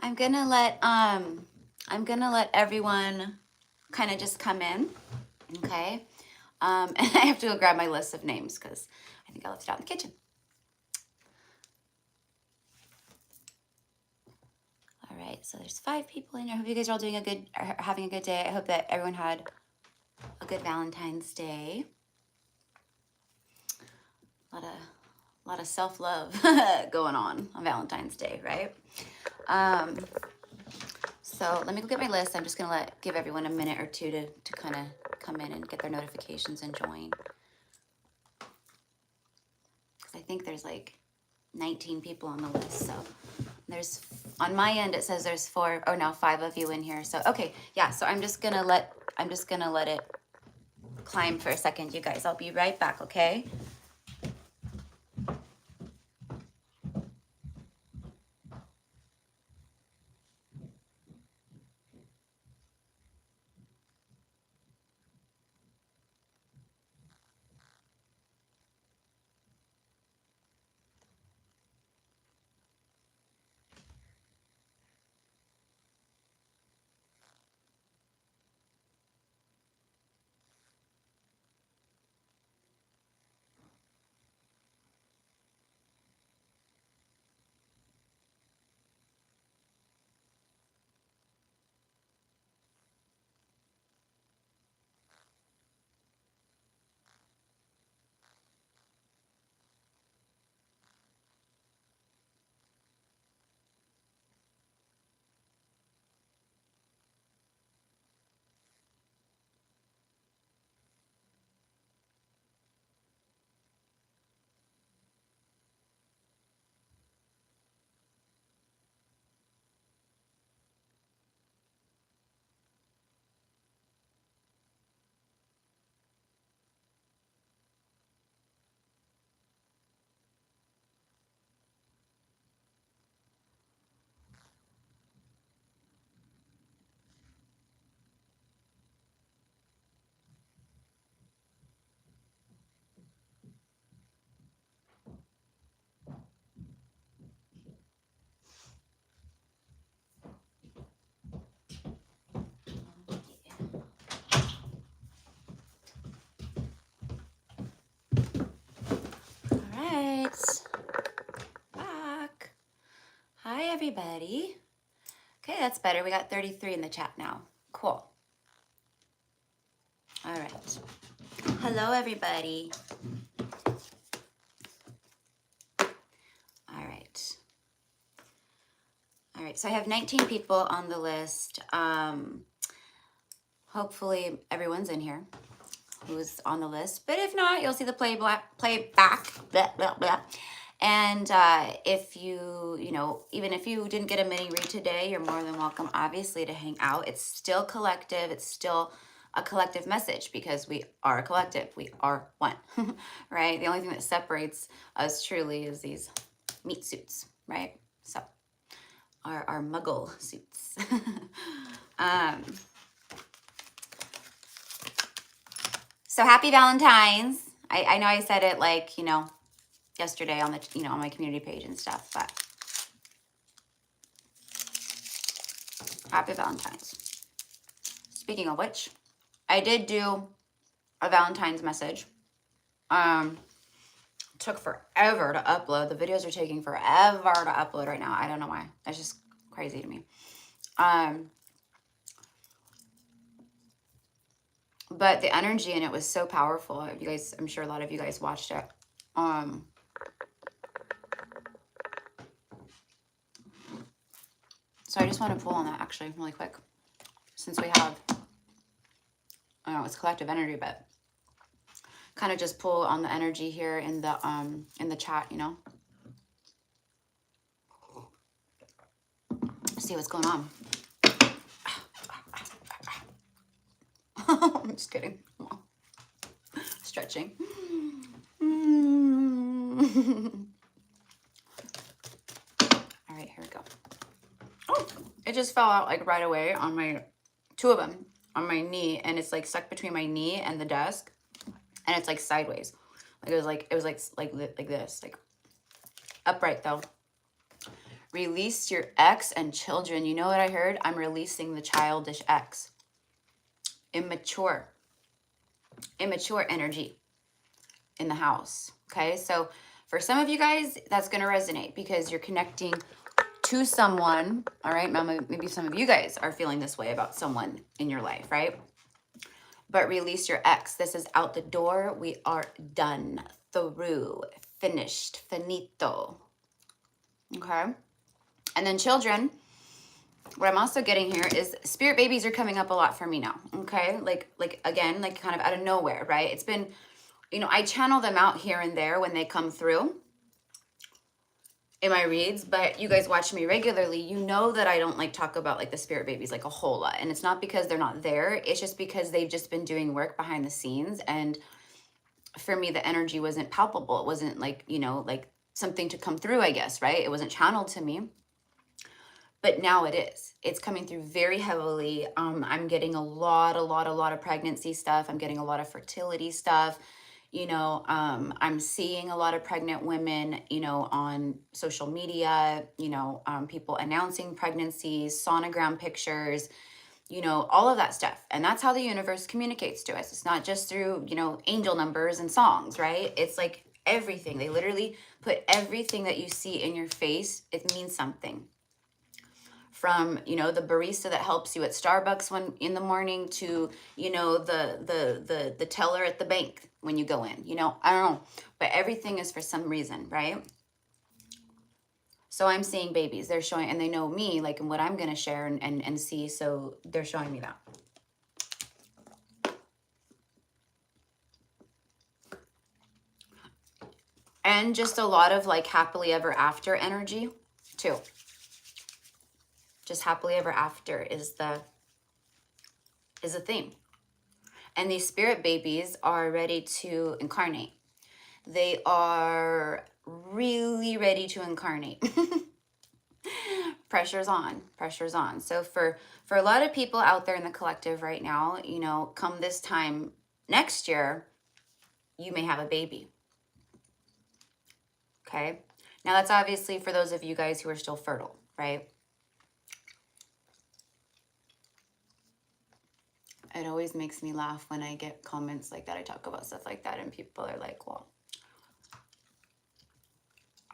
I'm gonna let everyone kind of just come in, okay? And I have to go grab my list of names because I think I left it out in the kitchen. All right, so there's 5 people in here. I hope you guys are all doing having a good day. I hope that everyone had a good Valentine's Day. A lot of self-love going on Valentine's Day, right? So let me go get my list. I'm just gonna give everyone a minute or two to kind of come in and get their notifications and join. Because I think there's like 19 people on the list. So there's, on my end, it says there's 5 of you in here. So, okay, yeah, so I'm just gonna let it climb for a second, you guys. I'll be right back, okay? All right, back. Hi, everybody. Okay, that's better. We got 33 in the chat now. Cool. All right. Hello, everybody. All right. All right, so I have 19 people on the list. Hopefully everyone's in here who's on the list. But if not, you'll see the playback. Blah, blah, blah. And if even if you didn't get a mini read today, you're more than welcome, obviously, to hang out. It's still collective. It's still a collective message because we are a collective. We are one, right? The only thing that separates us truly is these meat suits, right? So our muggle suits. So happy Valentine's. I know I said it yesterday on the on my community page and stuff, but happy Valentine's. Speaking of which, I did do a Valentine's message. Took forever to upload. The videos are taking forever to upload right now. I don't know why. That's just crazy to me. But the energy in it was so powerful. You guys, I'm sure a lot of you guys watched it. So I just want to pull on that actually really quick, since we have, I don't know, it's collective energy, but kind of just pull on the energy here in the chat, see what's going on. I'm just kidding. Stretching. All right, here we go. Oh, it just fell out like right away on my, 2 of them on my knee, and it's like stuck between my knee and the desk, and it's like sideways. Like it was like this, like upright though. Release your ex and children. You know what I heard? I'm releasing the childish ex. Immature energy in the house. Okay, so for some of you guys, that's going to resonate because you're connecting to someone. All right, maybe some of you guys are feeling this way about someone in your life, right? But release your ex. This is out the door. We are done, through, finished, finito. Okay, and then children. What I'm also getting here is spirit babies are coming up a lot for me now. Okay, like again, like kind of out of nowhere, right? It's been, you know, I channel them out here and there when they come through in my reads, but you guys watch me regularly, you know that I don't like talk about like the spirit babies like a whole lot. And it's not because they're not there. It's just because they've just been doing work behind the scenes. And for me, the energy wasn't palpable. It wasn't like, you know, like something to come through, I guess, right? It wasn't channeled to me. But now it is. It's coming through very heavily. I'm getting a lot of pregnancy stuff. I'm getting a lot of fertility stuff. You know, I'm seeing a lot of pregnant women, you know, on social media, you know, people announcing pregnancies, sonogram pictures, you know, all of that stuff. And that's how the universe communicates to us. It's not just through, you know, angel numbers and songs, right? It's like everything. They literally put everything that you see in your face. It means something. From, you know, the barista that helps you at Starbucks when in the morning to, you know, the teller at the bank when you go in, you know, I don't know, but everything is for some reason, right? So I'm seeing babies, they're showing, and they know me, like, and what I'm going to share and see. So they're showing me that. And just a lot of like happily ever after energy too. Just happily ever after is the theme. And these spirit babies are ready to incarnate. They are really ready to incarnate. Pressure's on. So for a lot of people out there in the collective right now, you know, come this time next year, you may have a baby. Okay. Now that's obviously for those of you guys who are still fertile, right? It always makes me laugh when I get comments like that. I talk about stuff like that and people are like, well,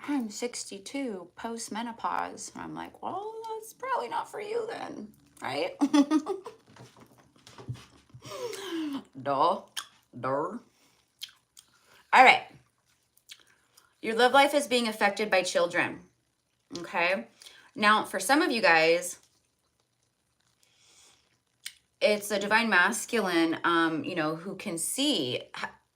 I'm 62 post-menopause. And I'm like, well, that's probably not for you then, right? Duh. All right. Your love life is being affected by children. Okay. Now, for some of you guys, it's a divine masculine, you know, who can see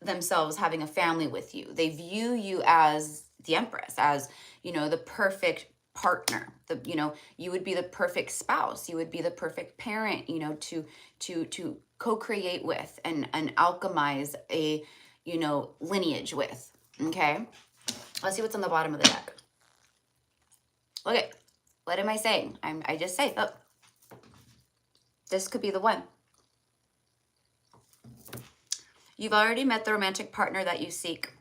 themselves having a family with you. They view you as the empress, as, you know, the perfect partner. You know, you would be the perfect spouse. You would be the perfect parent, you know, to co-create with and alchemize a, you know, lineage with. Okay. Let's see what's on the bottom of the deck. Okay. What am I saying? I just say, oh, this could be the one. You've already met the romantic partner that you seek.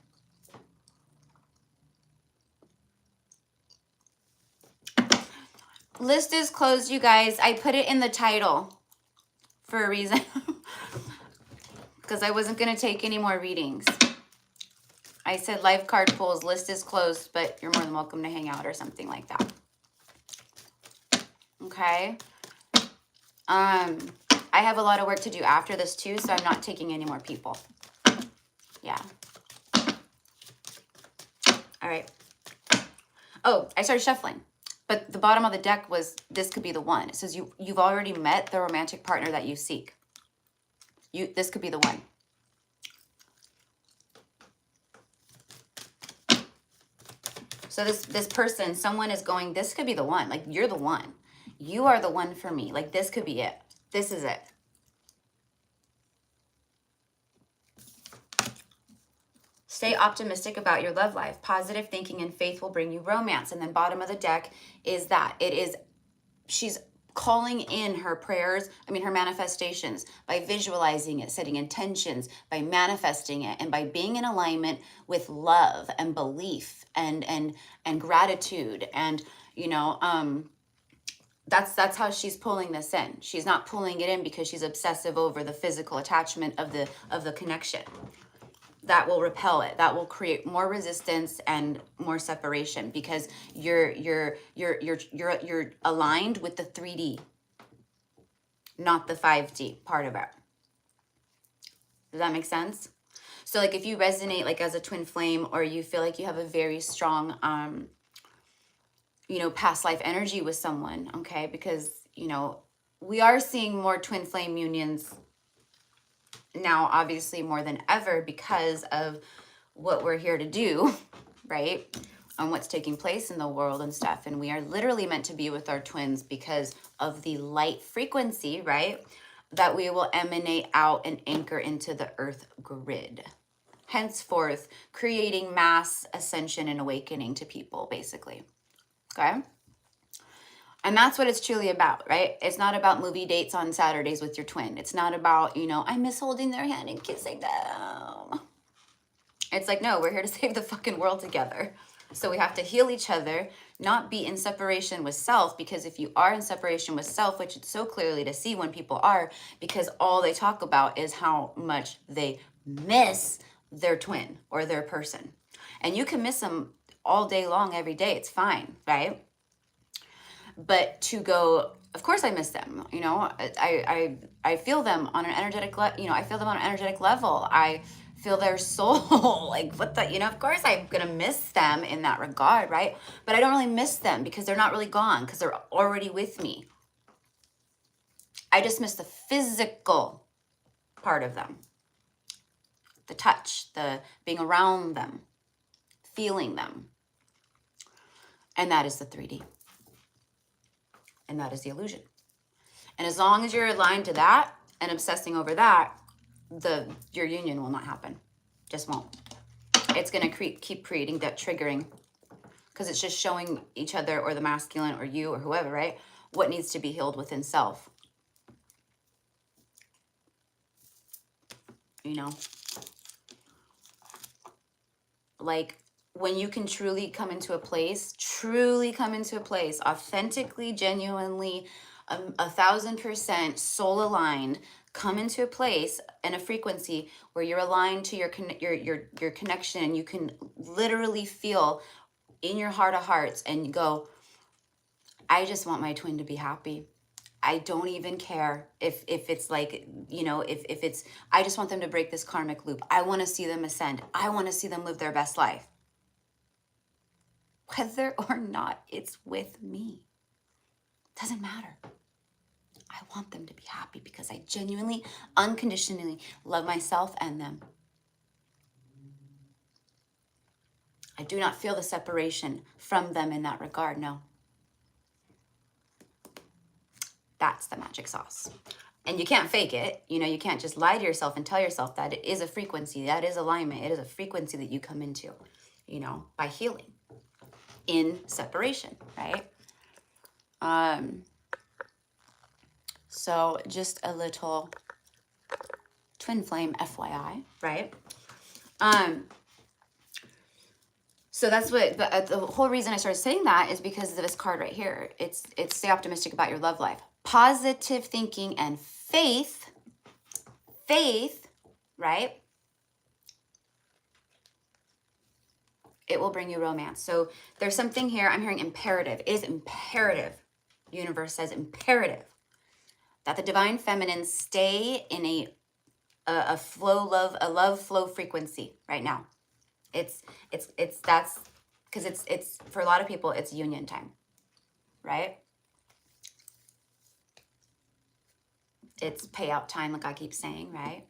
List is closed, you guys. I put it in the title for a reason. Because I wasn't going to take any more readings. I said live card pulls, list is closed, but you're more than welcome to hang out or something like that. Okay. I have a lot of work to do after this too, so I'm not taking any more people. Yeah. All right. Oh, I started shuffling. But the bottom of the deck was, this could be the one. It says you've already met the romantic partner that you seek. This could be the one. So this person, someone is going, this could be the one. Like, you're the one. You are the one for me. Like, this could be it. This is it. Stay optimistic about your love life. Positive thinking and faith will bring you romance. And then bottom of the deck is that. She's calling in her prayers, her manifestations by visualizing it, setting intentions, by manifesting it, and by being in alignment with love and belief and gratitude and, you know, that's how she's pulling this in. She's not pulling it in because she's obsessive over the physical attachment of the connection. That will repel it. That will create more resistance and more separation because you're aligned with the 3D, not the 5D part of it. Does that make sense? So like if you resonate like as a twin flame, or you feel like you have a very strong you know, past life energy with someone, okay? Because, you know, we are seeing more twin flame unions now, obviously more than ever, because of what we're here to do, right? And what's taking place in the world and stuff. And we are literally meant to be with our twins because of the light frequency, right? That we will emanate out and anchor into the earth grid. Henceforth, creating mass ascension and awakening to people, basically. Okay? And that's what it's truly about, right? It's not about movie dates on Saturdays with your twin. It's not about, you know, I miss holding their hand and kissing them. It's like, no, we're here to save the fucking world together. So we have to heal each other, not be in separation with self, because if you are in separation with self, which it's so clearly to see when people are, because all they talk about is how much they miss their twin or their person. And you can miss them all day long, every day. It's fine, right? But to go, of course I miss them, you know, I feel them on an energetic I feel them on an energetic level. I feel their soul. Like, what the, you know, of course I'm gonna miss them in that regard, right? But I don't really miss them because they're not really gone, because they're already with me. I just miss the physical part of them, the touch, the being around them, feeling them. And that is the 3D. And that is the illusion. And as long as you're aligned to that and obsessing over that, your union will not happen. Just won't. It's going to keep creating that triggering, because it's just showing each other, or the masculine, or you, or whoever, right, what needs to be healed within self. You know? Like, when you can truly come into a place, authentically, genuinely, 1,000% soul aligned, come into a place and a frequency where you're aligned to your connection, and you can literally feel in your heart of hearts and go, I just want my twin to be happy. I don't even care if it's like, you know, if it's, I just want them to break this karmic loop. I want to see them ascend. I want to see them live their best life. Whether or not it's with me, doesn't matter. I want them to be happy because I genuinely, unconditionally love myself and them. I do not feel the separation from them in that regard, no. That's the magic sauce. And you can't fake it. You know, you can't just lie to yourself and tell yourself that it is a frequency, that is alignment, it is a frequency that you come into, you know, by healing in separation, right? So just a little twin flame FYI, right? So that's what the whole reason I started saying that is because of this card right here. It's stay optimistic about your love life. Positive thinking and faith, right? It will bring you romance. So there's something here. I'm hearing imperative. It is imperative. The universe says imperative that the divine feminine stay in a love flow frequency right now. It's that's because it's for a lot of people, it's union time, right? It's payout time, like I keep saying, right?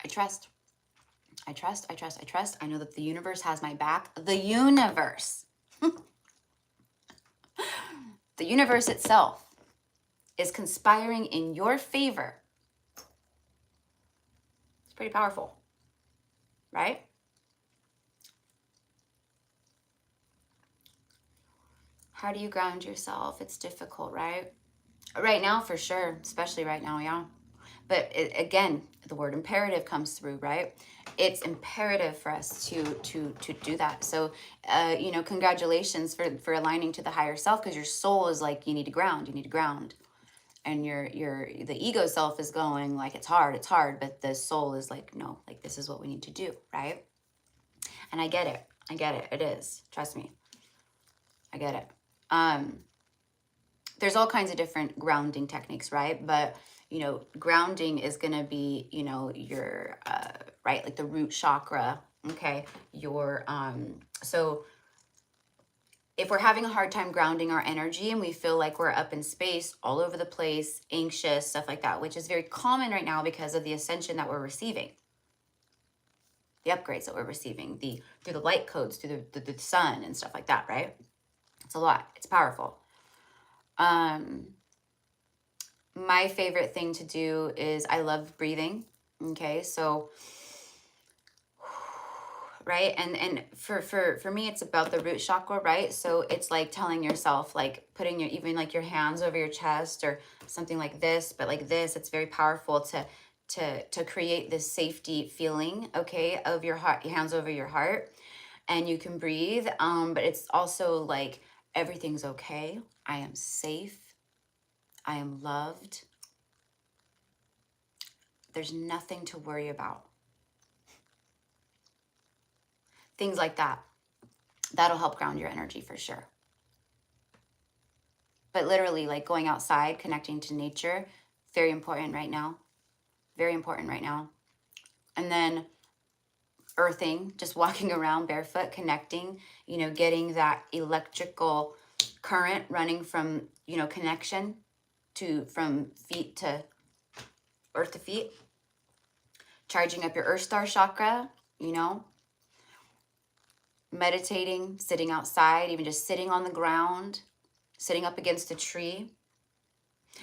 I trust. I know that the universe has my back. The universe. The universe itself is conspiring in your favor. It's pretty powerful, right? How do you ground yourself? It's difficult, right? Right now, for sure, especially right now, yeah. But again, the word imperative comes through, right? it's imperative for us to do that. So you know, congratulations for aligning to the higher self, because your soul is like, you need to ground, and the ego self is going like, it's hard, but the soul is like, no, like, this is what we need to do, right? And I get it, it is, trust me, I get it. There's all kinds of different grounding techniques, right? But you know, grounding is going to be, you know, your right, like the root chakra, okay? Your so if we're having a hard time grounding our energy and we feel like we're up in space, all over the place, anxious, stuff like that, which is very common right now because of the ascension that we're receiving, the upgrades that we're receiving, through the light codes, through the sun and stuff like that, right? It's a lot. It's powerful. My favorite thing to do is, I love breathing. Okay, so right, and for me, it's about the root chakra, right? So it's like telling yourself, like putting your, even like your hands over your chest or something like this, but like this, it's very powerful to create this safety feeling, okay, of your heart, your hands over your heart, and you can breathe. But it's also like, everything's okay. I am safe. I am loved. There's nothing to worry about. Things like that. That'll help ground your energy for sure. But literally, like going outside, connecting to nature, very important right now. Very important right now. And then earthing, just walking around barefoot, connecting, you know, getting that electrical current running from, you know, connection from feet to earth to feet. Charging up your earth star chakra, you know. Meditating, sitting outside, even just sitting on the ground, sitting up against a tree.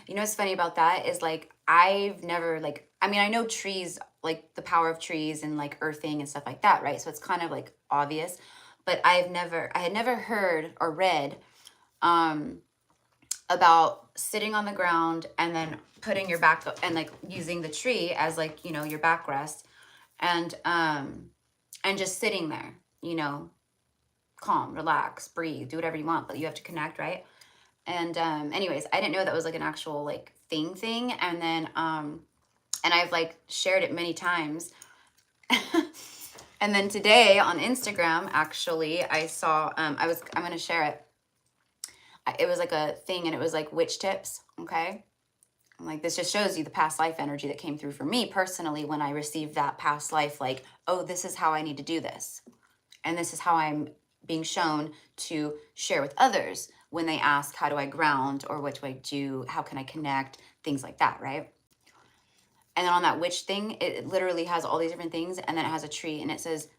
You know what's funny about that is, like, I've never, like, I mean, I know trees, like the power of trees and like earthing and stuff like that, right? So it's kind of like obvious, but I had never heard or read about sitting on the ground and then putting your back up and like using the tree as like, you know, your backrest, and just sitting there, you know, calm, relax, breathe, do whatever you want, but you have to connect, right? And anyways, I didn't know that was like an actual like thing. And then and I've like shared it many times. And then today on Instagram, actually, I saw I'm going to share it. It was like a thing, and it was like witch tips, okay? I'm like, this just shows you the past life energy that came through for me personally when I received that past life, like, oh, this is how I need to do this. And this is how I'm being shown to share with others when they ask, how do I ground, or what do I do? How can I connect? Things like that, right? And then on that witch thing, it literally has all these different things. And then it has a tree, and it says,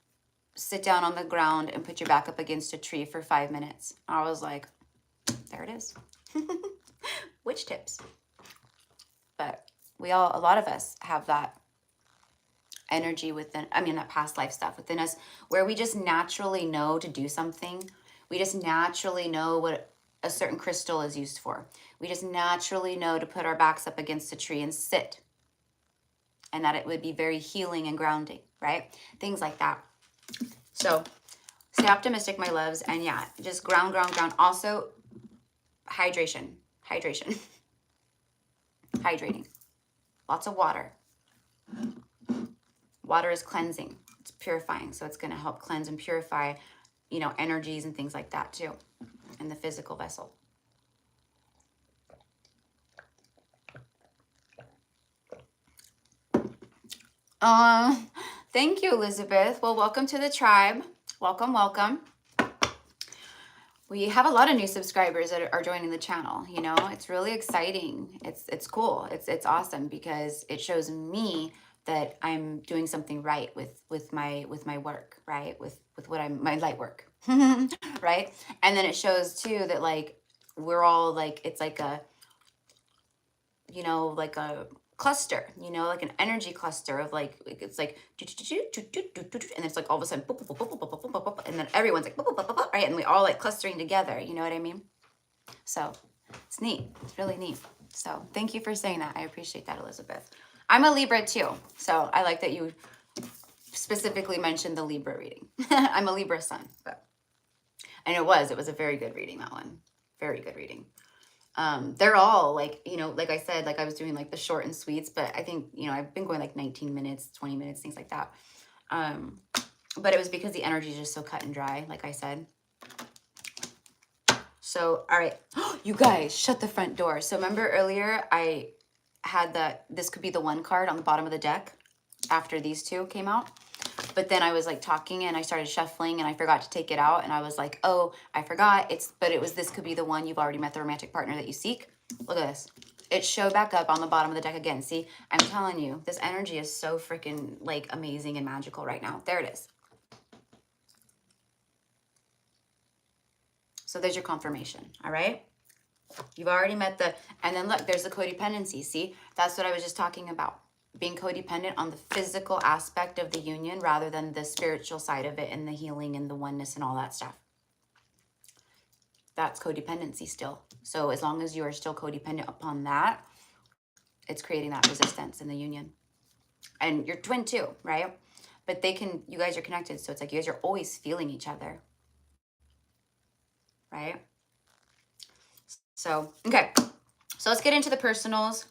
sit down on the ground and put your back up against a tree for 5 minutes. I was like, there it is. Witch tips. But a lot of us have that energy within, I mean, that past life stuff within us, where we just naturally know to do something. We just naturally know what a certain crystal is used for. We just naturally know to put our backs up against a tree and sit, and that it would be very healing and grounding, right? Things like that. So stay optimistic, my loves. And yeah, just ground. Also, hydration. Hydrating. Lots of water. Water is cleansing. It's purifying. So it's going to help cleanse and purify, you know, energies and things like that too, in the physical vessel. Thank you, Elizabeth. Well, welcome to the tribe. Welcome. We have a lot of new subscribers that are joining the channel. You know, it's really exciting. It's cool. It's awesome, because it shows me that I'm doing something right with my work, right? With what my light work, right? And then it shows too that like we're all like, it's like a, you know, like a cluster, you know, like an energy cluster of like, it's like, and it's like all of a sudden, and then everyone's like, right? And we all like clustering together, you know what I mean? So it's neat. It's really neat. So thank you for saying that. I appreciate that, Elizabeth. I'm a Libra too. So I like that you specifically mentioned the Libra reading. I'm a Libra sun, and it was a very good reading, that one. Very good reading. They're all like, like I said, like I was doing like the short and sweets, but I think, I've been going like 19 minutes, 20 minutes, things like that. But it was because the energy is just so cut and dry, like I said. So, all right, you guys, shut the front door. So remember earlier I had this could be the one card on the bottom of the deck after these two came out. But then I was like talking and I started shuffling and I forgot to take it out. And I was like, oh, I forgot. But it was, this could be the one. You've already met the romantic partner that you seek. Look at this. It showed back up on the bottom of the deck again. See, I'm telling you, this energy is so freaking like amazing and magical right now. There it is. So there's your confirmation. All right. You've already met and then look, there's the codependency. See, that's what I was just talking about. Being codependent on the physical aspect of the union rather than the spiritual side of it and the healing and the oneness and all that stuff. That's codependency still. So as long as you are still codependent upon that, it's creating that resistance in the union. And you're twin too, right? But you guys are connected. So it's like you guys are always feeling each other. Right? So, okay. So let's get into the personals.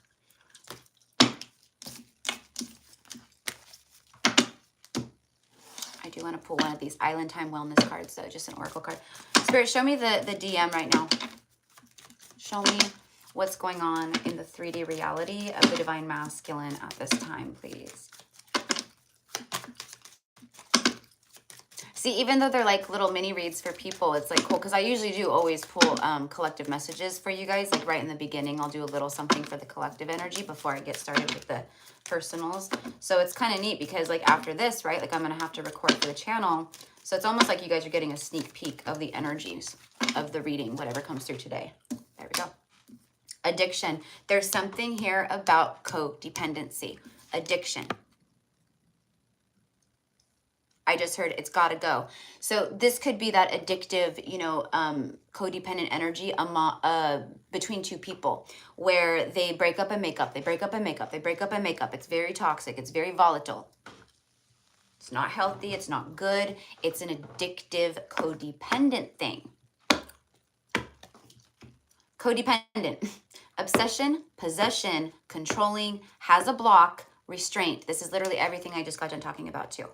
I do want to pull one of these Island Time Wellness cards, though, just an oracle card. Spirit, show me the DM right now. Show me what's going on in the 3D reality of the Divine Masculine at this time, please. See, even though they're like little mini reads for people, it's like cool because I usually do always pull collective messages for you guys. Like right in the beginning, I'll do a little something for the collective energy before I get started with the personals. So it's kind of neat because like after this, right, like I'm going to have to record for the channel. So it's almost like you guys are getting a sneak peek of the energies of the reading, whatever comes through today. There we go. Addiction. There's something here about codependency. Addiction. I just heard it's got to go. So this could be that addictive, codependent energy between two people where they break up and make up. They break up and make up. They break up and make up. It's very toxic. It's very volatile. It's not healthy. It's not good. It's an addictive, codependent thing. Codependent. Obsession, possession, controlling, has a block, restraint. This is literally everything I just got done talking about too.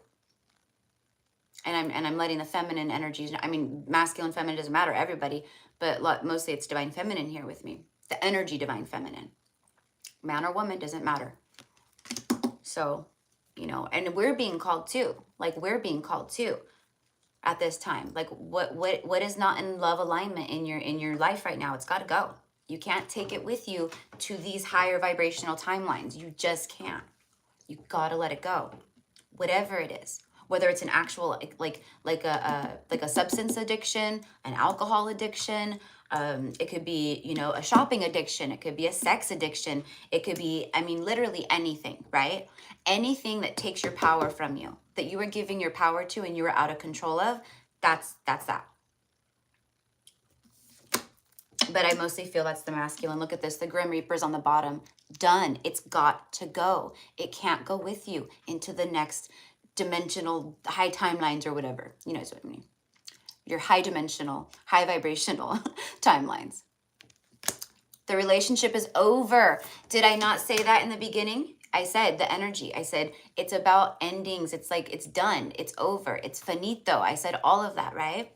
And I'm letting the feminine energies, I mean, masculine, feminine, doesn't matter, everybody, but mostly it's divine feminine here with me. The energy divine feminine. Man or woman, doesn't matter. So, and we're being called too. Like we're being called too at this time. Like what is not in love alignment in your life right now? It's got to go. You can't take it with you to these higher vibrational timelines. You just can't. You got to let it go. Whatever it is. Whether it's an actual like a substance addiction, an alcohol addiction, it could be, a shopping addiction, it could be a sex addiction, it could be, literally anything, right? Anything that takes your power from you, that you were giving your power to and you were out of control of, that's that. But I mostly feel that's the masculine. Look at this, the Grim Reaper's on the bottom. Done. It's got to go. It can't go with you into the next dimensional high timelines or whatever. You know what I mean? Your high dimensional, high vibrational timelines. The relationship is over. Did I not say that in the beginning? I said the energy. I said it's about endings. It's like it's done. It's over. It's finito. I said all of that, right?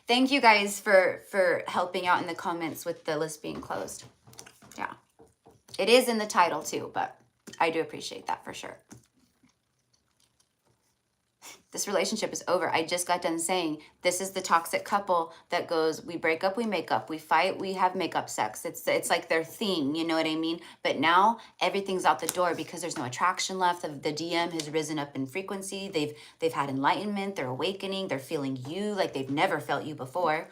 Thank you guys for helping out in the comments with the list being closed. Yeah. It is in the title too, but I do appreciate that for sure. This relationship is over. I just got done saying this is the toxic couple that goes, we break up, we make up, we fight, we have makeup sex. It's like their thing, you know what I mean? But now everything's out the door because there's no attraction left. The DM has risen up in frequency. They've had enlightenment, they're awakening, they're feeling you like they've never felt you before.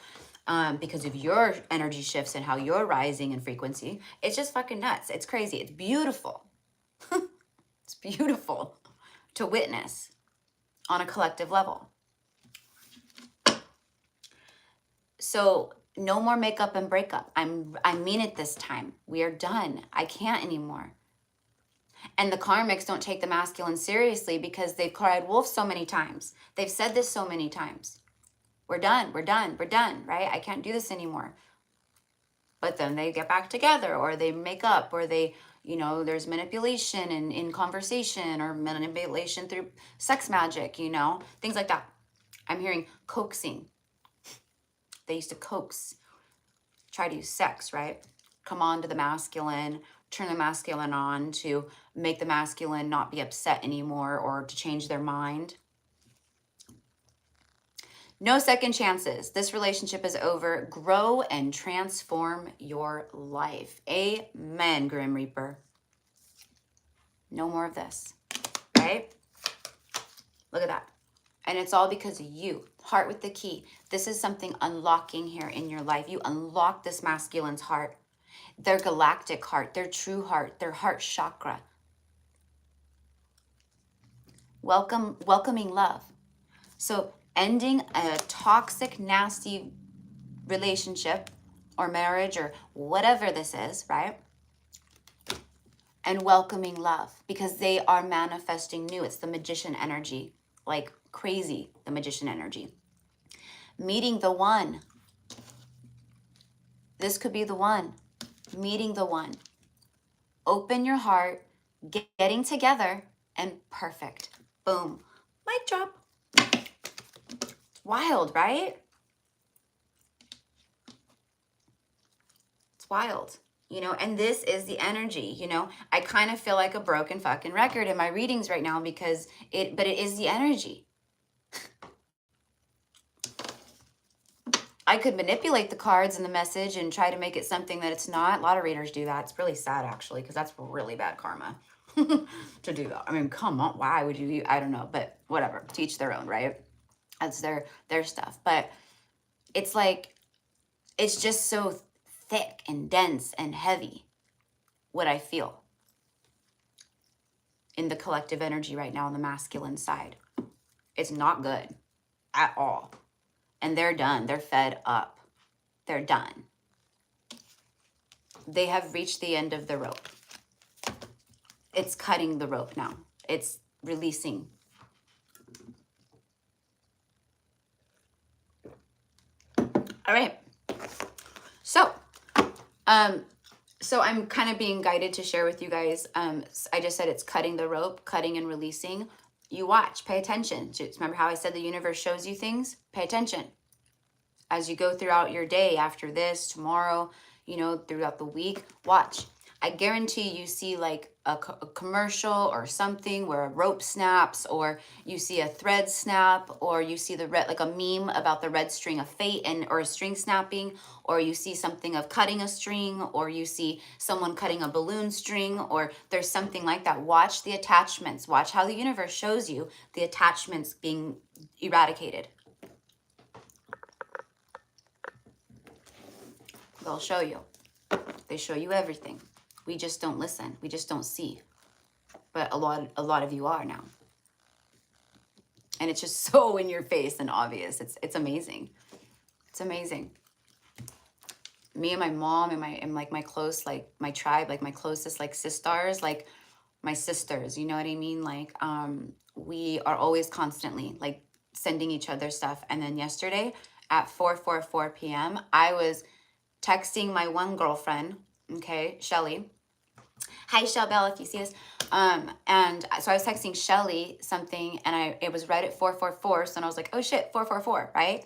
Because of your energy shifts and how you're rising in frequency. It's just fucking nuts. It's crazy. It's beautiful. It's beautiful to witness on a collective level. So no more makeup and breakup. I mean it this time. We are done. I can't anymore. And the karmics don't take the masculine seriously because they've cried wolf so many times. They've said this so many times. We're done, we're done, we're done, right? I can't do this anymore. But then they get back together, or they make up, or they, you know, there's manipulation in conversation, or manipulation through sex magic, you know, things like that. I'm hearing coaxing. They used to coax, try to use sex, right? Come on to the masculine, turn the masculine on to make the masculine not be upset anymore, or to change their mind. No second chances. This relationship is over. Grow and transform your life. Amen, Grim Reaper. No more of this, right? Look at that. And it's all because of you. Heart with the key. This is something unlocking here in your life. You unlock this masculine's heart, their galactic heart, their true heart, their heart chakra. Welcoming love. So ending a toxic, nasty relationship or marriage or whatever this is, right? And welcoming love, because they are manifesting new. It's the magician energy, like crazy, the magician energy. Meeting the one. This could be the one. Meeting the one. Open your heart, getting together, and perfect. Boom. Mic drop. Wild, right? It's wild, you know, and this is the energy, you know. I kind of feel like a broken fucking record in my readings right now because but it is the energy. I could manipulate the cards and the message and try to make it something that it's not. A lot of readers do that. It's really sad, actually, because that's really bad karma to do that. I mean, come on. Why would you? I don't know, but whatever. Teach their own, right? That's their stuff. But it's like, it's just so thick and dense and heavy, what I feel in the collective energy right now on the masculine side. It's not good at all. And they're done. They're fed up. They're done. They have reached the end of the rope. It's cutting the rope now. It's releasing. All right. So I'm kind of being guided to share with you guys. I just said it's cutting the rope, cutting and releasing. You watch, pay attention. Remember how I said the universe shows you things? Pay attention. As you go throughout your day, after this, tomorrow, you know, throughout the week, watch. I guarantee you see like a commercial or something where a rope snaps, or you see a thread snap, or you see the red, like a meme about the red string of fate or a string snapping, or you see something of cutting a string, or you see someone cutting a balloon string, or there's something like that. Watch the attachments. Watch how the universe shows you the attachments being eradicated. They'll show you. They show you everything. We just don't listen. We just don't see. But a lot of you are now. And it's just so in your face and obvious. It's amazing. It's amazing. Me and my mom and like my close, like my tribe, like my closest like sisters, like my sisters, you know what I mean? Like we are always constantly like sending each other stuff. And then yesterday at 4:44 p.m. I was texting my one girlfriend, okay, Shelly. Hi, Shell Bell, if you see us. And so I was texting Shelly something, and it was right at 4:44. So I was like, oh shit, 4:44, right?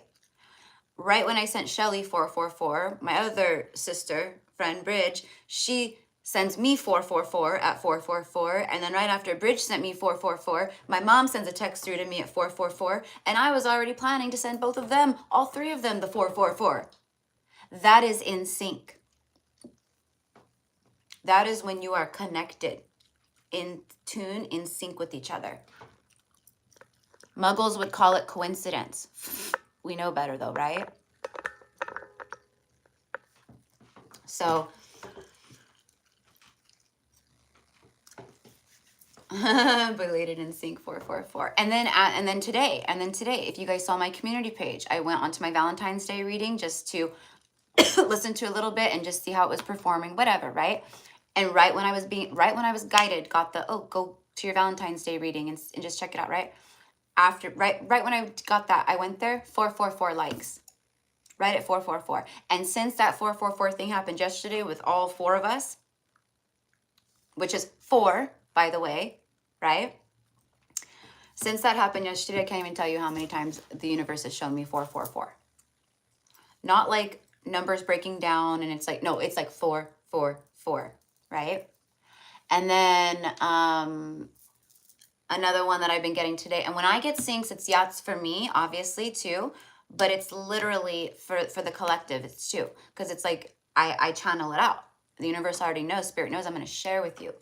Right when I sent Shelly 4:44, my other sister friend Bridge, she sends me 4:44 at 4:44, and then right after Bridge sent me 4:44, my mom sends a text through to me at 4:44, and I was already planning to send both of them, all three of them, the 4:44. That is in sync. That is when you are connected, in tune, in sync with each other. Muggles would call it coincidence. We know better though, right? So, belated in sync 4:44. And then today, if you guys saw my community page, I went onto my Valentine's Day reading just to listen to a little bit and just see how it was performing, whatever, right? And right when I was guided, got the, oh, go to your Valentine's Day reading and just check it out, right? After, right when I got that, I went there, 444 likes, right at 444. And since that 444 thing happened yesterday with all 4 of us, which is 4, by the way, right? Since that happened yesterday, I can't even tell you how many times the universe has shown me 444. Not like numbers breaking down and it's like, no, it's like 444, right? And then another one that I've been getting today. And when I get syncs, it's for me, obviously, too. But it's literally for the collective. It's too. Because it's like I channel it out. The universe already knows. Spirit knows I'm going to share with you.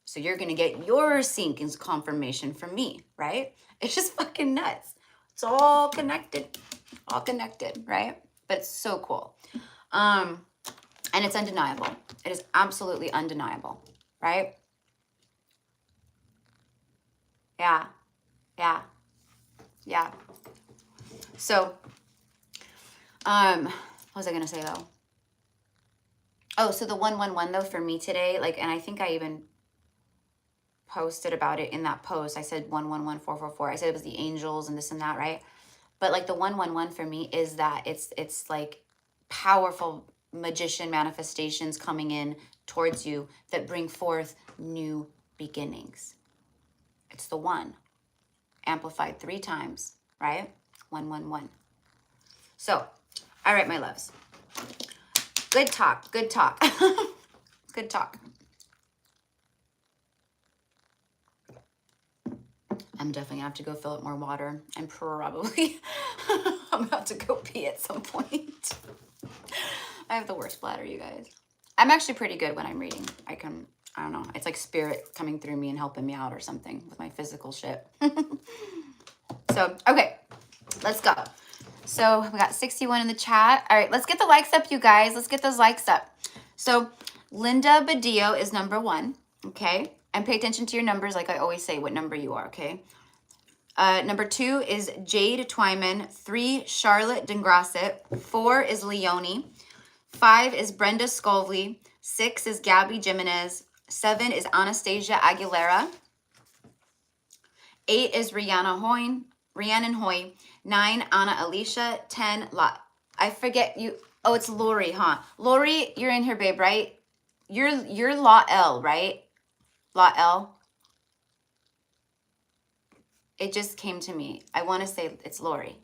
So you're going to get your sync and confirmation from me, right? It's just fucking nuts. It's all connected. All connected, right? But it's so cool. And it's undeniable. It is absolutely undeniable, right? Yeah. Yeah. Yeah. So, what was I going to say though? Oh, so the 111 though for me today, like, and I think I even posted about it in that post. I said 111444. I said it was the angels and this and that, right? But like the 111 for me is that it's like powerful magician manifestations coming in towards you that bring forth new beginnings. It's the 1 amplified 3 times, right? 111. So, all right, my loves. Good talk. Good talk. Good talk. I'm definitely gonna have to go fill up more water and probably I'm about to go pee at some point. I have the worst bladder, you guys. I'm actually pretty good when I'm reading. I don't know. It's like spirit coming through me and helping me out or something with my physical shit. So, okay, let's go. So we got 61 in the chat. All right, let's get the likes up, you guys. Let's get those likes up. So Linda Badillo is number 1, okay? And pay attention to your numbers like I always say what number you are, okay? Number 2 is Jade Twyman. 3, Charlotte Dengrasset. 4 is Leonie. 5 is Brenda Sculvey. 6 is Gabby Jimenez. 7 is Anastasia Aguilera. 8 is Rhiannon Hoy. 9, Anna Alicia. 10, I forget you. Oh, it's Lori, huh? Lori, you're in here, babe, right? You're La L, right? La L. It just came to me. I want to say it's Lori.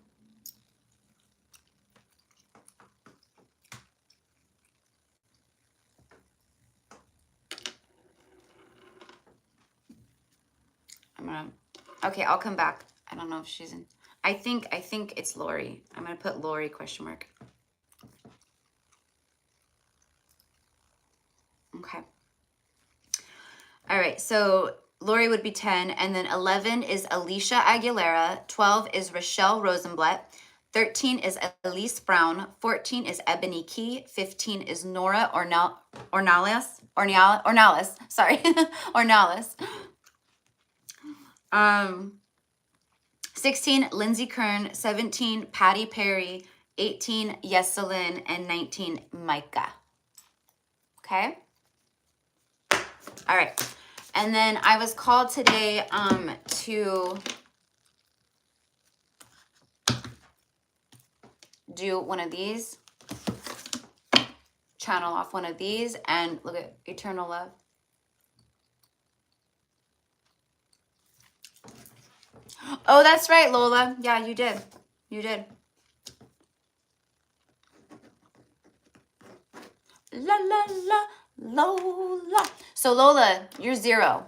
Okay, I'll come back. I don't know if she's in. I think it's Lori. I'm gonna put Lori ? Okay. All right, so Lori would be 10, and then 11 is Alicia Aguilera, 12 is Rochelle Rosenblatt, 13 is Elise Brown, 14 is Ebony Key, 15 is Nora Ornales, sorry, Ornales. 16, Lindsay Kern, 17, Patty Perry, 18, Yeselin, and 19, Micah. Okay? All right. And then I was called today to do one of these, channel off one of these, and look at Eternal Love. Oh, that's right, Lola. Yeah, you did. You did. La, la, la, Lola. So, Lola, you're 0.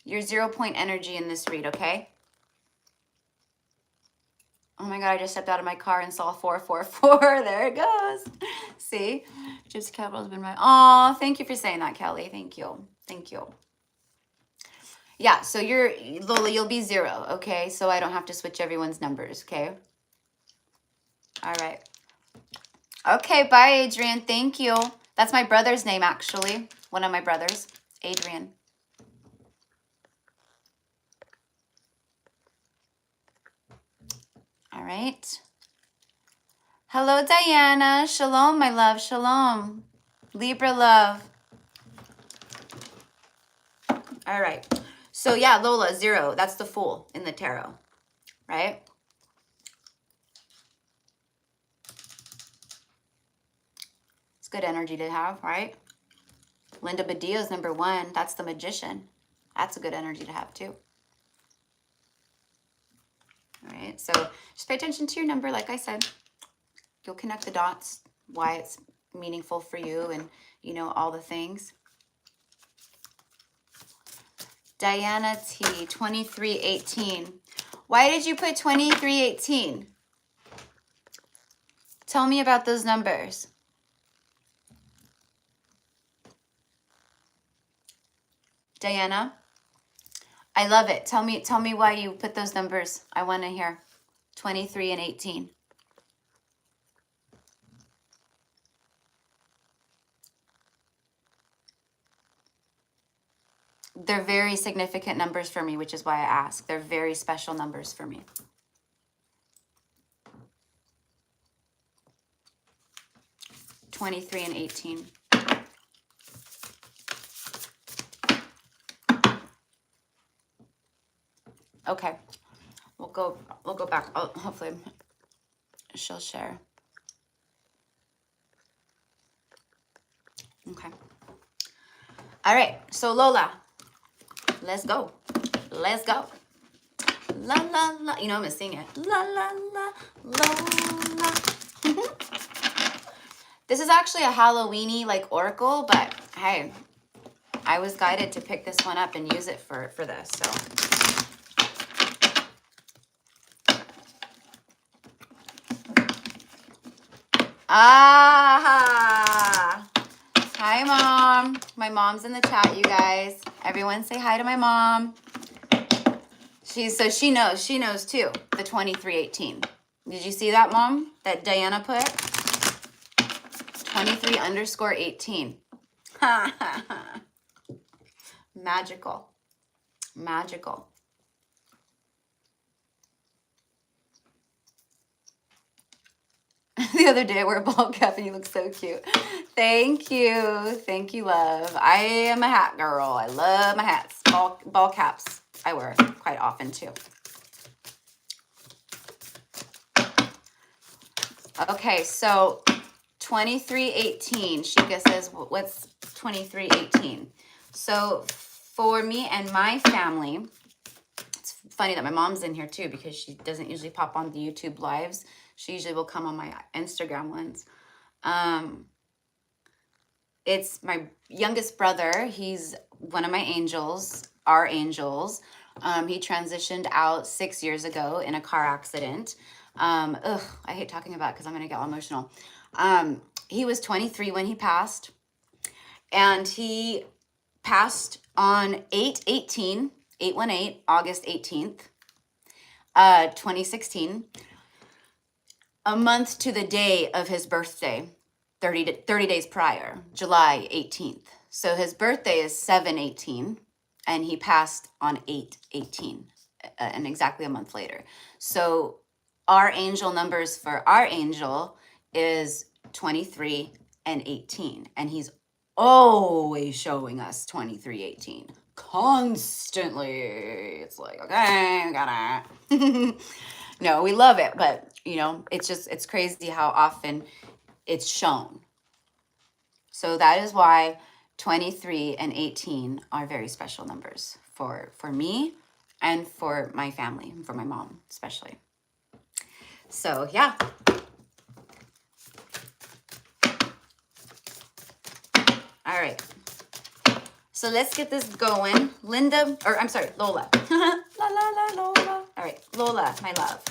You're 0 point energy in this read, okay? Oh my God, I just stepped out of my car and saw 444. There it goes. See? Gypsy Capital has been right. Oh, thank you for saying that, Kelly. Thank you. Thank you. Yeah, so Lola, you'll be 0, okay? So I don't have to switch everyone's numbers, okay? All right. Okay, bye, Adrian. Thank you. That's my brother's name, actually. One of my brothers, Adrian. All right. Hello, Diana. Shalom, my love. Shalom. Libra love. All right. So yeah, Lola, 0. That's the Fool in the tarot, right? It's good energy to have, right? Linda Badillo's number 1. That's the Magician. That's a good energy to have too. All right. So just pay attention to your number. Like I said, you'll connect the dots, why it's meaningful for you, and you know, all the things. Diana T, 2318. Why did you put 2318? Tell me about those numbers. Diana, I love it. Tell me why you put those numbers. I want to hear 23 and 18. They're very significant numbers for me, which is why I ask. They're very special numbers for me. (23 and 18). Okay, we'll go back. Oh, hopefully she'll share. Okay. All right. So Lola, let's go. Let's go. La la la. You know I'm gonna sing it. La la la Lola. This is actually a Halloweeny like oracle, but hey, I was guided to pick this one up and use it for this. So. Ah, hi Mom. My mom's in the chat, you guys. Everyone say hi to my mom. She knows too, the 2318. Did you see that, Mom? That Diana put? 23_18. Magical. Magical. The other day I wore a ball cap and you look so cute. Thank you. Thank you, love. I am a hat girl. I love my hats. Ball caps I wear quite often too. Okay, so 2318. Sheikah says, what's 2318? So for me and my family, it's funny that my mom's in here too because she doesn't usually pop on the YouTube lives. She usually will come on my Instagram ones. It's my youngest brother. He's one of my angels, our angels. He transitioned out 6 years ago in a car accident. I hate talking about it because I'm going to get all emotional. He was 23 when he passed. And he passed on 8/18, August 18th, 2016. A month to the day of his birthday, 30 days prior, July 18th. So his birthday is 7/18, and he passed on 8/18, and exactly a month later. So our angel numbers for our angel is 23 and 18, and he's always showing us 23/18 constantly. It's like, okay, we got it. No, we love it, but you know, it's crazy how often it's shown. So that is why 23 and 18 are very special numbers for me and for my family, for my mom especially. So yeah. All right. So let's get this going. Lola. La la la Lola. All right, Lola, my love.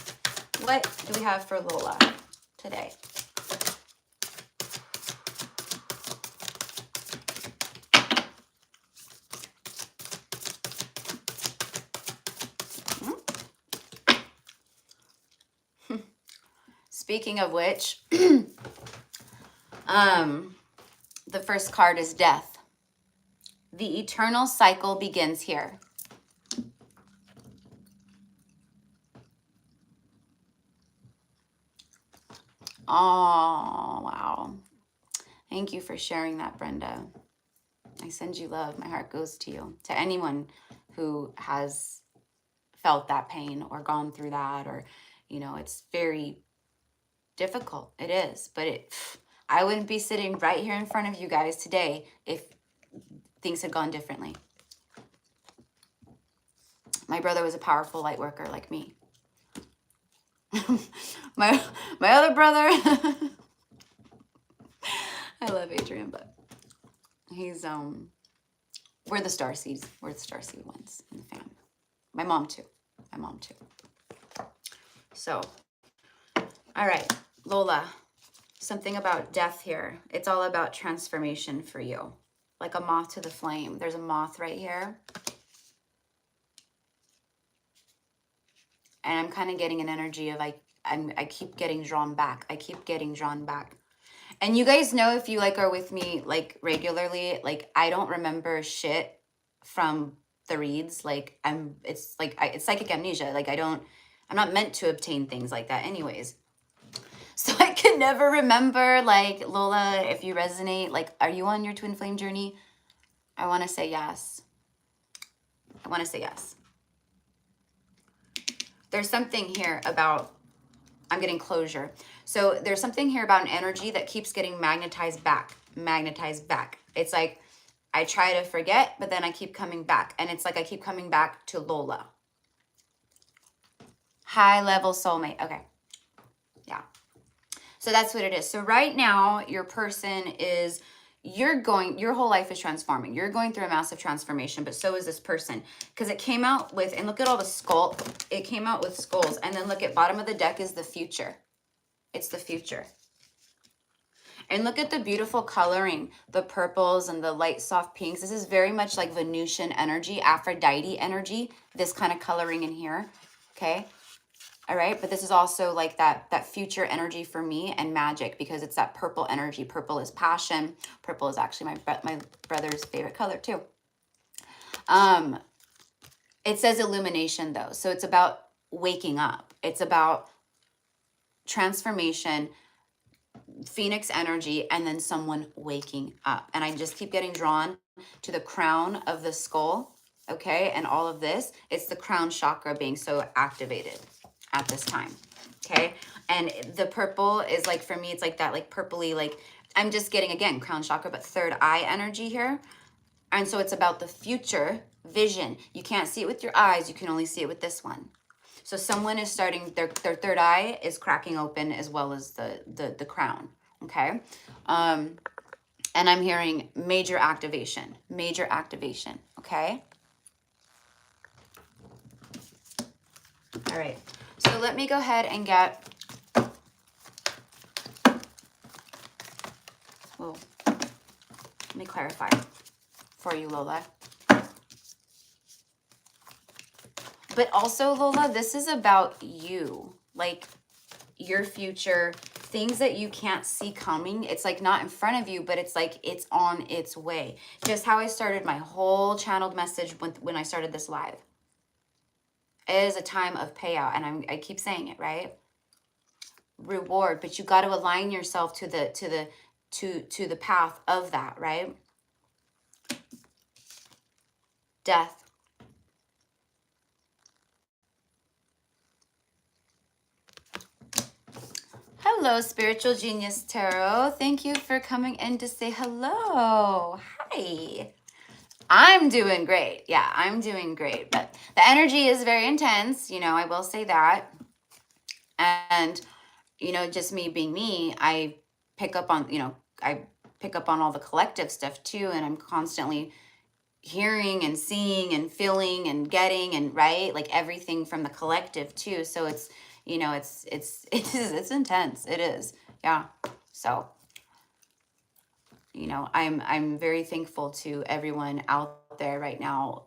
What do we have for Lola today? Speaking of which, the first card is Death. The eternal cycle begins here. Oh, wow. Thank you for sharing that, Brenda. I send you love. My heart goes to you. To anyone who has felt that pain or gone through that, or, you know, it's very difficult. It is. But I wouldn't be sitting right here in front of you guys today if things had gone differently. My brother was a powerful light worker like me. my other brother, I love Adrian, but he's we're the starseeds. We're the starseed ones in the family. My mom too. So, all right, Lola, something about death here. It's all about transformation for you. Like a moth to the flame. There's a moth right here. And I'm kind of getting an energy of I keep getting drawn back. I keep getting drawn back. And you guys know, if you like are with me like regularly, like I don't remember shit from the reads. Like it's psychic amnesia. Like I'm not meant to obtain things like that anyways. So I can never remember, like, Lola, if you resonate, like, are you on your twin flame journey? I want to say yes. There's something here about, I'm getting closure. So there's something here about an energy that keeps getting magnetized back. It's like I try to forget, but then I keep coming back. And it's like I keep coming back to Lola. High level soulmate. Okay. Yeah. So that's what it is. So right now, your person is, your whole life is transforming. You're going through a massive transformation, but so is this person. Because it came out with, and look at all the skull. It came out with skulls. And then look at bottom of the deck is the future. It's the future. And look at the beautiful coloring, the purples and the light soft pinks. This is very much like Venusian energy, Aphrodite energy, this kind of coloring in here. Okay. All right, but this is also like that future energy for me, and magic, because it's that purple energy. Purple is passion. Purple is actually my brother's favorite color too. It says illumination though, so it's about waking up. It's about transformation, phoenix energy, and then someone waking up. And I just keep getting drawn to the crown of the skull, okay? And all of this, it's the crown chakra being so activated at this time, okay? And the purple is like, for me, it's like that, like purpley, like I'm just getting, again, crown chakra, but third eye energy here. And so it's about the future vision. You can't see it with your eyes. You can only see it with this one. So someone is starting, their third eye is cracking open, as well as the crown, okay? And I'm hearing major activation, okay? All right. So let me go ahead and get, whoa, let me clarify for you, Lola. But also, Lola, this is about you, like your future, things that you can't see coming. It's like not in front of you, but it's like it's on its way. Just how I started my whole channeled message when I started this live. It is a time of payout, and I keep saying it, right? Reward, but you got to align yourself to the path of that, right? Death. Hello, Spiritual Genius Tarot. Thank you for coming in to say hello. Hi. I'm doing great. Yeah, I'm doing great. But the energy is very intense, you know, I will say that. And, you know, just me being me, I pick up on, you know, I pick up on all the collective stuff too. And I'm constantly hearing and seeing and feeling and getting, and right, like everything from the collective too. So it's, you know, it's intense. It is. Yeah. So, you know, I'm very thankful to everyone out there right now,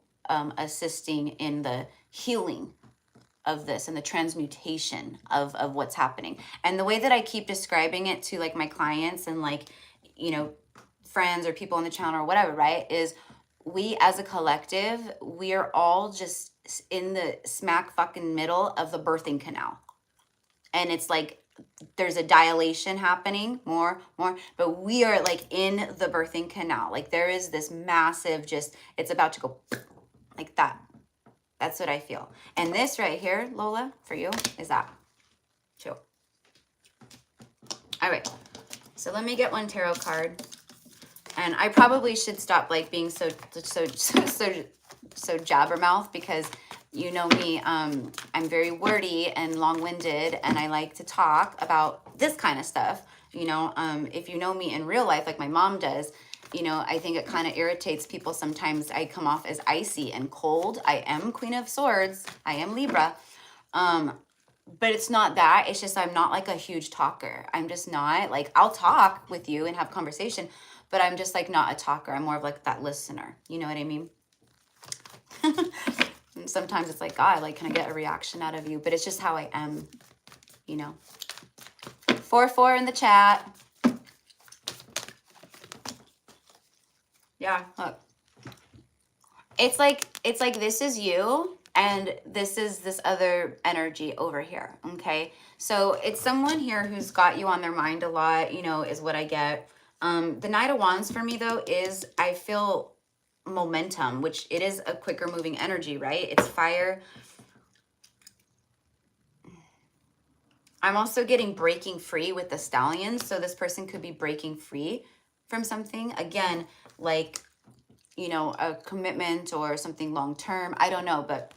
assisting in the healing of this and the transmutation of what's happening. And the way that I keep describing it to like my clients and like, you know, friends or people on the channel or whatever, right, is we as a collective, we are all just in the smack fucking middle of the birthing canal. And it's like there's a dilation happening more, but we are like in the birthing canal. Like there is this massive, just, it's about to go like that. That's what I feel. And this right here, Lola, for you, is that. Chill. All right. So let me get one tarot card. And I probably should stop like being so jabbermouth, because you know me, I'm very wordy and long-winded, and I like to talk about this kind of stuff. You know, if you know me in real life, like my mom does, you know, I think it kind of irritates people sometimes. I come off as icy and cold. I am Queen of Swords. I am Libra. But it's not that. It's just I'm not like a huge talker. I'm just not. Like, I'll talk with you and have conversation, but I'm just like not a talker. I'm more of like that listener. You know what I mean? And sometimes it's like, God, like, can I get a reaction out of you? But it's just how I am, you know. 4-4 in the chat. Yeah, look. It's like this is you, and this is this other energy over here, okay? So it's someone here who's got you on their mind a lot, you know, is what I get. The Knight of Wands for me, though, is I feel momentum, which it is a quicker moving energy, right? It's fire. I'm also getting breaking free with the Stallion, so this person could be breaking free from something. Again, like, you know, a commitment or something long-term. I don't know, but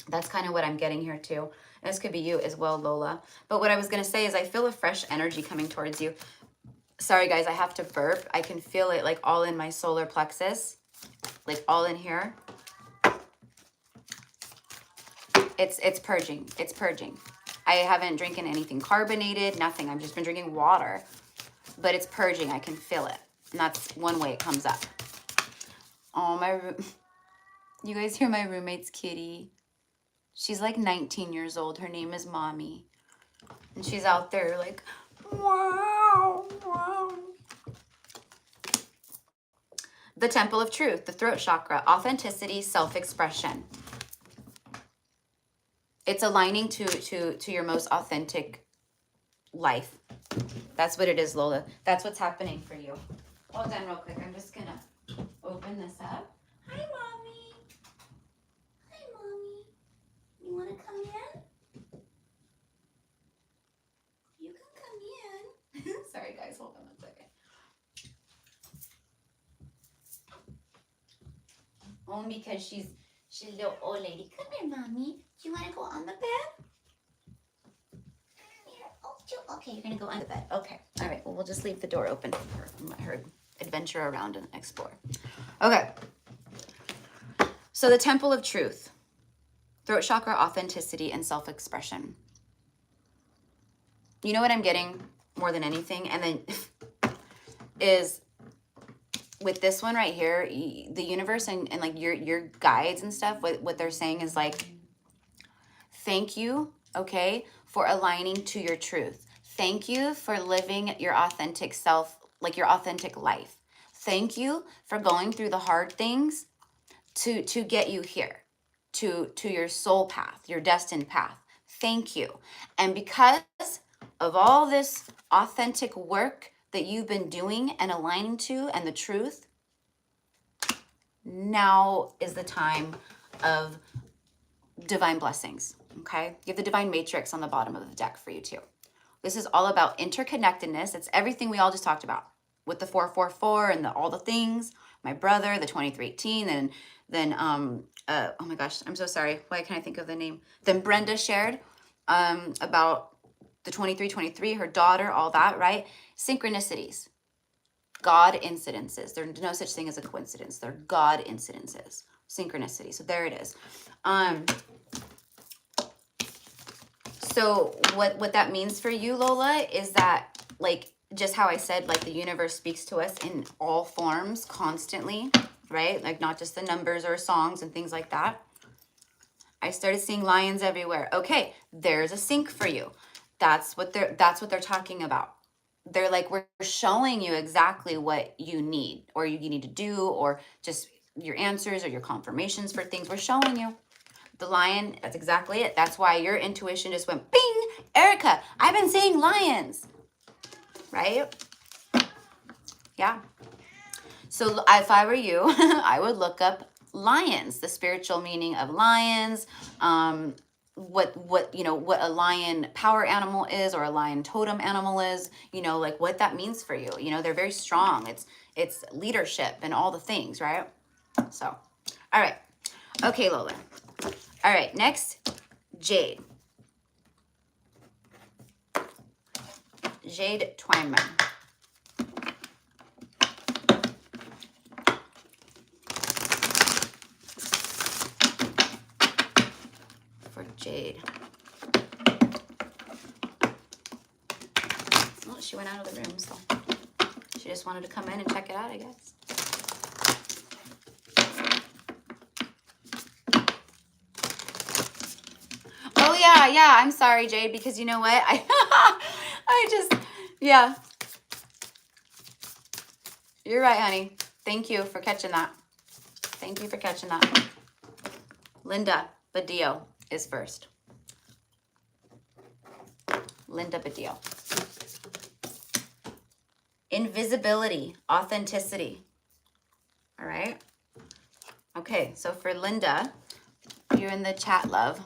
that's kind of what I'm getting here too. And this could be you as well, Lola. But what I was going to say is I feel a fresh energy coming towards you. Sorry, guys, I have to burp. I can feel it like all in my solar plexus, like all in here. It's purging. It's purging. I haven't drinking anything carbonated, nothing. I've just been drinking water. But it's purging. I can feel it. And that's one way it comes up. Oh, you guys hear my roommate's kitty? She's like 19 years old. Her name is Mommy. And she's out there like, wow, wow. The Temple of Truth, the throat chakra, authenticity, self-expression. It's aligning to your most authentic life. That's what it is, Lola. That's what's happening for you. Hold on real quick. I'm just going to open this up. Hi, Mommy. Hi, Mommy. You want to come in? You can come in. Sorry, guys. Hold on 1 second. Only because she's a little old lady. Come here, Mommy. Do you want to go on the bed? Come here. Oh, okay, you're going to go on the bed. Okay. All right. Well, we'll just leave the door open for her and let her adventure around and explore. Okay. So the Temple of Truth. Throat chakra, authenticity, and self-expression. You know what I'm getting more than anything? And then is with this one right here, the universe and like your guides and stuff, what they're saying is like, thank you, okay, for aligning to your truth. Thank you for living your authentic self, like your authentic life. Thank you for going through the hard things to get you here, to your soul path, your destined path. Thank you. And because of all this authentic work that you've been doing and aligning to and the truth, now is the time of divine blessings, okay? You have the divine matrix on the bottom of the deck for you too. This is all about interconnectedness. It's everything we all just talked about with the 444 and all the things, my brother, the 2318, and then, oh my gosh, I'm so sorry. Why can't I think of the name? Then Brenda shared about the 2323, her daughter, all that, right? Synchronicities, God incidences. There's no such thing as a coincidence. They're God incidences, synchronicity. So there it is. So what that means for you, Lola, is that like just how I said, like the universe speaks to us in all forms constantly, right? Like not just the numbers or songs and things like that. I started seeing lions everywhere. Okay, there's a sync for you. That's what they're talking about. They're like, we're showing you exactly what you need or you need to do, or just your answers or your confirmations for things. We're showing you. The lion, that's exactly it. That's why your intuition just went bing. Erica, I've been saying lions, right? Yeah. So if I were you, I would look up lions, the spiritual meaning of lions, what what a lion power animal is, or a lion totem animal is, like what that means for you. They're very strong. It's leadership and all the things, right? So, all right. Okay, Lola. All right, next, Jade. Jade Twyman. For Jade. Well, she went out of the room, so she just wanted to come in and check it out, I guess. Oh, yeah, I'm sorry, Jade, because you know what? Yeah. You're right, honey. Thank you for catching that. Thank you for catching that. Linda Badillo is first. Linda Badillo. Invisibility, authenticity. All right. Okay, so for Linda, you're in the chat, love.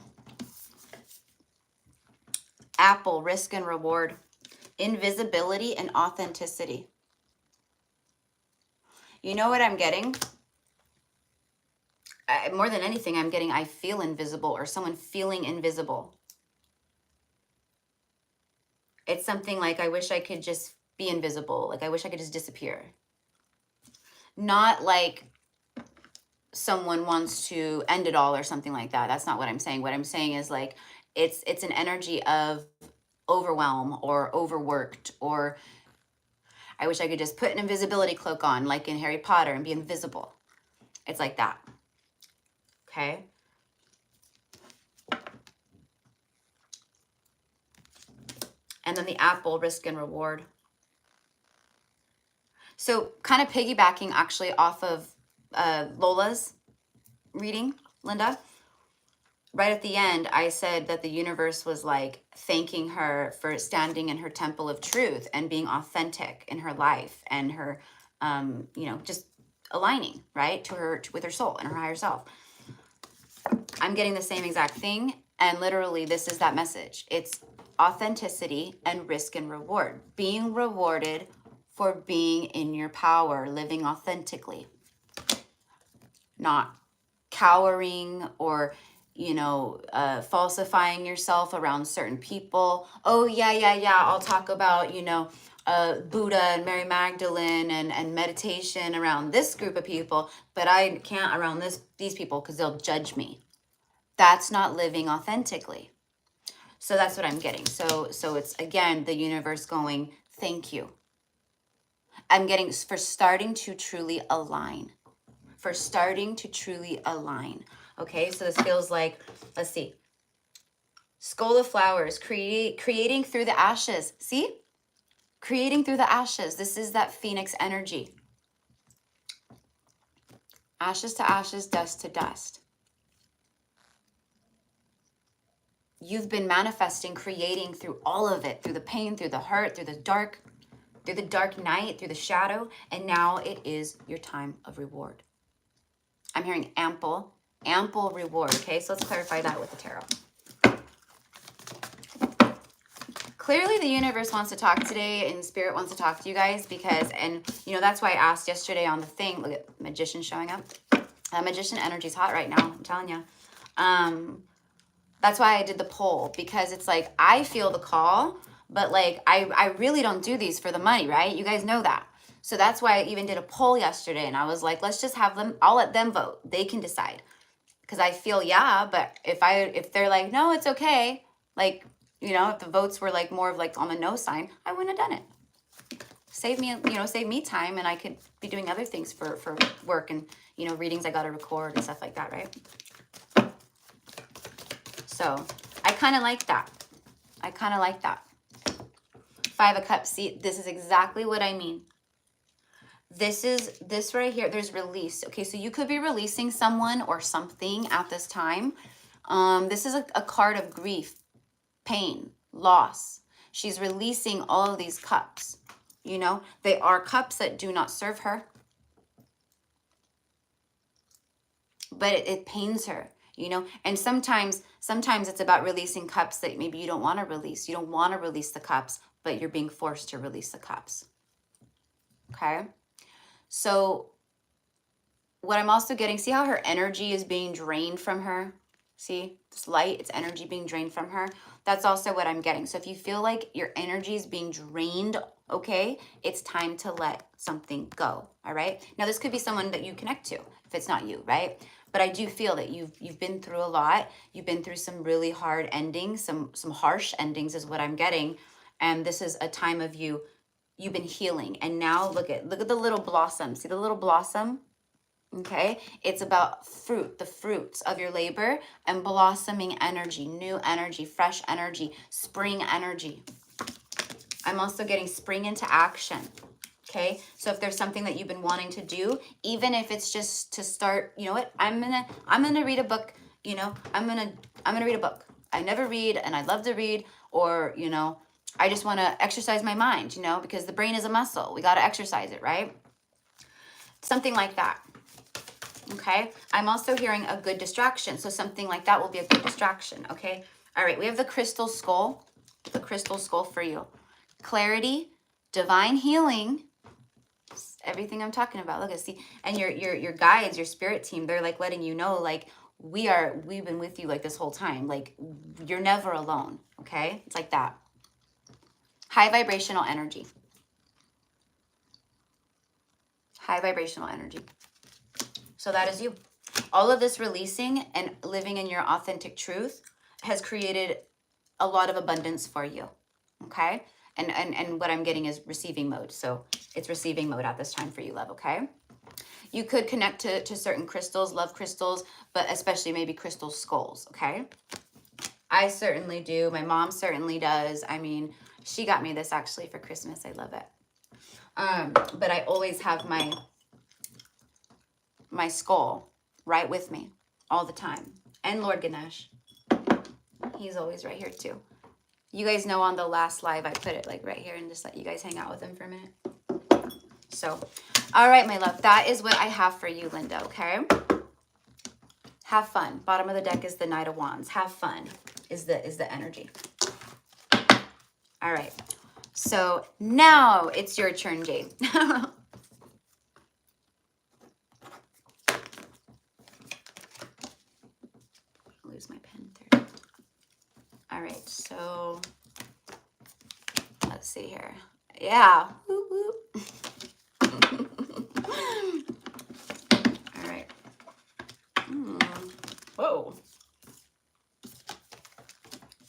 Apple, risk and reward. Invisibility and authenticity. You know what I'm getting? More than anything, I'm getting I feel invisible, or someone feeling invisible. It's something like I wish I could just be invisible. Like I wish I could just disappear. Not like someone wants to end it all or something like that. That's not what I'm saying. What I'm saying is like it's an energy of overwhelm or overworked, or I wish I could just put an invisibility cloak on like in Harry Potter and be invisible. It's like that. Okay? And then the apple, risk and reward. So kind of piggybacking actually off of Lola's reading, Linda. Right at the end, I said that the universe was like thanking her for standing in her temple of truth and being authentic in her life and her, just aligning, right, with her soul and her higher self. I'm getting the same exact thing. And literally, this is that message. It's authenticity and risk and reward. Being rewarded for being in your power, living authentically. Not cowering or falsifying yourself around certain people. Oh, yeah. I'll talk about, Buddha and Mary Magdalene and meditation around this group of people, but I can't around these people because they'll judge me. That's not living authentically. So that's what I'm getting. So it's, again, the universe going, thank you. I'm getting for starting to truly align. Okay, so this feels like, let's see. Skull of Flowers, creating through the ashes. See? Creating through the ashes. This is that phoenix energy. Ashes to ashes, dust to dust. You've been manifesting, creating through all of it, through the pain, through the hurt, through the dark night, through the shadow, and now it is your time of reward. I'm hearing ample reward. Okay, so let's clarify that with the tarot. Clearly the universe wants to talk today and spirit wants to talk to you guys because, and that's why I asked yesterday on the thing. Look at Magician showing up. Magician energy is hot right now, I'm telling you. That's why I did the poll, because it's like I feel the call, but like I really don't do these for the money, right? You guys know that. So that's why I even did a poll yesterday, and I was like, let's just have them, I'll let them vote. They can decide. Because I feel, yeah, but if they're like, no, it's okay, like, if the votes were like more of like on the no sign, I wouldn't have done it. Save me time, and I could be doing other things for work and, readings I got to record and stuff like that, right? So I kind of like that. Five of Cups. See, this is exactly what I mean. This right here, there's release. Okay, so you could be releasing someone or something at this time. This is a card of grief, pain, loss. She's releasing all of these cups. You know, they are cups that do not serve her, but it pains her, you know. And sometimes it's about releasing cups that maybe you don't want to release. You don't want to release the cups, but you're being forced to release the cups. Okay. So what I'm also getting, see how her energy is being drained from her? See, this light, it's energy being drained from her. That's also what I'm getting. So if you feel like your energy is being drained, okay, it's time to let something go. All right. Now this could be someone that you connect to if it's not you, right? But I do feel that you've been through a lot. You've been through some really hard endings, some harsh endings is what I'm getting. And this is a time of you've been healing. And now look at the little blossom. See the little blossom? Okay, it's about fruit, the fruits of your labor, and blossoming energy, new energy, fresh energy, spring energy. I'm also getting spring into action. Okay, so if there's something that you've been wanting to do, even if it's just to start, you know what, I'm gonna read a book. You know, I'm gonna read a book. I never read, and I love to read, or you know, I just want to exercise my mind. You know, because the brain is a muscle. We got to exercise it, right? Something like that. Okay, I'm also hearing a good distraction. So something like that will be a good distraction. Okay, all right, we have the crystal skull, for you. Clarity, divine healing, everything I'm talking about. Look at, see, and your guides, your spirit team, they're like letting you know, like, we've been with you like this whole time. Like, you're never alone. Okay, it's like that. High vibrational energy. High vibrational energy. So that is you. All of this releasing and living in your authentic truth has created a lot of abundance for you. Okay? And what I'm getting is receiving mode. So it's receiving mode at this time for you, love, okay? You could connect to certain crystals, love crystals, but especially maybe crystal skulls, okay? I certainly do. My mom certainly does. I mean, she got me this actually for Christmas. I love it. But I always have my skull right with me all the time. And Lord Ganesh, he's always right here too. You guys know on the last live I put it like right here and just let you guys hang out with him for a minute. So, all right, my love, that is what I have for you, Linda, okay? Have fun. Bottom of the deck is the Knight of Wands. Have fun is the energy. All right. So now it's your turn, Jade. Lose my pen there. All right, so let's see here. Yeah. Whoop, whoop. All right. Whoa.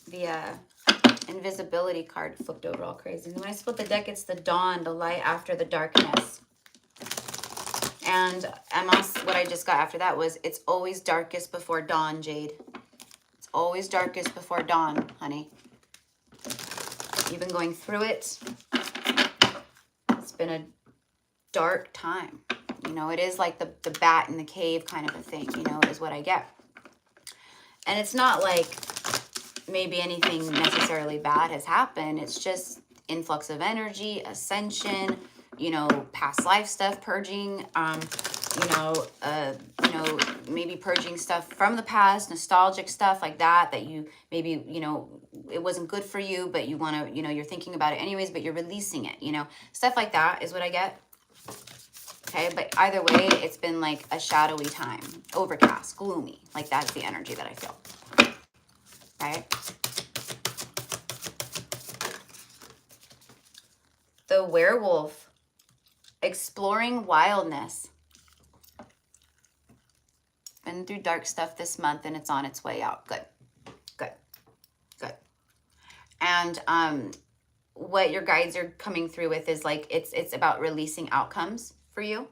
The invisibility card flipped over all crazy. And when I split the deck, it's the dawn, the light after the darkness. And what I just got after that was, it's always darkest before dawn, Jade. It's always darkest before dawn, honey. You've been going through it. It's been a dark time. You know, it is like the bat in the cave kind of a thing, you know, is what I get. And it's not like maybe anything necessarily bad has happened. It's just influx of energy, ascension, you know, past life stuff, purging, maybe purging stuff from the past, nostalgic stuff like that you maybe, you know, it wasn't good for you, but you want to, you know, you're thinking about it anyways, but you're releasing it, you know, stuff like that is what I get. Okay, but either way, it's been like a shadowy time, overcast, gloomy, like that's the energy that I feel. Right? The werewolf, exploring wildness. Been through dark stuff this month and it's on its way out. Good, good, good. And what your guides are coming through with is like, it's about releasing outcomes for you.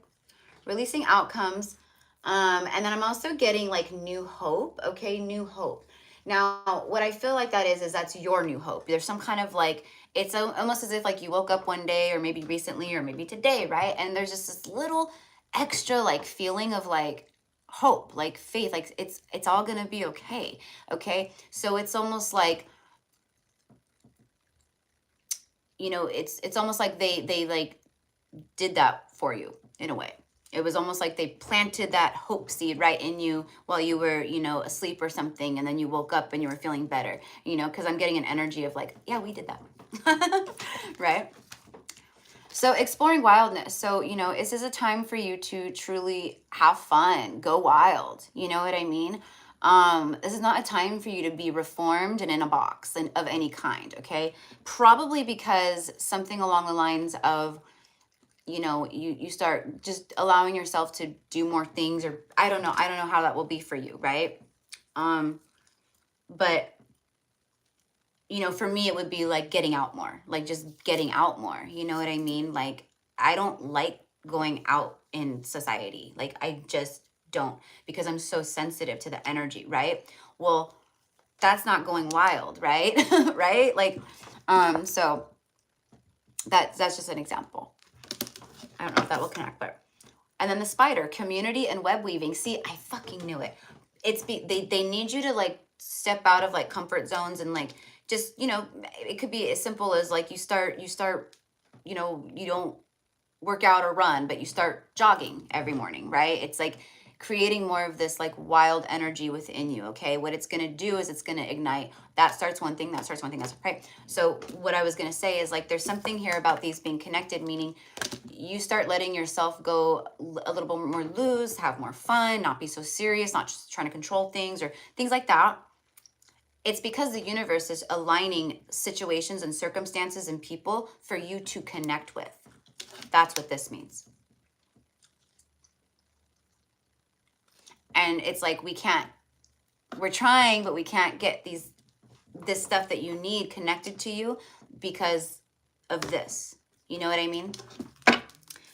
Releasing outcomes. And then I'm also getting like new hope. Okay, new hope. Now, what I feel like that is that's your new hope. There's some kind of like, it's almost as if like you woke up one day or maybe recently or maybe today, right? And there's just this little extra like feeling of like, hope, like faith, like it's all gonna be okay. Okay. So it's almost like, you know, it's almost like they like did that for you in a way. It was almost like they planted that hope seed right in you while you were, you know, asleep or something, and then you woke up and you were feeling better, you know, because I'm getting an energy of like, yeah, we did that. Right? So exploring wildness. So, you know, this is a time for you to truly have fun, go wild. You know what I mean? This is not a time for you to be reformed and in a box and of any kind, okay? Probably because something along the lines of, you know, you start just allowing yourself to do more things, or I don't know how that will be for you, right? But you know, for me, it would be like getting out more, like just getting out more. You know what I mean? Like, I don't like going out in society. Like, I just don't, because I'm so sensitive to the energy, right? Well, that's not going wild, right? Right? Like, so that's just an example. I don't know if that will connect, but and then the spider, community and web weaving. See, I fucking knew it. They need you to like step out of like comfort zones and like just, you know, it could be as simple as like you start, you know, you don't work out or run, but you start jogging every morning, right? It's like creating more of this like wild energy within you, okay? What it's going to do is it's going to ignite. That starts one thing, that starts one thing, that's right. So what I was going to say is like there's something here about these being connected, meaning you start letting yourself go a little bit more loose, have more fun, not be so serious, not just trying to control things or things like that. It's because the universe is aligning situations and circumstances and people for you to connect with. That's what this means. And it's like we're trying, but we can't get this stuff that you need connected to you because of this. You know what I mean?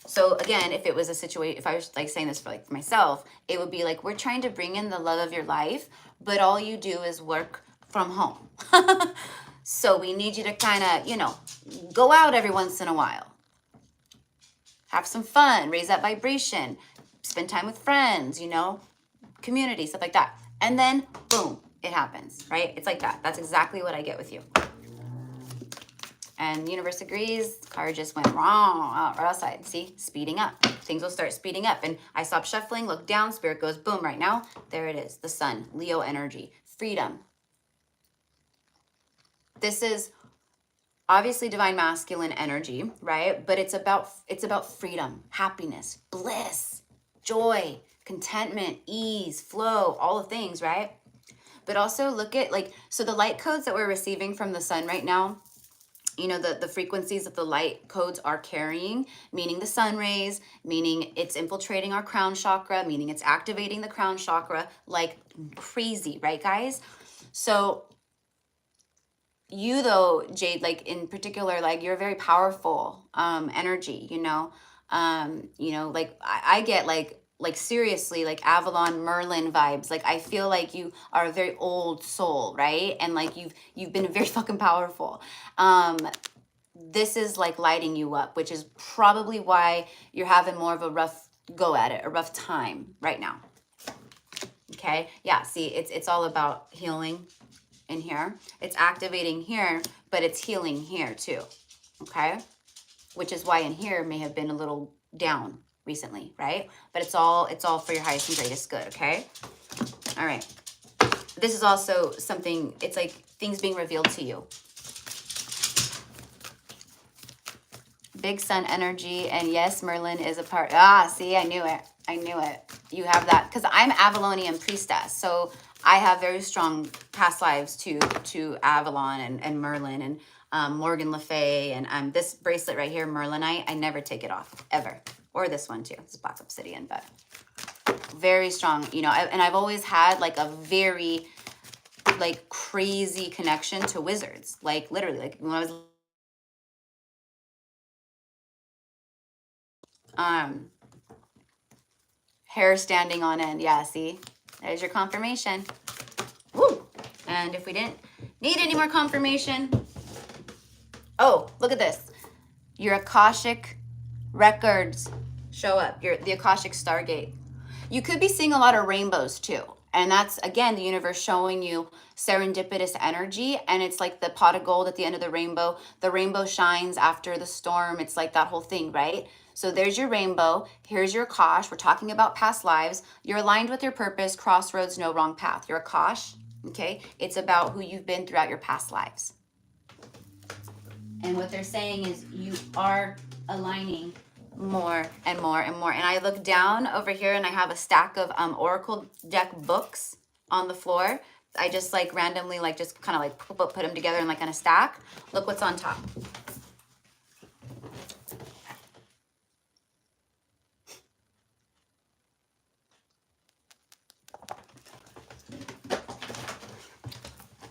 So again, if it was a situation, if I was like saying this for like myself, it would be like, we're trying to bring in the love of your life, but all you do is work from home. So we need you to kind of, you know, go out every once in a while. Have some fun, raise that vibration, spend time with friends, you know, community, stuff like that. And then boom, it happens, right? It's like that. That's exactly what I get with you. And the universe agrees. Car just went wrong right outside. See, speeding up. Things will start speeding up. And I stop shuffling, look down, spirit goes boom right now. There it is, the sun, Leo energy, freedom. This is obviously divine masculine energy, right? But it's about freedom, happiness, bliss, joy, contentment, ease, flow, all the things, right? But also look at like, so the light codes that we're receiving from the sun right now, you know, the frequencies that the light codes are carrying, meaning the sun rays, meaning it's infiltrating our crown chakra, meaning it's activating the crown chakra like crazy, right, guys? So you though, Jade, like in particular, like you're a very powerful energy, you know, like I get like seriously like Avalon Merlin vibes. Like I feel like you are a very old soul, right? And like you've been very fucking powerful. This is like lighting you up, which is probably why you're having more of a rough go at it, a rough time right now. Okay, yeah, see, it's all about healing in here. It's activating here, but it's healing here too, okay? Which is why in here may have been a little down recently, right? But it's all for your highest and greatest good, okay? All right. This is also something, it's like things being revealed to you. Big sun energy, and yes, Merlin is a part. See, I knew it. I knew it. You have that, because I'm Avalonian priestess, so I have very strong past lives to Avalon and Merlin and Morgan Le Fay, and this bracelet right here, Merlinite, I never take it off, ever. Or this one too, it's Black Obsidian, but very strong, you know, and I've always had like a very like crazy connection to wizards, like literally, like when I was hair standing on end. Yeah, see, there's your confirmation. Woo! And if we didn't need any more confirmation, oh, look at this. Your Akashic records show up. The Akashic Stargate. You could be seeing a lot of rainbows too. And that's, again, the universe showing you serendipitous energy. And it's like the pot of gold at the end of the rainbow. The rainbow shines after the storm. It's like that whole thing, right? So there's your rainbow. Here's your Akash. We're talking about past lives. You're aligned with your purpose. Crossroads, no wrong path. Your Akash, okay? It's about who you've been throughout your past lives. And what they're saying is you are aligning more and more and more. And I look down over here and I have a stack of Oracle deck books on the floor. I just like randomly like just kind of like put them together in like in a stack. Look what's on top.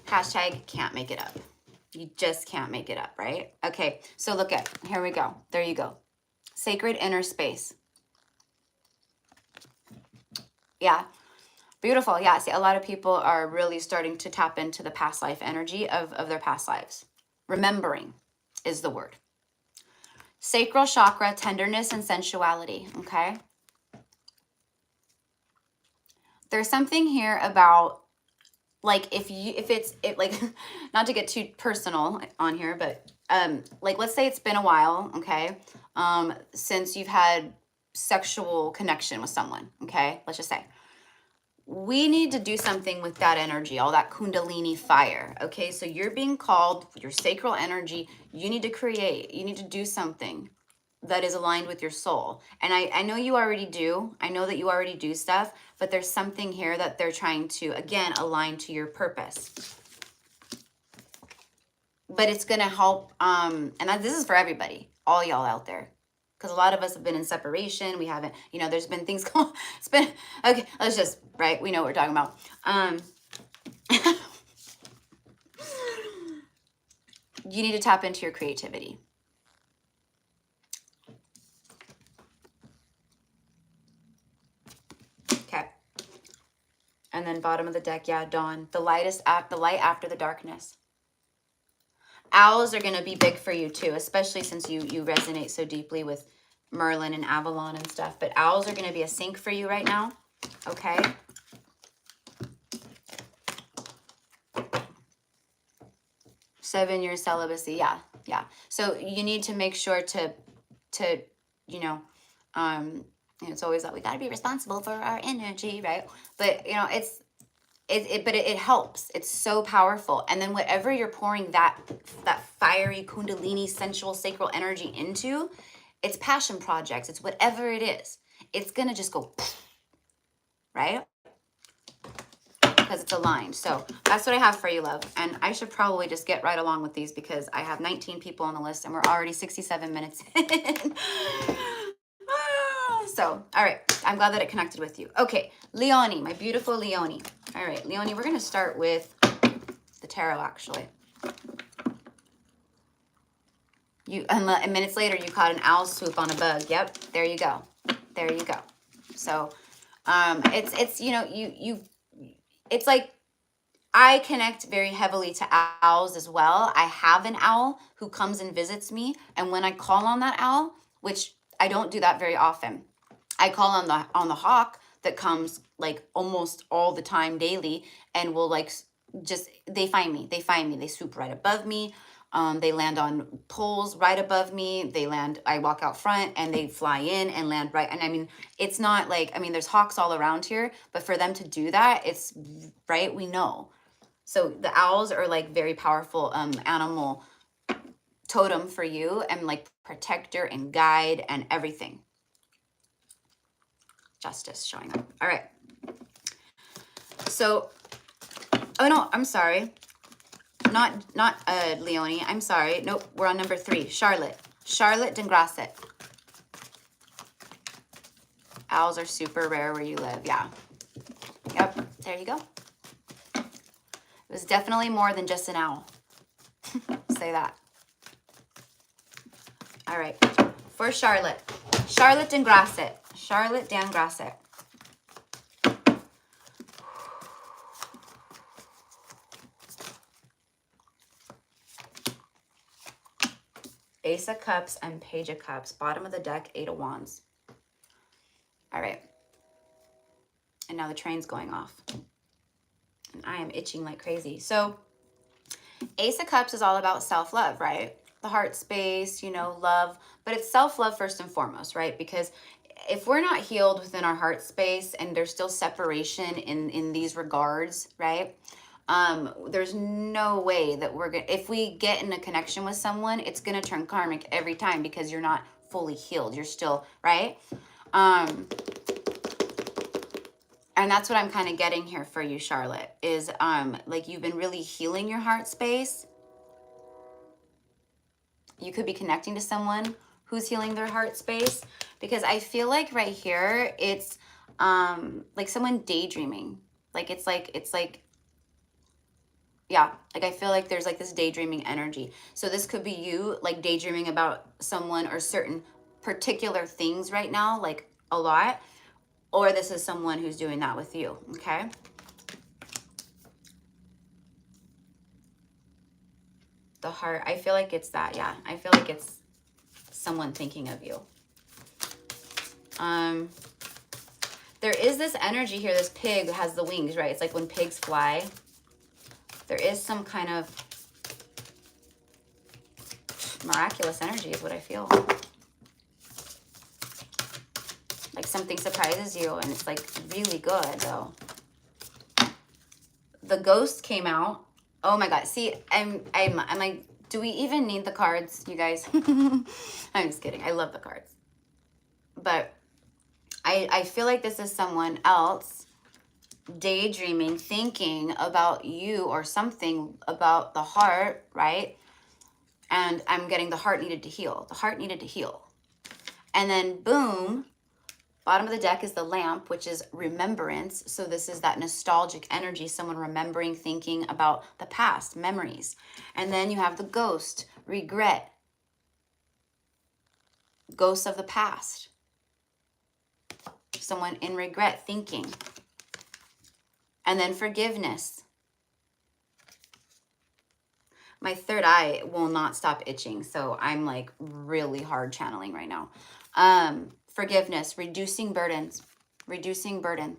Hashtag can't make it up. You just can't make it up, right? Okay, so look at, here we go. There you go. Sacred inner space. Yeah, beautiful. Yeah, see, a lot of people are really starting to tap into the past life energy of their past lives. Remembering is the word. Sacral chakra, tenderness and sensuality, okay? There's something here about, like, if it's like, not to get too personal on here, but like, let's say it's been a while, okay, since you've had sexual connection with someone, okay, let's just say. We need to do something with that energy, all that kundalini fire, okay? So you're being called, your sacral energy, you need to create, you need to do something that is aligned with your soul. And I know you already do. I know that you already do stuff, but there's something here that they're trying to, again, align to your purpose. But it's going to help, and this is for everybody, all y'all out there. Because a lot of us have been in separation. We haven't, you know, there's been things going, it's been, okay, let's just, right, we know what we're talking about. You need to tap into your creativity. Okay. And then bottom of the deck, yeah, dawn. The light after the darkness. Owls are going to be big for you too, especially since you resonate so deeply with Merlin and Avalon and stuff. But owls are going to be a sync for you right now. Okay. Seven-year celibacy. Yeah. Yeah. So you need to make sure to, you know, it's always like, we got to be responsible for our energy, right? But, you know, it helps. It's so powerful. And then whatever you're pouring that fiery kundalini sensual sacral energy into, it's passion projects. It's whatever it is. It's going to just go, right? Because it's aligned. So that's what I have for you, love. And I should probably just get right along with these because I have 19 people on the list and we're already 67 minutes in. So, all right. I'm glad that it connected with you. Okay. Leonie, my beautiful Leonie. All right, Leonie, we're going to start with the tarot, actually. And minutes later, you caught an owl swoop on a bug. Yep. There you go. There you go. So, it's, you know, it's like, I connect very heavily to owls as well. I have an owl who comes and visits me. And when I call on that owl, which I don't do that very often, I call on the hawk that comes like almost all the time daily and will like just, they find me. They swoop right above me. They land on poles right above me. I walk out front and they fly in and land right. And I mean, it's not like, I mean, there's hawks all around here, but for them to do that, it's right. We know. So the owls are like very powerful animal totem for you and like protector and guide and everything. Justice showing up. All right. So, oh no, I'm sorry. Not Leonie. I'm sorry. Nope. We're on number 3. Charlotte Dengrasset. Owls are super rare where you live. Yeah. Yep. There you go. It was definitely more than just an owl. Say that. All right. For Charlotte Dengrasset. Charlotte Dengrasset. Ace of Cups and Page of Cups. Bottom of the deck, 8 of Wands. All right. And now the train's going off. And I am itching like crazy. So Ace of Cups is all about self-love, right? The heart space, you know, love, but it's self-love first and foremost, right? Because if we're not healed within our heart space and there's still separation in these regards, right? There's no way that we're gonna, if we get in a connection with someone, it's gonna turn karmic every time because you're not fully healed. You're still, right? And that's what I'm kind of getting here for you, Charlotte, is like you've been really healing your heart space. You could be connecting to someone who's healing their heart space, because I feel like right here it's like someone daydreaming. Like it's like yeah, like I feel like there's like this daydreaming energy. So this could be you like daydreaming about someone or certain particular things right now, like a lot, or this is someone who's doing that with you, okay? The heart, I feel like it's that, yeah. I feel like it's someone thinking of you. There is this energy here. This pig has the wings, right? It's like when pigs fly. There is some kind of miraculous energy is what I feel. Like something surprises you and it's like really good though. The ghost came out. Oh my God. See, I'm like, do we even need the cards, you guys? I'm just kidding. I love the cards. But I feel like this is someone else daydreaming, thinking about you or something about the heart, right? And I'm getting the heart needed to heal. The heart needed to heal. And then boom, bottom of the deck is the lamp, which is remembrance. So this is that nostalgic energy, someone remembering, thinking about the past, memories. And then you have the ghost, regret, ghosts of the past. Someone in regret, thinking. And then forgiveness. My third eye will not stop itching, so I'm like really hard channeling right now. Forgiveness, reducing burdens, reducing burden.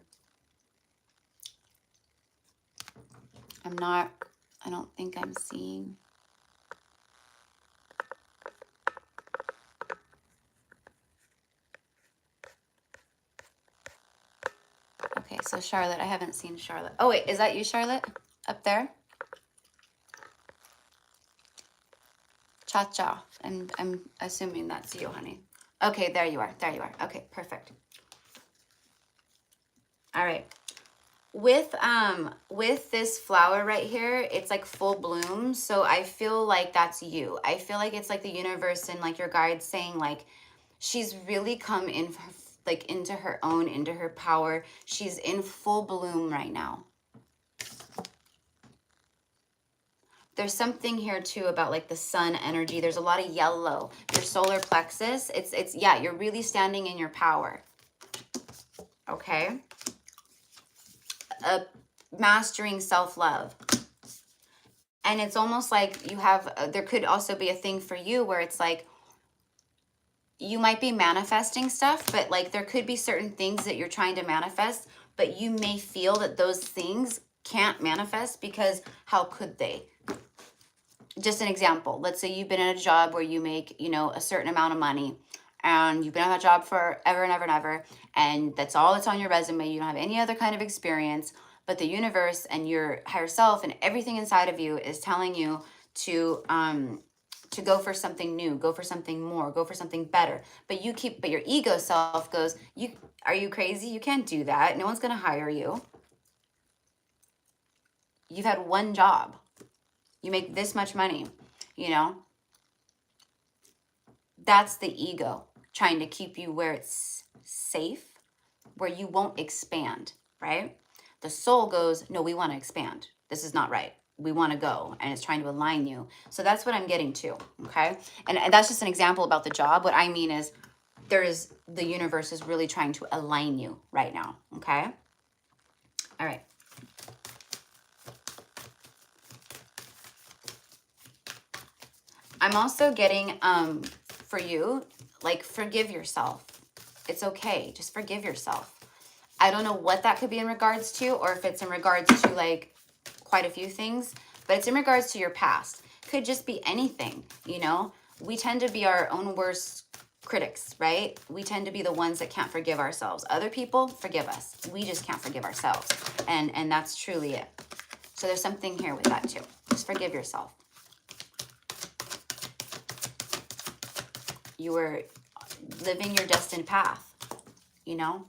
I don't think I'm seeing. Okay, so Charlotte, I haven't seen Charlotte. Oh wait, is that you, Charlotte? Up there? Cha-cha. And I'm assuming that's you, honey. Okay, there you are. There you are. Okay, perfect. All right. With this flower right here, it's like full bloom. So I feel like that's you. I feel like it's like the universe and like your guides saying like she's really come in like into her own, into her power. She's in full bloom right now. There's something here too about like the sun energy. There's a lot of yellow. Your solar plexus, it's yeah, you're really standing in your power. Okay? Mastering self-love. And it's almost like you have, there could also be a thing for you where it's like, you might be manifesting stuff, but like there could be certain things that you're trying to manifest, but you may feel that those things can't manifest because how could they? Just an example. Let's say you've been in a job where you make, you know, a certain amount of money and you've been on that job for ever and ever and ever. And that's all that's on your resume. You don't have any other kind of experience, but the universe and your higher self and everything inside of you is telling you to go for something new, go for something more, go for something better. But your ego self goes, are you crazy? You can't do that. No one's going to hire you. You've had one job. You make this much money, you know? That's the ego trying to keep you where it's safe, where you won't expand, right? The soul goes, no, we want to expand. This is not right. We want to go, and it's trying to align you. So that's what I'm getting to, okay? And that's just an example about the job. What I mean is the universe is really trying to align you right now, okay? All right. I'm also getting, for you, like, forgive yourself. It's okay. Just forgive yourself. I don't know what that could be in regards to, or if it's in regards to like quite a few things, but it's in regards to your past. Could just be anything, you know? We tend to be our own worst critics, right? We tend to be the ones that can't forgive ourselves. Other people forgive us. We just can't forgive ourselves. And that's truly it. So there's something here with that too. Just forgive yourself. You were living your destined path, you know?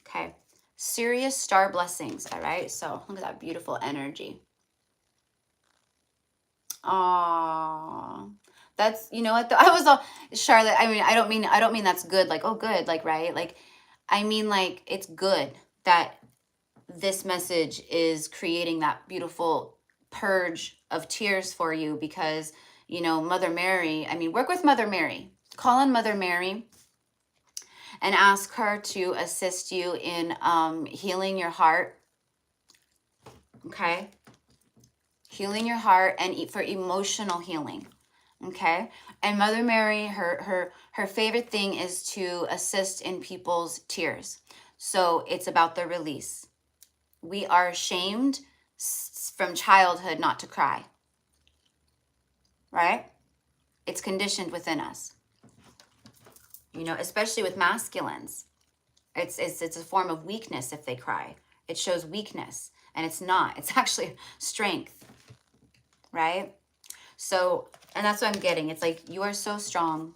Okay. Serious star blessings, all right? So look at that beautiful energy. Aww. That's, you know what, I was all, Charlotte, I mean, I don't mean that's good, like, oh, good, like, right? Like, I mean, like, it's good that this message is creating that beautiful purge of tears for you because, you know, Mother Mary, I mean, work with Mother Mary. Call on Mother Mary and ask her to assist you in healing your heart, okay? Healing your heart and for emotional healing. Okay. And Mother Mary, her favorite thing is to assist in people's tears. So it's about the release. We are shamed from childhood not to cry. Right? It's conditioned within us. You know, especially with masculines. It's a form of weakness if they cry. It shows weakness. And it's not. It's actually strength. Right? So, and that's what I'm getting. It's like, you are so strong.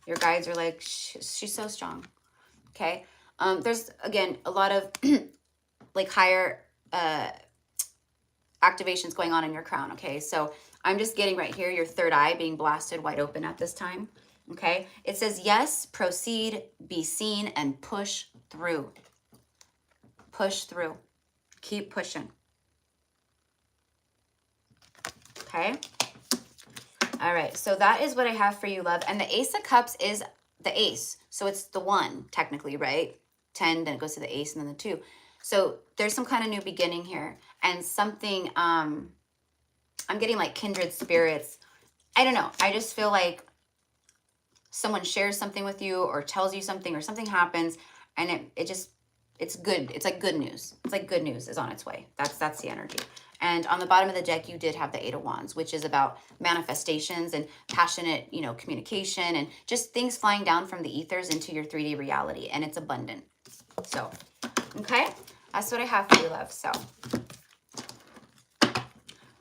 Your guides are like, she's so strong. Okay. There's, again, a lot of like higher activations going on in your crown. Okay. So I'm just getting right here, your third eye being blasted wide open at this time. Okay. It says, yes, proceed, be seen, and push through. Push through. Keep pushing. Okay. All right, so that is what I have for you, love. And the Ace of Cups is the ace. So it's the 1, technically, right? 10, then it goes to the ace, and then the 2. So there's some kind of new beginning here. And something, I'm getting like kindred spirits. I don't know. I just feel like someone shares something with you or tells you something or something happens. And it's good. It's like good news. It's like good news is on its way. That's the energy. And on the bottom of the deck, you did have the 8 of Wands, which is about manifestations and passionate, you know, communication and just things flying down from the ethers into your 3D reality. And it's abundant. So, okay. That's what I have for you, love. So,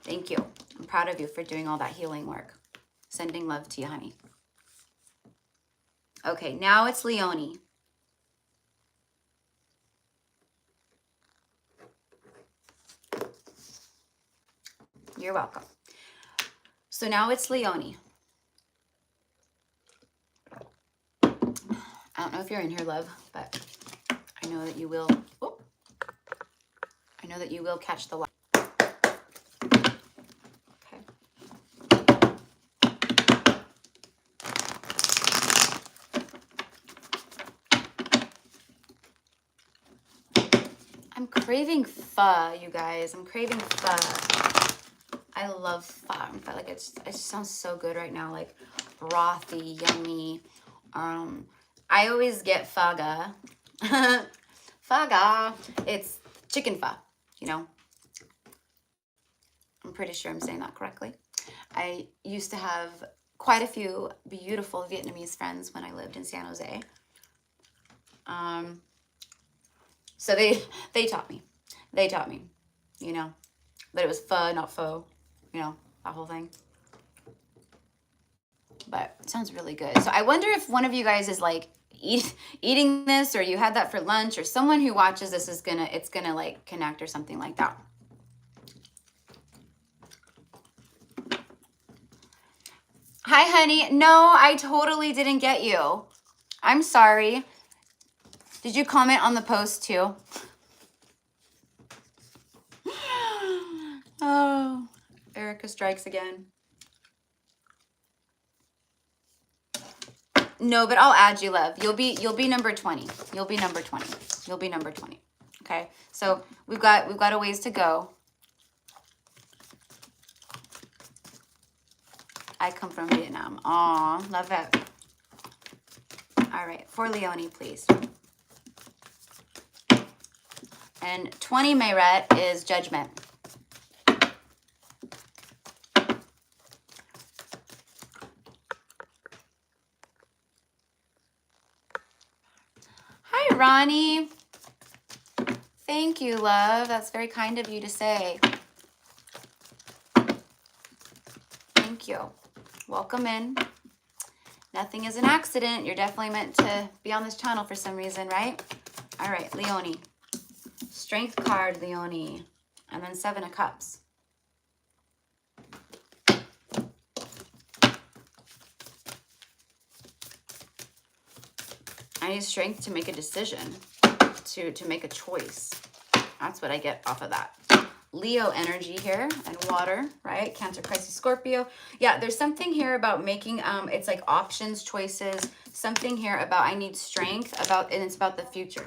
thank you. I'm proud of you for doing all that healing work. Sending love to you, honey. Okay, now it's Leonie. You're welcome. So now it's Leonie. I don't know if you're in here, love, but I know that you will. Oh, I know that you will catch the light. Okay. I'm craving pho, you guys. I'm craving pho. I love pho. I feel like it sounds so good right now, like brothy, yummy. I always get faga. Faga. It's chicken pho, you know. I'm pretty sure I'm saying that correctly. I used to have quite a few beautiful Vietnamese friends when I lived in San Jose. So they taught me. They taught me, you know, that it was pho, not pho, you know, that whole thing. But it sounds really good. So I wonder if one of you guys is like eating this, or you had that for lunch, or someone who watches this is it's gonna like connect or something like that. Hi, honey. No, I totally didn't get you. I'm sorry. Did you comment on the post too? Oh, Erica strikes again. No, but I'll add you, love. You'll be number 20. You'll be number 20. You'll be number 20. Okay. So we've got a ways to go. I come from Vietnam. Aw, love it. All right, for Leonie, please. And 20 Mayret is Judgment. Hi, Ronnie. Thank you, love. That's very kind of you to say. Thank you. Welcome in. Nothing is an accident. You're definitely meant to be on this channel for some reason, right? All right, Leonie. Strength card, Leonie. And then 7 of Cups. I need strength to make a decision, to make a choice. That's what I get off of that. Leo energy here and water, right? Cancer, Pisces, Scorpio. Yeah, there's something here about making, it's like options, choices, something here about I need strength, and it's about the future.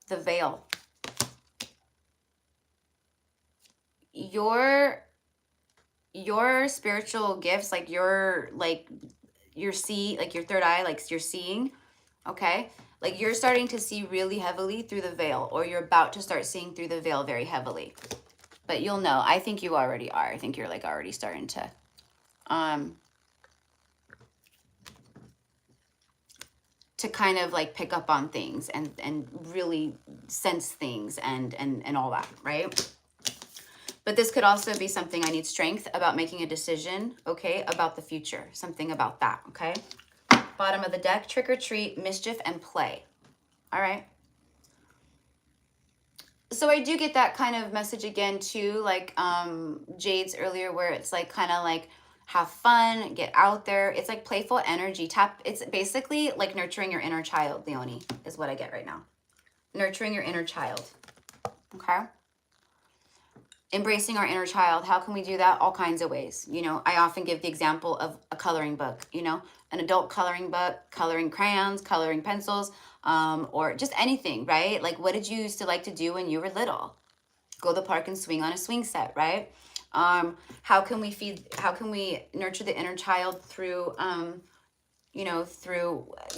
The veil. Your spiritual gifts, like your third eye, like you're seeing, okay? Like you're starting to see really heavily through the veil, or you're about to start seeing through the veil very heavily. But you'll know. I think you already are. I think you're like already starting to kind of like pick up on things and really sense things and all that, right? But this could also be something I need strength about making a decision, okay, about the future, something about that, okay? Bottom of the deck, trick or treat, mischief, and play. All right. So I do get that kind of message again too, like Jade's earlier, where it's like kind of like have fun, get out there. It's like playful energy. It's basically like nurturing your inner child, Leonie, is what I get right now. Nurturing your inner child. Okay. Embracing our inner child. How can we do that? All kinds of ways. You know, I often give the example of a coloring book, you know, an adult coloring book, coloring crayons, coloring pencils, or just anything, right? Like, what did you used to like to do when you were little? Go to the park and swing on a swing set, right? How can we nurture the inner child through, you know,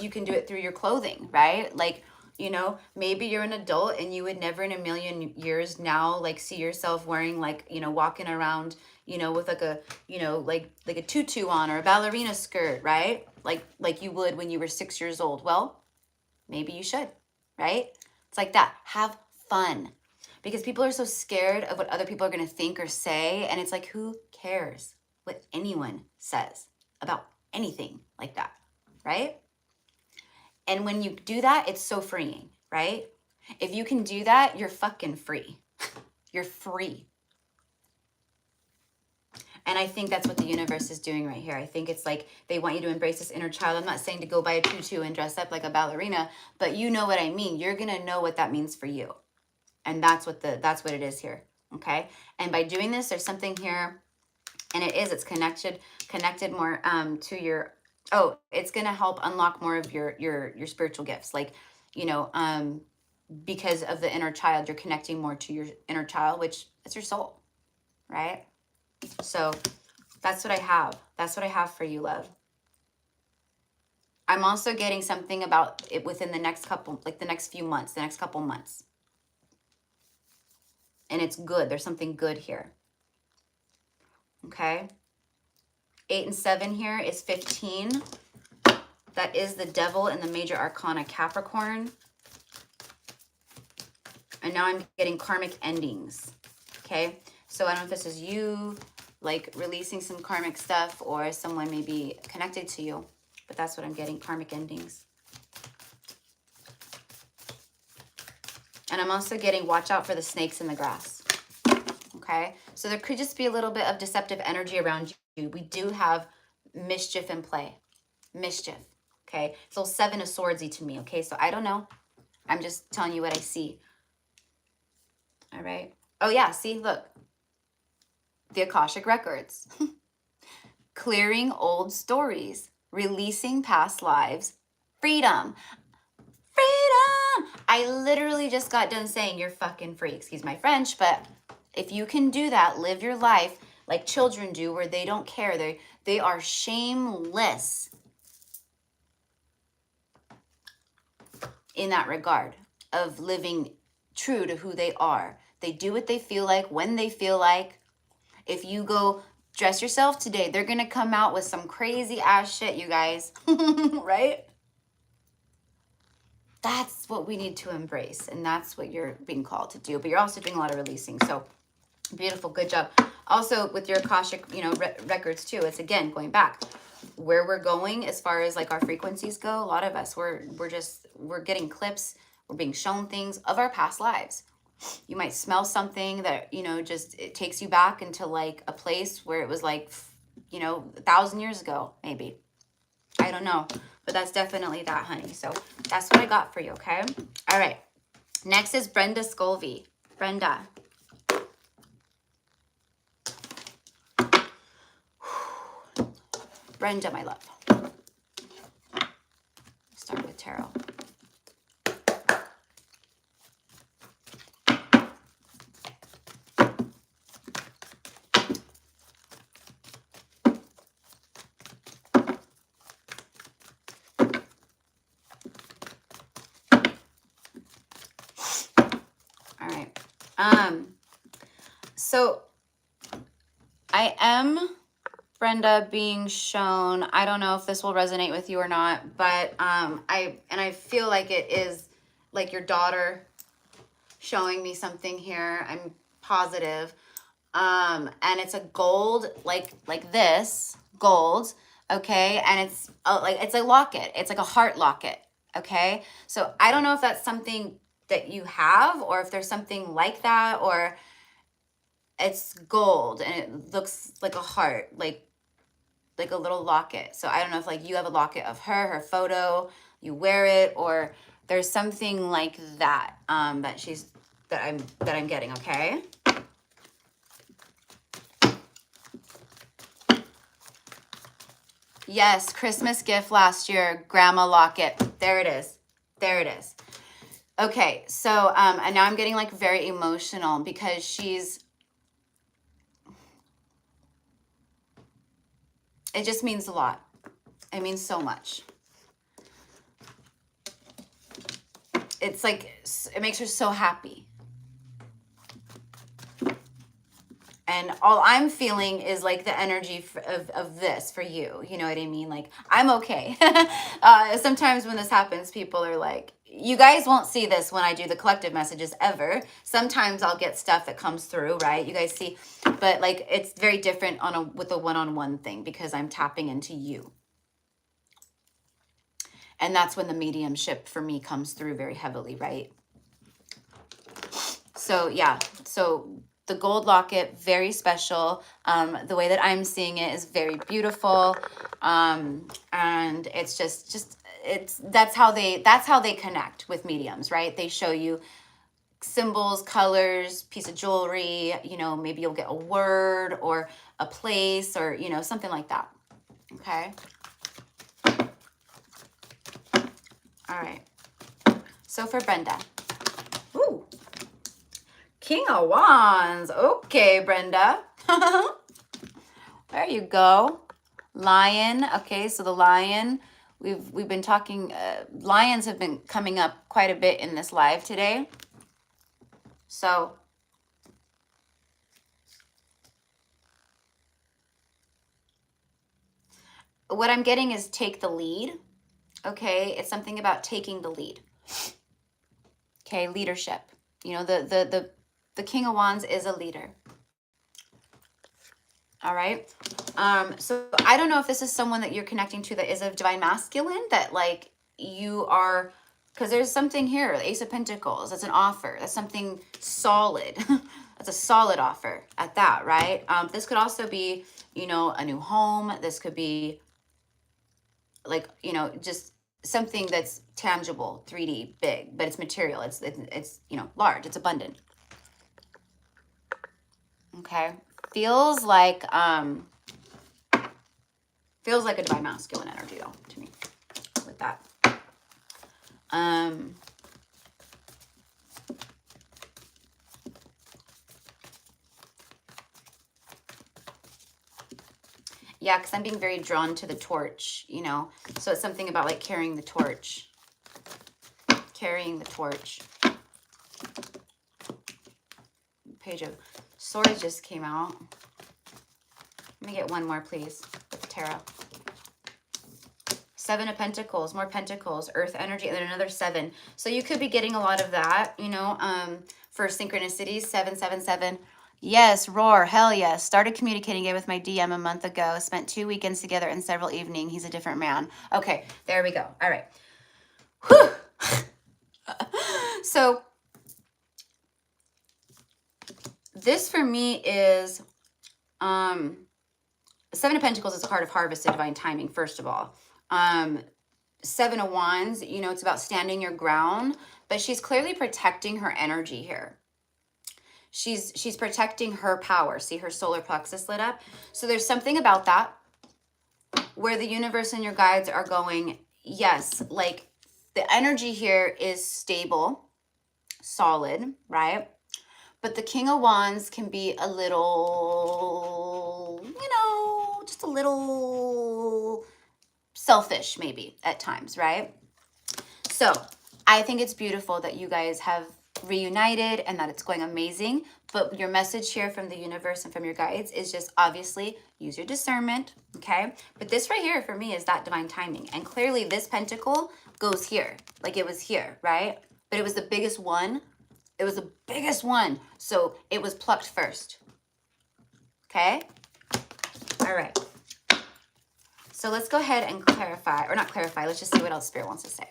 you can do it through your clothing, right? Like, you know, maybe you're an adult and you would never in a million years now, like, see yourself wearing, like, you know, walking around, you know, with like a, you know, like a tutu on or a ballerina skirt, right? Like you would when you were 6 years old. Well, maybe you should, right? It's like that. Have fun. Because people are so scared of what other people are going to think or say. And it's like, who cares what anyone says about anything like that, right? And when you do that, it's so freeing, right? If you can do that, you're fucking free. You're free. And I think that's what the universe is doing right here. I think it's like they want you to embrace this inner child. I'm not saying to go buy a tutu and dress up like a ballerina, but you know what I mean. You're going to know what that means for you. And that's what it is here, okay? And by doing this, there's something here, and it's connected more to your, it's going to help unlock more of your spiritual gifts. Like, you know, because of the inner child, you're connecting more to your inner child, which is your soul, right? So that's what I have. That's what I have for you, love. I'm also getting something about it within the next few months, the next couple months. And it's good. There's something good here. Okay. 8 and 7 here is 15. That is the devil in the major arcana Capricorn. And now I'm getting karmic endings. Okay. So I don't know if this is you, like releasing some karmic stuff, or someone maybe connected to you, but that's what I'm getting, karmic endings. And I'm also getting watch out for the snakes in the grass. Okay, so there could just be a little bit of deceptive energy around you. We do have mischief in play. Mischief, okay? It's a little 7 of swordsy to me, okay? So I don't know. I'm just telling you what I see. All right. Oh, yeah, see, look. The Akashic Records. Clearing old stories. Releasing past lives. Freedom. Freedom! I literally just got done saying you're fucking free. Excuse my French, but if you can do that, live your life like children do, where they don't care. They are shameless in that regard of living true to who they are. They do what they feel like when they feel like. If you go dress yourself today, they're going to come out with some crazy ass shit, you guys. Right? That's what we need to embrace. And that's what you're being called to do. But you're also doing a lot of releasing. So beautiful. Good job. Also with your Akashic, records too. It's again, going back where we're going as far as like our frequencies go. A lot of us, we're getting clips. We're being shown things of our past lives. You might smell something that, just it takes you back into like a place where it was like, 1,000 years ago, maybe. I don't know, but that's definitely that, honey. So that's what I got for you, okay? All right. Next is Brenda Scolvey. Brenda. Brenda, my love. Start with tarot. All right. So I am, Brenda, being shown, I don't know if this will resonate with you or not, but I feel like it is like your daughter showing me something here. I'm positive. And it's a gold, like this gold, okay? And it's it's a locket. It's like a heart locket, okay? So I don't know if that's something that you have, or if there's something like that, or it's gold and it looks like a heart, like a little locket. So I don't know if like you have a locket of her photo, you wear it, or there's something like that that I'm getting, okay? Yes, Christmas gift last year, grandma locket. There it is. There it is. Okay, so and now I'm getting like very emotional because it just means a lot. It means so much. It's like, it makes her so happy. And all I'm feeling is like the energy of this for you. You know what I mean? Like, I'm okay. Sometimes when this happens, people are like, you guys won't see this when I do the collective messages ever. Sometimes I'll get stuff that comes through, right? You guys see, but like, it's very different with a one-on-one thing because I'm tapping into you. And that's when the mediumship for me comes through very heavily, right? So yeah, so the gold locket, very special. The way that I'm seeing it is very beautiful. And it's that's how they connect with mediums, right? They show you symbols, colors, piece of jewelry, maybe you'll get a word or a place or, something like that. Okay. All right. So for Brenda, ooh, King of Wands. Okay, Brenda. There you go. Lion. Okay, so the lion. We've been talking. Lions have been coming up quite a bit in this live today. So what I'm getting is take the lead. Okay, it's something about taking the lead. Okay, leadership. The King of Wands is a leader. All right. So I don't know if this is someone that you're connecting to that is a divine masculine, that like you are, because there's something here, the Ace of Pentacles. That's an offer. That's something solid. That's a solid offer at that, right? This could also be, a new home. This could be like, just something that's tangible, 3D, big, but it's material. It's large. It's abundant. Okay. Feels like a divine masculine energy though to me with that. Yeah, because I'm being very drawn to the torch, you know. So it's something about like carrying the torch. Carrying the torch. Page of Swords just came out. Let me get one more, please, with the tarot. 7 of Pentacles, more Pentacles, Earth energy, and then another 7. So you could be getting a lot of that, you know, for synchronicities. 777. Yes, roar, hell yes. Started communicating again with my DM a month ago. Spent 2 weekends together and several evenings. He's a different man. Okay, there we go. All right. Whew. So this for me is 7 of Pentacles is a card of harvest and divine timing, first of all. 7 of Wands, you know, it's about standing your ground, but she's clearly protecting her energy here. She's protecting her power. See her solar plexus lit up? So there's something about that where the universe and your guides are going, yes, like the energy here is stable, solid, right? But the King of Wands can be a little, you know, just a little selfish maybe at times, right? So I think it's beautiful that you guys have reunited and that it's going amazing. But your message here from the universe and from your guides is just obviously use your discernment, okay? But this right here for me is that divine timing. And clearly this pentacle goes here, like it was here, right? But it was the biggest one. It was the biggest one. So it was plucked first, okay? All right. So let's go ahead and clarify, or not clarify, let's just see what else Spirit wants to say.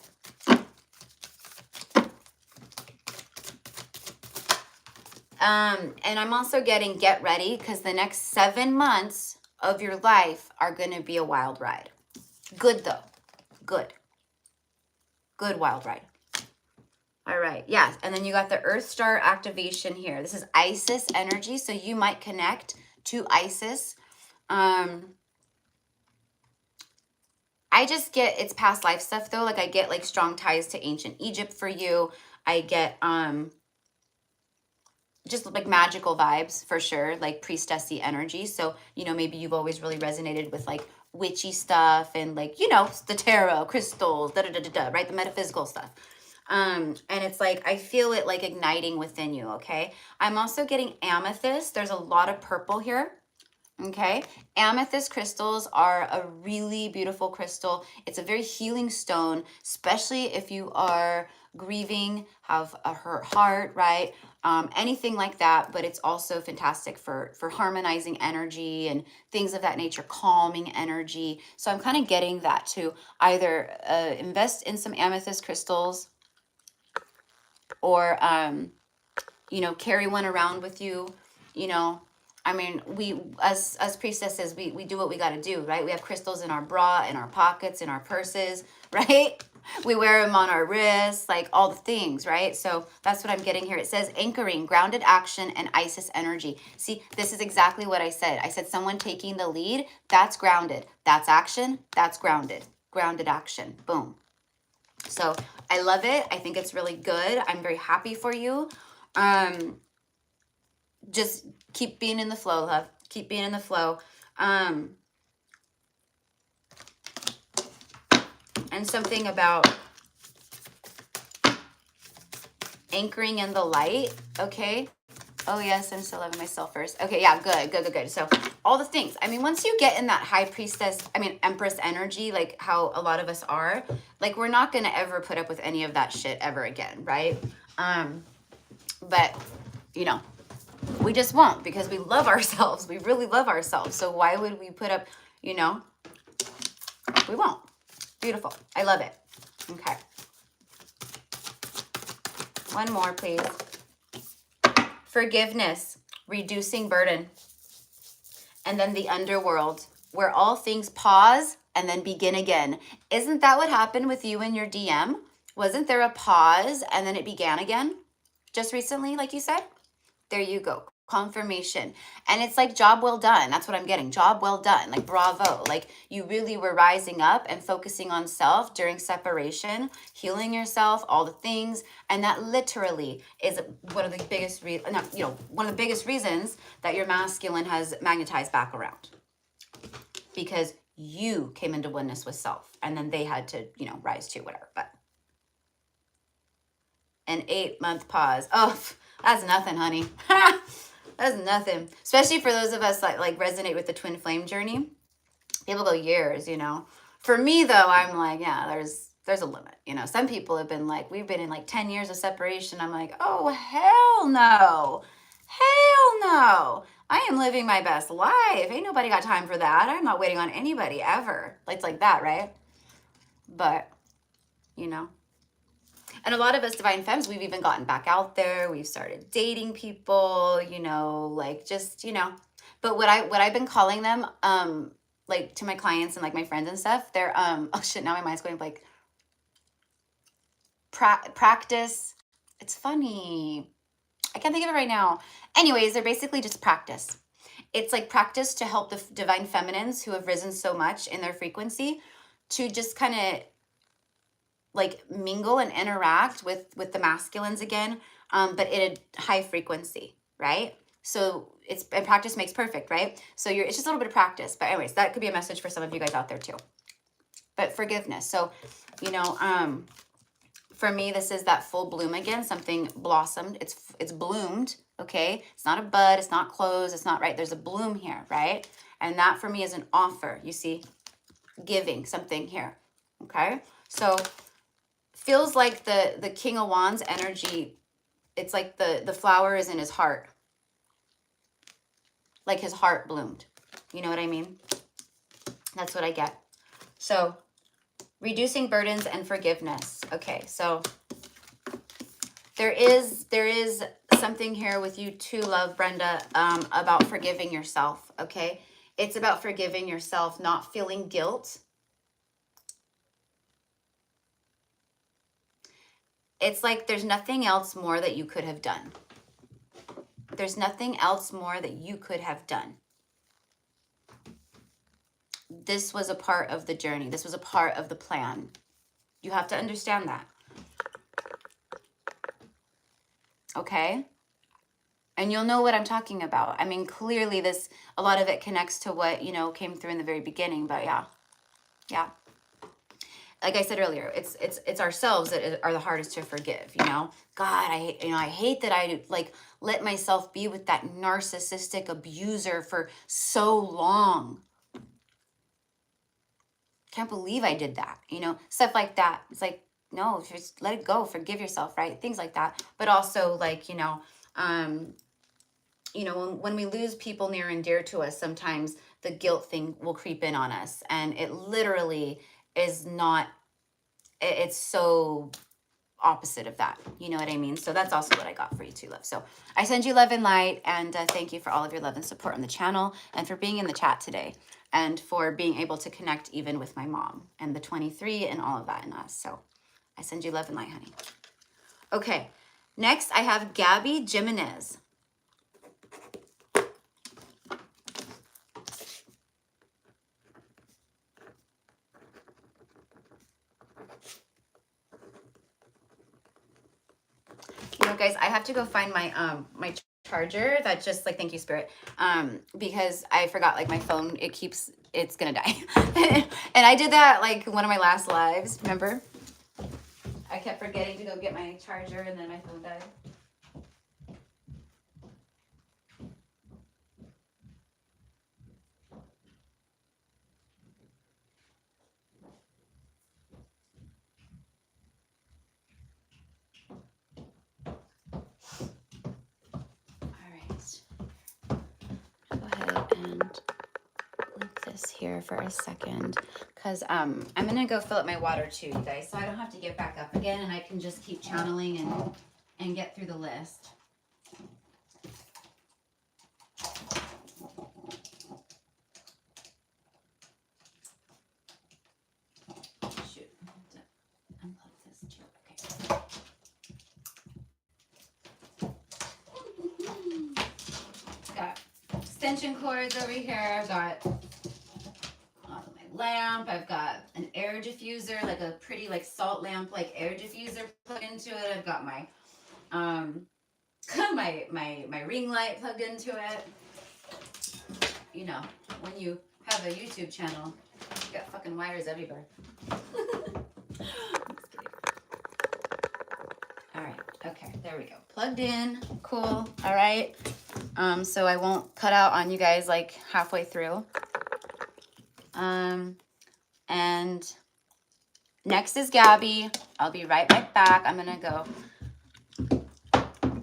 And I'm also getting get ready because the next 7 months of your life are going to be a wild ride. Good though. Good. Good wild ride. All right. Yeah. And then you got the Earth Star activation here. This is Isis energy. So you might connect to Isis. I just get, it's past life stuff though. Like I get like strong ties to ancient Egypt for you. I get, just like magical vibes for sure, like priestessy energy. So, you know, maybe you've always really resonated with like witchy stuff and like, you know, the tarot, crystals, right? The metaphysical stuff. And it's like, I feel it like igniting within you. Okay. I'm also getting amethyst. There's a lot of purple here. Okay. Amethyst crystals are a really beautiful crystal. It's a very healing stone, especially if you are grieving, have a hurt heart, right? Anything like that. But it's also fantastic for harmonizing energy and things of that nature, calming energy. So I'm kind of getting that to either invest in some amethyst crystals or, you know, carry one around with you, you know. I mean, we, as priestesses, we do what we got to do, right? We have crystals in our bra, in our pockets, in our purses, right? We wear them on our wrists, like all the things, right? So that's what I'm getting here. It says anchoring, grounded action, and Isis energy. See, this is exactly what I said. I said someone taking the lead, that's grounded. That's action, that's grounded. Grounded action, boom. So I love it. I think it's really good. I'm very happy for you. Just keep being in the flow, love. Keep being in the flow. And something about anchoring in the light, okay? Oh, yes, I'm still loving myself first. Okay, yeah, good. So all the things. I mean, once you get in that high priestess, empress energy, like how a lot of us are, like we're not going to ever put up with any of that shit ever again, right? But, you know, we just won't because we love ourselves. We really love ourselves. So why would we put up, you know, we won't. Beautiful. I love it. Okay. One more, please. Forgiveness, reducing burden. And then the underworld, where all things pause and then begin again. Isn't that what happened with you and your DM? Wasn't there a pause and then it began again? Just recently, like you said? There you go. Confirmation. And it's like job well done. That's what I'm getting. Job well done. Like bravo. Like you really were rising up and focusing on self during separation, healing yourself, all the things. And that literally is one of the biggest one of the biggest reasons that your masculine has magnetized back around. because you came into oneness with self, and then they had to, rise to whatever. But an 8-month pause. Oh, that's nothing, honey. That's nothing. Especially for those of us that like resonate with the twin flame journey. People go years, For me though, I'm like, yeah, there's a limit. Some people have been like, we've been in like 10 years of separation. I'm like, oh, hell no. Hell no. I am living my best life. Ain't nobody got time for that. I'm not waiting on anybody ever. It's like that, right? But, and a lot of us divine femmes, we've even gotten back out there. We've started dating people, but what I've been calling them, like to my clients and like my friends and stuff, they're, oh shit, now my mind's going like practice. It's funny. I can't think of it right now. Anyways, they're basically just practice. It's like practice to help the divine feminines who have risen so much in their frequency to just kind of like mingle and interact with the masculines again, but in a high frequency, right? So and practice makes perfect, right? So it's just a little bit of practice. But anyways, that could be a message for some of you guys out there too. But forgiveness. So, for me, this is that full bloom again. Something blossomed. It's bloomed. Okay. It's not a bud. It's not closed. It's not right. There's a bloom here, right? And that for me is an offer. You see, giving something here. Okay. So feels like the King of Wands energy. It's like the flower is in his heart. Like his heart bloomed. You know what I mean? That's what I get. So reducing burdens and forgiveness. Okay, so there is something here with you too, love, Brenda, about forgiving yourself, okay? It's about forgiving yourself, not feeling guilt. It's like there's nothing else more that you could have done. There's nothing else more that you could have done. This was a part of the journey. This was a part of the plan. You have to understand that. Okay? And you'll know what I'm talking about. I mean, clearly a lot of it connects to what, came through in the very beginning, but yeah. Yeah. Like I said earlier, it's ourselves that are the hardest to forgive, God, I hate that I like let myself be with that narcissistic abuser for so long. Can't believe I did that, stuff like that. It's like, no, just let it go, forgive yourself, right? Things like that. But also like, when we lose people near and dear to us, sometimes the guilt thing will creep in on us. And it literally is not, it's so opposite of that. You know what I mean? So that's also what I got for you too, love. So I send you love and light, and thank you for all of your love and support on the channel, and for being in the chat today, and for being able to connect even with my mom and the 23 and all of that in us. So I send you love and light, honey. Okay, next I have Gabby Jimenez. Guys, I have to go find my my charger that just like, thank you, Spirit, because I forgot, like, my phone, it's gonna die. And I did that like one of my last lives, remember? I kept forgetting to go get my charger, and then my phone died. Here for a second, because I'm gonna go fill up my water too, you guys, so I don't have to get back up again, and I can just keep channeling and get through the list. Shoot, I have to unplug this too. Okay. Got extension cords over here. I've got lamp. I've got an air diffuser, like a pretty like salt lamp like air diffuser plugged into it. I've got my my ring light plugged into it. When have a YouTube channel. You got fucking wires everywhere. All right, okay, there we go. Plugged in, cool, all right. So I won't cut out on you guys like halfway through. And next is Gabby. I'll be right back. I'm gonna go.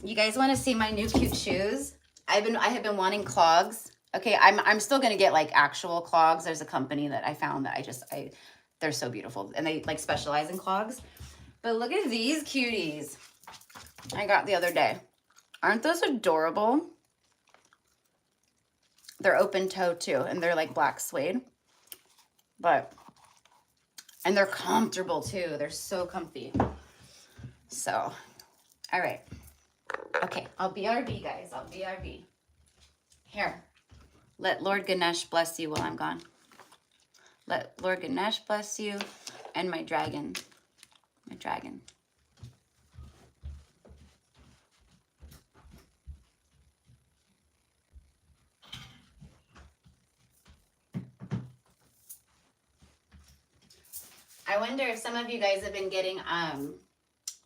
You guys want to see my new cute shoes? I have been wanting clogs. Okay, I'm still gonna get like actual clogs. There's a company that I found that they're so beautiful and they like specialize in clogs. But look at these cuties I got the other day. Aren't those adorable? They're open toe too, and they're like black suede. And they're comfortable too. They're so comfy. So, all right. Okay, I'll BRB, guys. I'll BRB. Here, let Lord Ganesh bless you while I'm gone. Let Lord Ganesh bless you and my dragon. My dragon. I wonder if some of you guys have been getting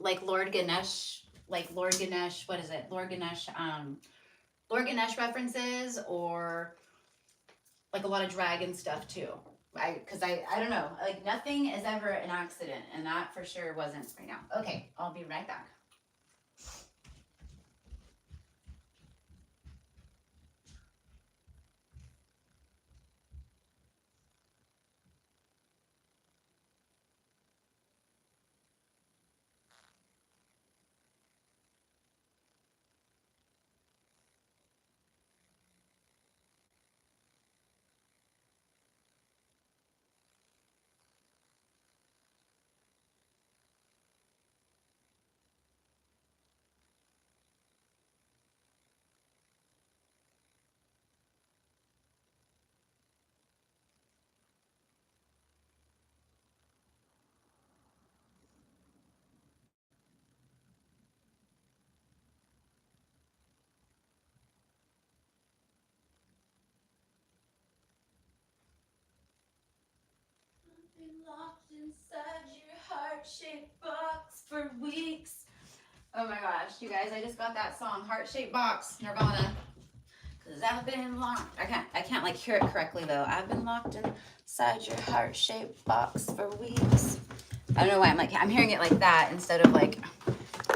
like Lord Ganesh, what is it? Lord Ganesh references, or like a lot of dragon stuff too. Because I don't know, like nothing is ever an accident, and that for sure wasn't right now. Okay, I'll be right back. Locked inside your heart-shaped box for weeks. Oh my gosh, you guys, I just got that song, Heart-Shaped Box, Nirvana. Cause I've been locked. I can't like hear it correctly though. I've been locked inside your heart-shaped box for weeks. I don't know why I'm hearing it like that instead of like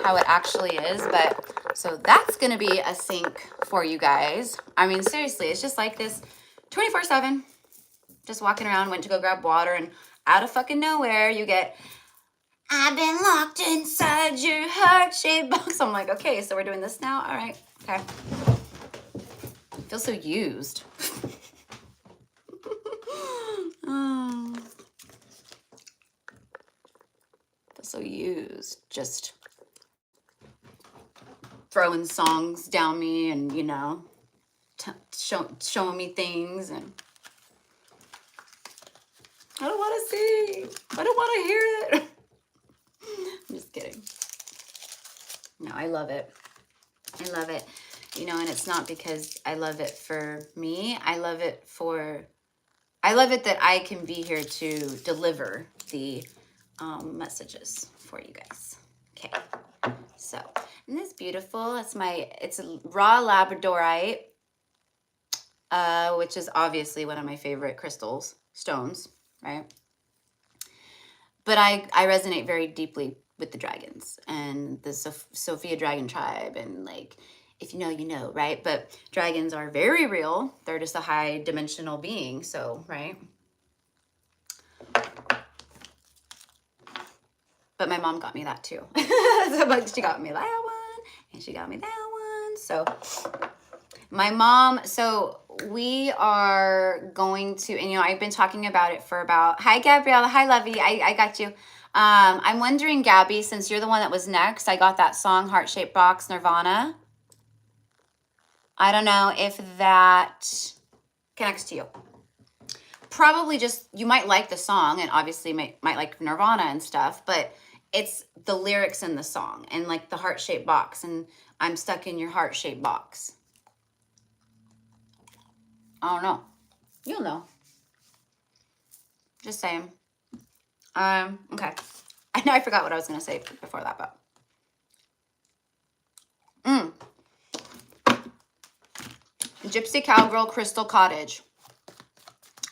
how it actually is. But so that's gonna be a sync for you guys. I mean, seriously, it's just like this 24/7. Just walking around, went to go grab water, and out of fucking nowhere, you get, I've been locked inside your heart-shaped box. I'm like, okay, so we're doing this now? All right, okay. I feel so used. Oh. I feel so used. Just throwing songs down me and, you know, showing me things, and I don't want to see. I don't want to hear it. I'm just kidding. No, I love it. I love it. You know, and it's not because I love it for me. I love it that I can be here to deliver the messages for you guys. Okay. So, isn't this beautiful? It's a raw labradorite, which is obviously one of my favorite stones, right? But I resonate very deeply with the dragons and the Sophia Dragon Tribe, and like, if you know, you know, right? But dragons are very real. They're just a high dimensional being, so, right? But my mom got me that too. So, she got me that one, and she got me that one. So my mom, so we are going to, and you know, I've been talking about it for about, hi Gabriella, hi Lovey, I got you. I'm wondering, Gabby, since you're the one that was next, I got that song, Heart-Shaped Box, Nirvana. I don't know if that connects to you. Probably just, you might like the song, and obviously might like Nirvana and stuff, but it's the lyrics in the song, and like the heart-shaped box, and I'm stuck in your heart-shaped box. I don't know. You'll know. Just saying. Okay. I know I forgot what I was going to say before that, but. Gypsy Cowgirl Crystal Cottage.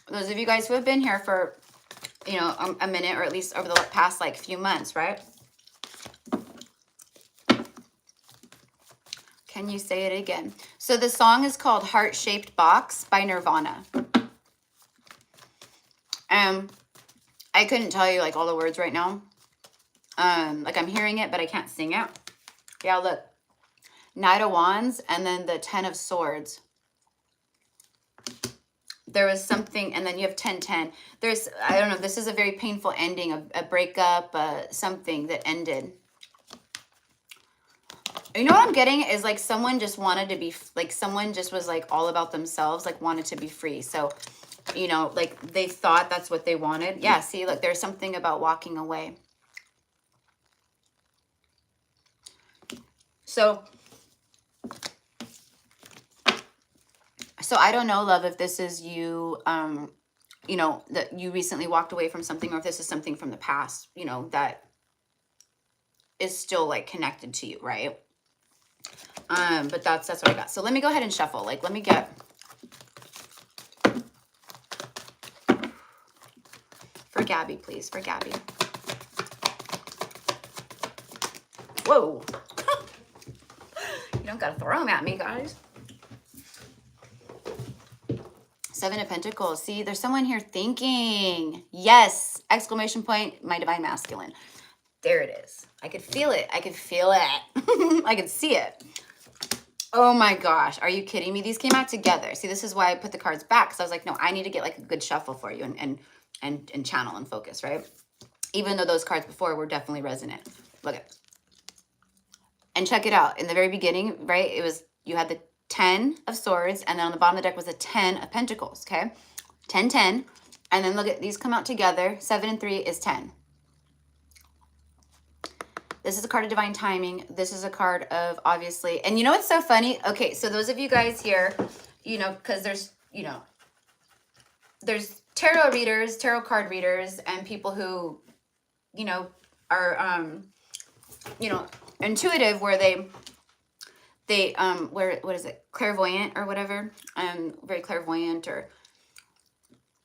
Those of you guys who have been here for, you know, a minute, or at least over the past like few months, right? Can you say it again? So the song is called Heart Shaped Box by Nirvana. I couldn't tell you like all the words right now. Like I'm hearing it, but I can't sing it. Yeah, look. Knight of Wands and then the 10 of Swords. There was something, and then you have 10-10. There's, I don't know, this is a very painful ending, a breakup, something that ended. You know what I'm getting is like someone just wanted to be, like someone just was like all about themselves, like wanted to be free. So, you know, like they thought that's what they wanted. Yeah, see, look, there's something about walking away. So I don't know, love, if this is you, you know, that you recently walked away from something, or if this is something from the past, you know, that is still like connected to you, right? But that's what I got. So let me go ahead and shuffle. Like, let me get, for Gabby, please, for Gabby. Whoa. You don't gotta throw them at me, guys. 7 of Pentacles. See, there's someone here thinking. Yes! Exclamation point, my divine masculine. There it is. I could feel it. I could feel it. I could see it. Oh my gosh. Are you kidding me? These came out together. See, this is why I put the cards back. Because I was like, no, I need to get like a good shuffle for you and channel and focus, right? Even though those cards before were definitely resonant. Look at it. And check it out. In the very beginning, right, it was, you had the 10 of Swords, and then on the bottom of the deck was a 10 of Pentacles, okay? 10, 10. And then look at, these come out together. 7 and 3 is 10. This is a card of divine timing. This is a card of, obviously, and you know what's so funny? Okay, so those of you guys here, you know, because there's, you know, there's tarot readers, tarot card readers, and people who, you know, are, you know, intuitive, where they where, what is it, clairvoyant or whatever, very clairvoyant, or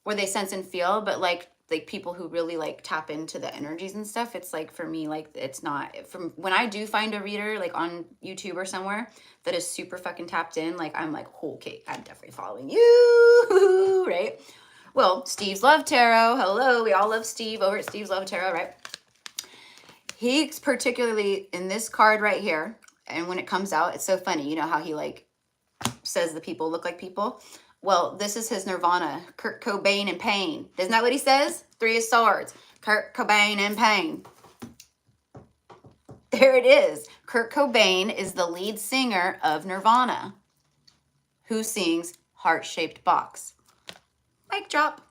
where they sense and feel, but like people who really like tap into the energies and stuff, it's like, for me, like, it's not, from when I do find a reader like on YouTube or somewhere that is super fucking tapped in, like I'm like, oh, okay, I'm definitely following you, right? Well, Steve's Love Tarot, hello, we all love Steve over at Steve's Love Tarot, right? He's particularly in this card right here, and when it comes out, it's so funny, you know how he like says the people look like people. Well, this is his Nirvana, Kurt Cobain and Pain. Isn't that what he says? 3 of Swords, Kurt Cobain and Pain. There it is. Kurt Cobain is the lead singer of Nirvana, who sings Heart Shaped Box. Mic drop.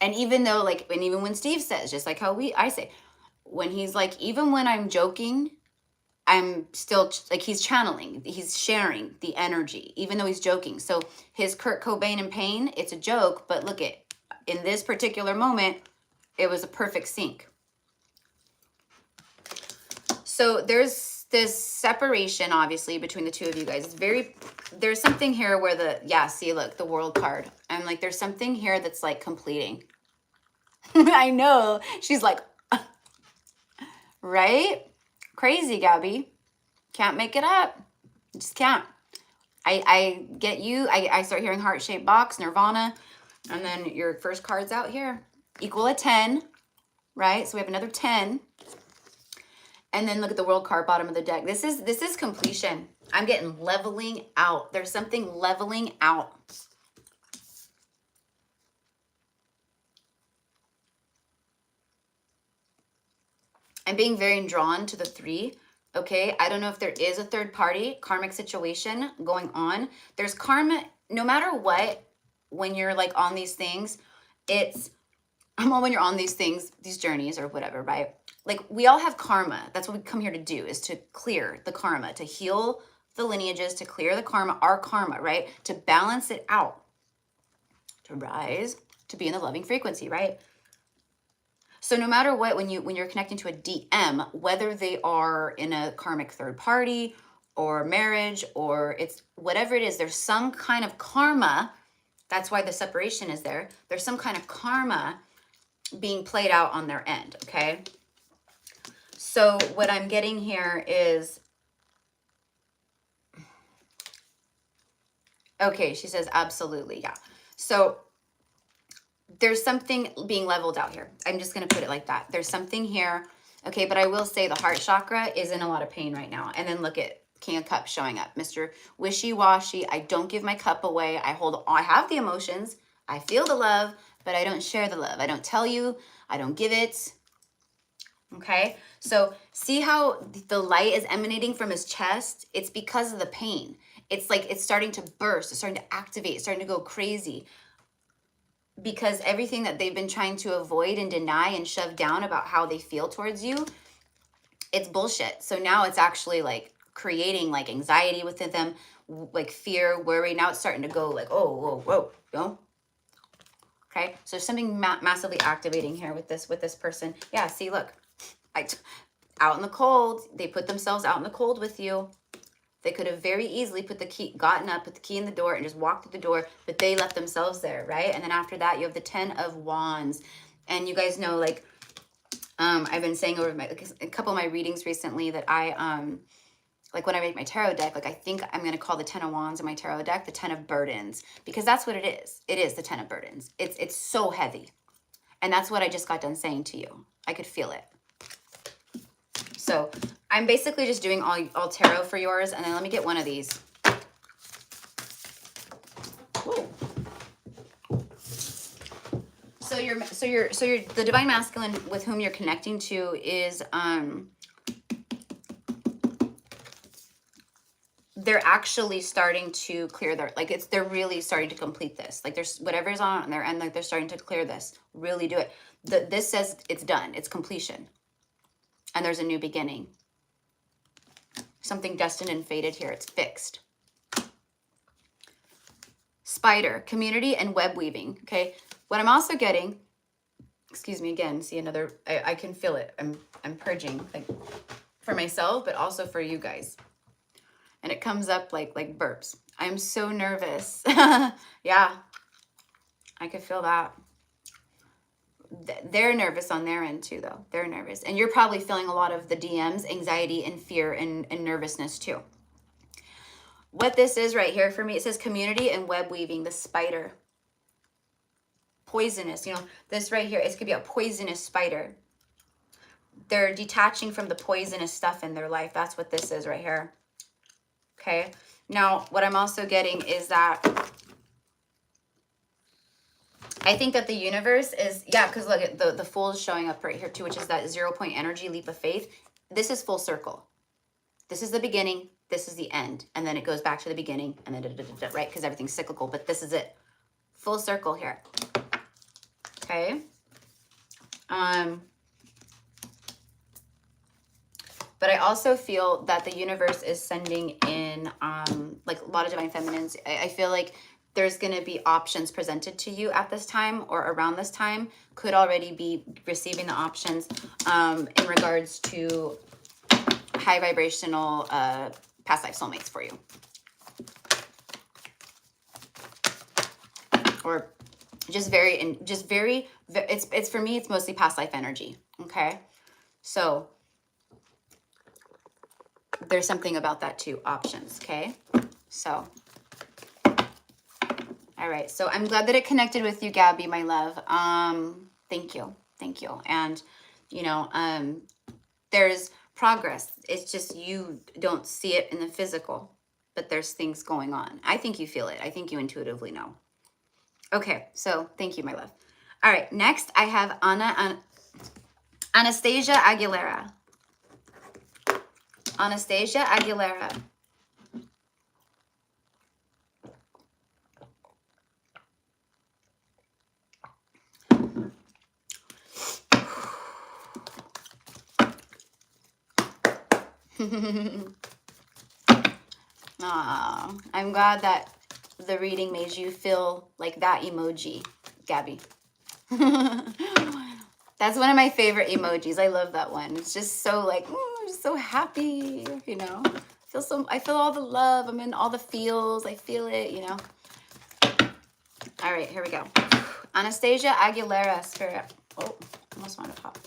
And even though, like, and even when Steve says, just like how I say, when he's like, even when I'm joking, I'm still, like, he's channeling, he's sharing the energy, even though he's joking. So his Kurt Cobain and Pain, it's a joke, but look at, in this particular moment, it was a perfect sync. So there's this separation, obviously, between the two of you guys. It's very, there's something here where the, yeah, see, look, the World card. I'm like, there's something here that's like completing. I know. She's like, right? Crazy, Gabby. Can't make it up. Just can't. I get you. I start hearing Heart-Shaped Box, Nirvana, and then your first card's out here. Equal a 10, right? So we have another 10. And then look at the World card, bottom of the deck. This is completion. I'm getting leveling out. There's something leveling out. I'm being very drawn to the 3. Okay, I don't know if there is a third party karmic situation going on. There's karma, no matter what, when you're like on these things, when you're on these things, these journeys or whatever, right? Like, we all have karma. That's what we come here to do, is to clear the karma, to heal the lineages, to clear the karma, our karma, right? To balance it out, to rise, to be in the loving frequency, right? So no matter what, when you're connecting to a DM, whether they are in a karmic third party or marriage, or it's whatever it is, there's some kind of karma. That's why the separation is there. There's some kind of karma being played out on their end, okay? So what I'm getting here is, okay, she says, absolutely, yeah. So there's something being leveled out here. I'm just going to put it like that. There's something here. Okay, but I will say the heart chakra is in a lot of pain right now. And then look at King of Cups showing up. Mr. Wishy-washy. I don't give my cup away. I have the emotions. I feel the love, but I don't share the love. I don't tell you. I don't give it. Okay, so see how the light is emanating from his chest? It's because of the pain. It's like it's starting to burst. It's starting to activate. It's starting to go crazy. Because everything that they've been trying to avoid and deny and shove down about how they feel towards you, it's bullshit. So now it's actually like creating like anxiety within them, like fear, worry. Now it's starting to go like, oh, whoa, whoa, no. Okay, so there's something massively activating here with this person. Yeah, see, look, out in the cold. They put themselves out in the cold with you. They could have very easily gotten up, put the key in the door, and just walked through the door, but they left themselves there, right? And then after that, you have the 10 of Wands. And you guys know, like, I've been saying over a couple of my readings recently that like when I make my tarot deck, like I think I'm going to call the 10 of Wands in my tarot deck the 10 of Burdens, because that's what it is. It is the 10 of Burdens. It's so heavy. And that's what I just got done saying to you. I could feel it. So I'm basically just doing all tarot for yours, and then let me get one of these. Whoa. So the divine masculine with whom you're connecting to is they're actually starting to clear they're really starting to complete this. Like there's whatever's on their end, like they're starting to clear this. Really do it. This says it's done. It's completion. And there's a new beginning. Something destined and fated here. It's fixed. Spider, community and web weaving. Okay. What I'm also getting, excuse me again, see another, I can feel it. I'm purging like for myself, but also for you guys. And it comes up like burps. I'm so nervous. Yeah. I could feel that. They're nervous on their end too, though. They're nervous. And you're probably feeling a lot of the DMs, anxiety and fear and nervousness too. What this is right here for me, it says community and web weaving, the spider. Poisonous, you know, this right here, it could be a poisonous spider. They're detaching from the poisonous stuff in their life. That's what this is right here. Okay. Now, what I'm also getting is that I think that the universe is, yeah, because look at the Fool is showing up right here too, which is that 0 point energy, leap of faith. This is full circle. This is the beginning. This is the end. And then it goes back to the beginning and then, right? Because everything's cyclical, but this is it. Full circle here. Okay. But I also feel that the universe is sending in, like a lot of divine feminines. I feel like there's going to be options presented to you at this time or around this time. Could already be receiving the options in regards to high vibrational past life soulmates for you. Or just very, it's for me, it's mostly past life energy. Okay. So there's something about that too, options. Okay. So, all right. So I'm glad that it connected with you, Gabby, my love. Thank you. Thank you. And, you know, there's progress. It's just you don't see it in the physical, but there's things going on. I think you feel it. I think you intuitively know. Okay. So thank you, my love. All right. Next, I have Anastasia Aguilera. Anastasia Aguilera. I'm glad that the reading made you feel like that emoji, Gabby. That's one of my favorite emojis. I love that one. It's just so like, I'm just so happy, you know. I feel all the love. I'm in all the feels. I feel it, you know. All right, here we go. Anastasia Aguilera, Spirit. Oh, almost want to pop.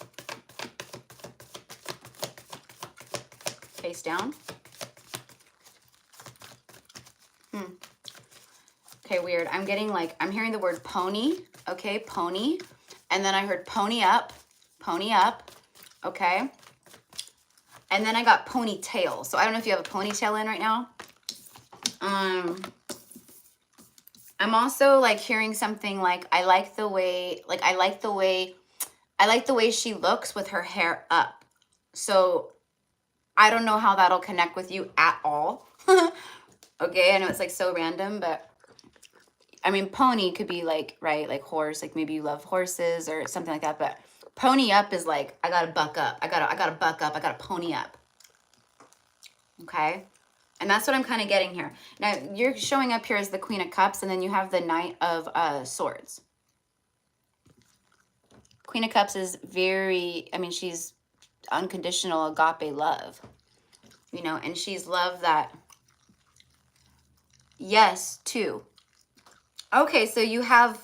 Face down. Okay, weird. I'm getting like, I'm hearing the word pony. Okay, pony. And then I heard pony up, okay? And then I got ponytail. So I don't know if you have a ponytail in right now. I'm also like hearing something like, I like the way she looks with her hair up. So I don't know how that'll connect with you at all. Okay, I know it's like so random, but I mean, pony could be like, right, like horse, like maybe you love horses or something like that. But pony up is like, I gotta buck up. I gotta buck up. I gotta pony up. Okay. And that's what I'm kind of getting here. Now you're showing up here as the Queen of Cups, and then you have the Knight of Swords. Queen of Cups is very, I mean, she's unconditional agape love, you know, and she's love that, yes, two. Okay, so you have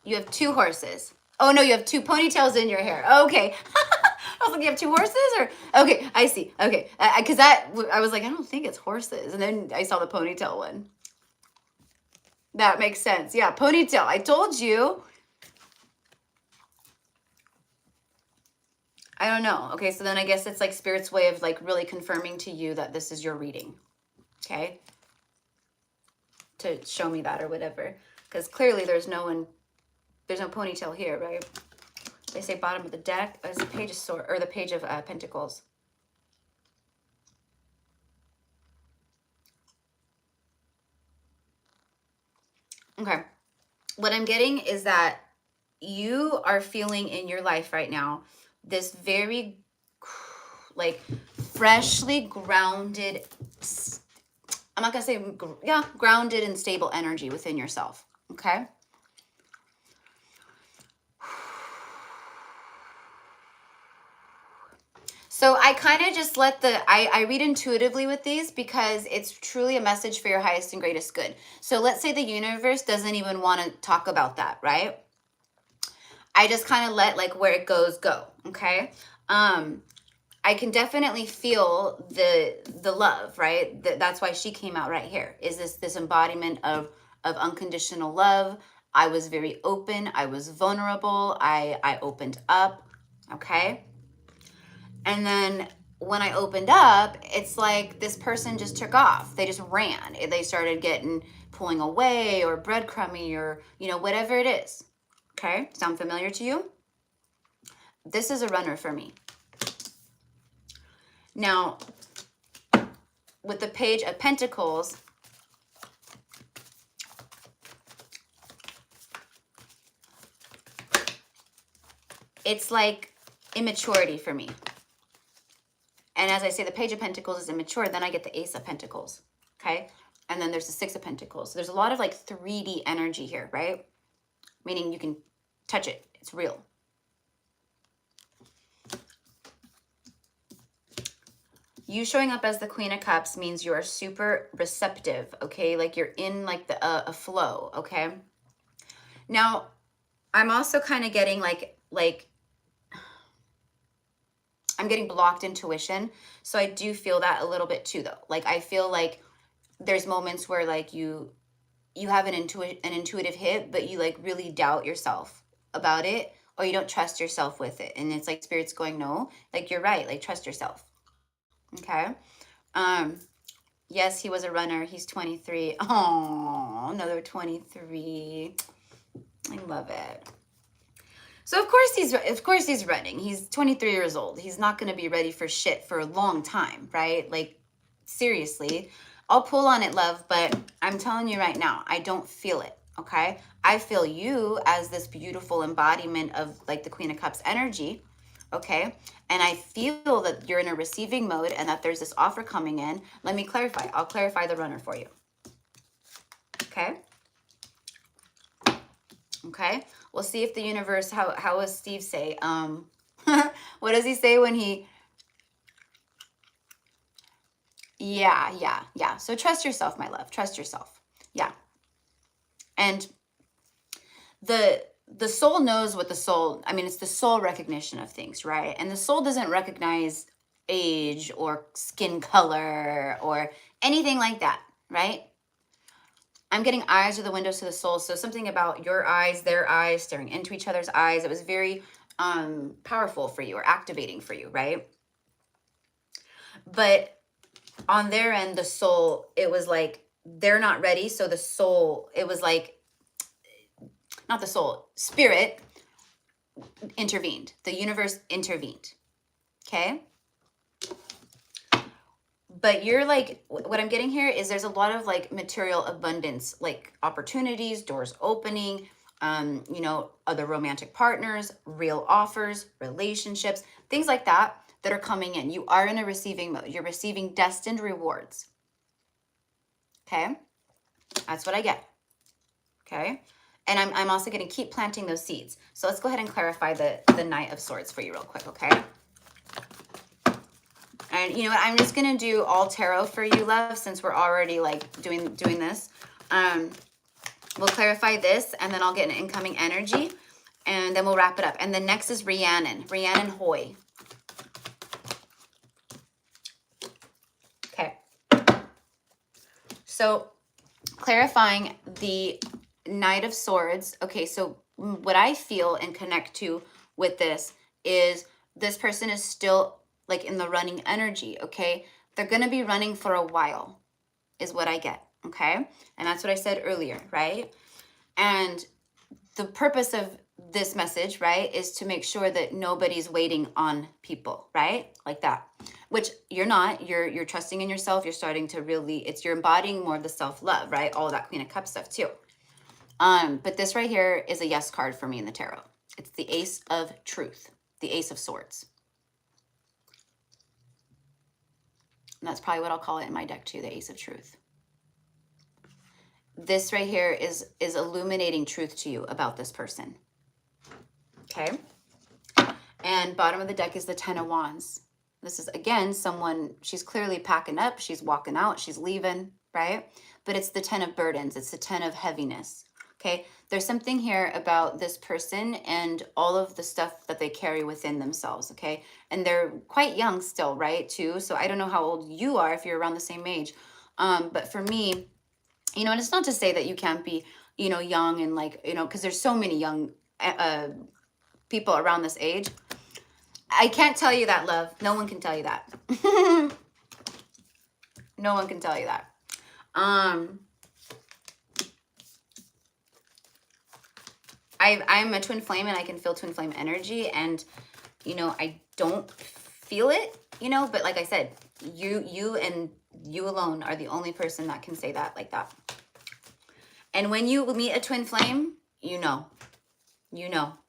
2 horses. Oh no, you have 2 ponytails in your hair. Okay. I was like, you have 2 horses, or okay, I see. Okay, because I was like, I don't think it's horses, and then I saw the ponytail one. That makes sense. Yeah, ponytail. I told you. I don't know. Okay, so then I guess it's like Spirit's way of like really confirming to you that this is your reading. Okay, to show me that or whatever, because clearly there's no ponytail here, right? They say bottom of the deck is the Page of Swords, or the Page of Pentacles. Okay. What I'm getting is that you are feeling in your life right now this very like freshly grounded, I'm not going to say, yeah, grounded and stable energy within yourself. Okay. So I kind of just let I read intuitively with these because it's truly a message for your highest and greatest good. So let's say the universe doesn't even want to talk about that, right? I just kind of let like where it goes, go. Okay. I can definitely feel the love, right? That's why she came out right here. Is this embodiment of unconditional love. I was very open. I was vulnerable. I opened up. Okay. And then when I opened up, it's like this person just took off. They just ran. They started pulling away or breadcrumby or, you know, whatever it is. Okay. Sound familiar to you? This is a runner for me. Now, with the Page of Pentacles, it's like immaturity for me. And as I say, the Page of Pentacles is immature. Then I get the Ace of Pentacles, okay? And then there's the 6 of Pentacles. So there's a lot of like 3D energy here, right? Meaning you can touch it. It's real. You showing up as the Queen of Cups means you are super receptive, okay? Like you're in like a flow, okay? Now, I'm also kind of getting like I'm getting blocked intuition. So I do feel that a little bit too, though. Like I feel like there's moments where like you have an intuitive hit, but you like really doubt yourself about it, or you don't trust yourself with it. And it's like Spirit's going, no, like you're right. Like trust yourself. Okay. Yes, he was a runner. He's 23. Oh, another 23. I love it. So of course he's running. He's 23 years old. He's not going to be ready for shit for a long time, right? Like seriously, I'll pull on it, love, but I'm telling you right now, I don't feel it. Okay. I feel you as this beautiful embodiment of like the Queen of Cups energy. Okay. And I feel that you're in a receiving mode and that there's this offer coming in. Let me clarify. I'll clarify the runner for you. Okay. Okay, we'll see if the universe, how does Steve say? What does he say when he, yeah. So trust yourself, my love, trust yourself. Yeah. And the soul knows what the soul, I mean, it's the soul recognition of things, right? And the soul doesn't recognize age or skin color or anything like that, right? I'm getting eyes are the windows to the soul. So something about your eyes, their eyes, staring into each other's eyes, it was very powerful for you or activating for you, right? But on their end, the soul, it was like they're not ready. So the soul, it was like, not the soul, spirit intervened. The universe intervened. Okay. But you're like, what I'm getting here is there's a lot of like material abundance, like opportunities, doors opening, you know, other romantic partners, real offers, relationships, things like that that are coming in. You are in a receiving mode. You're receiving destined rewards. Okay. That's what I get. Okay. And I'm also going to keep planting those seeds. So let's go ahead and clarify the Knight of Swords for you real quick. Okay. And you know what? I'm just going to do all tarot for you, love, since we're already like doing this. We'll clarify this and then I'll get an incoming energy and then we'll wrap it up. And the next is Rhiannon Hoy. Okay. So clarifying the Knight of Swords. Okay, so what I feel and connect to with this is this person is still like in the running energy, okay? They're going to be running for a while is what I get, okay? And that's what I said earlier, right? And the purpose of this message, right, is to make sure that nobody's waiting on people, right? Like that. Which you're not. You're trusting in yourself. You're starting to really, you're embodying more of the self-love, right? All of that Queen of Cups stuff too. But this right here is a yes card for me in the tarot. It's the Ace of Truth, the Ace of Swords. And that's probably what I'll call it in my deck too, the Ace of Truth. This right here is illuminating truth to you about this person. Okay. And bottom of the deck is the Ten of Wands. This is, again, someone, she's clearly packing up. She's walking out. She's leaving, right? But it's the Ten of Burdens. It's the Ten of Heaviness. Okay. There's something here about this person and all of the stuff that they carry within themselves. Okay. And they're quite young still, right? Too. So I don't know how old you are if you're around the same age. But for me, you know, and it's not to say that you can't be, you know, young and like, you know, because there's so many young people around this age. I can't tell you that, love. No one can tell you that. No one can tell you that. I'm a twin flame and I can feel twin flame energy, and you know, I don't feel it, you know, but like I said, you and you alone are the only person that can say that like that. And when you meet a twin flame, you know,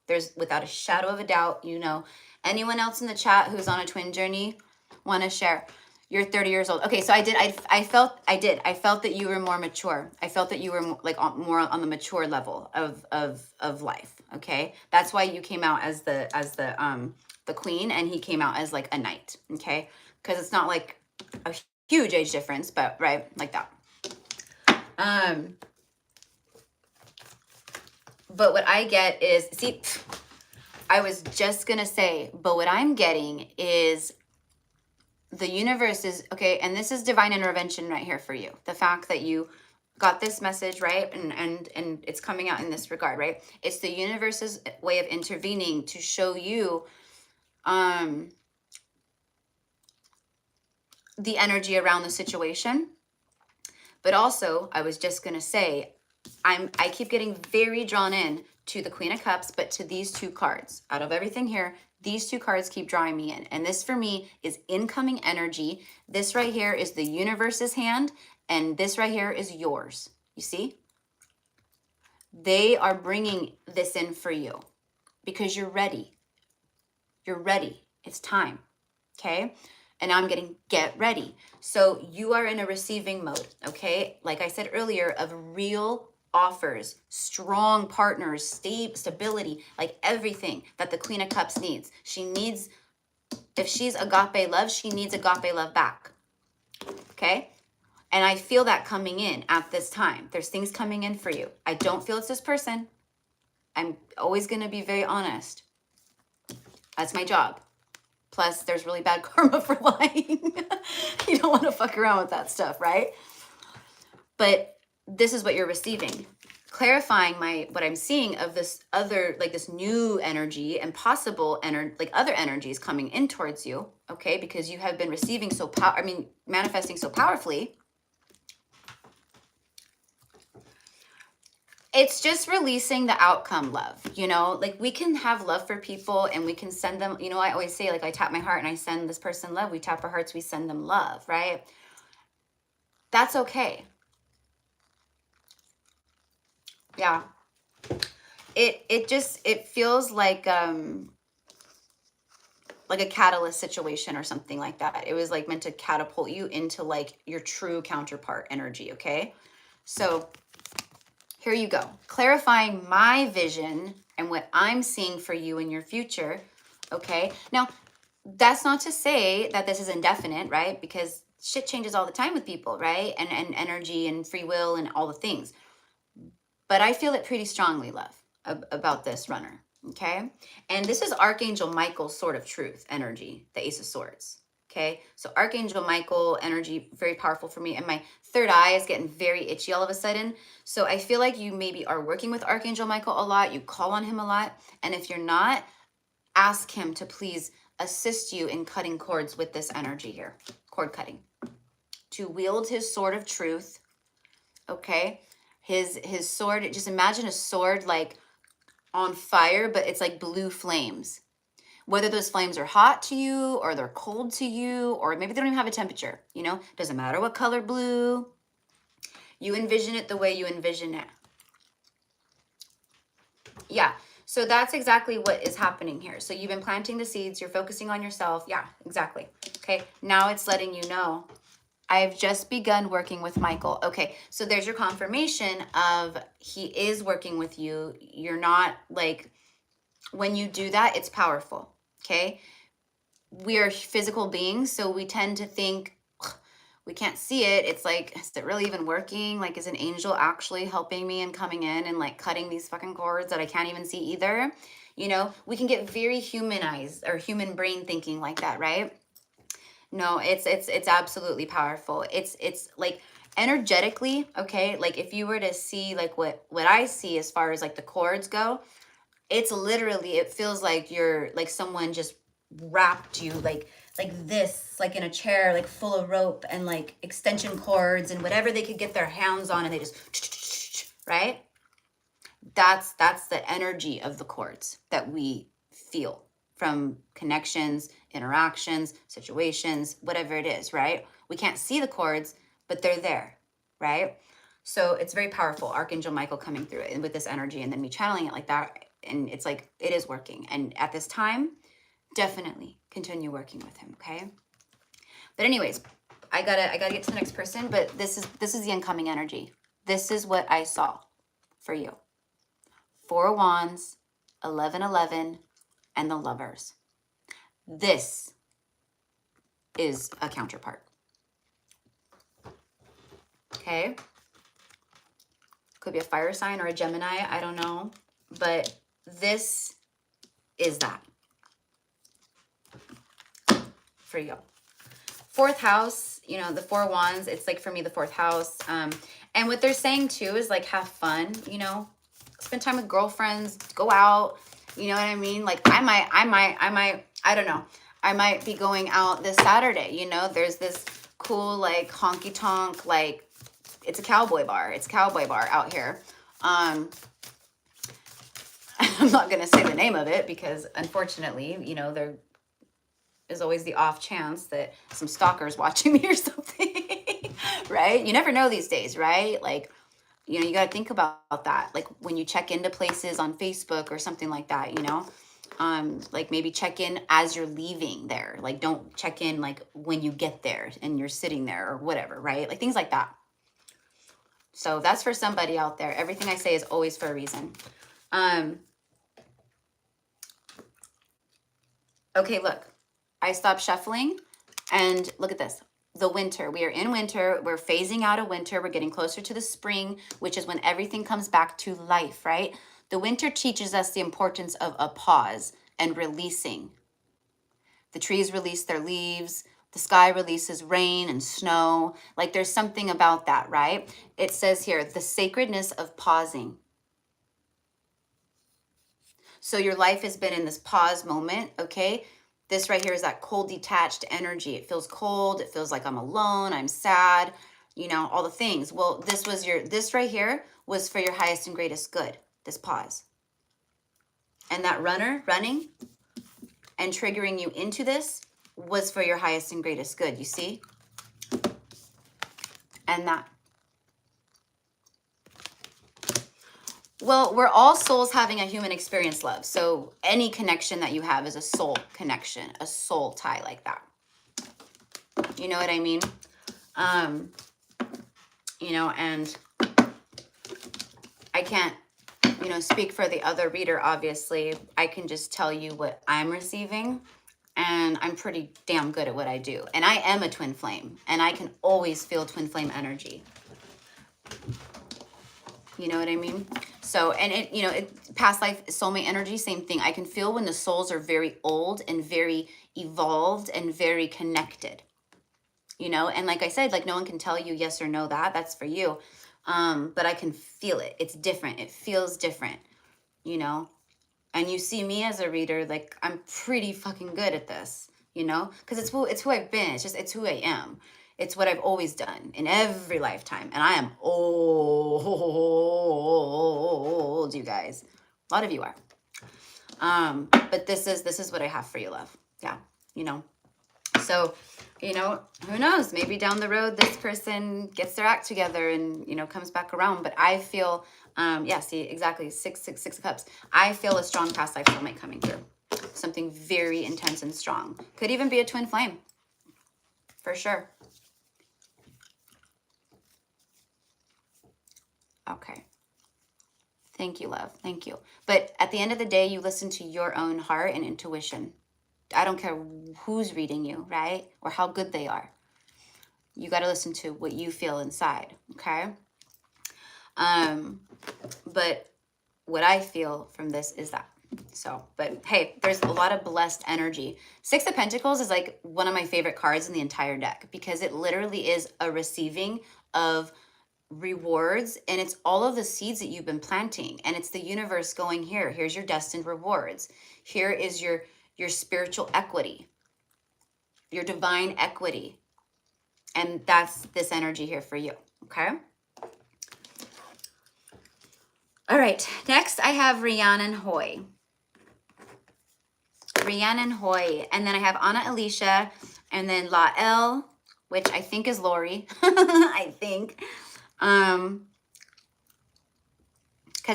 there's without a shadow of a doubt, you know. Anyone else in the chat who's on a twin journey want to share? You're 30 years old. Okay, so I felt that you were more mature. I felt that you were more on the mature level of life. Okay, that's why you came out as the queen, and he came out as like a knight. Okay, because it's not like a huge age difference, but right, like that. But what I get is, see, I was just going to say, but what I'm getting is the universe is, okay, and this is divine intervention right here for you. The fact that you got this message, right? And it's coming out in this regard, right? It's the universe's way of intervening to show you the energy around the situation. But also, I was just going to say, I keep getting very drawn in to the Queen of Cups, but to these two cards. Out of everything here, these two cards keep drawing me in. And this for me is incoming energy. This right here is the universe's hand, and this right here is yours. You see? They are bringing this in for you because you're ready. You're ready. It's time. Okay? And now I'm getting get ready. So you are in a receiving mode, okay? Like I said earlier, of real offers strong partners, stability, like everything that the Queen of Cups needs. She needs, if she's agape love, she needs agape love back. Okay? And I feel that coming in at this time. There's things coming in for you. I don't feel it's this person. I'm always going to be very honest. That's my job. Plus, there's really bad karma for lying. You don't want to fuck around with that stuff, right? But this is what you're receiving. Clarifying what I'm seeing of this other, like this new energy and possible like other energies coming in towards you, okay? Because you have been receiving manifesting so powerfully. It's just releasing the outcome love, you know, like we can have love for people and we can send them, you know, I always say, like, I tap my heart and I send this person love. We tap our hearts, we send them love, right? That's okay. Yeah. It feels like a catalyst situation or something like that. It was like meant to catapult you into like your true counterpart energy, okay? So here you go. Clarifying my vision and what I'm seeing for you in your future, okay? Now, that's not to say that this is indefinite, right? Because shit changes all the time with people, right? And energy and free will and all the things. But I feel it pretty strongly, love, about this runner, okay? And this is Archangel Michael's Sword of Truth energy, the Ace of Swords. Okay, so Archangel Michael energy, very powerful for me. And my third eye is getting very itchy all of a sudden. So I feel like you maybe are working with Archangel Michael a lot. You call on him a lot. And if you're not, ask him to please assist you in cutting cords with this energy here. Cord cutting. To wield his sword of truth. Okay, his sword, just imagine a sword like on fire, but it's like blue flames. Whether those flames are hot to you or they're cold to you, or maybe they don't even have a temperature, you know, doesn't matter what color blue. You envision it the way you envision it. Yeah, so that's exactly what is happening here. So you've been planting the seeds, you're focusing on yourself. Yeah, exactly. Okay, now it's letting you know, I've just begun working with Michael. Okay, so there's your confirmation of he is working with you. You're not like, when you do that, it's powerful. Okay, we are physical beings, so we tend to think we can't see it. It's like, is it really even working? Like, is an angel actually helping me and coming in and like cutting these fucking cords that I can't even see either? You know, we can get very humanized or human brain thinking like that, right? No, it's absolutely powerful. It's like energetically, okay? Like if you were to see like what I see as far as like the cords go, it's literally, it feels like you're like someone just wrapped you like this, like in a chair, like full of rope and like extension cords and whatever they could get their hands on, and they just, right? That's the energy of the cords that we feel from connections, interactions, situations, whatever it is, right? We can't see the cords, but they're there, right? So it's very powerful. Archangel Michael coming through it and with this energy, and then me channeling it like that. And it's like, it is working. And at this time, definitely continue working with him, okay? But anyways, I gotta get to the next person, but this is the incoming energy. This is what I saw for you. 4 of Wands, 1111, and the Lovers. This is a counterpart. Okay? Could be a fire sign or a Gemini, I don't know. But this is that for you. 4th house, you know, the 4 of Wands, it's like for me, the 4th house. And what they're saying too is like, have fun, you know, spend time with girlfriends, go out, you know what I mean? Like I might, I don't know. I might be going out this Saturday, you know, there's this cool, like honky tonk, like it's a cowboy bar. It's a cowboy bar out here. I'm not going to say the name of it because unfortunately, you know, there is always the off chance that some stalker's watching me or something, right? You never know these days, right? Like, you know, you got to think about that. Like when you check into places on Facebook or something like that, you know, like maybe check in as you're leaving there. Like don't check in like when you get there and you're sitting there or whatever, right? Like things like that. So that's for somebody out there. Everything I say is always for a reason. Okay, look, I stopped shuffling and look at this. The winter, we are in winter. We're phasing out of winter. We're getting closer to the spring, which is when everything comes back to life, right? The winter teaches us the importance of a pause and releasing. The trees release their leaves. The sky releases rain and snow. Like there's something about that, right? It says here, the sacredness of pausing. So your life has been in this pause moment, okay? This right here is that cold, detached energy. It feels cold. It feels like I'm alone. I'm sad, you know, all the things. Well, this right here was for your highest and greatest good, this pause. And that running and triggering you into this was for your highest and greatest good, you see? And that. Well, we're all souls having a human experience, love. So any connection that you have is a soul connection, a soul tie like that. You know what I mean? You know, and I can't, you know, speak for the other reader, obviously. I can just tell you what I'm receiving, and I'm pretty damn good at what I do. And I am a twin flame, and I can always feel twin flame energy. You know what I mean? So, and it, you know, past life, soulmate energy, same thing. I can feel when the souls are very old and very evolved and very connected, you know? And like I said, like no one can tell you yes or no, that's for you. But I can feel it. It's different. It feels different, you know? And you see me as a reader, like I'm pretty fucking good at this, you know? Because it's who I've been. It's who I am. It's what I've always done in every lifetime. And I am old, you guys. A lot of you are. But this is what I have for you, love. Yeah, you know. So, you know, who knows? Maybe down the road, this person gets their act together and, you know, comes back around. But I feel, yeah, see, exactly, six of cups. I feel a strong past life soulmate coming through. Something very intense and strong. Could even be a twin flame. For sure. Okay. Thank you, love. Thank you. But at the end of the day, you listen to your own heart and intuition. I don't care who's reading you, right? Or how good they are. You got to listen to what you feel inside, okay? But what I feel from this is that. So, but hey, there's a lot of blessed energy. Six of Pentacles is like one of my favorite cards in the entire deck because it literally is a receiving of rewards, and it's all of the seeds that you've been planting, and it's the universe going, here's your destined rewards. Here is your spiritual equity, your divine equity. And that's this energy here for you. Okay. All right. Next I have Rhiannon Hoy. Rhiannon Hoy. And then I have Anna Alicia, and then Lael, which I think is Lori. I think. Because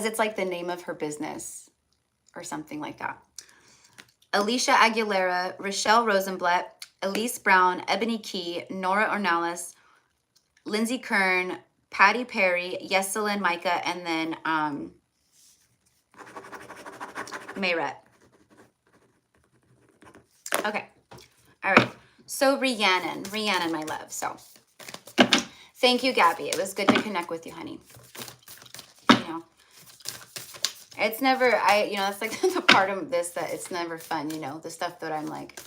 it's like the name of her business or something like that. Alicia Aguilera, Rochelle Rosenblatt, Elise Brown, Ebony Key, Nora Ornelas, Lindsay Kern, Patty Perry, Yeselin Micah, and then Mayret. Okay. All right. So Rhiannon, my love. So thank you, Gabby. It was good to connect with you, honey. You know, it's never, you know, that's like the part of this that it's never fun, you know, the stuff that I'm like,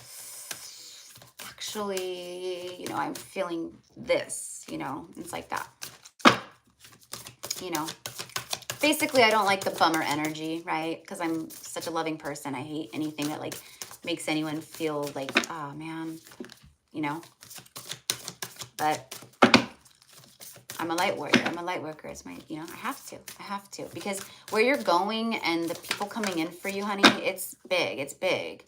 actually, you know, I'm feeling this, you know, it's like that. You know, basically, I don't like the bummer energy, right? Because I'm such a loving person. I hate anything that like makes anyone feel like, oh man, you know. But I'm a light warrior. I'm a light worker. It's my, you know, I have to. Because where you're going and the people coming in for you, honey, it's big. It's big.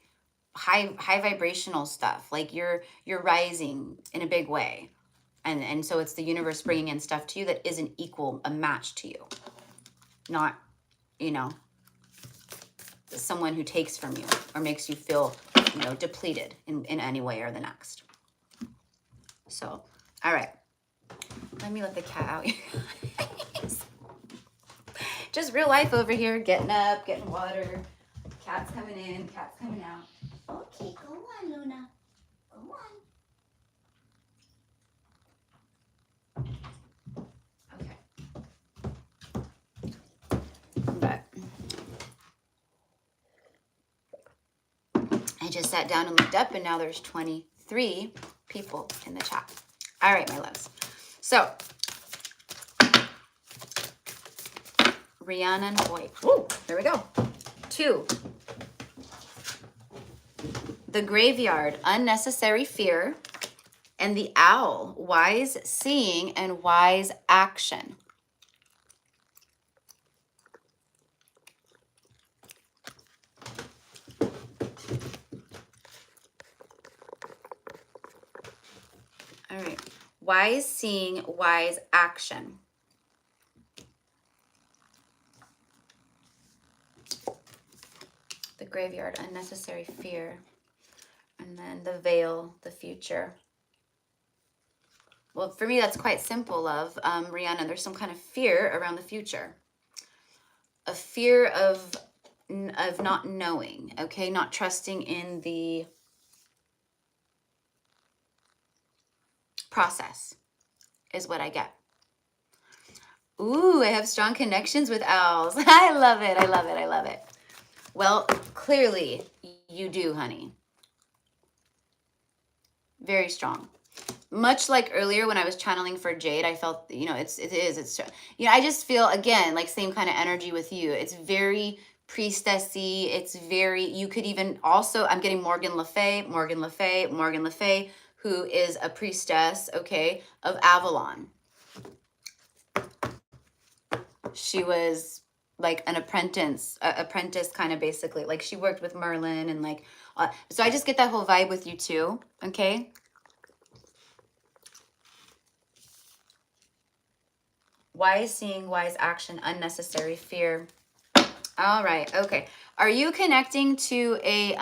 High vibrational stuff. Like you're rising in a big way. And so it's the universe bringing in stuff to you that isn't equal, a match to you. Not, you know, someone who takes from you or makes you feel, you know, depleted in any way or the next. So, all right. Let me let the cat out. Just real life over here, getting up, getting water. Cats coming in, cats coming out. Okay, go on, Luna. Go on. Okay. But I just sat down and looked up, and now there's 23 people in the chat. All right, my loves. So, Rhiannon Hoy. Ooh, there we go. 2. The Graveyard, Unnecessary Fear. And the Owl, Wise Seeing and Wise Action. All right. Wise Seeing, Wise Action. The Graveyard, Unnecessary Fear. And then the Veil, the Future. Well, for me, that's quite simple, love. Rhiannon, there's some kind of fear around the future. A fear of not knowing, okay? Not trusting in the process is what I get. Ooh, I have strong connections with owls. I love it. I love it. I love it. Well, clearly you do, honey. Very strong. Much like earlier when I was channeling for Jade, I felt, you know, it's, you know, I just feel, again, like same kind of energy with you. It's very priestessy. It's very, you could even also, I'm getting Morgan Le Fay, who is a priestess, okay, of Avalon. She was like an apprentice kind of basically, like she worked with Merlin and like, so I just get that whole vibe with you too, okay? Wise seeing, wise action, unnecessary fear. All right, okay. Are you connecting to a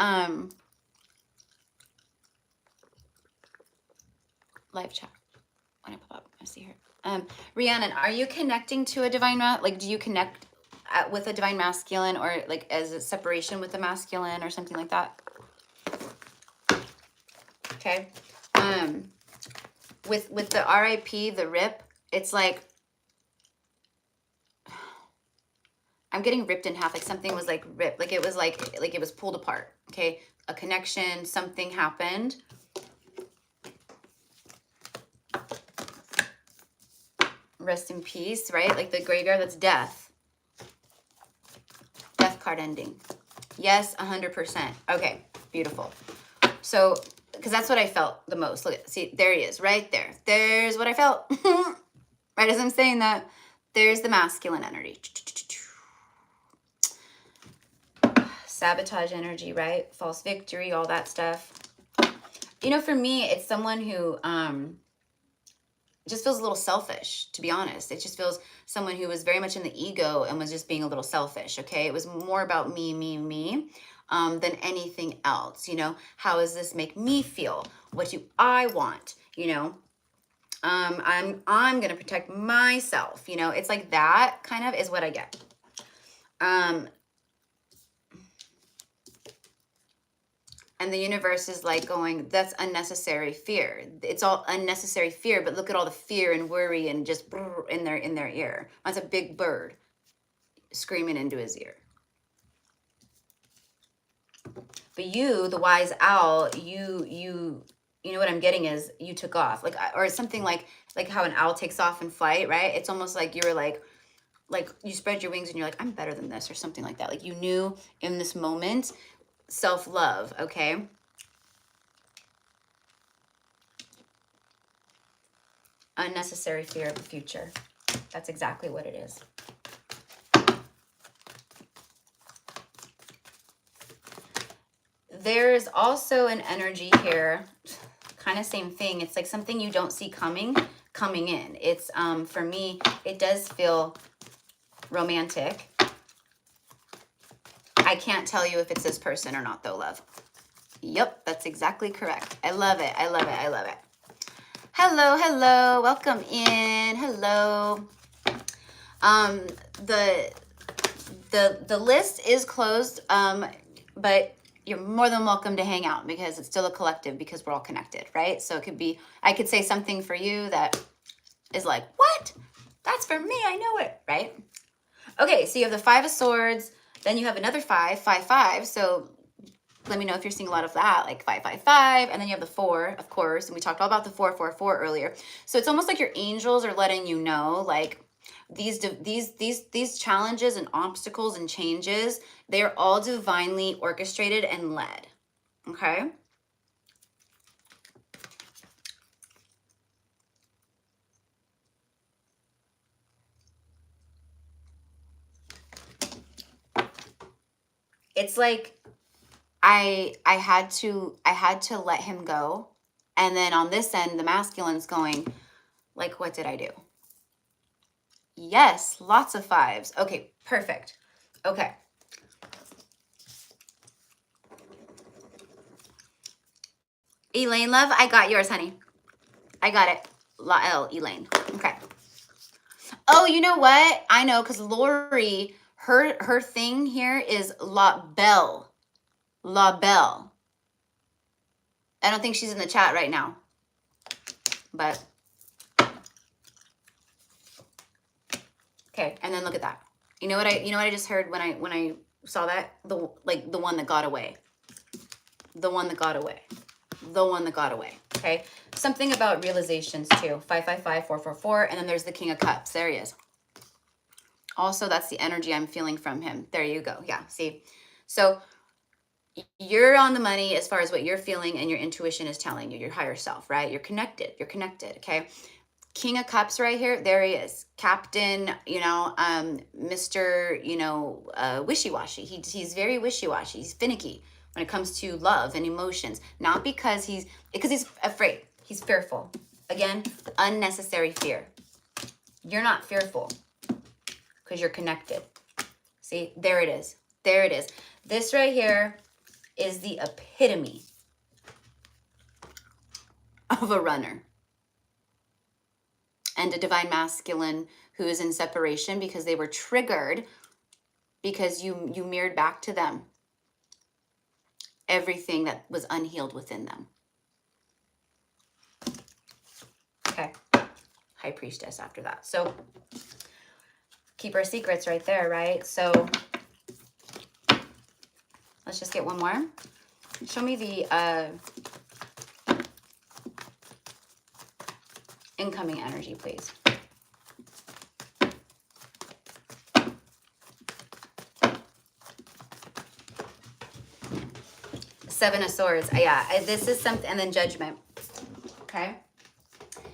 live chat? When I pop up, I see her. Rhiannon, are you connecting to a divine like? Do you connect with a divine masculine, or like as a separation with the masculine, or something like that? Okay. With the RIP, the RIP, it's like I'm getting ripped in half, like something was like ripped, like it was like it was pulled apart. Okay, a connection, something happened. Rest in peace, right? Like the graveyard, that's death. Death card ending. Yes, 100%. Okay, beautiful. So, because that's what I felt the most. Look, see, there he is, right there. There's what I felt. Right as I'm saying that, there's the masculine energy. Sabotage energy, right? False victory, all that stuff. You know, for me, it's someone who just feels a little selfish, to be honest. It just feels someone who was very much in the ego and was just being a little selfish, okay? It was more about me, than anything else, you know? How does this make me feel? What do I want, you know? I'm going to protect myself, you know? It's like that kind of is what I get. And the universe is like going, that's unnecessary fear. It's all unnecessary fear, but look at all the fear and worry and just in their ear. That's a big bird screaming into his ear. But you, the wise owl, you know what I'm getting is you took off, like, or something like how an owl takes off in flight, right? It's almost like you were like you spread your wings and you're like, I'm better than this, or something like that. Like you knew in this moment. Self-love, okay? Unnecessary fear of the future. That's exactly what it is. There's also an energy here, kind of same thing. It's like something you don't see coming in. It's, for me, it does feel romantic. I can't tell you if it's this person or not though, love. Yep, that's exactly correct. I love it. I love it. I love it. Hello, hello. Welcome in. Hello. the list is closed, but you're more than welcome to hang out because it's still a collective because we're all connected, right? So it could be, I could say something for you that is like, what? That's for me, I know it, right? Okay, so you have the 5 of Swords, then you have another 5, 5, 5. So let me know if you're seeing a lot of that, like 5, 5, 5. And then you have the 4, of course. And we talked all about the 4, 4, 4 earlier. So it's almost like your angels are letting you know, like these challenges and obstacles and changes, they're all divinely orchestrated and led. Okay. It's like I had to let him go. And then on this end, the masculine's going, like, what did I do? Yes, lots of 5s. Okay, perfect. Okay. Elaine, love, I got yours, honey. I got it. Lael, Elaine. Okay. Oh, you know what? I know, because Lori, her thing here is La Belle. La Belle. I don't think she's in the chat right now. But okay, and then look at that. You know what I just heard when I saw that? The one that got away. The one that got away. The one that got away. Okay. Something about realizations too. 5, 5, 5, 4, 4, 4. And then there's the King of Cups. There he is. Also, that's the energy I'm feeling from him. There you go. Yeah. See? So you're on the money as far as what you're feeling and your intuition is telling you, your higher self, right? You're connected. You're connected. Okay. King of Cups right here. There he is. Captain, Mr., wishy-washy. He's very wishy-washy. He's finicky when it comes to love and emotions. Not because he's afraid. He's fearful. Again, unnecessary fear. You're not fearful because you're connected. See, there it is. There it is. This right here is the epitome of a runner. And a divine masculine who is in separation because they were triggered because you mirrored back to them everything that was unhealed within them. Okay. High Priestess after that. So keep our secrets right there, right? So let's just get one more. Show me the incoming energy, please. Seven of Swords. Yeah, this is something, and then Judgment. Okay.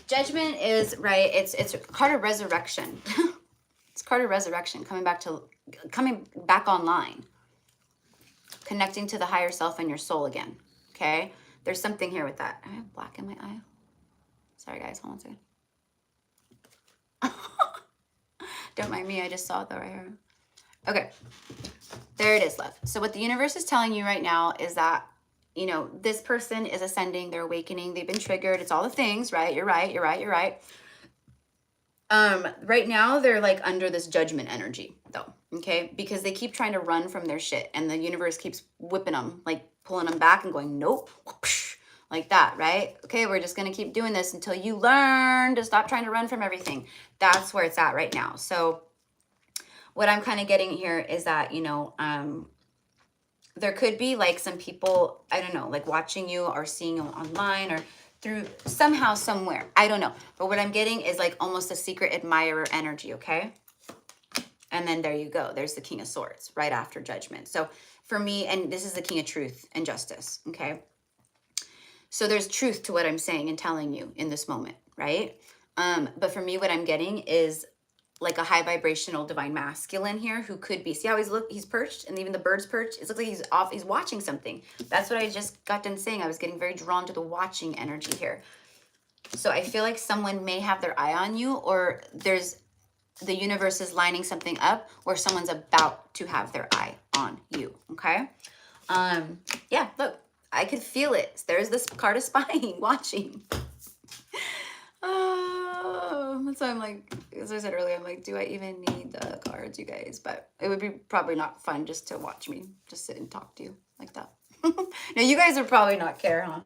Judgment is, right, it's a card of resurrection. It's card of resurrection, coming back online. Connecting to the higher self and your soul again. Okay. There's something here with that. I have black in my eye. Sorry, guys. Hold on a second. Don't mind me. I just saw it though right here. Okay. There it is, love. So what the universe is telling you right now is that, this person is ascending. They're awakening. They've been triggered. It's all the things, right? You're right. You're right. You're right. Right now they're like under this judgment energy though. Okay. Because they keep trying to run from their shit and the universe keeps whipping them, like pulling them back and going, nope. Like that, right? Okay, we're just going to keep doing this until you learn to stop trying to run from everything. That's where it's at right now. So what I'm kind of getting here is that, there could be like some people, I don't know, like watching you or seeing you online or through somehow, somewhere. I don't know. But what I'm getting is like almost a secret admirer energy, okay? And then there you go. There's the King of Swords right after Judgment. So for me, and this is the King of Truth and Justice, okay? So there's truth to what I'm saying and telling you in this moment, right? But for me, what I'm getting is like a high vibrational divine masculine here who could be, see how he's perched and even the bird's perched? It looks like he's watching something. That's what I just got done saying. I was getting very drawn to the watching energy here. So I feel like someone may have their eye on you or the universe is lining something up or someone's about to have their eye on you, okay? Yeah, look. I could feel it. There's this card of spying, watching. That's why I'm like, as I said earlier, I'm like, do I even need the cards, you guys? But it would be probably not fun just to watch me just sit and talk to you like that. Now, you guys would probably not care, huh?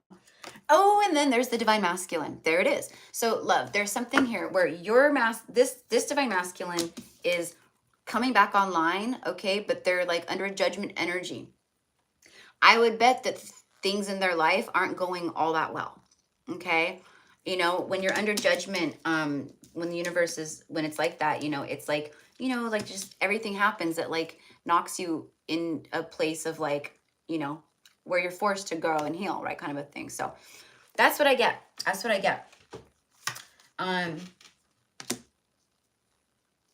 Oh, and then there's the divine masculine. There it is. So, love, there's something here where your this divine masculine is coming back online, okay? But they're like under a judgment energy. I would bet that things in their life aren't going all that well, okay? You know, when you're under judgment, when the universe is, when it's like that, you know, it's like, you know, like just everything happens that like knocks you in a place of like, you know, where you're forced to grow and heal, right? Kind of a thing. So that's what I get. That's what I get.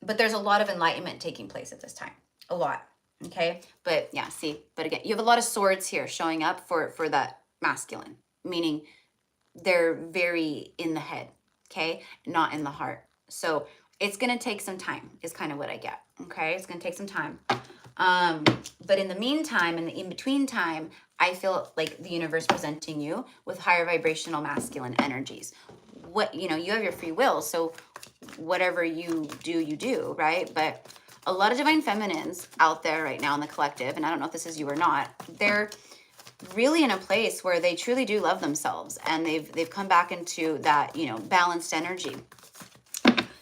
But there's a lot of enlightenment taking place at this time. A lot. Okay. But yeah, see, but again, you have a lot of swords here showing up for that masculine, meaning they're very in the head. Okay. Not in the heart. So it's going to take some time is kind of what I get. Okay. It's going to take some time. But in the meantime, in the in-between time, I feel like the universe presenting you with higher vibrational masculine energies. What, you know, you have your free will. So whatever you do, right? But a lot of divine feminines out there right now in the collective, and I don't know if this is you or not, they're really in a place where they truly do love themselves, and they've come back into that, you know, balanced energy.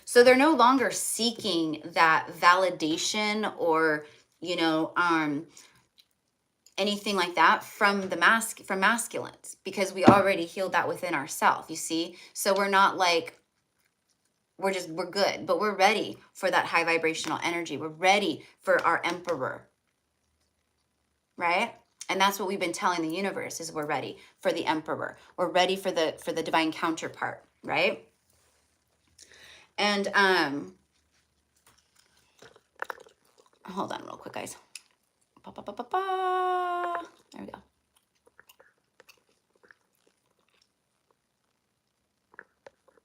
So they're no longer seeking that validation or, you know, anything like that from from masculines, because we already healed that within ourselves, you see? So we're not like, we're good, but we're ready for that high vibrational energy. We're ready for our emperor, right? And that's what we've been telling the universe, is we're ready for the emperor. We're ready for the divine counterpart, right? And hold on real quick, guys. There we go.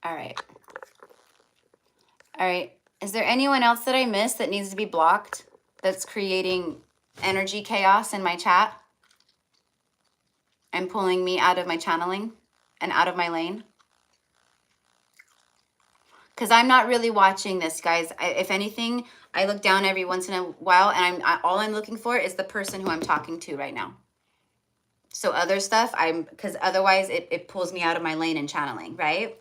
All right. All right. Is there anyone else that I missed that needs to be blocked that's creating energy chaos in my chat and pulling me out of my channeling and out of my lane? Because I'm not really watching this, guys. If anything, I look down every once in a while, and all I'm looking for is the person who I'm talking to right now. So other stuff, because otherwise it pulls me out of my lane in channeling, right?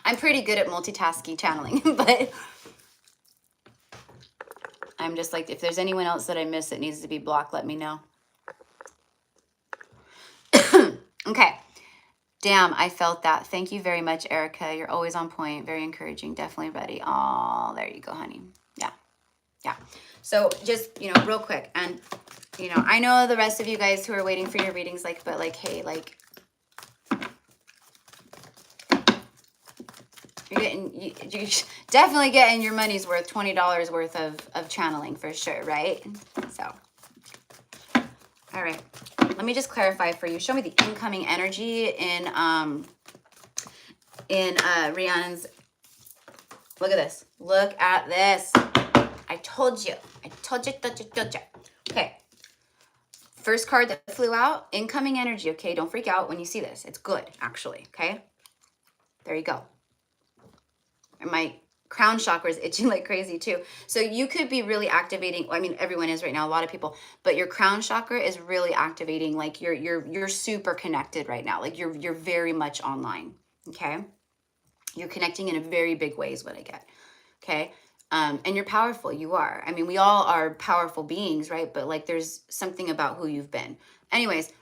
I'm pretty good at multitasking channeling, but I'm just like, if there's anyone else that I miss that needs to be blocked, let me know. Okay. Damn, I felt that. Thank you very much, Erica. You're always on point. Very encouraging. Definitely ready. Oh, there you go, honey. Yeah. Yeah. So just, you know, real quick. And, you know, I know the rest of you guys who are waiting for your readings, like, but like, hey, like, you're definitely getting your money's worth, $20 worth of channeling for sure, right? So, all right. Let me just clarify for you. Show me the incoming energy in Rhiannon's. Look at this. Look at this. I told you. I told you. Okay. First card that flew out, incoming energy. Okay, don't freak out when you see this. It's good, actually. Okay. There you go. And my crown chakra is itching like crazy too. So you could be really activating. I mean, everyone is right now, a lot of people, but your crown chakra is really activating. Like you're super connected right now. Like you're very much online. Okay. You're connecting in a very big way is what I get. Okay. And you're powerful. You are. I mean, we all are powerful beings, right? But like, there's something about who you've been. Anyways,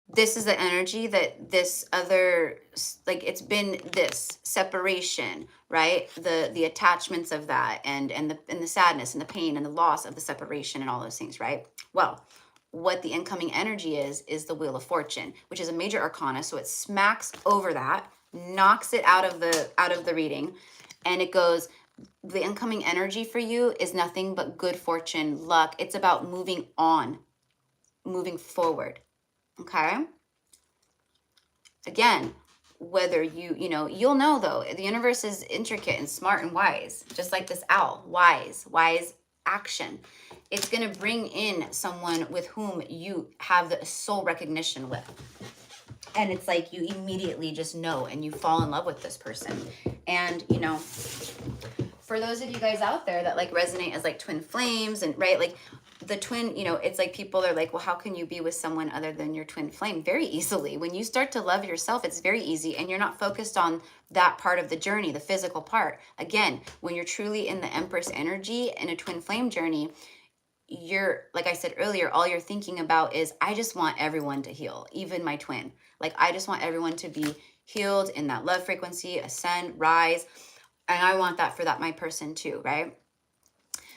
this is the energy that this other, like, it's been this separation, right? The attachments of that, and the sadness and the pain and the loss of the separation and all those things, right? Well, what the incoming energy is the Wheel of Fortune, which is a major arcana. So it smacks over that, knocks it out of the reading, and it goes, the incoming energy for you is nothing but good fortune, luck. It's about moving on, moving forward. Okay. Again, whether you know, you'll know though, the universe is intricate and smart and wise, just like this owl, wise action. It's going to bring in someone with whom you have the soul recognition with. And it's like you immediately just know and you fall in love with this person. And, you know, for those of you guys out there that like resonate as like twin flames and right, like the twin, you know, it's like people are like, well, how can you be with someone other than your twin flame? Very easily. When you start to love yourself, it's very easy, and you're not focused on that part of the journey, the physical part. Again, when you're truly in the Empress energy in a twin flame journey, you're, like I said earlier, all you're thinking about is, I just want everyone to heal, even my twin. Like, I just want everyone to be healed in that love frequency, ascend, rise. And I want that for that my person too, right?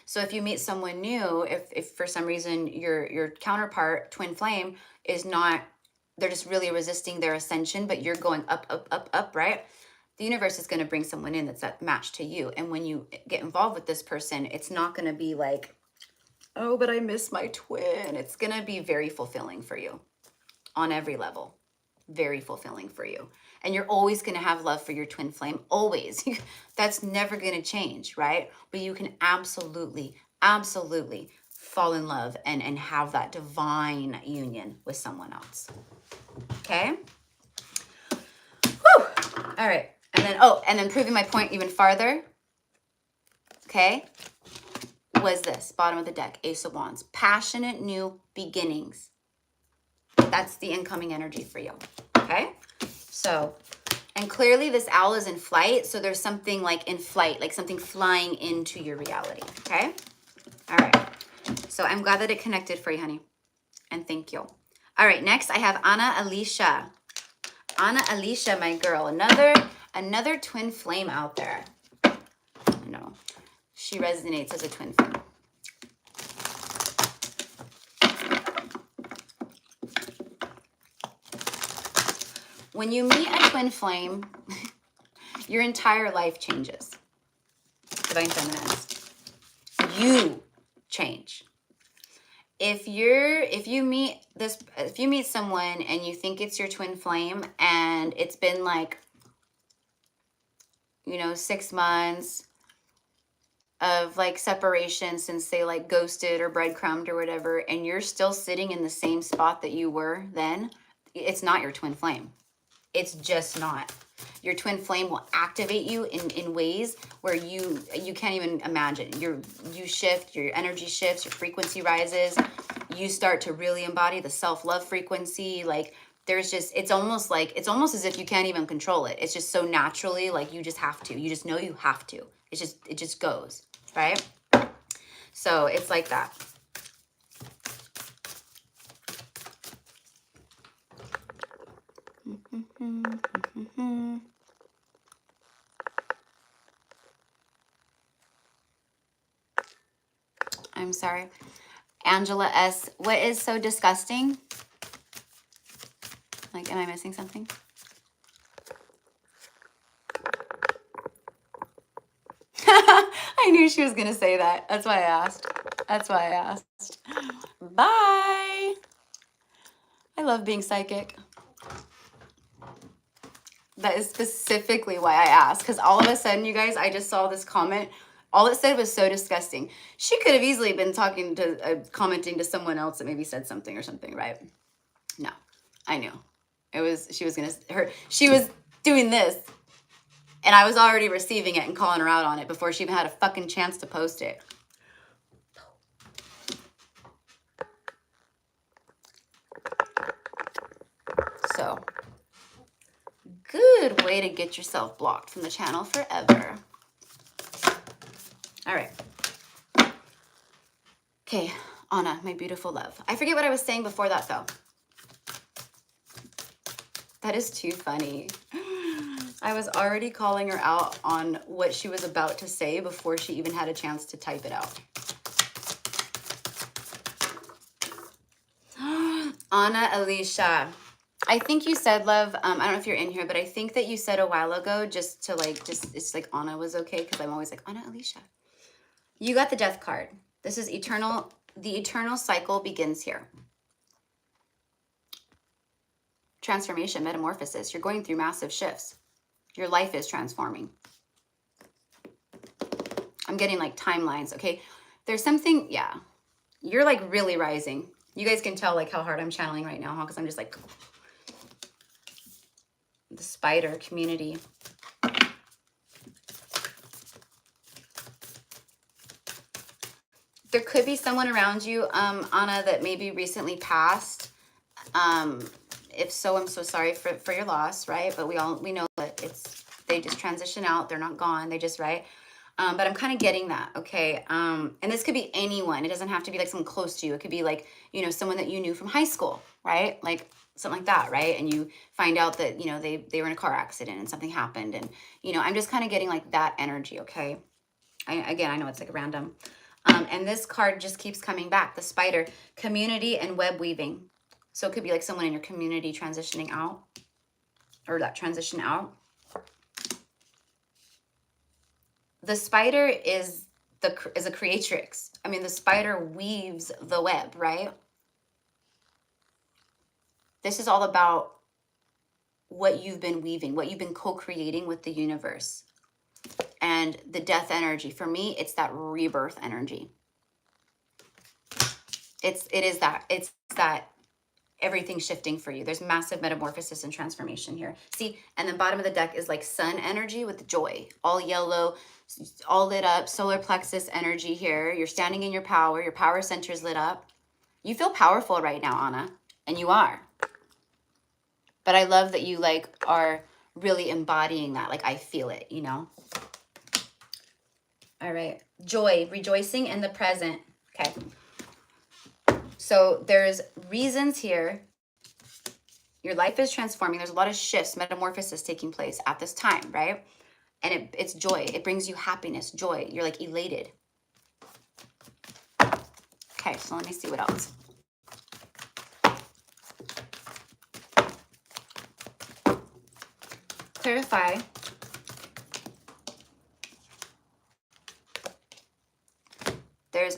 So if you meet someone new, if for some reason your counterpart, twin flame, is not, they're just really resisting their ascension, but you're going up, up, up, up, right? The universe is going to bring someone in that's that match to you. And when you get involved with this person, it's not going to be like, oh, but I miss my twin. It's going to be very fulfilling for you on every level. Very fulfilling for you. And you're always going to have love for your twin flame. Always. That's never going to change, right? But you can absolutely, absolutely fall in love and have that divine union with someone else. Okay? Whew. All right. And then, oh, and then proving my point even farther, okay, was this, bottom of the deck, Ace of Wands. Passionate new beginnings. That's the incoming energy for you, okay? So, and clearly this owl is in flight, so there's something like in flight, like something flying into your reality, okay? All right. So I'm glad that it connected for you, honey, and thank you. All right, next I have Ana Alicia. Ana Alicia, my girl, another twin flame out there. I know, she resonates as a twin flame. When you meet a twin flame, your entire life changes. Divine Feminines. You change. If you meet someone and you think it's your twin flame and it's been like, you know, 6 months of like separation since they like ghosted or breadcrumbed or whatever, and you're still sitting in the same spot that you were then, it's not your twin flame. It's just not. Your twin flame will activate you in ways where you can't even imagine. You shift, your energy shifts, your frequency rises. You start to really embody the self-love frequency. Like there's just, it's almost as if you can't even control it. It's just so naturally, like you just have to. You just know you have to. It just goes, right? So it's like that. I'm sorry. Angela S. What is so disgusting? Like, am I missing something? I knew she was going to say that. That's why I asked. Bye. I love being psychic. That is specifically why I asked. Because all of a sudden, you guys, I just saw this comment. All it said was so disgusting. She could have easily been commenting to someone else that maybe said something or something, right? No, I knew. She was doing this. And I was already receiving it and calling her out on it before she even had a fucking chance to post it. So, good way to get yourself blocked from the channel forever. All right. Okay, Anna, my beautiful love. I forget what I was saying before that, though. That is too funny. I was already calling her out on what she was about to say before she even had a chance to type it out. Ana Alicia. I think you said, love, I don't know if you're in here, but I think that you said a while ago it's like Anna was okay, because I'm always like, Ana Alicia. You got the death card. This is eternal. The eternal cycle begins here. Transformation, metamorphosis. You're going through massive shifts. Your life is transforming. I'm getting like timelines, okay? There's something, yeah. You're like really rising. You guys can tell like how hard I'm channeling right now, huh? Because I'm just like, The spider community. There could be someone around you, Anna, that maybe recently passed. If so, I'm so sorry for your loss, right? But we know that they just transition out. They're not gone. They just, right? But I'm kind of getting that, okay? And this could be anyone. It doesn't have to be like someone close to you. It could be like, you know, someone that you knew from high school, right? Like something like that, right? And you find out that, you know, they were in a car accident and something happened. And, you know, I'm just kind of getting like that energy, okay? Again, I know it's like a random. And this card just keeps coming back. The spider, community and web weaving. So it could be like someone in your community transitioning out, or that transition out. The spider is a creatrix. I mean, the spider weaves the web, right? This is all about what you've been weaving, what you've been co-creating with the universe. And the death energy, for me, it's that rebirth energy. It's that everything shifting for you. There's massive metamorphosis and transformation here. See, and the bottom of the deck is like sun energy with joy, all yellow, all lit up, solar plexus energy here. You're standing in your power center's lit up. You feel powerful right now, Anna, and you are. But I love that you like are really embodying that. Like I feel it, you know? All right, joy, rejoicing in the present. Okay. So there's reasons here. Your life is transforming. There's a lot of shifts, metamorphosis taking place at this time, right? And it's joy. It brings you happiness, joy. You're like elated. Okay, so let me see what else. Clarify.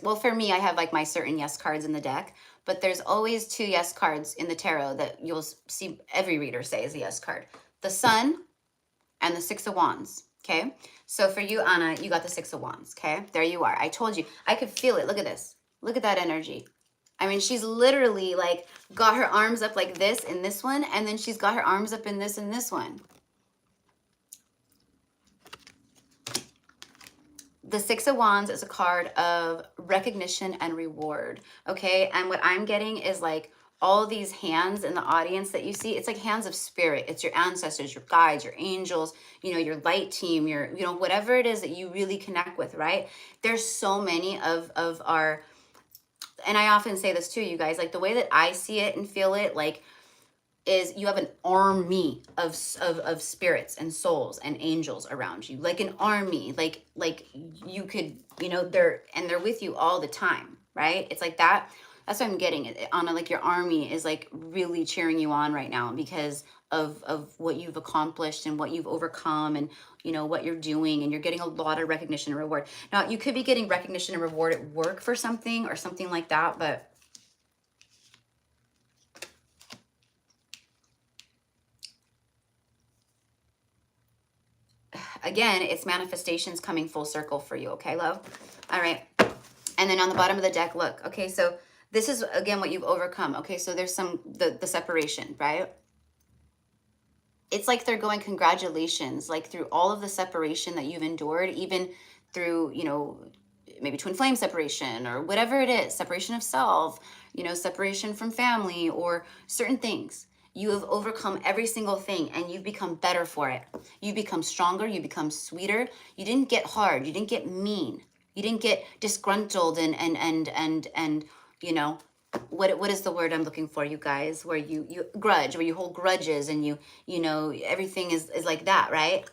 Well, for me, I have like my certain yes cards in the deck, but there's always 2 yes cards in the tarot that you'll see every reader say is a yes card. The Sun and the 6 of Wands, okay? So for you, Anna, you got the 6 of Wands, okay? There you are. I told you. I could feel it. Look at this. Look at that energy. I mean, she's literally like got her arms up like this in this one, and then she's got her arms up in this and this one. The 6 of Wands is a card of recognition and reward, okay? And what I'm getting is like all these hands in the audience that you see, it's like hands of spirit. It's your ancestors, your guides, your angels, you know, your light team, your, you know, whatever it is that you really connect with, right? There's so many of our, and I often say this too, you guys, like the way that I see it and feel it, like, is you have an army of spirits and souls and angels around you, like an army, like you could, you know, they're with you all the time, right? It's like that. That's what I'm getting it, Anna. Like your army is like really cheering you on right now because of what you've accomplished and what you've overcome and, you know, what you're doing, and you're getting a lot of recognition and reward. Now, you could be getting recognition and reward at work for something or something like that, but again, it's manifestations coming full circle for you. Okay, love? All right. And then on the bottom of the deck, look. Okay, so this is, again, what you've overcome. Okay, so there's the separation, right? It's like they're going, congratulations, like through all of the separation that you've endured, even through, you know, maybe twin flame separation or whatever it is, separation of self, you know, separation from family or certain things. You have overcome every single thing and you've become better for it. You become stronger. You become sweeter. You didn't get hard. You didn't get mean. You didn't get disgruntled and you know, what is the word I'm looking for, you guys? Where you grudge, where you hold grudges and you know, everything is like that, right?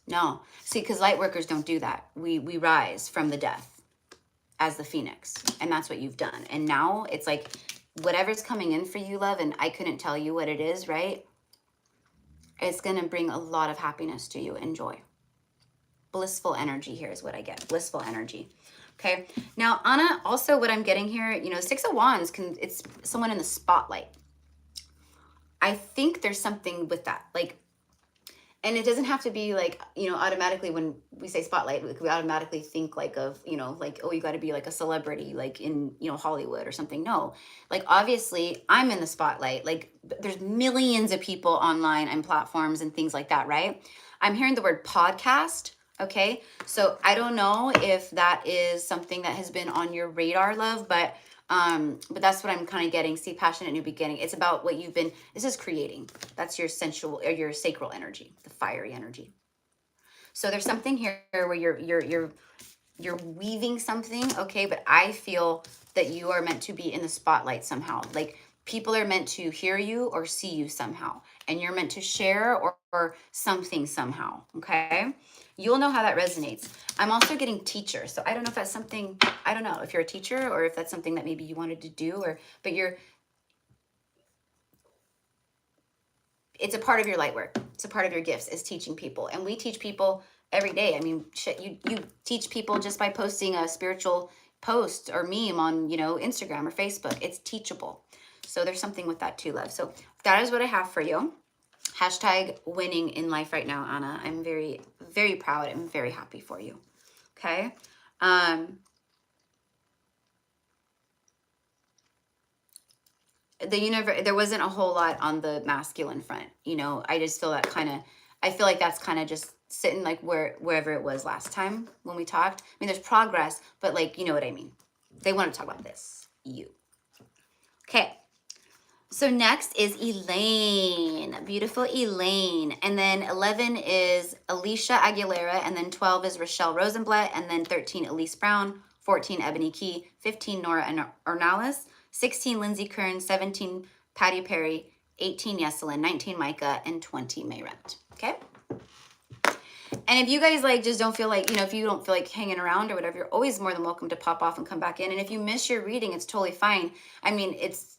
No. See, because light workers don't do that. We rise from the death as the phoenix. And that's what you've done. And now it's like whatever's coming in for you, love, and I couldn't tell you what it is, right? It's going to bring a lot of happiness to you and joy. Blissful energy here is what I get. Blissful energy. Okay. Now, Anna, also what I'm getting here, you know, 6 of Wands, it's someone in the spotlight. I think there's something with that. Like, And it doesn't have to be like, you know, automatically when we say spotlight, we automatically think like of, you know, like, oh, you got to be like a celebrity, like in, you know, Hollywood or something. No, like obviously I'm in the spotlight. Like there's millions of people online and platforms and things like that, right? I'm hearing the word podcast. Okay. So I don't know if that is something that has been on your radar, love, but that's what I'm kind of getting. See, passionate new beginning. It's about what you've been, this is creating. That's your sensual or your sacral energy, the fiery energy. So there's something here where you're weaving something, okay, but I feel that you are meant to be in the spotlight somehow. Like people are meant to hear you or see you somehow, and you're meant to share or something somehow, okay? You'll know how that resonates. I'm also getting teacher. So I don't know if that's something, I don't know if you're a teacher or if that's something that maybe you wanted to do but it's a part of your light work. It's a part of your gifts is teaching people. And we teach people every day. I mean, shit, you teach people just by posting a spiritual post or meme on, you know, Instagram or Facebook. It's teachable. So there's something with that too, love. So that is what I have for you. Hashtag winning in life right now, Anna. I'm very, very proud and very happy for you. Okay. The universe, there wasn't a whole lot on the masculine front, you know. I just feel that kind of, I feel like that's kind of just sitting like wherever it was last time when we talked. I mean, there's progress, but like, you know what I mean. They want to talk about this. You. Okay. So next is Elaine, beautiful Elaine. And then 11 is Alicia Aguilera. And then 12 is Rochelle Rosenblatt. And then 13, Elise Brown. 14, Ebony Key. 15, Nora Ornalis. 16, Lindsay Kern. 17, Patty Perry. 18, Yeselin. 19, Micah. And 20, May Rent. Okay? And if you guys like just don't feel like, you know, if you don't feel like hanging around or whatever, you're always more than welcome to pop off and come back in. And if you miss your reading, it's totally fine. I mean, it's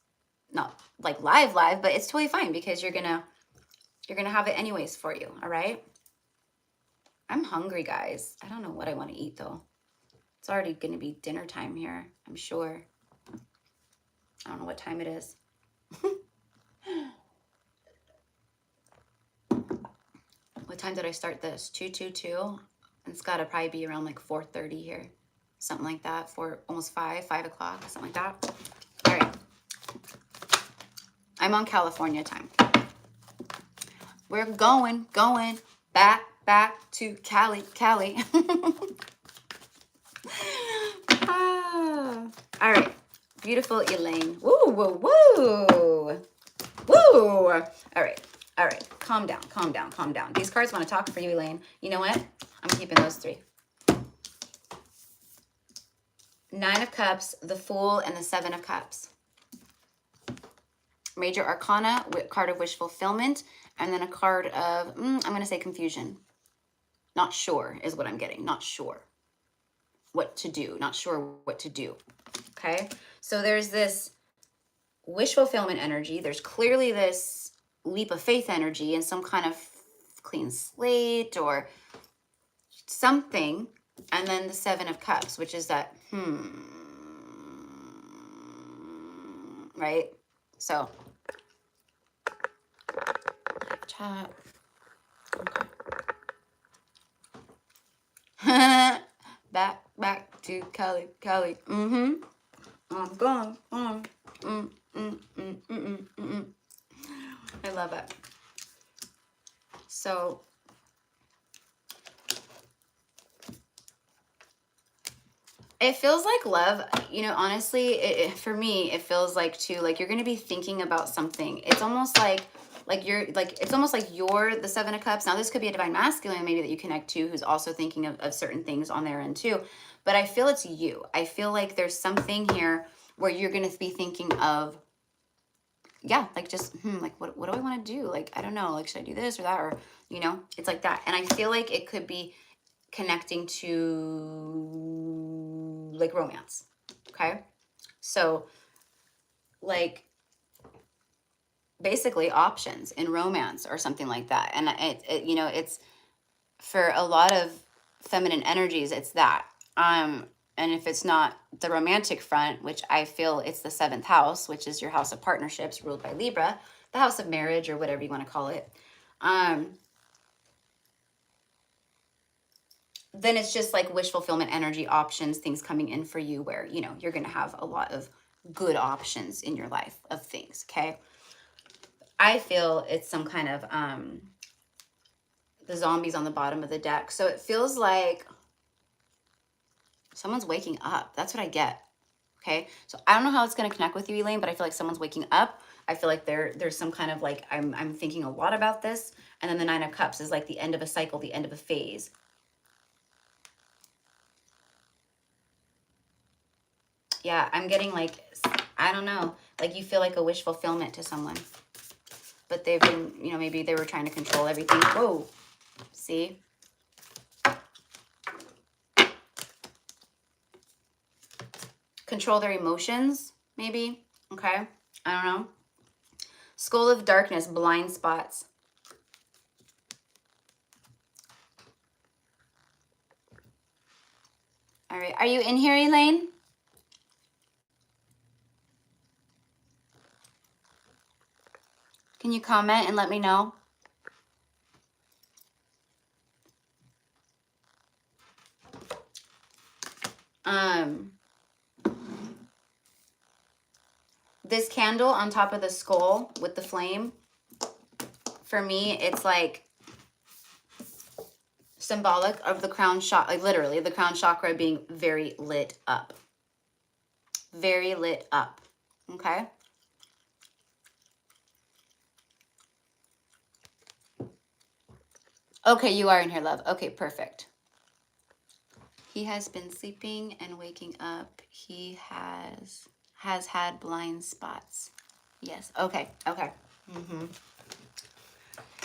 not like live, but it's totally fine because you're gonna have it anyways for you. All right. I'm hungry, guys. I don't know what I want to eat though. It's already gonna be dinner time here, I'm sure. I don't know what time it is. What time did I start this? 2:22. It's gotta probably be around like 4:30 here. Something like that. Almost 5 o'clock, something like that. All right. I'm on California time. We're going back to Cali. All right. Beautiful Elaine. Woo, woo, woo. Woo. All right. Calm down. These cards want to talk for you, Elaine. You know what? I'm keeping those 3. 9 of Cups, the Fool, and the 7 of Cups. Major Arcana, card of wish fulfillment, and then a card of, I'm going to say confusion. Not sure is what I'm getting. Not sure what to do. Not sure what to do. Okay? So there's this wish fulfillment energy. There's clearly this leap of faith energy and some kind of clean slate or something. And then the 7 of Cups, which is that, right? So, chat. Okay. back to Cali. I'm going. I love it. So it feels like love, you know, honestly, for me, it feels like too, like you're going to be thinking about something. It's almost like it's almost like you're the 7 of Cups. Now this could be a divine masculine maybe that you connect to who's also thinking of certain things on their end too. But I feel it's you. I feel like there's something here where you're going to be thinking of, yeah, like just, like what do I want to do? Like, I don't know, like, should I do this or that? Or, you know, it's like that. And I feel like it could be connecting to like romance. Okay. So like basically options in romance or something like that. And it you know, it's for a lot of feminine energies, it's that. And if it's not the romantic front, which I feel it's the 7th house, which is your house of partnerships ruled by Libra, the house of marriage or whatever you want to call it. then it's just like wish fulfillment energy, options, things coming in for you where, you know, you're going to have a lot of good options in your life of things. Okay. I feel it's some kind of, the zombies on the bottom of the deck. So it feels like someone's waking up. That's what I get. Okay. So I don't know how it's going to connect with you, Elaine, but I feel like someone's waking up. I feel like there's some kind of like, I'm thinking a lot about this. And then the 9 of Cups is like the end of a cycle, the end of a phase. Yeah, I'm getting like, I don't know, like you feel like a wish fulfillment to someone. But they've been, you know, maybe they were trying to control everything. Whoa, see? Control their emotions, maybe. Okay, I don't know. Skull of Darkness, blind spots. All right, are you in here, Elaine? Can you comment and let me know? This candle on top of the skull with the flame, for me, it's like symbolic of the crown chakra, like literally the crown chakra being very lit up. Very lit up. Okay. Okay, you are in here, love. Okay, perfect. He has been sleeping and waking up. He has had blind spots. Yes. Okay. Okay.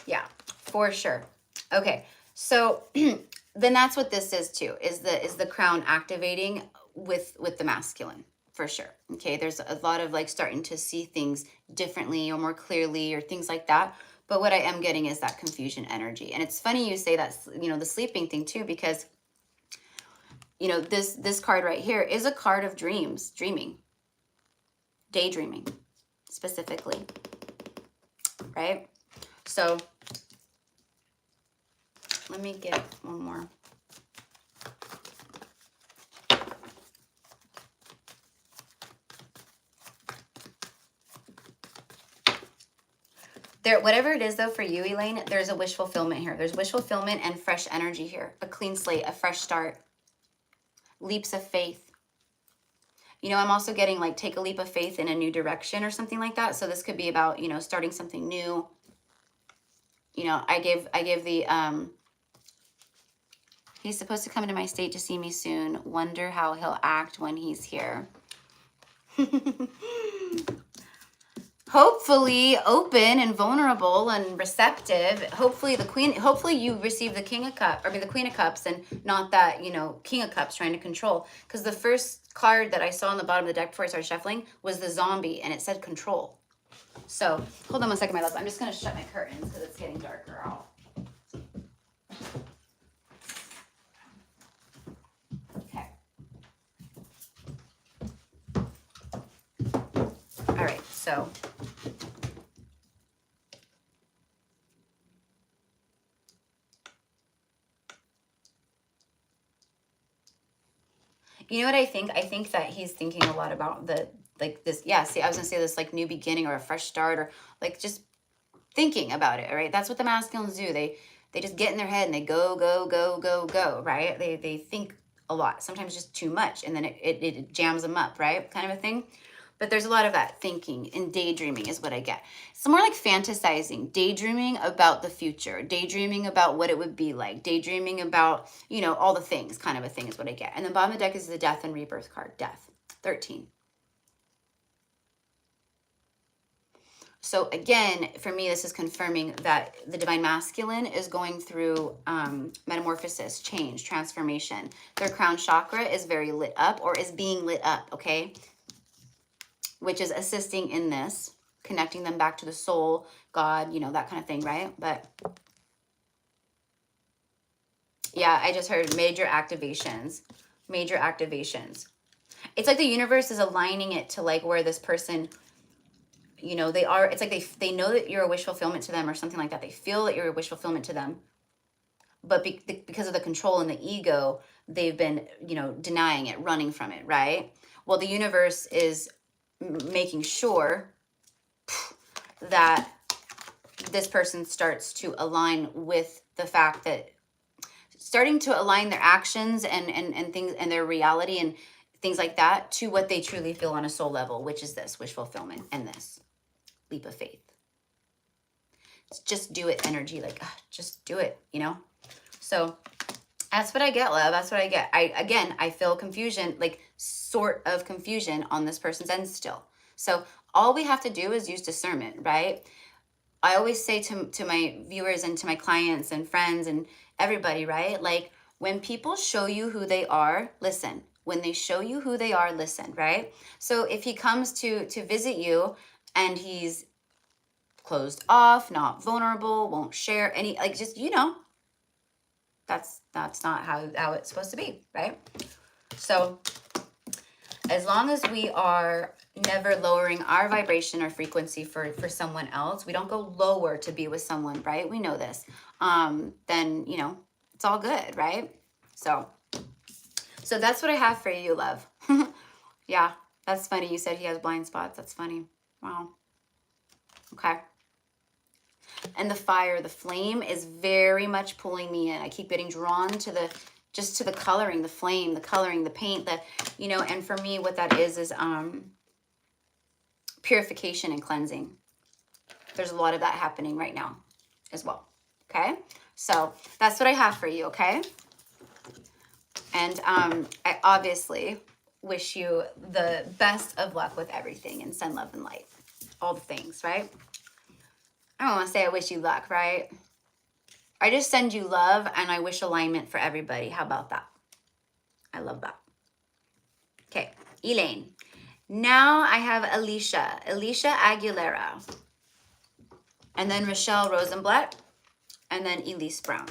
Yeah, for sure. Okay. So then that's what this is too, is the crown activating with the masculine, for sure. Okay. There's a lot of like starting to see things differently or more clearly or things like that. But what I am getting is that confusion energy. And it's funny you say that, you know, the sleeping thing too, because you know, this card right here is a card of dreams, dreaming, daydreaming specifically, right? So let me get one more. There, whatever it is though for you, Elaine, there's a wish fulfillment here. There's wish fulfillment and fresh energy here, a clean slate, a fresh start, leaps of faith. You know, I'm also getting like take a leap of faith in a new direction or something like that. So this could be about, you know, starting something new. You know, I give the, he's supposed to come into my state to see me soon. Wonder how he'll act when he's here. Hopefully open and vulnerable and receptive. Hopefully the queen, hopefully you receive the King of Cups, or the Queen of Cups, and not that, you know, King of Cups trying to control. Because the first card that I saw on the bottom of the deck before I started shuffling was the zombie, and it said control. So hold on one second, my love. I'm just going to shut my curtains because it's getting darker out. Okay. All right, so you know what I think? I think that he's thinking a lot about the, like this, yeah, see, I was gonna say this like new beginning or a fresh start or like just thinking about it, right? That's what the masculines do. They just get in their head and they go, go, go, go, go, right? They think a lot, sometimes just too much, and then it jams them up, right? Kind of a thing. But there's a lot of that thinking and daydreaming is what I get. It's more like fantasizing, daydreaming about the future, daydreaming about what it would be like, daydreaming about, you know, all the things, kind of a thing is what I get. And the bottom of the deck is the Death and Rebirth card, Death, 13. So again, for me, this is confirming that the Divine Masculine is going through metamorphosis, change, transformation. Their crown chakra is very lit up or is being lit up, okay? Which is assisting in this, connecting them back to the soul, God, you know, that kind of thing, right? But yeah, I just heard major activations, major activations. It's like the universe is aligning it to like where this person, you know, they are, it's like they know that you're a wish fulfillment to them or something like that. They feel that you're a wish fulfillment to them. but because of the control and the ego, they've been, denying it, running from it, right? Well, the universe is making sure that this person starts to align with the fact that, starting to align their actions and things and their reality and things like that to what they truly feel on a soul level, which is this wish fulfillment and this leap of faith. It's just do it energy, like just do it, So that's what I get, love. That's what I get. I feel confusion, like sort of confusion on this person's end still. So all we have to do is use discernment, right? I always say to my viewers and to my clients and friends and everybody, right? Like, when people show you who they are, listen. When they show you who they are, listen, right? So if he comes to visit you and he's closed off, not vulnerable, won't share any, like, just, that's not how it's supposed to be, right? So as long as we are never lowering our vibration or frequency for someone else, we don't go lower to be with someone, right? We know this. Then, it's all good, right? So that's what I have for you, love. Yeah, that's funny. You said he has blind spots. That's funny. Wow. Okay. And the fire, the flame is very much pulling me in. I keep getting drawn to the coloring, the flame, the coloring, the paint, and for me, what that is purification and cleansing. There's a lot of that happening right now as well. Okay. So that's what I have for you. Okay. And I obviously wish you the best of luck with everything and send love and light, all the things, right? I don't want to say I wish you luck, right? I just send you love and I wish alignment for everybody. How about that? I love that. Okay, Elaine. Now I have Alicia Aguilera. And then Rochelle Rosenblatt. And then Elise Brown.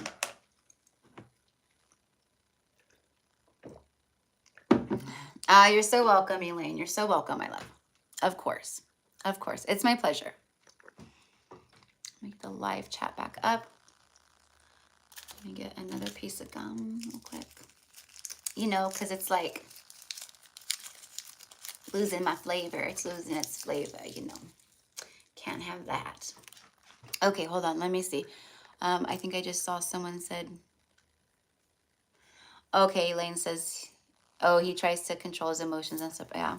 You're so welcome, Elaine. You're so welcome, my love. Of course. Of course. It's my pleasure. Make the live chat back up. Let me get another piece of gum real quick. Because it's like losing my flavor. It's losing its flavor, Can't have that. Okay, hold on. Let me see. I think I just saw someone said, okay, Elaine says, oh, he tries to control his emotions and stuff. Yeah.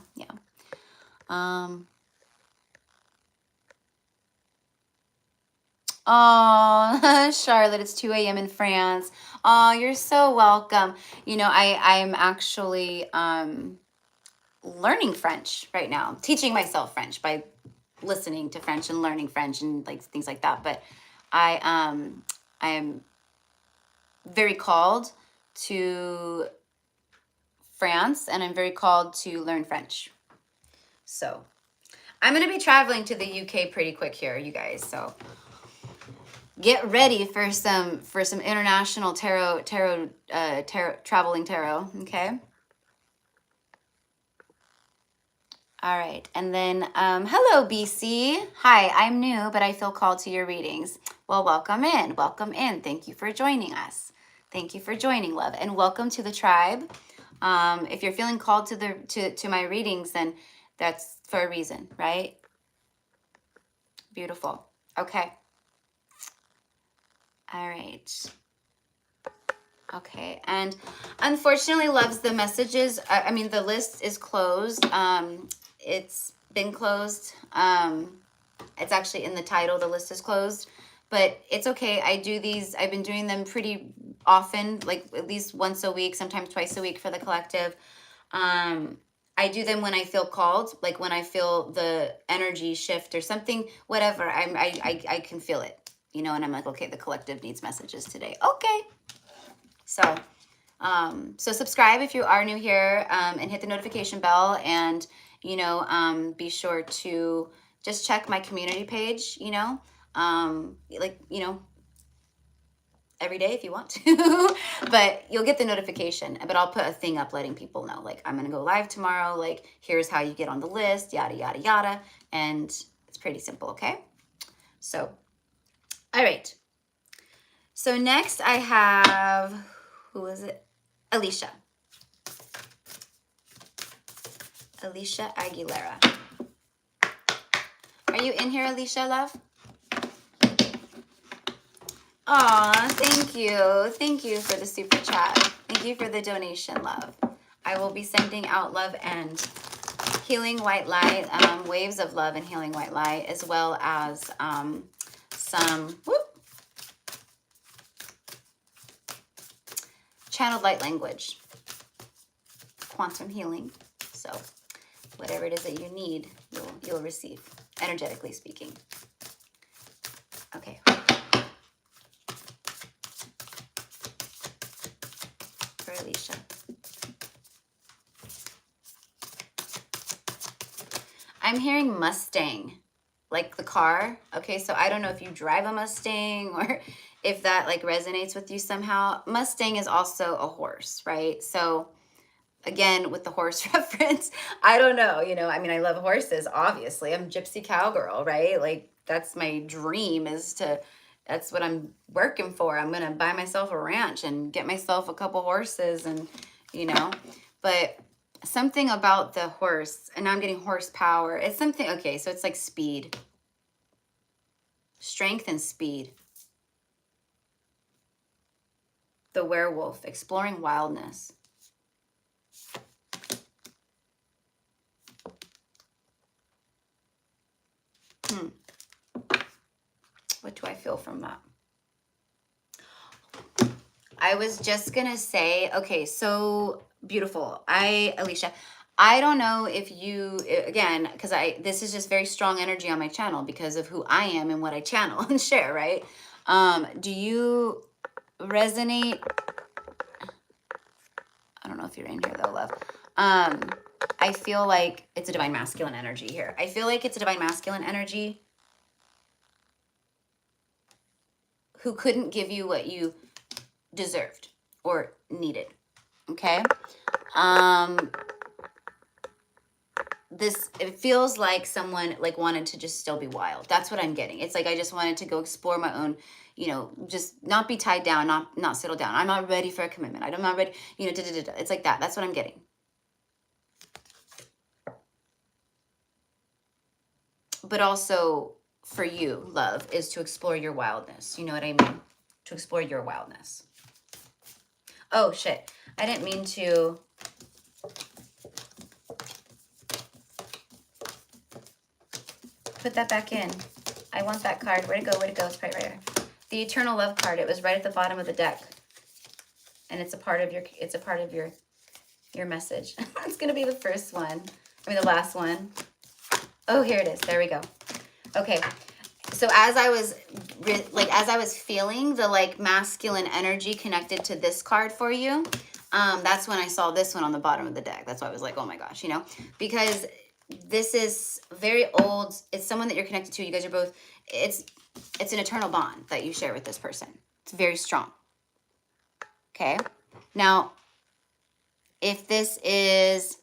Oh, Charlotte, it's 2 a.m. in France. Oh, you're so welcome. I'm actually learning French right now, teaching myself French by listening to French and learning French and like things like that. But I am very called to France and I'm very called to learn French. So I'm going to be traveling to the UK pretty quick here, you guys. So get ready for some international tarot, traveling tarot. Okay. All right. And then, hello, BC. Hi, I'm new, but I feel called to your readings. Well, welcome in. Welcome in. Thank you for joining us. Thank you for joining, love. And welcome to the tribe. If you're feeling called to my readings, then that's for a reason, right? Beautiful. Okay. All right. Okay. And unfortunately, loves, the messages, the list is closed. It's been closed. It's actually in the title, the list is closed, but it's okay. I do these, I've been doing them pretty often, like at least once a week, sometimes twice a week for the collective. I do them when I feel called, like when I feel the energy shift or something, whatever. I can feel it, and I'm like, okay, the collective needs messages today. Okay. So subscribe if you are new here, and hit the notification bell, and be sure to just check my community page, every day if you want to, but you'll get the notification. But I'll put a thing up letting people know, like, I'm going to go live tomorrow. Like, here's how you get on the list, yada, yada, yada. And it's pretty simple. Okay. So, all right. So next I have, who is it? Alicia. Alicia Aguilera. Are you in here, Alicia, love? Aw, thank you. Thank you for the super chat. Thank you for the donation, love. I will be sending out love and healing white light, waves of love and healing white light, as well as some channeled light language, quantum healing. So whatever it is that you need, you'll receive, energetically speaking. Okay. For Alicia. I'm hearing Mustang, like the car. Okay, so I don't know if you drive a Mustang or if that like resonates with you somehow. Mustang is also a horse, right? So again, with the horse reference, I don't know, you know, I mean, I love horses, obviously. I'm gypsy cowgirl, right? Like that's my dream, that's what I'm working for. I'm going to buy myself a ranch and get myself a couple horses and, you know, but something about the horse, and I'm getting horsepower. It's something, okay, so it's like speed, strength and speed. The werewolf, exploring wildness. What do I feel from that? I was just going to say, okay, so beautiful. Alicia, I don't know if you, again, because this is just very strong energy on my channel because of who I am and what I channel and share, right? Do you resonate? I don't know if you're in here though, love. I feel like it's a divine masculine energy here. I feel like it's a divine masculine energy who couldn't give you what you deserved or needed. Okay. It feels like someone like wanted to just still be wild. That's what I'm getting. It's like I just wanted to go explore my own, you know, just not be tied down, not settle down. I'm not ready for a commitment. I'm not ready, you know, It's like that. That's what I'm getting. But also for you, love, is to explore your wildness. You know what I mean? To explore your wildness. Oh shit. I didn't mean to put that back in. I want that card. Where'd it go? Where'd it go? It's right here. The Eternal Love card. It was right at the bottom of the deck. And it's a part of your message. It's going to be the first one. I mean, the last one. Oh, here it is. There we go. Okay. So as I was feeling the like masculine energy connected to this card for you, that's when I saw this one on the bottom of the deck. That's why I was like, oh my gosh, you know, because this is very old. It's someone that you're connected to. You guys are both, it's an eternal bond that you share with this person. It's very strong. Okay. Now, if this is,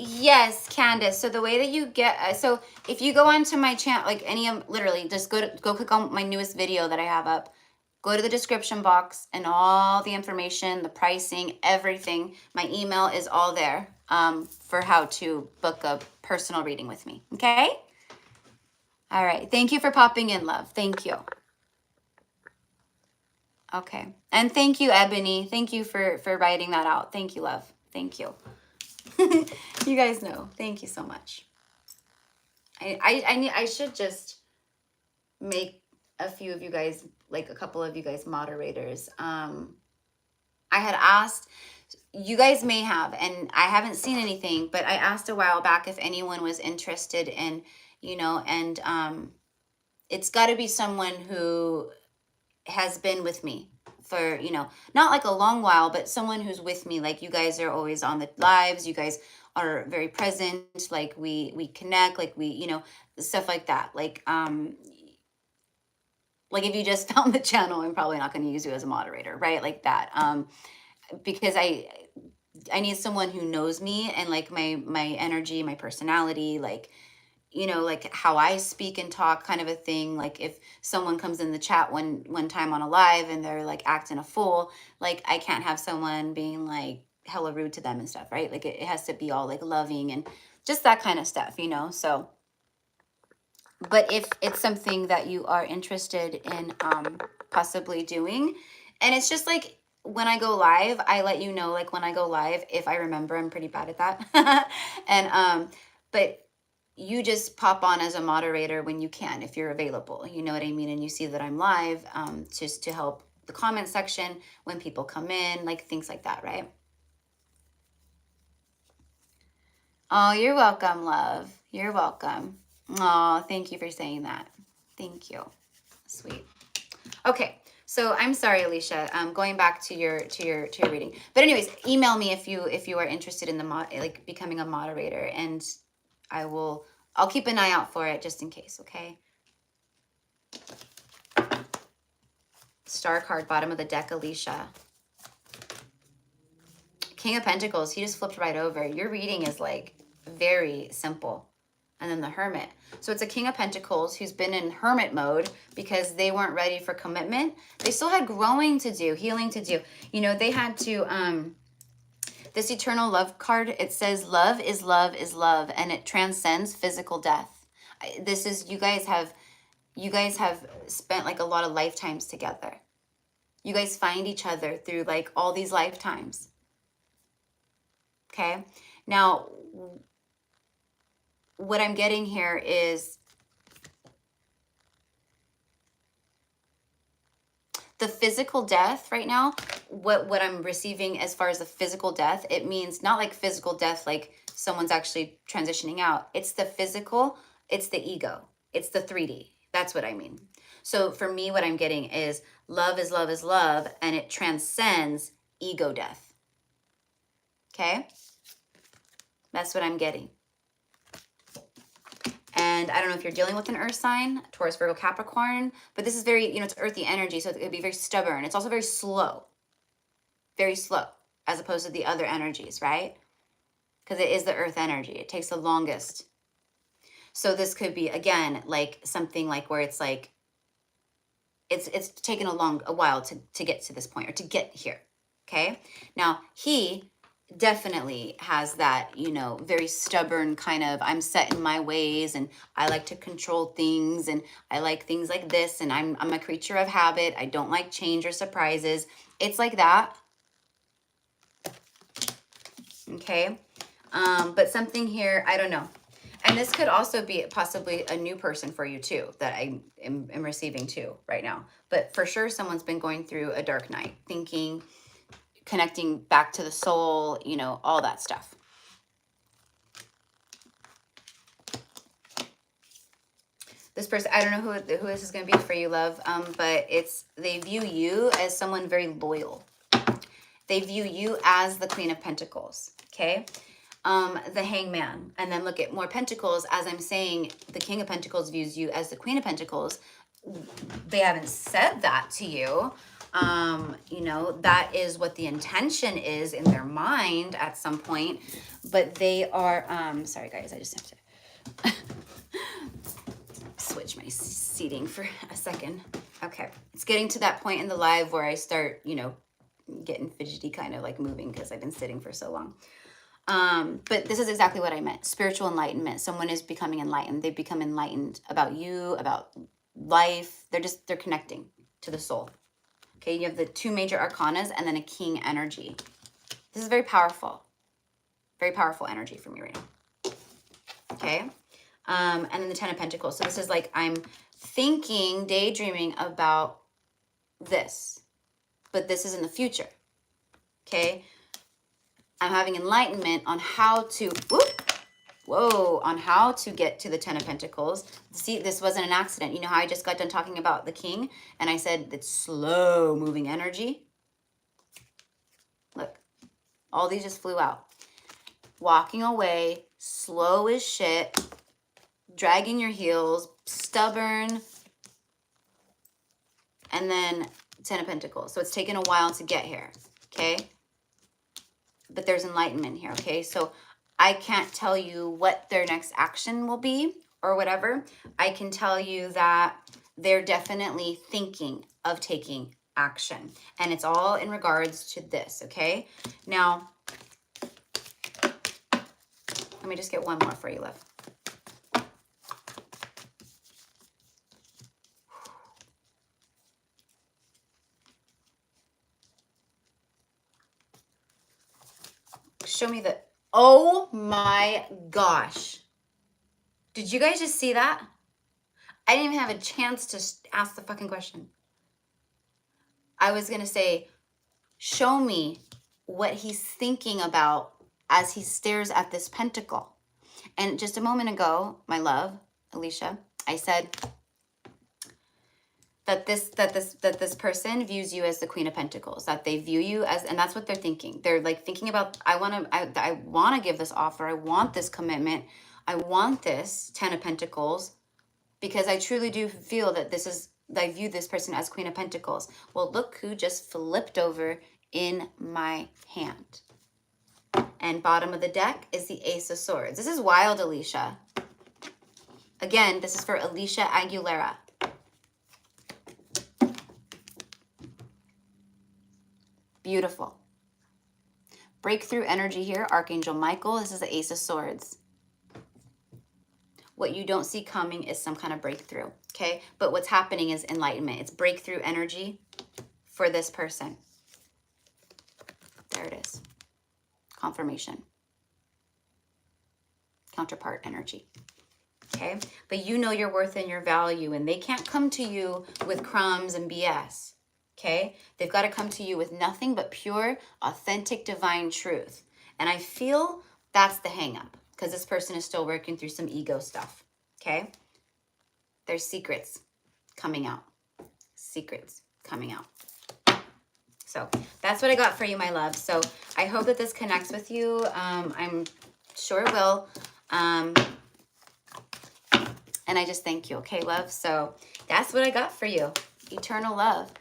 yes, Candace. So the way that you get, so if you go onto my channel, like literally just go click on my newest video that I have up, go to the description box and all the information, the pricing, everything. My email is all there for how to book a personal reading with me. Okay. All right. Thank you for popping in, love. Thank you. Okay. And thank you, Ebony. Thank you for writing that out. Thank you, love. Thank you. You guys know. Thank you so much. I should just make a few of you guys, like a couple of you guys moderators. I had asked, you guys may have, and I haven't seen anything, but I asked a while back if anyone was interested in, you know, and it's got to be someone who has been with me for, you know, not like a long while, but someone who's with me. Like you guys are always on the lives. You guys are very present. Like we connect, like we, you know, stuff like that. Like if you just found the channel, I'm probably not going to use you as a moderator, right? Like that. Because I need someone who knows me and like my energy, my personality, like, you know, like how I speak and talk, kind of a thing. Like if someone comes in the chat one time on a live and they're like acting a fool, like I can't have someone being like hella rude to them and stuff, right? Like it has to be all like loving and just that kind of stuff, you know. So but if it's something that you are interested in possibly doing, and it's just like when I go live, I let you know, like when I go live, if I remember. I'm pretty bad at that. And but you just pop on as a moderator when you can, if you're available, you know what I mean, and you see that I'm live, just to help the comment section when people come in, like things like that, right? Oh, you're welcome, love. You're welcome. Oh, thank you for saying that. Thank you. Sweet. Okay. So I'm sorry, Alicia. Going back to your reading. But anyways, email me if you are interested in the like becoming a moderator, and I'll keep an eye out for it just in case, okay? Star card, bottom of the deck, Alicia. King of Pentacles, he just flipped right over. Your reading is like very simple. And then the Hermit. So it's a King of Pentacles who's been in hermit mode because they weren't ready for commitment. They still had growing to do, healing to do. You know, they had to, this eternal love card, it says love is love is love, and it transcends physical death. This is, you guys have spent like a lot of lifetimes together. You guys find each other through like all these lifetimes. Okay. Now, what I'm getting here is the physical death right now. What I'm receiving as far as the physical death, it means not like physical death, like someone's actually transitioning out. It's the physical, it's the ego, it's the 3D. That's what I mean. So for me, what I'm getting is love is love is love, and it transcends ego death. Okay? That's what I'm getting. And I don't know if you're dealing with an earth sign, Taurus, Virgo, Capricorn, but this is very, you know, it's earthy energy, so it could be very stubborn. It's also very slow, as opposed to the other energies, right? Because it is the earth energy. It takes the longest. So this could be, again, like something like where it's like, it's taken a while to get to this point or to get here, okay? Now, he definitely has that, you know, very stubborn kind of, I'm set in my ways and I like to control things and I like things like this and I'm a creature of habit. I don't like change or surprises. It's like that. Okay. But something here, I don't know. And this could also be possibly a new person for you too, that I am receiving too right now. But for sure, someone's been going through a dark night, thinking, connecting back to the soul, you know, all that stuff. This person, I don't know who this is going to be for you, love, but they view you as someone very loyal. They view you as the Queen of Pentacles, okay? The Hangman, and then look at more Pentacles. As I'm saying, the King of Pentacles views you as the Queen of Pentacles. They haven't said that to you. You know, that is what the intention is in their mind at some point, but they are, sorry guys, I just have to switch my seating for a second. Okay. It's getting to that point in the live where I start, you know, getting fidgety, kind of like moving because I've been sitting for so long. But this is exactly what I meant. Spiritual enlightenment. Someone is becoming enlightened. They become enlightened about you, about life. They're connecting to the soul. Okay. You have the two major arcanas and then a king energy. This is very powerful energy for me right now. Okay. And then the 10 of Pentacles. So this is like, I'm thinking, daydreaming about this, but this is in the future. Okay. I'm having enlightenment on how to, on how to get to the 10 of Pentacles. See, this wasn't an accident. You know how I just got done talking about the king and I said it's slow moving energy? Look, all these just flew out. Walking away, slow as shit, dragging your heels, stubborn, and then 10 of Pentacles. So it's taken a while to get here, okay? but there's enlightenment here, okay? So I can't tell you what their next action will be or whatever. I can tell you that they're definitely thinking of taking action. And it's all in regards to this, okay? Now, let me just get one more for you, love. Show me the, oh my gosh. Did you guys just see that? I didn't even have a chance to ask the fucking question. I was going to say, show me what he's thinking about as he stares at this pentacle. And just a moment ago, my love, Alicia, I said that this person views you as the Queen of Pentacles, that they view you as, and that's what they're thinking. They're like thinking about, I want to give this offer. I want this commitment. I want this 10 of Pentacles, because I truly do feel that this is, I view this person as Queen of Pentacles. Well, look who just flipped over in my hand. And bottom of the deck is the Ace of Swords. This is wild, Alicia. Again, this is for Alicia Aguilera. Beautiful. Breakthrough energy here, Archangel Michael. This is the Ace of Swords. What you don't see coming is some kind of breakthrough, okay? But what's happening is enlightenment. It's breakthrough energy for this person. There it is. Confirmation. Counterpart energy. Okay? But you know your worth and your value, and they can't come to you with crumbs and BS. Okay? They've got to come to you with nothing but pure, authentic, divine truth. And I feel that's the hang up, because this person is still working through some ego stuff. Okay? There's secrets coming out. Secrets coming out. So that's what I got for you, my love. So I hope that this connects with you. I'm sure it will. And I just thank you. Okay, love? So that's what I got for you. Eternal love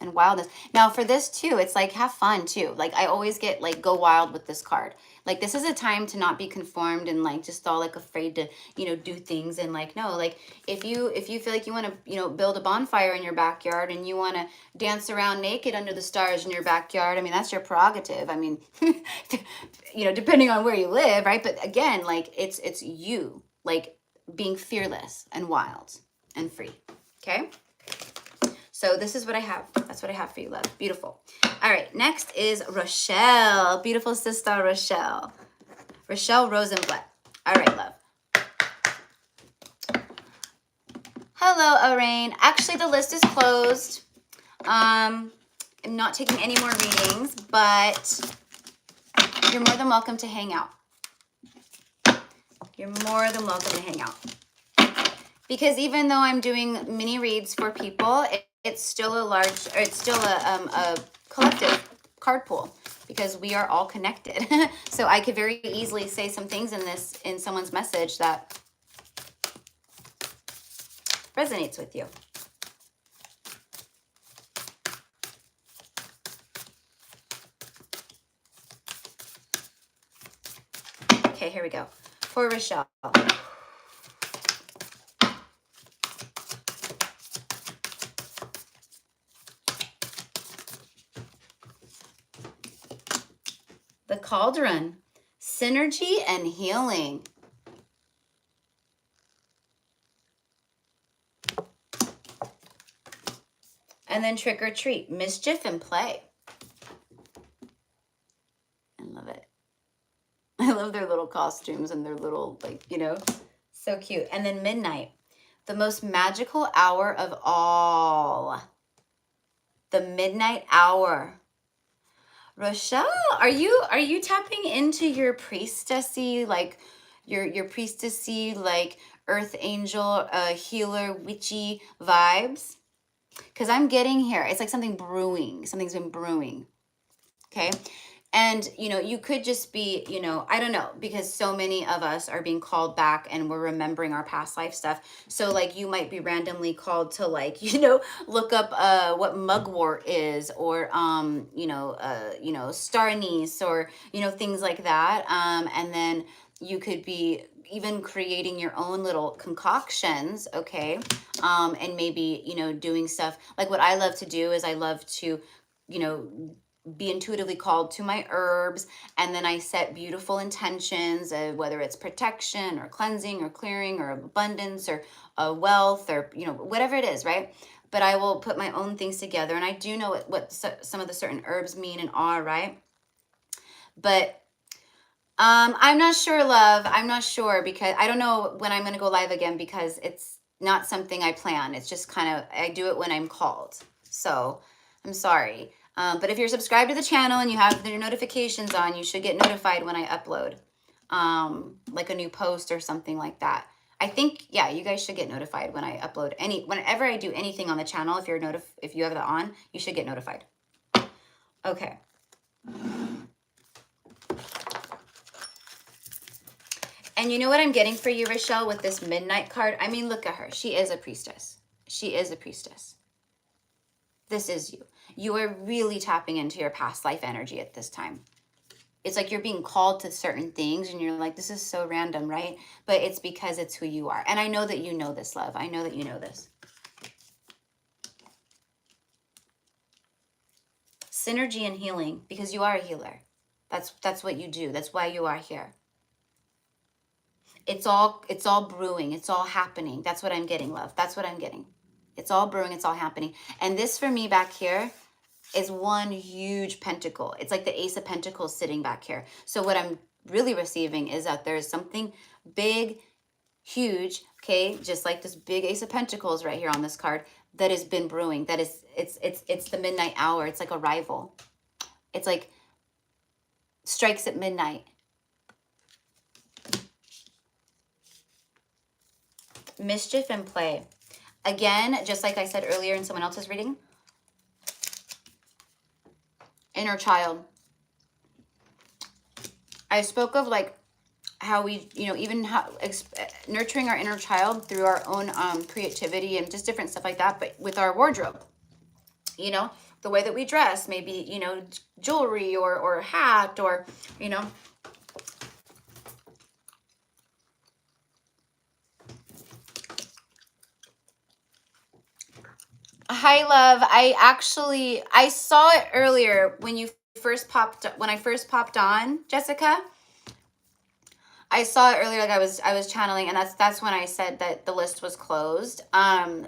and wildness. Now for this too, it's like, have fun too. Like I always get like, go wild with this card. Like this is a time to not be conformed and like just all like afraid to, you know, do things. And like, no, like if you feel like you want to, you know, build a bonfire in your backyard and you want to dance around naked under the stars in your backyard, I mean, that's your prerogative. I mean, you know, depending on where you live, right? But again, like it's you, like being fearless and wild and free. Okay. So this is what I have. That's what I have for you, love. Beautiful. All right. Next is Rochelle. Beautiful sister, Rochelle. Rochelle Rosenblatt. All right, love. Hello, Arain. Actually, the list is closed. I'm not taking any more readings, but you're more than welcome to hang out. You're more than welcome to hang out. Because even though I'm doing mini reads for people, it's still a collective card pool, because we are all connected. So I could very easily say some things in someone's message that resonates with you. Okay, here we go. For Rochelle. The Cauldron, synergy and healing. And then trick or treat, mischief and play. I love it. I love their little costumes and their little, like, you know, so cute. And then midnight, the most magical hour of all. The midnight hour. Rochelle, are you tapping into your priestessy, like your priestessy, like earth angel, healer, witchy vibes? Because I'm getting here. It's like something brewing. Something's been brewing. Okay. And, you could just be, I don't know, because so many of us are being called back and we're remembering our past life stuff. So like you might be randomly called to like, look up what mugwort is, or star anise, or, things like that. And then you could be even creating your own little concoctions, okay? And maybe, doing stuff like what I love to do is I love to, be intuitively called to my herbs, and then I set beautiful intentions, whether it's protection or cleansing or clearing or abundance or wealth, or whatever it is, right? But I will put my own things together, and I do know what some of the certain herbs mean and are, right? But I'm not sure, love. I'm not sure, because I don't know when I'm going to go live again, because it's not something I plan. It's just kind of, I do it when I'm called. So I'm sorry. But if you're subscribed to the channel and you have your notifications on, you should get notified when I upload like a new post or something like that. I think, yeah, you guys should get notified when I upload whenever I do anything on the channel. If you have that on, you should get notified. Okay. And you know what I'm getting for you, Rochelle, with this Midnight card? I mean, look at her. She is a priestess. She is a priestess. This is you. You are really tapping into your past life energy at this time. It's like you're being called to certain things and you're like, this is so random, right? But it's because it's who you are. And I know that you know this, love. I know that you know this. Synergy and healing, because you are a healer. That's what you do. That's why you are here. It's all brewing. It's all happening. That's what I'm getting, love. That's what I'm getting. It's all brewing. It's all happening. And this for me back here is one huge pentacle. It's like the Ace of Pentacles sitting back here. So what I'm really receiving is that there is something big, huge, okay, just like this big Ace of Pentacles right here on this card, that has been brewing. That is, it's the midnight hour. It's like a rival. It's like strikes at midnight. Mischief and play. Again, just like I said earlier in someone else's reading, inner child. I spoke of like how we, even how nurturing our inner child through our own creativity and just different stuff like that, but with our wardrobe, the way that we dress, maybe, jewelry or a hat, or, Hi, love. I saw it earlier when I first popped on, Jessica. I saw it earlier, like I was channeling, and that's when I said that the list was closed.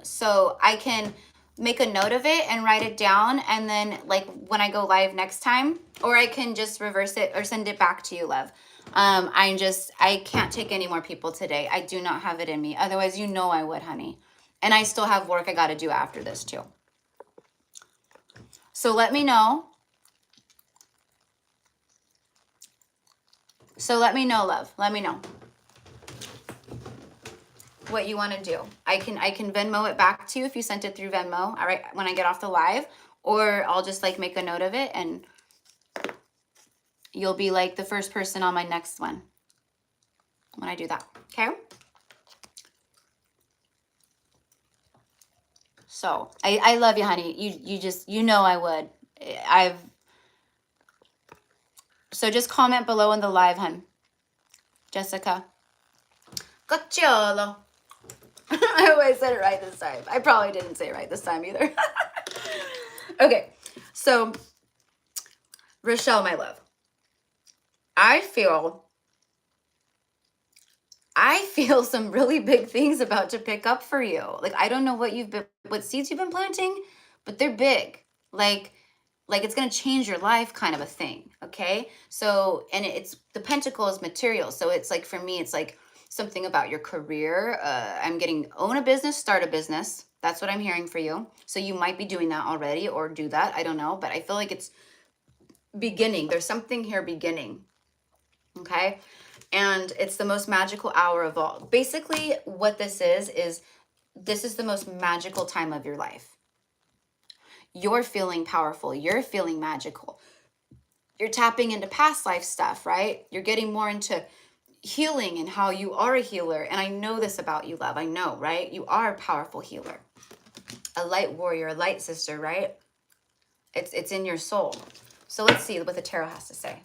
So I can make a note of it and write it down, and then like when I go live next time, or I can just reverse it or send it back to you, love. I can't take any more people today. I do not have it in me. Otherwise, I would, honey. And I still have work I got to do after this too. So let me know. Love. Let me know what you want to do. I can Venmo it back to you if you sent it through Venmo, all right, when I get off the live, or I'll just like make a note of it and you'll be like the first person on my next one when I do that. Okay? So I love you, honey. You just, I would. So just comment below in the live, hun. Jessica. Cacciolo. I always said it right this time. I probably didn't say it right this time either. Okay. So, Rochelle, my love. I feel some really big things about to pick up for you. Like, I don't know what seeds you've been planting, but they're big. Like it's going to change your life kind of a thing. Okay. So, and it's the pentacle is material. So it's like, for me, it's like something about your career. I'm getting own a business, start a business. That's what I'm hearing for you. So you might be doing that already or do that. I don't know, but I feel like it's beginning. There's something here beginning. Okay. And it's the most magical hour of all. Basically, what this is this is the most magical time of your life. You're feeling powerful. You're feeling magical. you're tapping into past life stuff, right? You're getting more into healing and how you are a healer. And I know this about you, love. I know, right? You are a powerful healer, a light warrior, a light sister, right? It's in your soul. So let's see what the tarot has to say.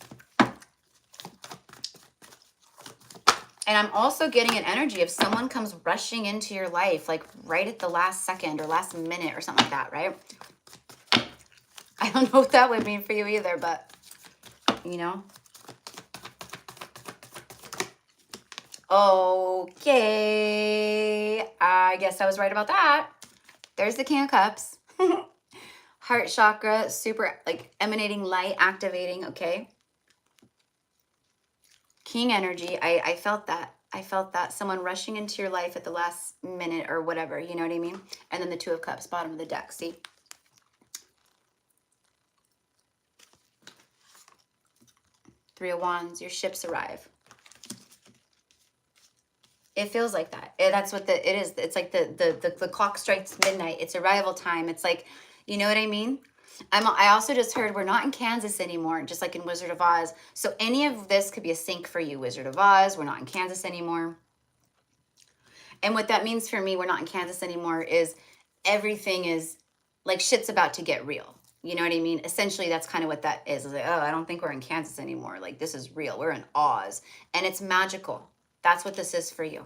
And I'm also getting an energy of someone comes rushing into your life, like right at the last second or last minute or something like that, right? I don't know what that would mean for you either, but you know. Okay, I guess I was right about that. There's the King of Cups. Heart chakra, super like emanating light, activating, okay? King energy, I felt that. I felt that. Someone rushing into your life at the last minute or whatever, you know what I mean? And then the Two of Cups, bottom of the deck, see? Three of Wands, your ships arrive. It feels like that. That's what it is. It's like the clock strikes midnight. It's arrival time. It's like, you know what I mean? I also just heard we're not in Kansas anymore, just like in Wizard of Oz. So any of this could be a sync for you, Wizard of Oz. We're not in Kansas anymore. And what that means for me, we're not in Kansas anymore, is everything is like shit's about to get real. You know what I mean? Essentially, that's kind of what that is. It's like, oh, I don't think we're in Kansas anymore. Like, this is real. We're in Oz. And it's magical. That's what this is for you.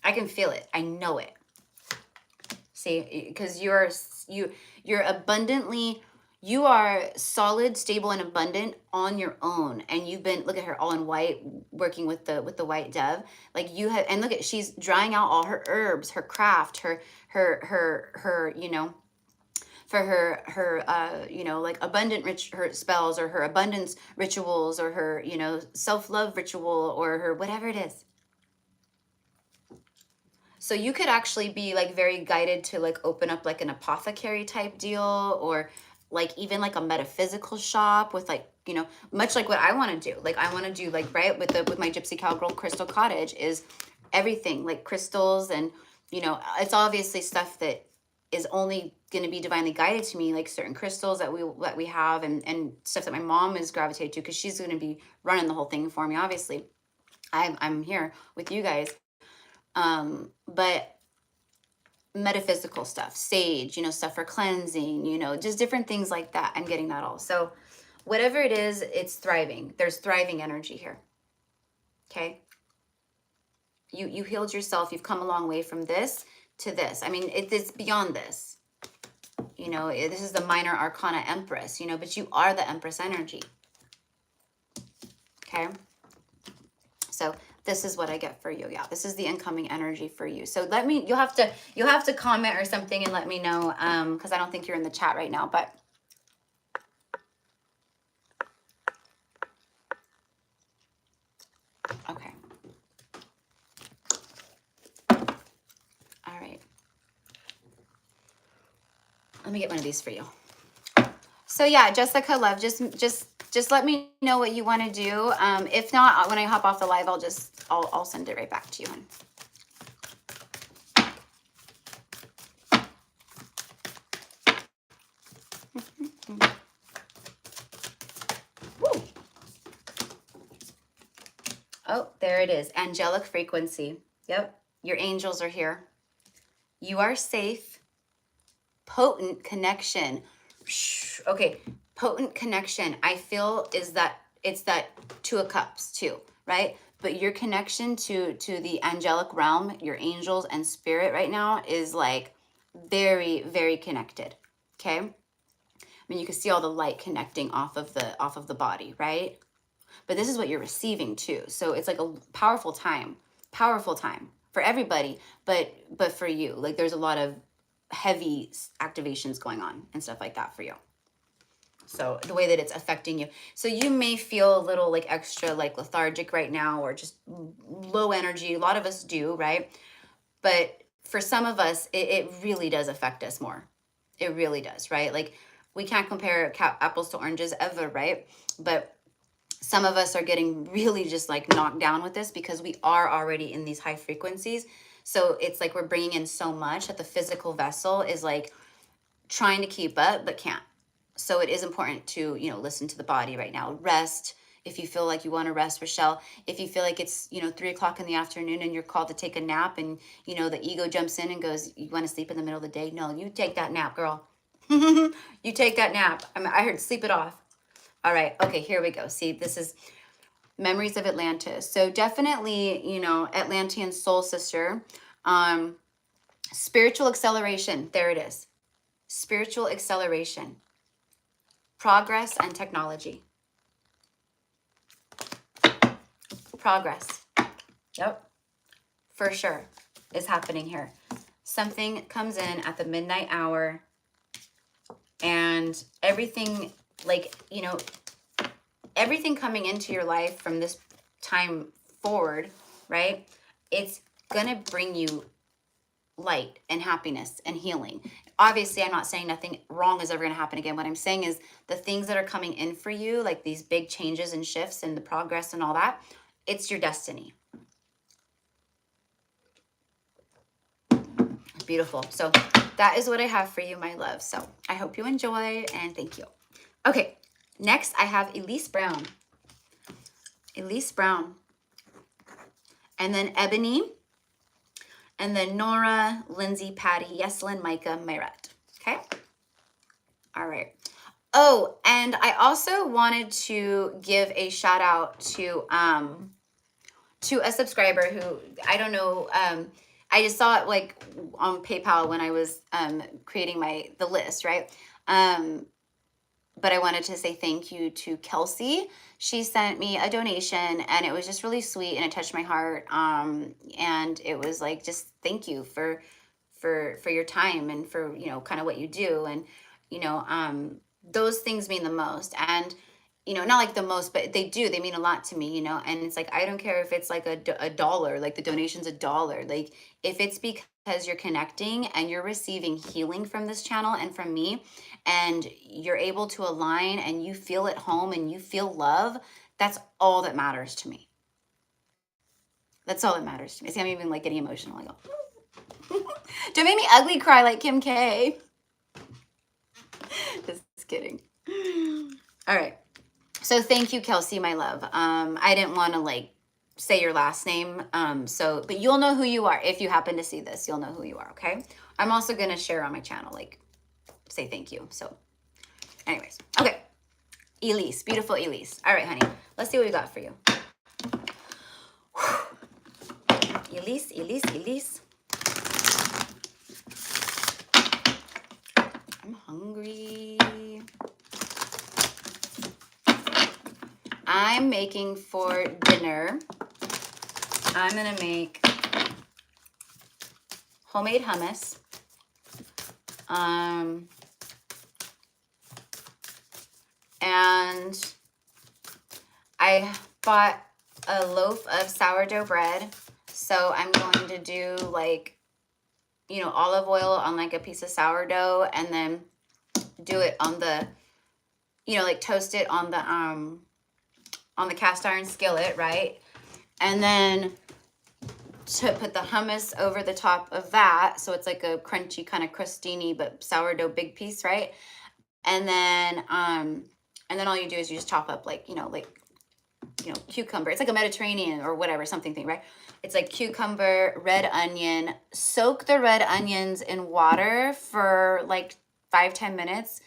I can feel it. I know it. See, because you're abundantly, you are solid, stable, and abundant on your own. And you've been, look at her, all in white, working with the white dove. Like you have, and look at, she's drying out all her herbs, her craft, her you know, for her you know, like abundant her spells, or her abundance rituals, or her, you know, self-love ritual, or her whatever it is. So you could actually be like very guided to like open up like an apothecary type deal, or like even like a metaphysical shop with like, you know, much like what I want to do. Like I want to do like, right, with my Gypsy Cowgirl Crystal Cottage is everything like crystals, and you know, it's obviously stuff that is only going to be divinely guided to me, like certain crystals that we have, and stuff that my mom is gravitated to, because she's going to be running the whole thing for me. Obviously I'm here with you guys, but metaphysical stuff, sage, you know, stuff for cleansing, you know, just different things like that. I'm getting that all. So whatever it is, it's thriving. There's thriving energy here. Okay. You healed yourself. You've come a long way from this to this. I mean, it's beyond this. You know, this is the minor arcana Empress, you know, but you are the Empress energy. Okay. So this is what I get for you. Yeah, this is the incoming energy for you. So let me, you'll have to comment or something and let me know, because I don't think you're in the chat right now, but okay. All right. Let me get one of these for you. So yeah, Jessica, love, just let me know what you want to do. If not, when I hop off the live, I'll send it right back to you, hon. Woo. Oh, there it is. Angelic frequency. Yep. Your angels are here. You are safe. Potent connection. Okay. Potent connection. I feel is that it's that Two of Cups too, right? But your connection to the angelic realm, your angels and spirit right now is like very, very connected. Okay. I mean, you can see all the light connecting off of the body, right? But this is what you're receiving too. So it's like a powerful time for everybody, but for you, like there's a lot of heavy activations going on and stuff like that for you. So the way that it's affecting you. So you may feel a little like extra like lethargic right now, or just low energy. A lot of us do, right? But for some of us, it really does affect us more. It really does, right? Like we can't compare apples to oranges ever, right? But some of us are getting really just like knocked down with this because we are already in these high frequencies. So it's like we're bringing in so much that the physical vessel is like trying to keep up, but can't. So it is important to, listen to the body right now. Rest if you feel like you want to rest, Rochelle. If you feel like it's, 3 o'clock in the afternoon and you're called to take a nap and, the ego jumps in and goes, you want to sleep in the middle of the day? No, you take that nap, girl. You take that nap. I heard sleep it off. All right. Okay, here we go. See, this is Memories of Atlantis. So definitely, Atlantean soul sister. Spiritual acceleration. There it is. Spiritual acceleration. Progress and technology. Progress. Yep. For sure is happening here. Something comes in at the midnight hour and everything, like, everything coming into your life from this time forward, right? It's going to bring you light and happiness and healing. Obviously, I'm not saying nothing wrong is ever going to happen again. What I'm saying is the things that are coming in for you, like these big changes and shifts and the progress and all that, it's your destiny. Beautiful. So that is what I have for you, my love. So I hope you enjoy and thank you. Okay. Next, I have Elise Brown. Elise Brown. And then Ebony. And then Nora, Lindsay, Patty, Yeslin, Micah, Myret. Okay? All right. Oh, and I also wanted to give a shout out to a subscriber who, I don't know, I just saw it like on PayPal when I was creating the list, right? But I wanted to say thank you to Kelsey. She sent me a donation and it was just really sweet and it touched my heart. And it was like, just thank you for your time and for, kind of what you do. And, those things mean the most. And, not like the most, but they mean a lot to me, and it's like, I don't care if it's like a dollar, like the donation's $1. Like if it's because you're connecting and you're receiving healing from this channel and from me, and you're able to align and you feel at home and you feel love, that's all that matters to me. That's all that matters to me. See, I'm even like getting emotional. I go, don't make me ugly cry like Kim K. Just kidding. All right. So thank you, Kelsey, my love. I didn't want to like say your last name. But you'll know who you are. If you happen to see this, you'll know who you are. Okay. I'm also going to share on my channel, like say thank you. So anyways, okay. Elise, beautiful Elise. All right, honey, let's see what we got for you. Elise, Elise, Elise. I'm hungry. I'm making for dinner. I'm going to make homemade hummus. And I bought a loaf of sourdough bread. So I'm going to do like, olive oil on like a piece of sourdough and then do it on the, like toast it on the cast iron skillet, right? And then to put the hummus over the top of that. So it's like a crunchy kind of crostini, but sourdough big piece, right? And then all you do is you just chop up like, cucumber. It's like a Mediterranean or whatever, something thing, right? It's like cucumber, red onion. Soak the red onions in water for like 5-10 minutes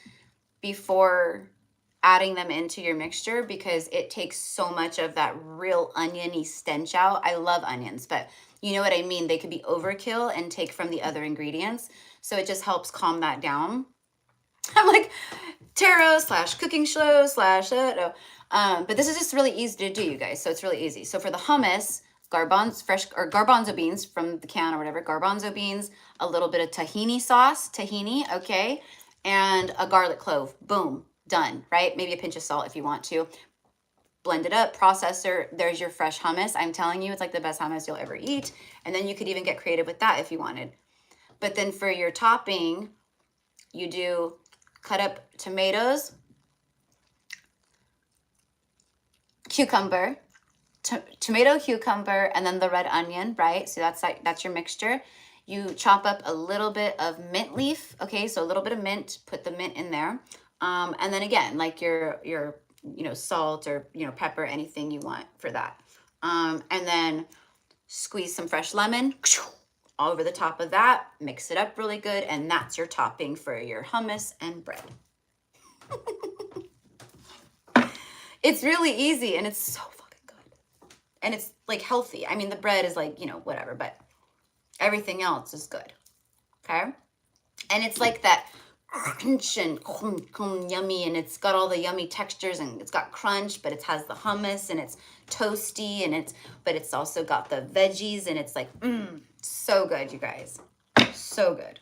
before adding them into your mixture because it takes so much of that real oniony stench out. I love onions, but you know what I mean? They could be overkill and take from the other ingredients. So it just helps calm that down. I'm like tarot / cooking show / but this is just really easy to do, you guys. So it's really easy. So for the hummus, garbanzo beans from the can or whatever, garbanzo beans, a little bit of tahini sauce, okay, and a garlic clove. Boom, done, right? Maybe a pinch of salt if you want to. Blend it up, processor, there's your fresh hummus. I'm telling you, it's like the best hummus you'll ever eat. And then you could even get creative with that if you wanted. But then for your topping, you do cut up tomatoes, cucumber, tomato, cucumber, and then the red onion, right? So that's your mixture. You chop up a little bit of mint leaf, okay? So a little bit of mint, put the mint in there. And then again, like your salt or pepper, anything you want for that. And then squeeze some fresh lemon all over the top of that, mix it up really good, and that's your topping for your hummus and bread. It's really easy and it's so fucking good. And it's like healthy. I mean, the bread is like, whatever, but everything else is good. Okay? And it's like that crunch and yummy, and it's got all the yummy textures, and it's got crunch, but it has the hummus, and it's toasty, but it's also got the veggies, and it's like so good, you guys, so good.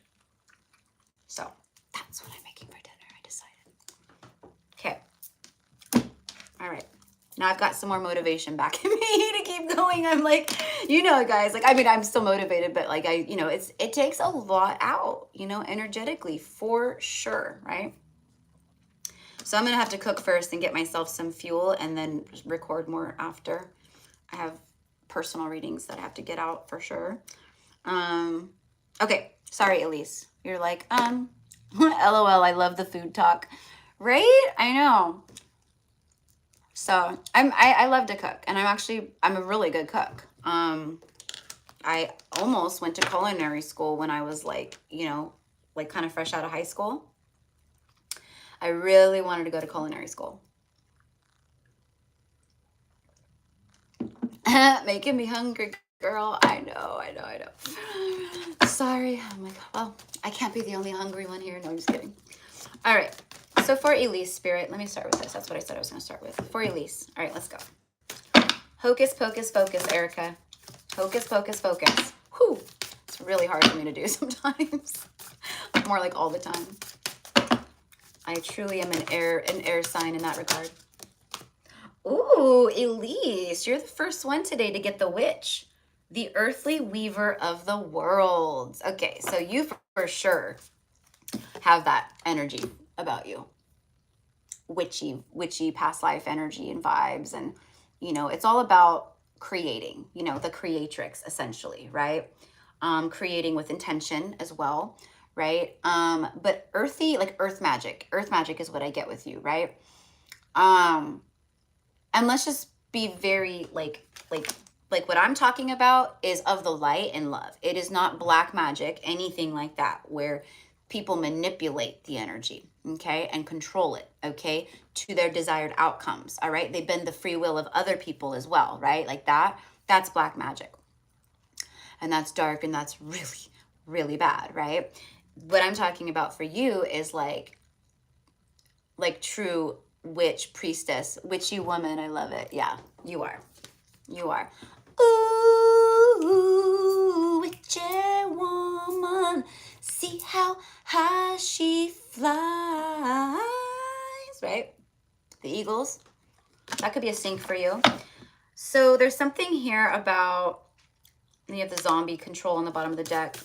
So that's what I'm making for dinner, I decided. Okay, all right, now I've got some more motivation back in me to keep going. I'm like, guys, like, I mean, I'm still motivated, but like, it takes a lot out, energetically, for sure, right? So I'm going to have to cook first and get myself some fuel and then record more after. I have personal readings that I have to get out for sure. Okay. Sorry, Elise. You're like, LOL, I love the food talk. Right? I know. So I love to cook, and I'm a really good cook. I almost went to culinary school when I was like, like kind of fresh out of high school. I really wanted to go to culinary school. Making me hungry, girl. I know. Sorry. Oh my God. Well, I can't be the only hungry one here. No, I'm just kidding. All right. So for Elise spirit, let me start with this. That's what I said I was going to start with. For Elise. All right, let's go. Hocus pocus focus, Erica. Hocus pocus focus. Whew. It's really hard for me to do sometimes. More like all the time. I truly am an air sign in that regard. Ooh, Elise, you're the first one today to get the witch. The earthly weaver of the world. Okay, so you for sure have that energy about you. Witchy past life energy and vibes. And, it's all about creating, the creatrix essentially, right? Creating with intention as well, right? But earthy, like earth magic is what I get with you, right? And let's just be very like what I'm talking about is of the light and love. It is not black magic, anything like that, where people manipulate the energy, okay, and control it, okay, to their desired outcomes, all right? They bend the free will of other people as well, right? Like that's black magic. And that's dark, and that's really, really bad, right? What I'm talking about for you is like true witch, priestess, witchy woman. I love it. Yeah, you are. Ooh, witchy woman, see how high she flies, right? The Eagles. That could be a sync for you. So there's something here about, you have the zombie control on the bottom of the deck.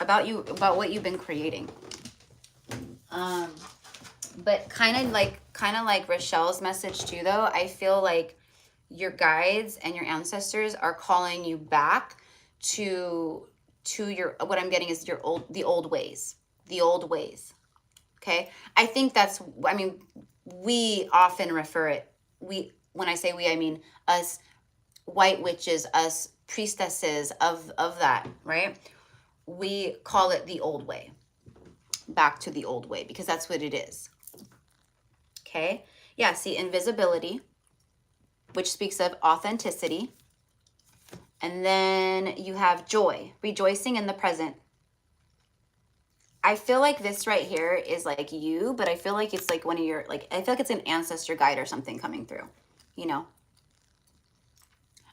About what you've been creating. But kind of like Rochelle's message too, though, I feel like your guides and your ancestors are calling you back to your, what I'm getting is the old ways. Okay. I think we often refer it, when I say we, I mean us white witches, us priestesses of that, right? We call it the old way, back to the old way, because that's what it is. Okay. Yeah. See, invisibility, which speaks of authenticity. And then you have joy, rejoicing in the present. I feel like this right here is like you, but I feel like it's like one of your, like, I feel like it's an ancestor guide or something coming through,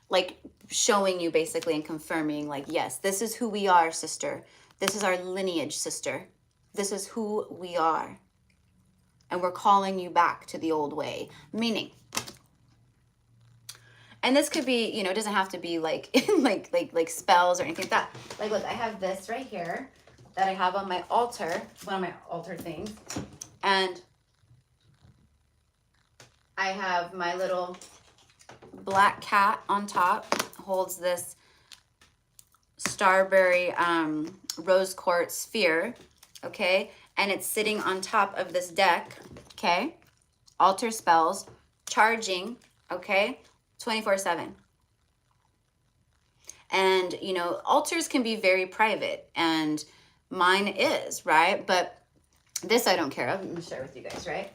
like showing you basically and confirming, like, yes, this is who we are, sister. This is our lineage, sister. This is who we are. And we're calling you back to the old way. Meaning, and this could be, it doesn't have to be like like spells or anything like that. Like, look, I have this right here that I have on my altar, one of my altar things. And I have my little black cat on top, holds this starberry rose quartz sphere, okay? And it's sitting on top of this deck, okay? Altar spells, charging, okay? 24/7. And, you know, altars can be very private, and mine is, right? But this I don't care of. I'm going to share with you guys, right?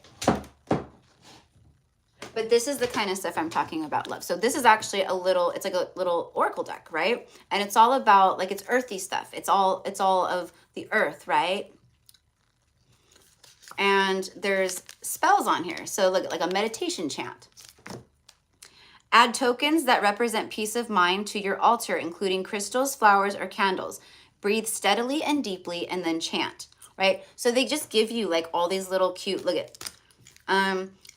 But this is the kind of stuff I'm talking about, love. So this is actually it's like a little oracle deck, right? And it's all about, like, it's earthy stuff. It's all of the earth, right? And there's spells on here. So like a meditation chant. Add tokens that represent peace of mind to your altar, including crystals, flowers, or candles. Breathe steadily and deeply and then chant, right? So they just give you like all these little cute, look at,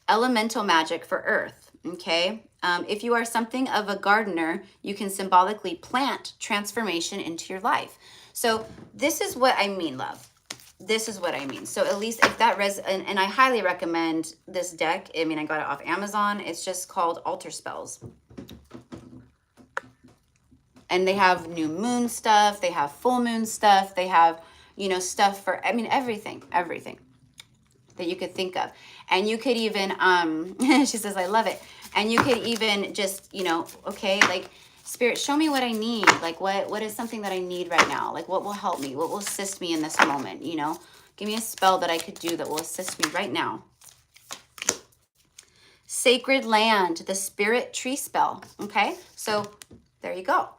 elemental magic for earth, okay? If you are something of a gardener, you can symbolically plant transformation into your life. So this is what I mean, love. This is what I mean. So at least if that and I highly recommend this deck. I mean, I got it off Amazon. It's just called Altar Spells. And they have new moon stuff. They have full moon stuff. They have, you know, stuff for, I mean, everything that you could think of. And you could even, she says, I love it. And you could even just, you know, okay, like, Spirit, show me what I need. Like, what is something that I need right now? Like, what will help me? What will assist me in this moment? You know, give me a spell that I could do that will assist me right now. Sacred Land, the Spirit Tree spell. Okay, so there you go,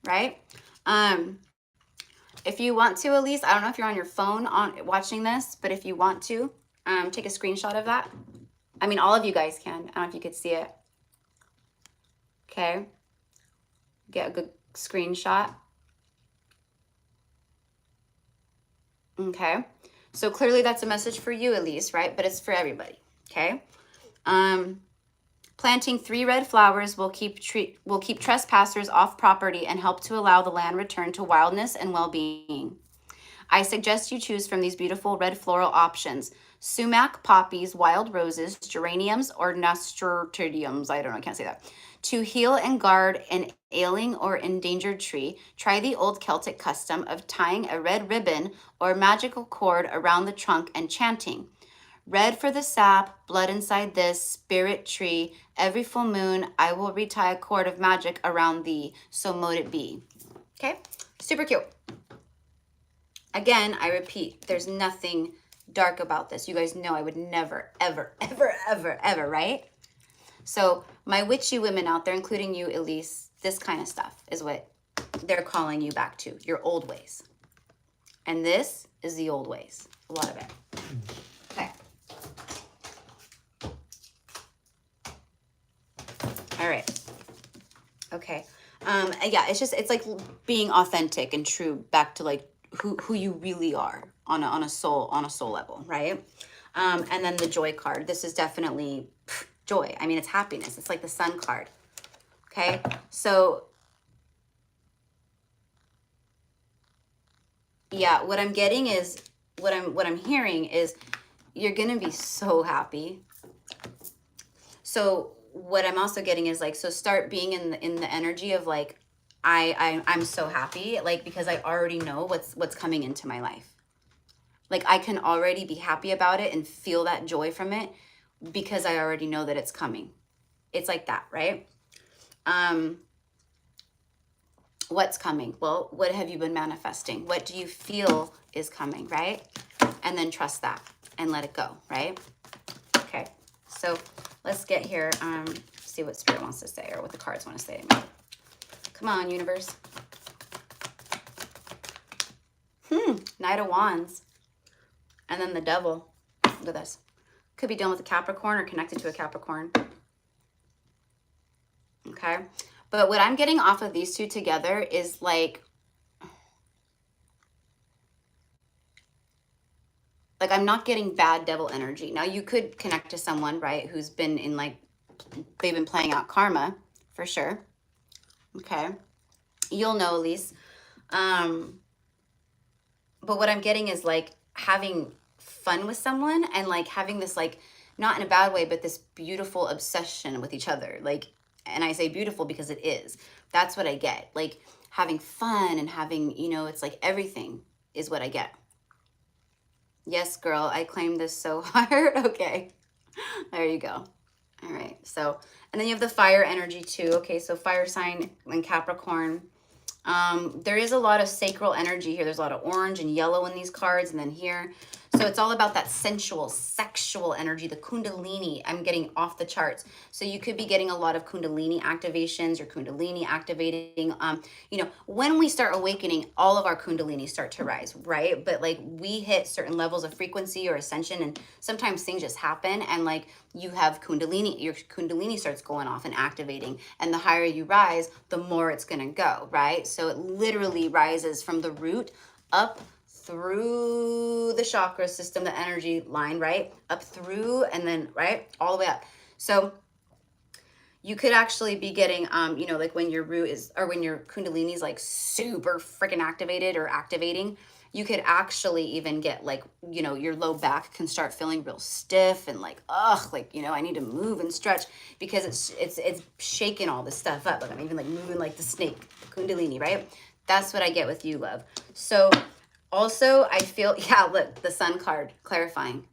right? If you want to, Elise, I don't know if you're on your phone watching this, but if you want to, take a screenshot of that. I mean, all of you guys can. I don't know if you could see it. Okay. Get a good screenshot. Okay. So clearly that's a message for you, Elise, right? But it's for everybody. Okay. Planting 3 red flowers will keep trespassers off property and help to allow the land return to wildness and well-being. I suggest you choose from these beautiful red floral options: sumac, poppies, wild roses, geraniums, or nasturtiums. I don't know, I can't say that. To heal and guard an ailing or endangered tree, try the old Celtic custom of tying a red ribbon or magical cord around the trunk and chanting, red for the sap, blood inside this spirit tree. Every full moon, I will retie a cord of magic around thee. So mote it be. Okay, super cute. Again, I repeat, there's nothing dark about this. You guys know I would never, ever, ever, ever, ever, right? So my witchy women out there, including you, Elise, this kind of stuff is what they're calling you back to, your old ways. And this is the old ways, a lot of it. Okay. All right. Okay. Yeah, it's like being authentic and true back to like who you really are on a soul level, right? And then the joy card. This is definitely joy. I mean, it's happiness. It's like the sun card. Okay. So yeah, what I'm getting is what I'm hearing is you're going to be so happy. So what I'm also getting is like, so start being in the energy of like, I'm so happy, like, because I already know what's coming into my life. Like, I can already be happy about it and feel that joy from it because I already know that it's coming. It's like that, right? What's coming? Well, what have you been manifesting? What do you feel is coming, right? And then trust that and let it go, right? Okay, so let's get here, see what Spirit wants to say or what the cards want to say to me. Come on, universe. Knight of Wands. And then the Devil. Look at this. Could be dealing with a Capricorn or connected to a Capricorn. Okay. But what I'm getting off of these two together is like I'm not getting bad devil energy. Now you could connect to someone, right, who's been in like, they've been playing out karma for sure. Okay. You'll know, Elise. But what I'm getting is like having fun with someone and like having this like, not in a bad way, but this beautiful obsession with each other. Like, and I say beautiful because it is. That's what I get. Like having fun and having, you know, it's like everything is what I get. Yes, girl, I claim this so hard. Okay, there you go. All right, so, and then you have the fire energy too. Okay, so fire sign and Capricorn. There is a lot of sacral energy here. There's a lot of orange and yellow in these cards, and then here. So it's all about that sensual, sexual energy, the Kundalini. I'm getting off the charts. So you could be getting a lot of Kundalini activations or Kundalini activating. You know, when we start awakening, all of our Kundalini start to rise, right? But like we hit certain levels of frequency or ascension, and sometimes things just happen, and like you have Kundalini, your Kundalini starts going off and activating, and the higher you rise, the more it's going to go, right? So it literally rises from the root up through the chakra system, the energy line, right? Up through, and then, right? All the way up. So you could actually be getting, you know, like when your root is, or when your Kundalini is like super freaking activated or activating, you could actually even get like, you know, your low back can start feeling real stiff and like, ugh, like, you know, I need to move and stretch because it's shaking all this stuff up. Like I'm even like moving like the snake, Kundalini, right? That's what I get with you, love. So also I feel, yeah, look, the Sun card clarifying.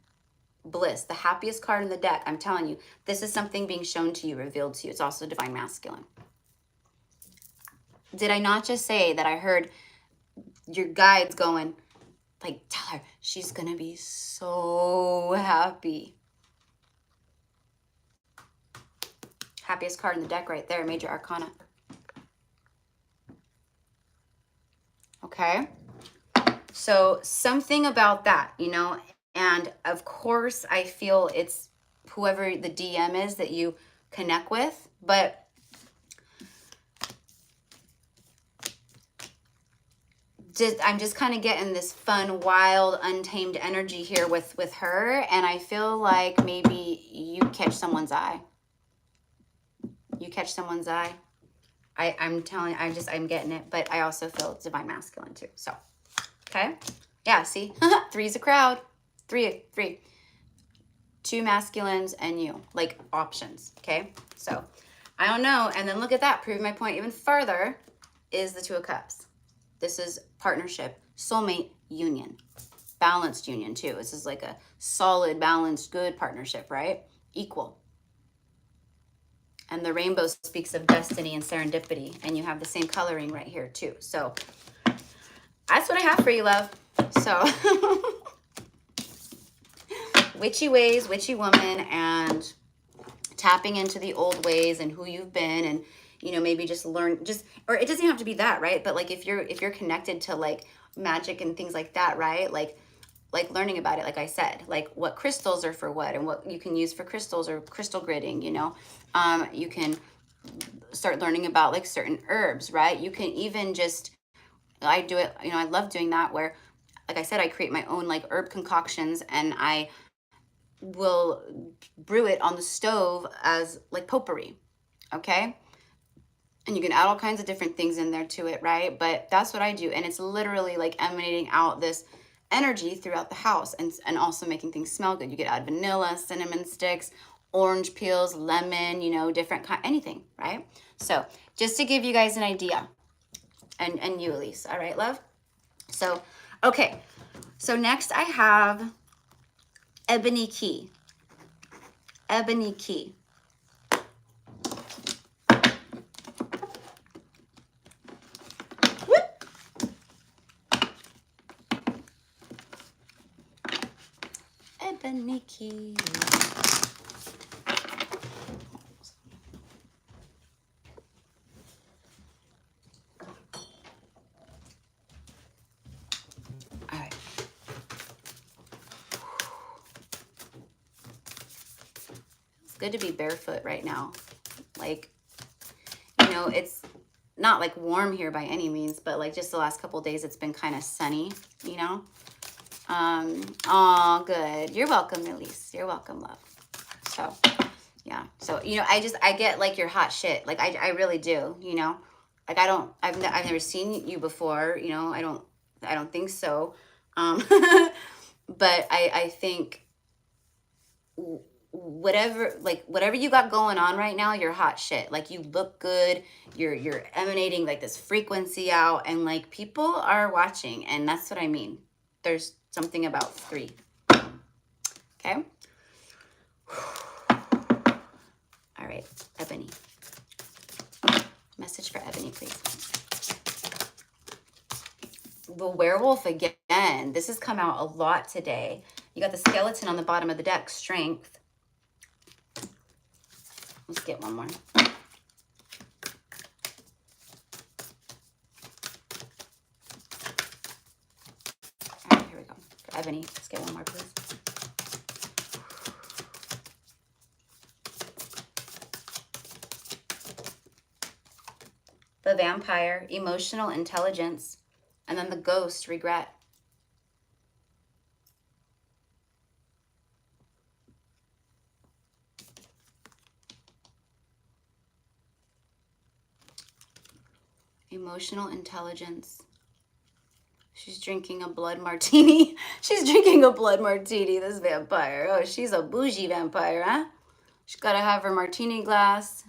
Bliss, the happiest card in the deck. I'm telling you, this is something being shown to you, revealed to you. It's also divine masculine. Did I not just say that I heard your guides going, like, tell her she's going to be so happy. Happiest card in the deck right there, Major Arcana. Okay. So something about that, you know, and of course I feel it's whoever the DM is that you connect with, but I'm just kind of getting this fun, wild, untamed energy here with her, and I feel like maybe you catch someone's eye. You catch someone's eye. I'm telling, I'm getting it, but I also feel it's divine masculine too. So, okay. Yeah, see? Three's a crowd. Three. Two masculines and you, like options, okay? So, I don't know. And then look at that. Proving my point even further is the Two of Cups. This is partnership, soulmate union, balanced union too. This is like a solid, balanced, good partnership, right? Equal. And the rainbow speaks of destiny and serendipity. And you have the same coloring right here too. So that's what I have for you, love. So witchy ways, witchy woman, and tapping into the old ways and who you've been, and you know, maybe just learn, just, or it doesn't have to be that, right? But like if you're connected to like magic and things like that, right? Like learning about it, like I said, like what crystals are for what and what you can use for crystals or crystal gridding, you know. You can start learning about like certain herbs, right? You can even just, I do it, you know, I love doing that where, like I said, I create my own like herb concoctions and I will brew it on the stove as like potpourri, okay? And you can add all kinds of different things in there to it, right? But that's what I do. And it's literally like emanating out this energy throughout the house and also making things smell good. You could add vanilla, cinnamon sticks, orange peels, lemon, you know, different kind, anything, right? So just to give you guys an idea, and you, Elise, all right, love? So, okay. So next I have Ebony Key. Ebony Key. Ebony Key. All right. It's good to be barefoot right now. Like, you know, it's not like warm here by any means, but like just the last couple of days it's been kind of sunny, you know. Oh, good. You're welcome, Elise. You're welcome, love. So, yeah. So, you know, I get like your hot shit. Like I really do, you know, like I've never seen you before, you know, I don't think so. But I think whatever you got going on right now, you're hot shit. Like, you look good, you're emanating like this frequency out, and like people are watching, and that's what I mean. There's something about 3. Okay. All right, Ebony. Message for Ebony, please. The werewolf again. This has come out a lot today. You got the skeleton on the bottom of the deck, strength. Let's get one more. All right, here we go. For Ebony, let's get one more, please. The vampire, emotional intelligence, and then the ghost, regret. Emotional intelligence. She's drinking a blood martini. She's drinking a blood martini, this vampire. Oh, she's a bougie vampire, huh? She's got to have her martini glass.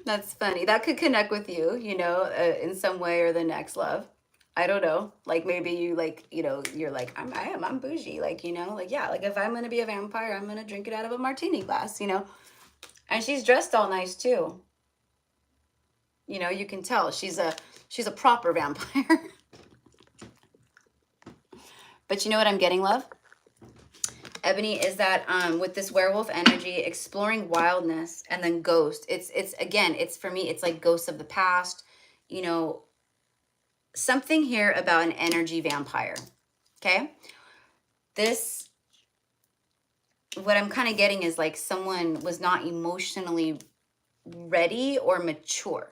That's funny. That could connect with you, in some way or the next, love. I don't know. Like, maybe you, like, you're like, I'm bougie. Like, like, yeah, like if I'm going to be a vampire, I'm going to drink it out of a martini glass, And she's dressed all nice too. You can tell she's a proper vampire. But you know what I'm getting, love? Ebony, is that with this werewolf energy, exploring wildness, and then ghost. It's again, it's for me, it's like ghosts of the past, something here about an energy vampire. Okay? This, what I'm kind of getting is like someone was not emotionally ready or mature.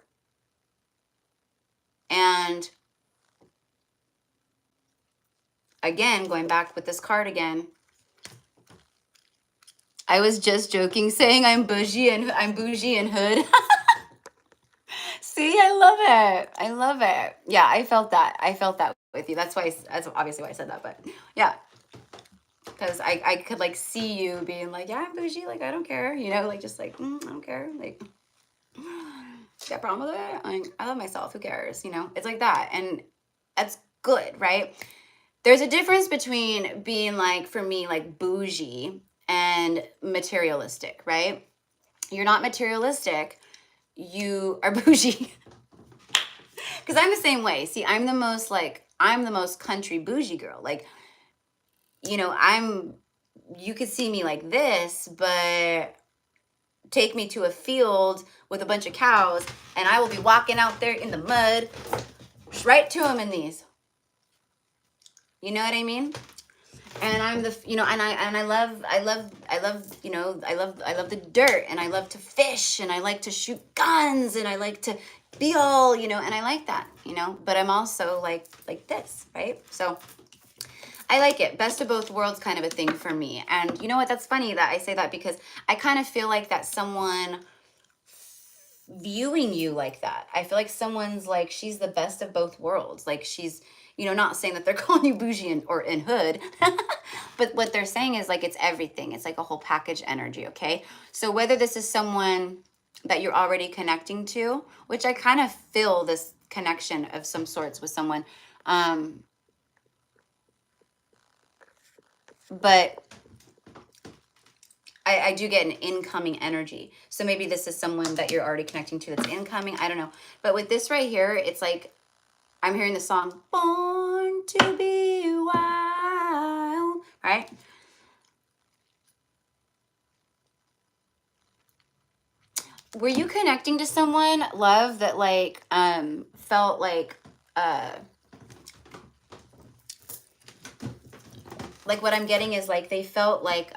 And again, going back with this card again, I was just joking saying I'm bougie and hood. See, I love it. I love it. Yeah, I felt that. I felt that with you. That's obviously why I said that, but yeah. Because I could like see you being like, yeah, I'm bougie, like I don't care, like just like, I don't care, like, got a problem with it? Like, I love myself, who cares, It's like that, and that's good, right? There's a difference between being like, for me, like bougie and materialistic, right? You're not materialistic, you are bougie. Because I'm the same way. See, I'm the most country bougie girl. Like, you could see me like this, but take me to a field with a bunch of cows and I will be walking out there in the mud, right to them in these. You know what I mean? And I'm the, I love the dirt, and I love to fish, and I like to shoot guns, and I like to be all, and I like that, but I'm also like this, right? So I like it. Best of both worlds kind of a thing for me. And you know what? That's funny that I say that, because I kind of feel like that someone viewing you like that. I feel like someone's like, she's the best of both worlds. Like, she's, not saying that they're calling you bougie or in hood, but what they're saying is like, it's everything. It's like a whole package energy. Okay. So whether this is someone that you're already connecting to, which I kind of feel this connection of some sorts with someone, but I do get an incoming energy. So maybe this is someone that you're already connecting to that's incoming. I don't know. But with this right here, it's like, I'm hearing the song, Born to Be Wild, right? Were you connecting to someone, love, that like felt like what I'm getting is like they felt like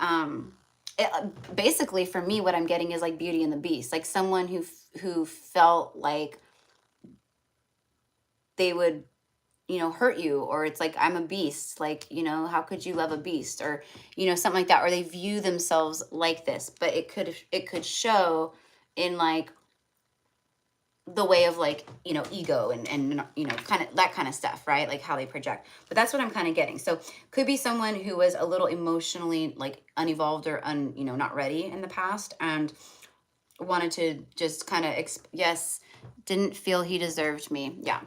basically for me what I'm getting is like Beauty and the Beast, like someone who felt like they would hurt you, or it's like, I'm a beast, like, how could you love a beast, or something like that, or they view themselves like this. But it could show in like the way of like, you know, ego and you know, kind of that kind of stuff, right? Like how they project. But that's what I'm kind of getting. So could be someone who was a little emotionally like unevolved or you know, not ready in the past, and wanted to just kind of yes, didn't feel he deserved me. Yeah.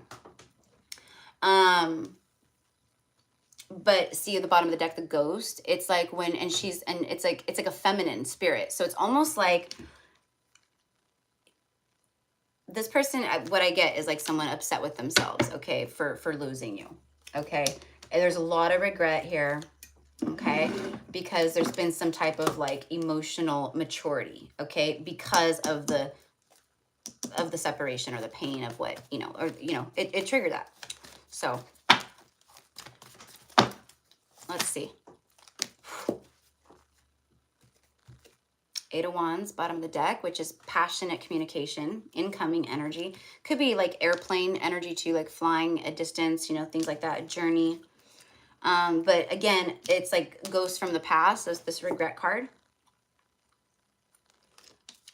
But see at the bottom of the deck, the ghost, it's like when, and it's like a feminine spirit. So it's almost like this person, what I get is like someone upset with themselves, okay, for losing you, okay? And there's a lot of regret here, okay, because there's been some type of like emotional maturity, okay, because of the separation or the pain of what, you know, or, you know, it triggered that. So let's see. Eight of Wands, bottom of the deck, which is passionate communication, incoming energy. Could be like airplane energy too, like flying a distance, you know, things like that, a journey. But again, it's like ghosts from the past. There's this regret card.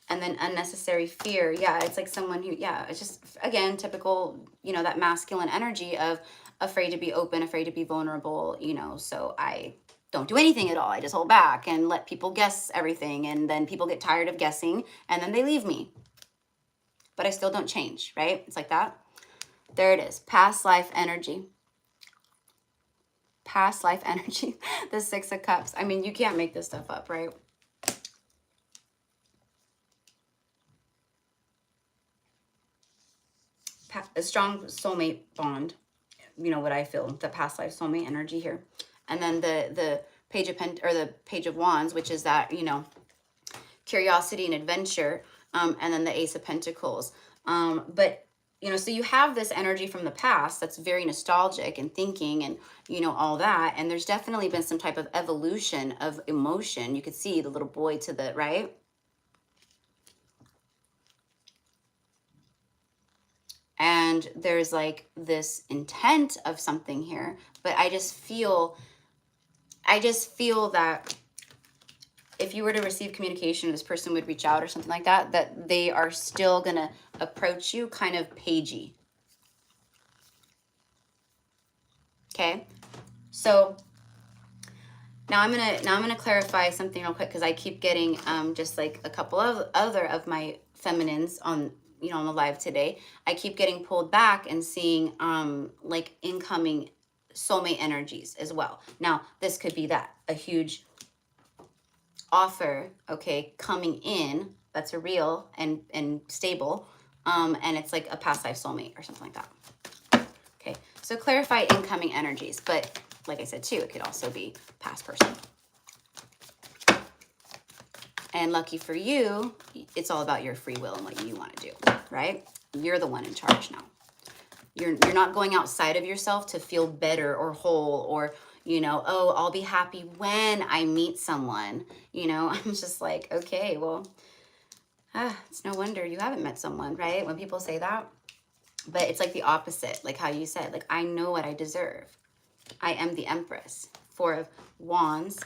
And then unnecessary fear. Yeah, it's like someone who, yeah, it's just, again, typical, you know, that masculine energy of afraid to be open, afraid to be vulnerable, you know, so I don't do anything at all. I just hold back and let people guess everything. And then people get tired of guessing and then they leave me. But I still don't change, right? It's like that. There it is. Past life energy. Past life energy. The Six of Cups. I mean, you can't make this stuff up, right? A strong soulmate bond. You know what I feel, the past life soulmate energy here. And then the Page of the Page of Wands, which is that, you know, curiosity and adventure, and then the Ace of Pentacles. But, you know, so you have this energy from the past that's very nostalgic and thinking and, you know, all that. And there's definitely been some type of evolution of emotion. You could see the little boy to the right. And there's like this intent of something here, but I just feel that if you were to receive communication, this person would reach out or something like that, that they are still going to approach you kind of pagey. Okay. So now I'm going to clarify something real quick, because I keep getting just like a couple of other of my feminines on, you know, on the live today. I keep getting pulled back and seeing like incoming soulmate energies as well. Now, this could be that a huge offer, okay, coming in that's a real and stable, and it's like a past life soulmate or something like that. Okay, so clarify incoming energies, but like I said too, it could also be past person. And lucky for you, it's all about your free will and what you want to do, right? You're the one in charge now. You're not going outside of yourself to feel better or whole, or, you know, oh, I'll be happy when I meet someone. You know, I'm just like, okay, well, it's no wonder you haven't met someone, right? When people say that. But it's like the opposite, like how you said, like, I know what I deserve. I am the Empress. Four of Wands.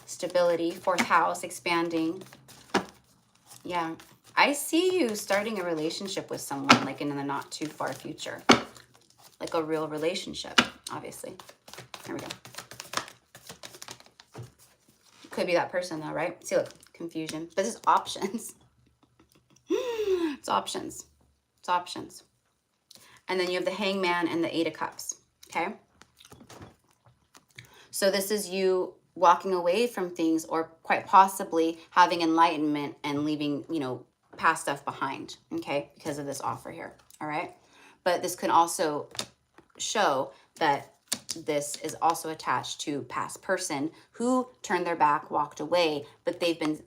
Stability. Fourth house, expanding. Yeah. I see you starting a relationship with someone, like in the not too far future. Like a real relationship, obviously. There we go. Could be that person though, right? See, look, confusion. But this is options. It's options. It's options. And then you have the Hangman and the Eight of Cups, okay? So this is you walking away from things, or quite possibly having enlightenment and leaving, you know, past stuff behind, okay, because of this offer here, all right? But this can also show that this is also attached to past person who turned their back, walked away, but they've been,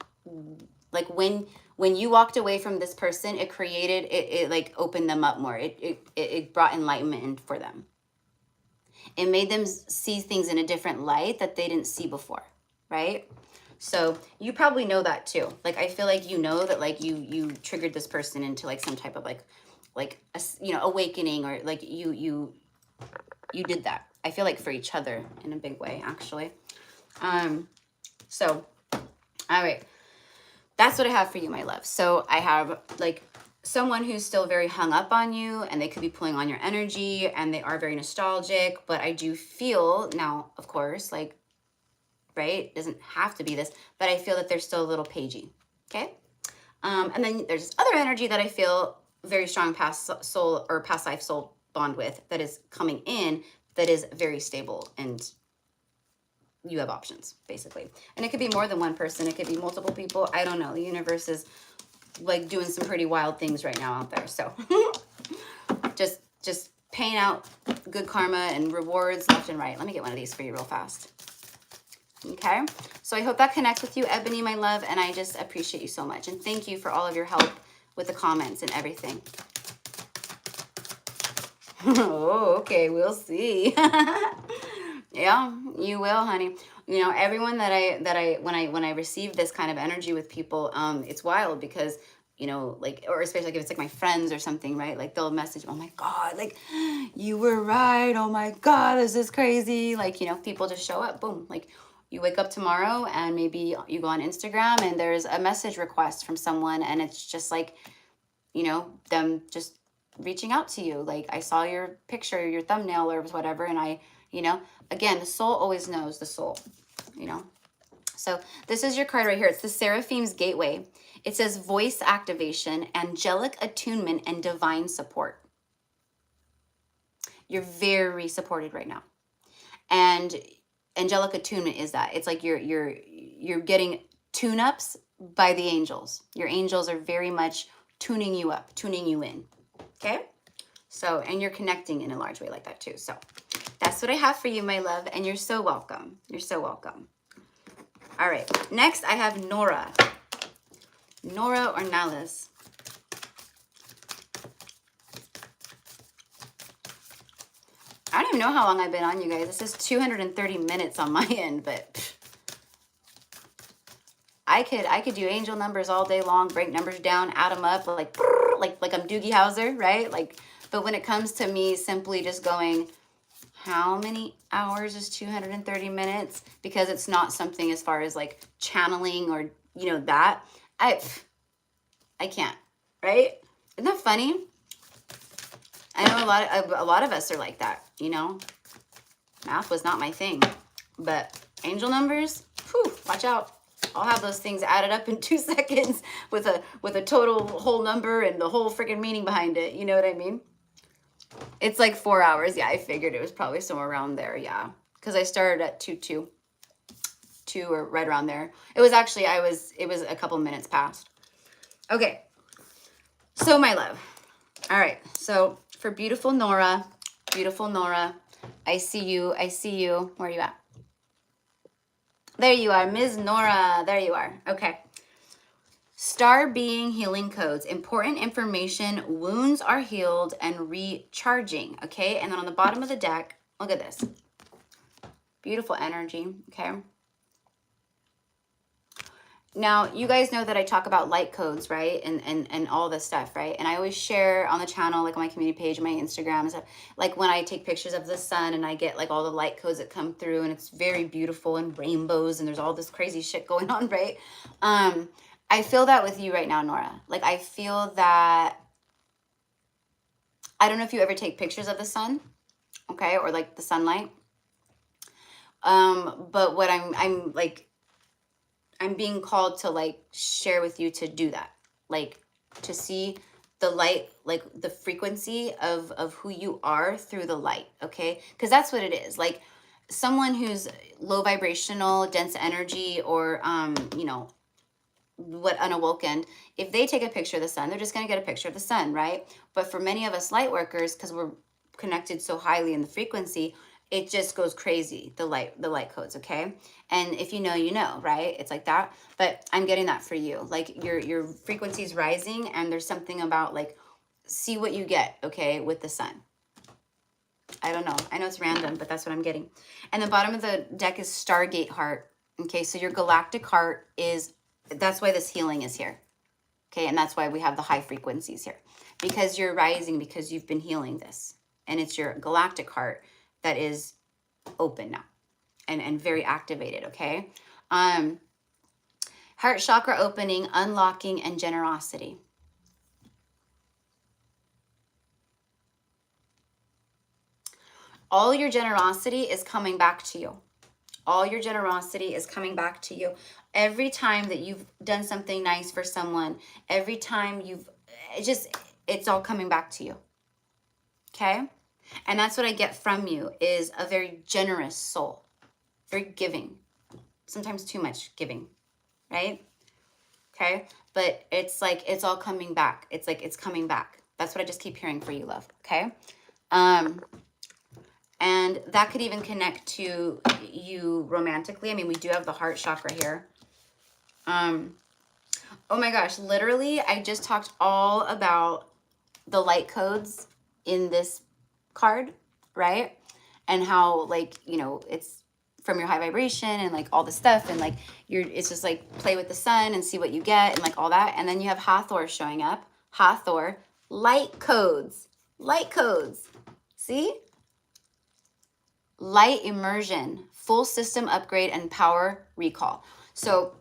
like, when you walked away from this person, it created, it like opened them up more. It brought enlightenment in for them. It made them see things in a different light that they didn't see before, right? So you probably know that too. Like, I feel like you know that, like, you triggered this person into like some type of like a, you know, awakening, or like you did that. I feel like for each other in a big way, actually. So, all right. That's what I have for you, my love. So I have like someone who's still very hung up on you, and they could be pulling on your energy, and they are very nostalgic. But I do feel now, of course, like, right, it doesn't have to be this, but I feel that they're still a little pagey. Okay. And then there's this other energy that I feel very strong past soul or past life soul bond with, that is coming in, that is very stable, and you have options basically. And it could be more than one person. It could be multiple people. I don't know. The universe is like doing some pretty wild things right now out there. So just paying out good karma and rewards left and right. Let me get one of these for you real fast. Okay. So I hope that connects with you, Ebony, my love. And I just appreciate you so much. And thank you for all of your help with the comments and everything. Oh, okay. We'll see. Yeah, you will, honey. You know, everyone when I receive this kind of energy with people, it's wild because, you know, like, or especially like if it's like my friends or something, right? Like they'll message, oh my God, like you were right. Oh my God, this is crazy. Like, you know, people just show up, boom. Like you wake up tomorrow and maybe you go on Instagram and there's a message request from someone, and it's just like, you know, them just reaching out to you. Like, I saw your picture, your thumbnail or whatever, and I, you know, again, the soul always knows the soul, you know. So this is your card right here. It's the Seraphim's Gateway. It says voice activation, angelic attunement, and divine support. You're very supported right now. And angelic attunement is that. It's like you're getting tune-ups by the angels. Your angels are very much tuning you up, tuning you in. Okay? So, and you're connecting in a large way like that too. So that's what I have for you, my love. And you're so welcome. You're so welcome. All right. Next, I have Nora. Nora or Nalis. I don't even know how long I've been on, you guys. This is 230 minutes on my end, but I could do angel numbers all day long, break numbers down, add them up, like I'm Doogie Howser, right? Like, but when it comes to me simply just going, how many hours is 230 minutes? Because it's not something as far as like channeling or, you know, that I can't, right? Isn't that funny? I know a lot of us are like that, you know. Math was not my thing, but angel numbers, whew, watch out. I'll have those things added up in 2 seconds with a total whole number and the whole freaking meaning behind it. You know what I mean? It's like 4 hours. Yeah, I figured it was probably somewhere around there. Yeah, because I started at 2 or right around there. It was actually it was a couple minutes past. Okay, so my love. All right, so for beautiful Nora, I see you. Where are you at? There you are, Ms. Nora. There you are. Okay. Star being healing codes. Important information. Wounds are healed and recharging. Okay. And then on the bottom of the deck, look at this. Beautiful energy. Okay. Now, you guys know that I talk about light codes, right? And all this stuff, right? And I always share on the channel, like on my community page, my Instagram and stuff, like when I take pictures of the sun and I get like all the light codes that come through, and it's very beautiful and rainbows and there's all this crazy shit going on, right? I feel that with you right now, Nora. Like, I feel that, I don't know if you ever take pictures of the sun, okay? Or like the sunlight. But what I'm like, I'm being called to like share with you to do that, like to see the light, like the frequency of who you are through the light. Okay. Cause that's what it is. Like someone who's low vibrational, dense energy, or, you know, what unawoken, if they take a picture of the sun, they're just going to get a picture of the sun. Right. But for many of us light workers, cause we're connected so highly in the frequency, it just goes crazy, the light codes, okay? And if you know, you know, right? It's like that. But I'm getting that for you. Like your frequency is rising, and there's something about like, see what you get, okay, with the sun. I don't know. I know it's random, but that's what I'm getting. And the bottom of the deck is Stargate Heart. Okay, so your galactic heart that's why this healing is here. Okay, and that's why we have the high frequencies here. Because you're rising, because you've been healing this. And it's your galactic heart that is open now and very activated, okay? Heart chakra opening, unlocking, and generosity. all your generosity is coming back to you. All your generosity is coming back to you. Every time that you've done something nice for someone, every time it's all coming back to you. Okay? And that's what I get from you, is a very generous soul, very giving, sometimes too much giving, right? Okay? But it's like, it's all coming back. It's like, it's coming back. That's what I just keep hearing for you, love. Okay? And that could even connect to you romantically. I mean, we do have the heart chakra here. Oh my gosh, literally, I just talked all about the light codes in this card, right? And how, like, you know, it's from your high vibration and like all the stuff, and like it's just like play with the sun and see what you get and like all that. And then you have Hathor showing up. Hathor, light codes, see? Light immersion, full system upgrade, and power recall. So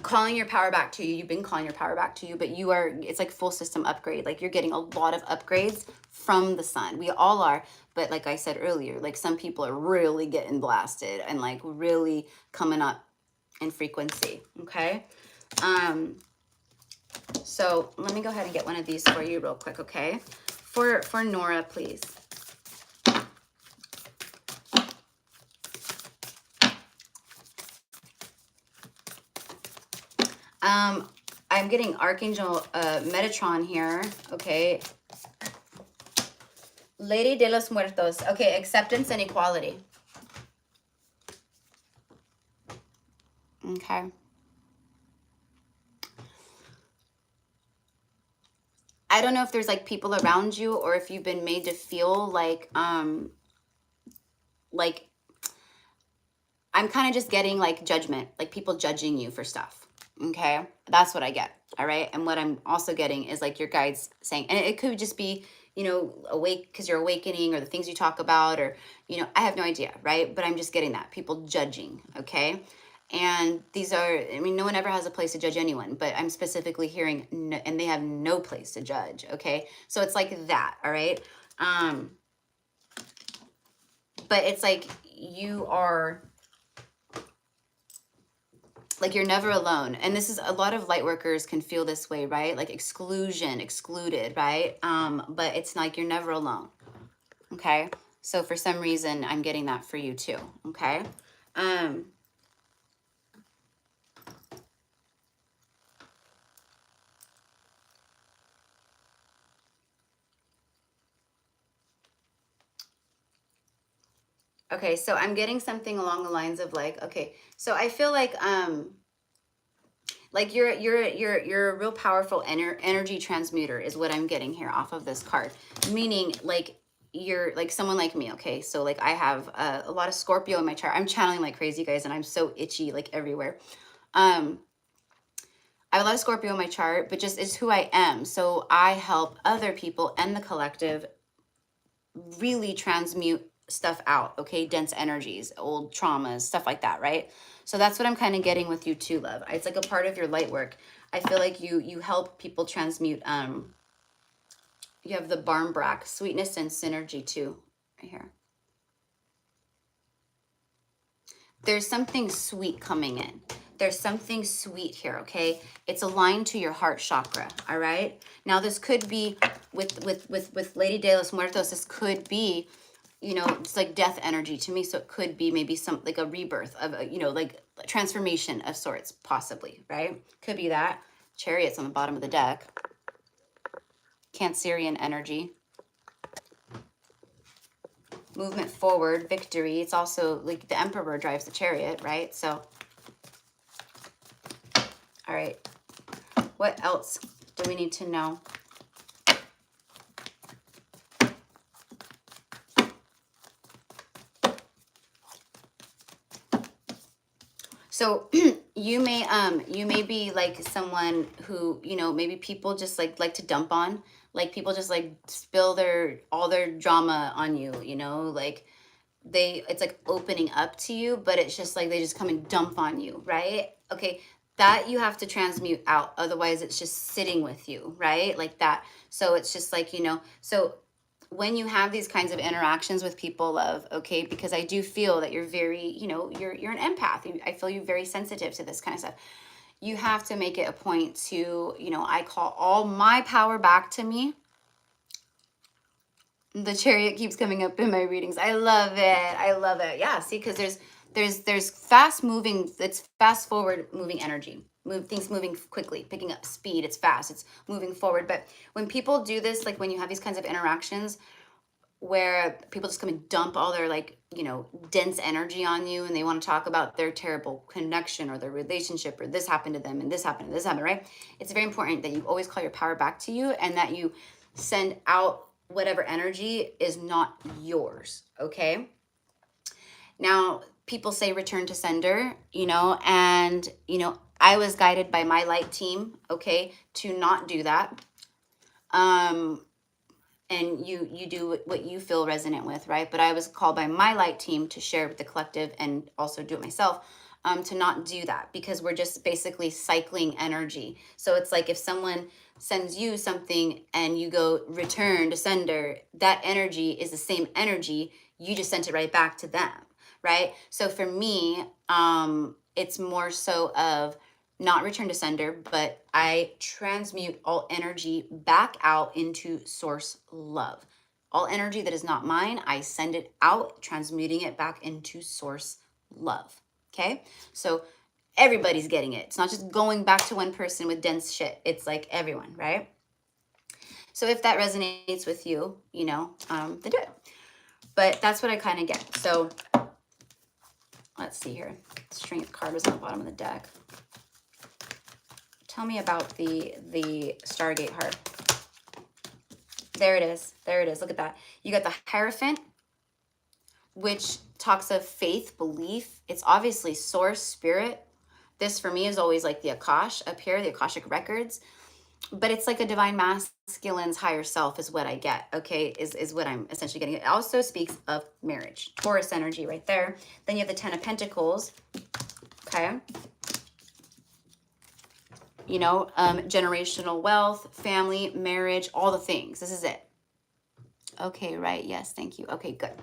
calling your power back to you, you've been calling your power back to you, but it's like full system upgrade. Like you're getting a lot of upgrades from the sun. We all are, but like I said earlier, like some people are really getting blasted and like really coming up in frequency, okay? So let me go ahead and get one of these for you real quick, okay? For Nora, please. I'm getting Archangel Metatron here, okay? Lady de los Muertos. Okay, acceptance and equality. Okay. I don't know if there's like people around you, or if you've been made to feel like I'm kind of just getting like judgment, like people judging you for stuff. Okay, that's what I get. All right, and what I'm also getting is like your guides saying, and it could just be, you know, awake because you're awakening, or the things you talk about, or, you know, I have no idea, right? But I'm just getting that people judging. Okay, and these are, I mean, no one ever has a place to judge anyone, but I'm specifically hearing no, and they have no place to judge. Okay, so it's like that. All right, but it's like you are, like, you're never alone. And this is, a lot of light workers can feel this way, right? Like exclusion, excluded, right? But it's like you're never alone. Okay. So for some reason, I'm getting that for you too. Okay. Okay. So I'm getting something along the lines of like, okay, so I feel like you're a real powerful energy transmuter is what I'm getting here off of this card. Meaning like you're like someone like me, okay? So like I have a lot of Scorpio in my chart. I'm channeling like crazy, guys, and I'm so itchy like everywhere. I have a lot of Scorpio in my chart, but just it's who I am. So I help other people and the collective really transmute stuff out, okay? Dense energies, old traumas, stuff like that, right? So that's what I'm kind of getting with you too, love. It's like a part of your light work. I feel like you help people transmute. You have the Barmbrack, sweetness and synergy too, right here. There's something sweet coming in. There's something sweet here, okay? It's aligned to your heart chakra, all right? Now this could be with Lady de los Muertos, this could be, you know, it's like death energy to me. So it could be maybe some, like a rebirth of a, you know, like a transformation of sorts, possibly, right? Could be that. Chariot's on the bottom of the deck. Cancerian energy. Movement forward, victory. It's also like the Emperor drives the chariot, right? So, all right. What else do we need to know? So you may be like someone who, you know, maybe people just like to dump on, like people just like spill all their drama on you, you know, like it's like opening up to you, but it's just like they just come and dump on you, right? Okay, that you have to transmute out, otherwise it's just sitting with you, right? Like that. So it's just like, you know, so when you have these kinds of interactions with people, love, okay, because I do feel that you're very, you're an empath. I feel you very sensitive to this kind of stuff. You have to make it a point to, I call all my power back to me. The Chariot keeps coming up in my readings. I love it. I love it. Yeah, see, because there's fast moving, it's fast forward moving energy. Things moving quickly, picking up speed. It's fast. It's moving forward. But when people do this, like when you have these kinds of interactions where people just come and dump all their dense energy on you, and they want to talk about their terrible connection or their relationship, or this happened to them and this happened and this happened, right? It's very important that you always call your power back to you, and that you send out whatever energy is not yours, okay? Now, people say return to sender, and, I was guided by my light team, okay, to not do that. And you do what you feel resonant with, right? But I was called by my light team to share with the collective and also do it myself, to not do that, because we're just basically cycling energy. So it's like if someone sends you something and you go return to sender, that energy is the same energy. You just sent it right back to them, right? So for me, it's more so of not return to sender, but I transmute all energy back out into source love. All energy that is not mine, I send it out, transmuting it back into source love. Okay? So everybody's getting it. It's not just going back to one person with dense shit. It's like everyone, right? So if that resonates with you, then do it. But that's what I kind of get. So let's see here. Strength card was on the bottom of the deck. Tell me about the Stargate heart. There it is. There it is. Look at that. You got the Hierophant, which talks of faith, belief. It's obviously source, spirit. This for me is always like the Akash up here, the Akashic records. But it's like a divine masculine's higher self is what I get, okay, is what I'm essentially getting. It also speaks of marriage. Taurus energy right there. Then you have the Ten of Pentacles, okay? Generational wealth, family, marriage, all the things. This is it. Okay, right. Yes, thank you. Okay, good.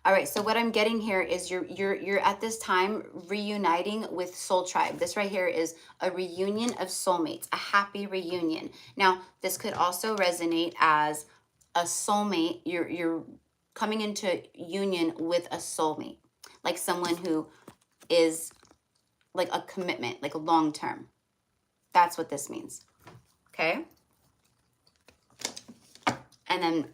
All right, so what I'm getting here is you're at this time reuniting with Soul Tribe. This right here is a reunion of soulmates, a happy reunion. Now, this could also resonate as a soulmate. You're coming into union with a soulmate, like someone who is like a commitment, like a long term. That's what this means, okay? And then,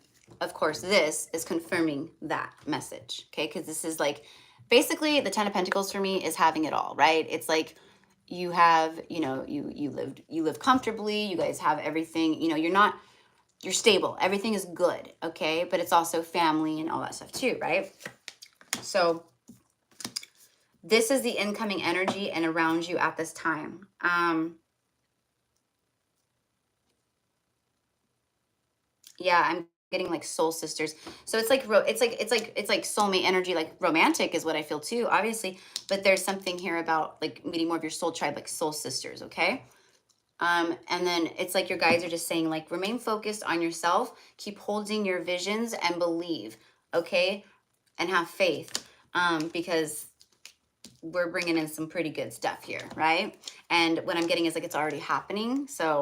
of course, this is confirming that message, okay? Because this is like, basically, the Ten of Pentacles for me is having it all, right? It's like you have, you live comfortably. You guys have everything. You're stable. Everything is good, okay? But it's also family and all that stuff too, right? So this is the incoming energy and around you at this time. Yeah, I'm getting like soul sisters. So it's like soulmate energy, like romantic is what I feel too, obviously. But there's something here about like meeting more of your soul tribe, like soul sisters, okay? And then it's like your guides are just saying like remain focused on yourself, keep holding your visions and believe, okay? And have faith, because we're bringing in some pretty good stuff here, right? And what I'm getting is like it's already happening. So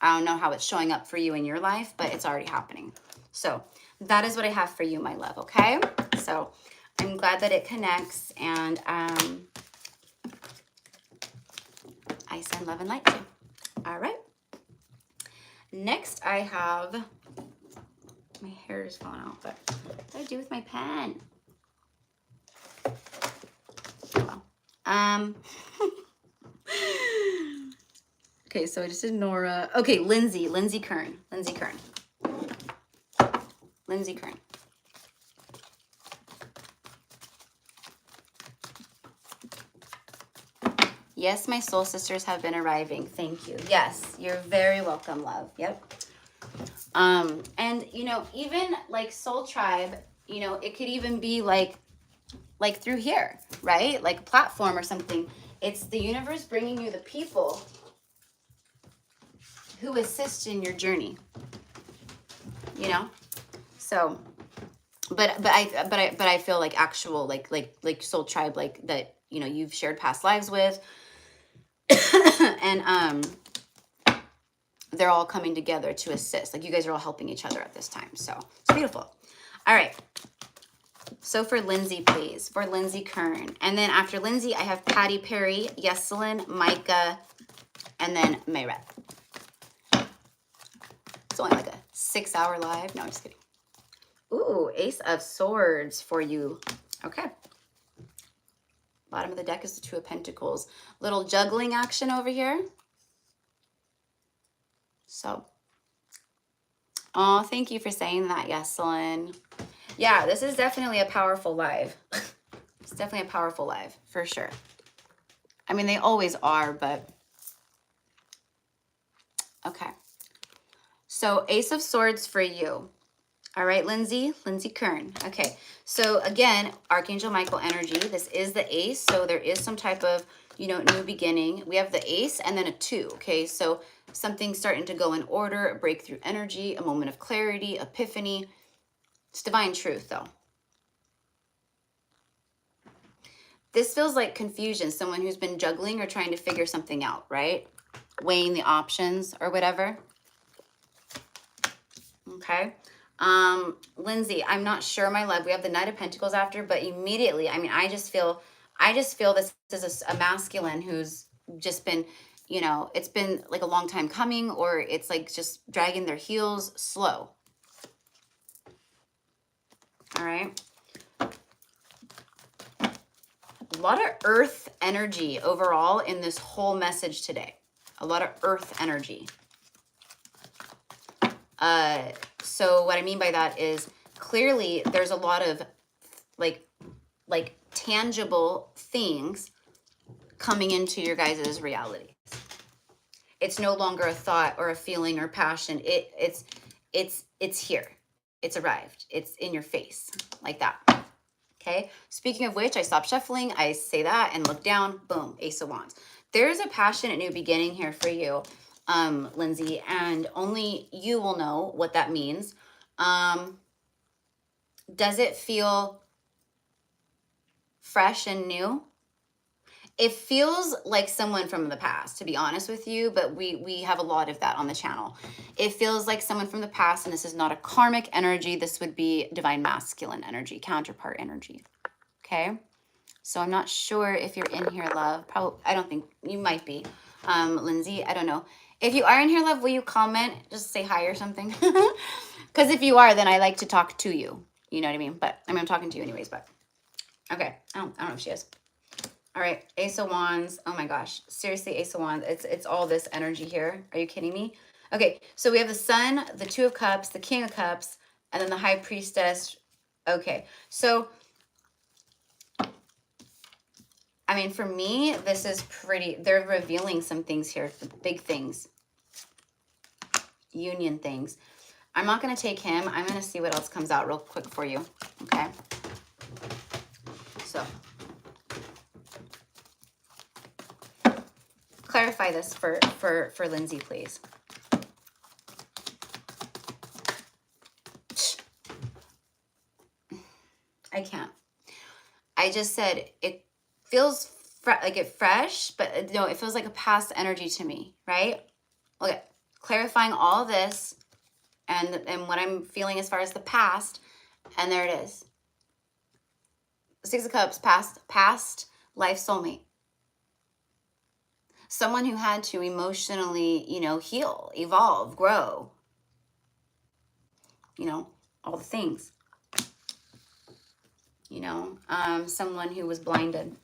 I don't know how it's showing up for you in your life, but it's already happening. So that is what I have for you, my love, okay? So I'm glad that it connects, and I send love and light to you. All right. Next, I have, my hair is falling out, but what do I do with my pen? Oh, well. Okay, so I just did Nora. Okay, Lindsay Kern. Yes, my soul sisters have been arriving. Thank you. Yes, you're very welcome, love. Yep. And even like Soul Tribe, it could even be like through here, right? Like a platform or something. It's the universe bringing you the people who assist in your journey, So, but I feel like actual, like soul tribe, like that, you know, you've shared past lives with, and they're all coming together to assist. Like you guys are all helping each other at this time. So it's beautiful. All right. So for Lindsay, please, for Lindsay Kern. And then after Lindsay, I have Patty Perry, Yeselin, Micah, and then Mayret. It's only like a 6-hour live. No, I'm just kidding. Ooh, Ace of Swords for you. Okay. Bottom of the deck is the Two of Pentacles. Little juggling action over here. So, oh, thank you for saying that, Yeselin. Yeah, this is definitely a powerful live. It's definitely a powerful live, for sure. I mean, they always are, but okay. So, Ace of Swords for you. All right, Lindsay Kern. Okay, so again, Archangel Michael energy. This is the ace, so there is some type of, you know, new beginning. We have the ace and then a 2, okay? So something's starting to go in order, a breakthrough energy, a moment of clarity, epiphany. It's divine truth, though. This feels like confusion, someone who's been juggling or trying to figure something out, right? Weighing the options or whatever. Okay. Lindsay, I'm not sure, my love. We have the Knight of Pentacles after, but immediately, I mean, I just feel this is a masculine who's just been, you know, it's been like a long time coming, or it's like just dragging their heels slow. All right. A lot of earth energy overall in this whole message today. A lot of earth energy. So what I mean by that is clearly there's a lot of like tangible things coming into your guys' reality. It's no longer a thought or a feeling or passion. It's here. It's arrived. It's in your face like that. Okay. Speaking of which, I stop shuffling. I say that and look down. Boom. Ace of Wands. There's a passionate new beginning here for you, Lindsay, and only you will know what that means. Does it feel fresh and new? It feels like someone from the past, to be honest with you, but we have a lot of that on the channel. It feels like someone from the past, and this is not a karmic energy. This would be divine masculine energy, counterpart energy. Okay? So I'm not sure if you're in here, love. Probably, I don't think you might be, Lindsay. I don't know. If you are in here, love, will you comment? Just say hi or something. Because if you are, then I like to talk to you. You know what I mean? But I mean, I'm talking to you anyways. But okay, I don't know if she is. All right, Ace of Wands. Oh my gosh, seriously, Ace of Wands. It's all this energy here. Are you kidding me? Okay, so we have the Sun, the Two of Cups, the King of Cups, and then the High Priestess. Okay, so I mean, for me, this is pretty, they're revealing some things here, big things, union things. I'm not going to take him. I'm going to see what else comes out real quick for you. Okay. So clarify this for Lindsay, please. I can't. I just said it feels like it fresh, but no, it feels like a past energy to me, right? Okay, clarifying all this and what I'm feeling as far as the past, and there it is. Six of Cups, past life soulmate. Someone who had to emotionally, you know, heal, evolve, grow. You know, all the things. You know, someone who was blinded.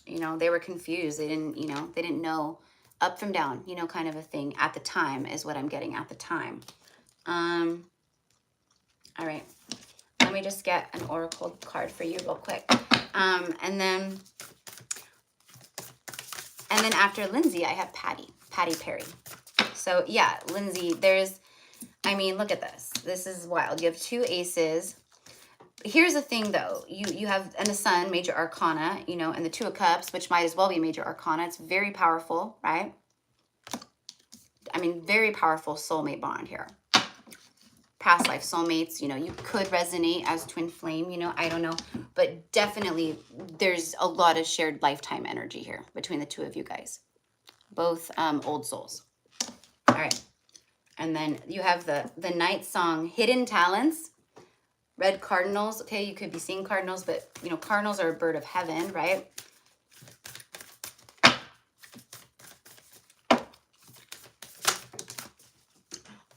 You know, they were confused. They didn't, you know, they didn't know up from down, you know, kind of a thing at the time is what I'm getting at the time. All right. Let me just get an oracle card for you real quick. And then after Lindsay, I have Patty Perry. So yeah, Lindsay, I mean, look at this. This is wild. You have two aces. Here's the thing, though. You have, and the Sun, major arcana, you know, and the Two of Cups, which might as well be major arcana. It's very powerful, right? I mean, very powerful soulmate bond here. past life soulmates. You know, you could resonate as twin flame, you know, I don't know. But definitely there's a lot of shared lifetime energy here between the two of you guys. Both old souls. All right. And then you have the night song, Hidden Talents. Red cardinals. Okay, you could be seeing cardinals, but, you know, cardinals are a bird of heaven, right?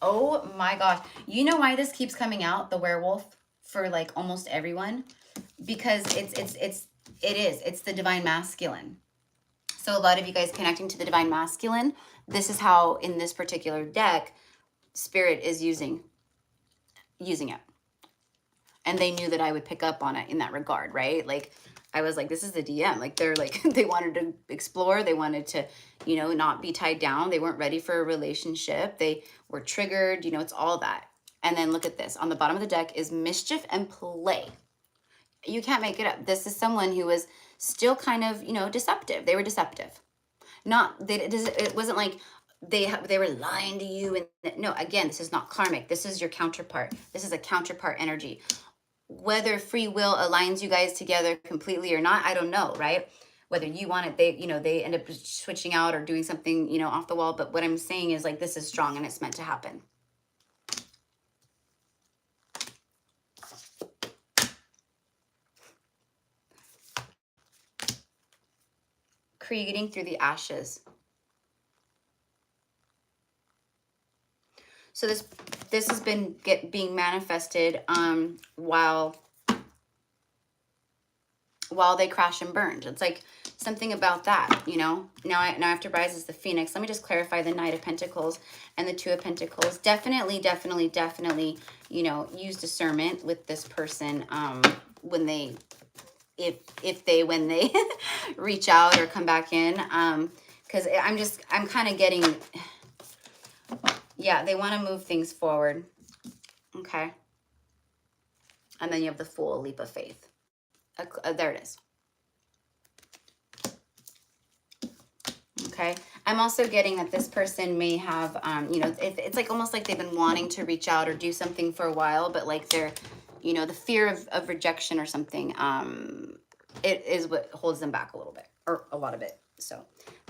Oh my gosh. You know why this keeps coming out, the werewolf, for like almost everyone? Because it's the divine masculine. So a lot of you guys connecting to the divine masculine, this is how in this particular deck, Spirit is using it. And they knew that I would pick up on it in that regard, right? Like, I was like, this is the DM. Like, they're like, they wanted to explore. They wanted to, you know, not be tied down. They weren't ready for a relationship. They were triggered. You know, it's all that. And then look at this. On the bottom of the deck is mischief and play. You can't make it up. This is someone who was still kind of, you know, deceptive. They were deceptive. It wasn't like they were lying to you. And no, again, this is not karmic. This is your counterpart. This is a counterpart energy. Whether free will aligns you guys together completely or not, I don't know, right? Whether you want it, they end up switching out or doing something, you know, off the wall. But what I'm saying is, like, this is strong and it's meant to happen. Creating through the ashes. So this has been being manifested while they crash and burned. It's like something about that, you know. Now after rise is the Phoenix. Let me just clarify the Knight of Pentacles and the Two of Pentacles. Definitely, you know, use discernment with this person when they reach out or come back in, because I'm kind of getting, yeah, they want to move things forward. Okay. And then you have the Fool, leap of faith. There it is. Okay. I'm also getting that this person may have, you know, it's like almost like they've been wanting to reach out or do something for a while, but like they're, you know, the fear of rejection or something, it is what holds them back a little bit, or a lot of it. So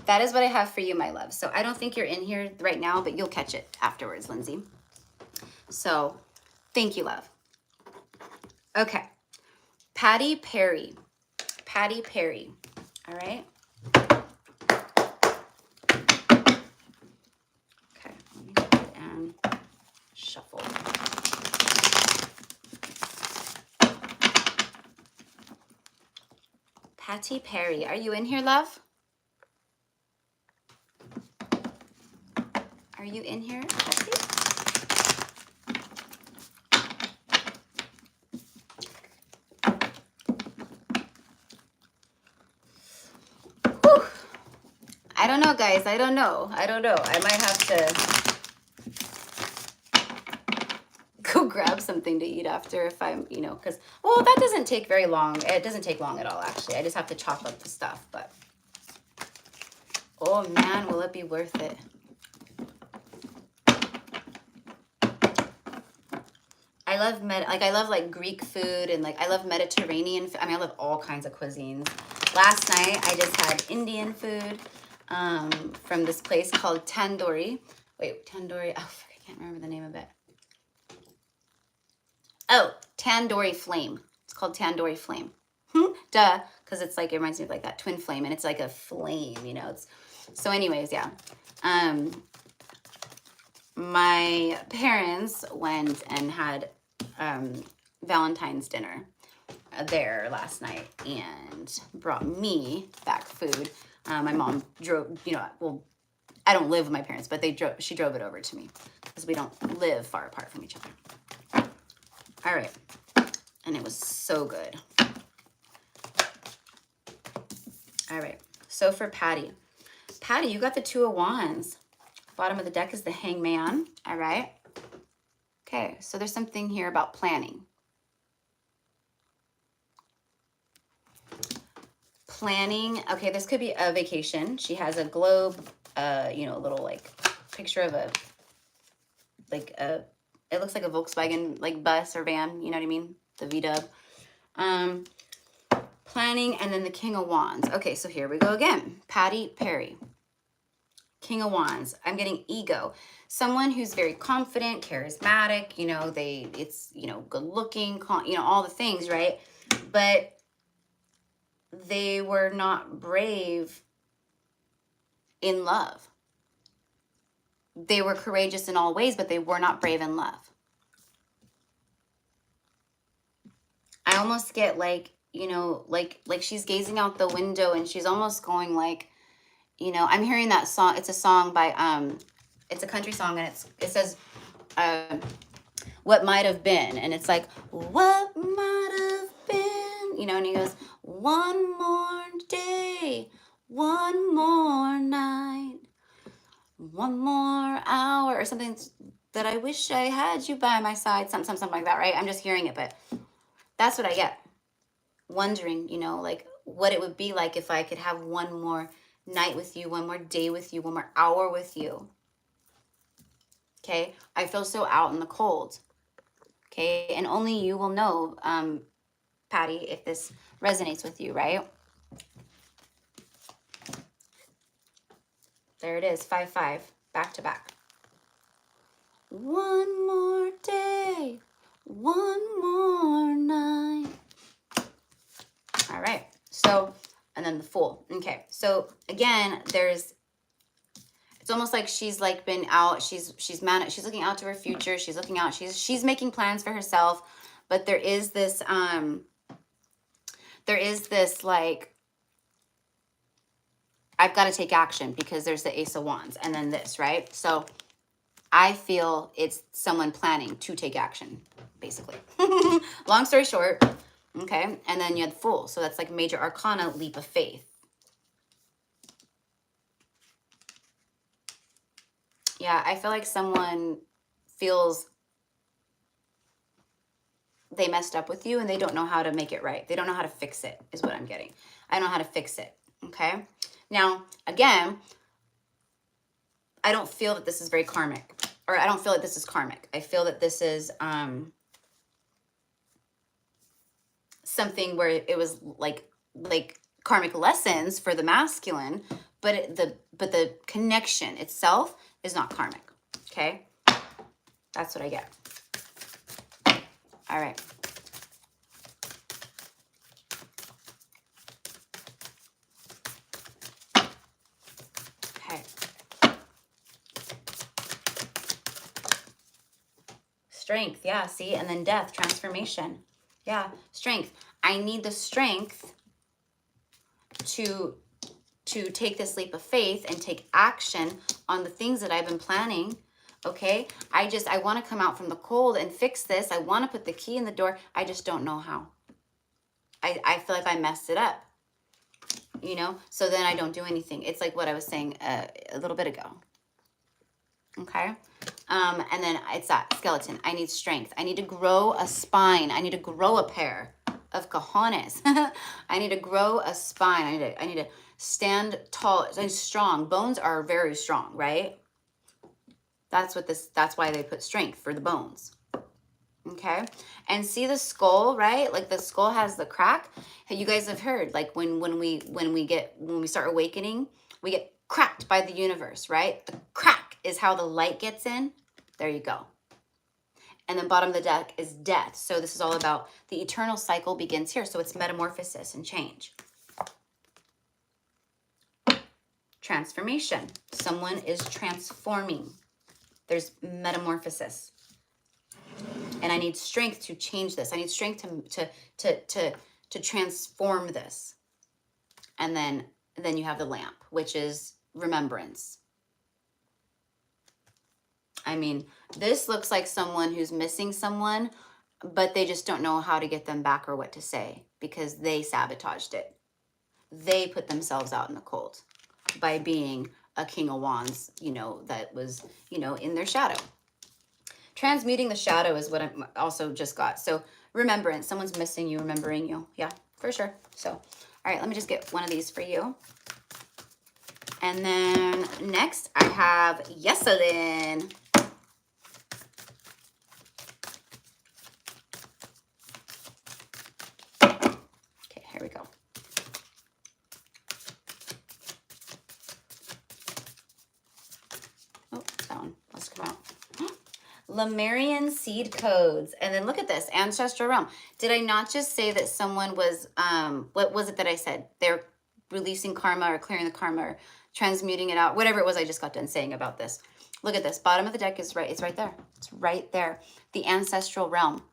that is what I have for you, my love. So I don't think you're in here right now, but you'll catch it afterwards, Lindsay. So thank you, love. Okay. Patty Perry. Patty Perry. All right. Okay. Let me go ahead and shuffle. Patty Perry. Are you in here, love? Are you in here, Patty? Whew. I don't know, guys. I don't know. I might have to go grab something to eat after if I'm, you know, because, well, that doesn't take very long. It doesn't take long at all, actually. I just have to chop up the stuff, but oh man, will it be worth it? I love like Greek food, and like I love Mediterranean food. I mean, I love all kinds of cuisines. Last night I just had Indian food from this place called Tandoori. Wait, Tandoori. Oh, I can't remember the name of it. Oh, Tandoori Flame. It's called Tandoori Flame. Duh, because it's like, it reminds me of like that twin flame, and it's like a flame, you know. It's so anyways, yeah. My parents went and had Valentine's dinner there last night and brought me back food. My mom drove, you know, well, I don't live with my parents, but she drove it over to me because we don't live far apart from each other. All right. And it was so good. All right. So for Patty, you got the Two of Wands. Bottom of the deck is the Hangman. All right. Okay. So there's something here about planning. Planning. Okay. This could be a vacation. She has a globe, you know, a little like picture of a It looks like a Volkswagen like bus or van, you know what I mean? The VW. Planning, and then the King of Wands. Okay, so here we go again. Patty Perry. King of Wands. I'm getting ego. Someone who's very confident, charismatic, you know, it's, you know, good looking, you know, all the things, right? But they were not brave in love. They were courageous in all ways, but they were not brave in love. I almost get like, you know, like she's gazing out the window and she's almost going like, you know, I'm hearing that song. It's a song by, it's a country song, and it says, what might have been. And it's like, what might have been, you know, and he goes, one more day, one more night, one more hour, or something that I wish I had you by my side, something like that, right? I'm just hearing it, but that's what I get. Wondering, you know, like what it would be like if I could have one more night with you, one more day with you, one more hour with you. Okay, I feel so out in the cold. Okay, and only you will know, Patty, if this resonates with you, right? There it is, 5-5, back to back. One more day, one more night. All right, so, and then the Fool. Okay, so again, it's almost like she's like been out, she's looking out to her future, she's looking out, she's making plans for herself, but there is this like, I've got to take action, because there's the Ace of Wands and then this, right? So I feel it's someone planning to take action, basically. Long story short, okay, and then you had the Fool, so that's like major arcana, leap of faith. Yeah, I feel like someone feels they messed up with you and they don't know how to make it right. They don't know how to fix it, is what I'm getting. I don't know how to fix it, okay? Now, again, I don't feel that this is very karmic, or I don't feel that this is karmic. I feel that this is something where it was like karmic lessons for the masculine, but the connection itself is not karmic, okay? That's what I get. All right. Okay. Strength, yeah, see? And then death, transformation. Yeah, strength. I need the strength to take this leap of faith and take action on the things that I've been planning. Okay, I want to come out from the cold and fix this. I want to put the key in the door. I just don't know how. I feel like I messed it up, you know? So then I don't do anything. It's like what I was saying a little bit ago. Okay, and then it's that skeleton. I need strength. I need to grow a spine. I need to grow a pair of cojones. I need to grow a spine. I need to stand tall and strong. Bones are very strong, right? That's why they put strength, for the bones. Okay, and see the skull, right? Like the skull has the crack. You guys have heard, like when we start awakening, we get cracked by the universe, right? The crack is how the light gets in. There you go. And then bottom of the deck is death. So this is all about the eternal cycle begins here. So it's metamorphosis and change. Transformation. Someone is transforming. There's metamorphosis. And I need strength to change this. I need strength to transform this. And then you have the lamp, which is remembrance. I mean, this looks like someone who's missing someone, but they just don't know how to get them back or what to say, because they sabotaged it. They put themselves out in the cold by being a King of Wands, you know, that was, you know, in their shadow. Transmuting the shadow is what I also just got. So remembrance, someone's missing you, remembering you. Yeah, for sure. So, all right, let me just get one of these for you. And then next I have Yeselin. Lemurian seed codes. And then look at this, ancestral realm. Did I not just say that someone was, what was it that I said? They're releasing karma or clearing the karma or transmuting it out, whatever it was I just got done saying about this. Look at this, bottom of the deck is right, it's right there. It's right there. The ancestral realm.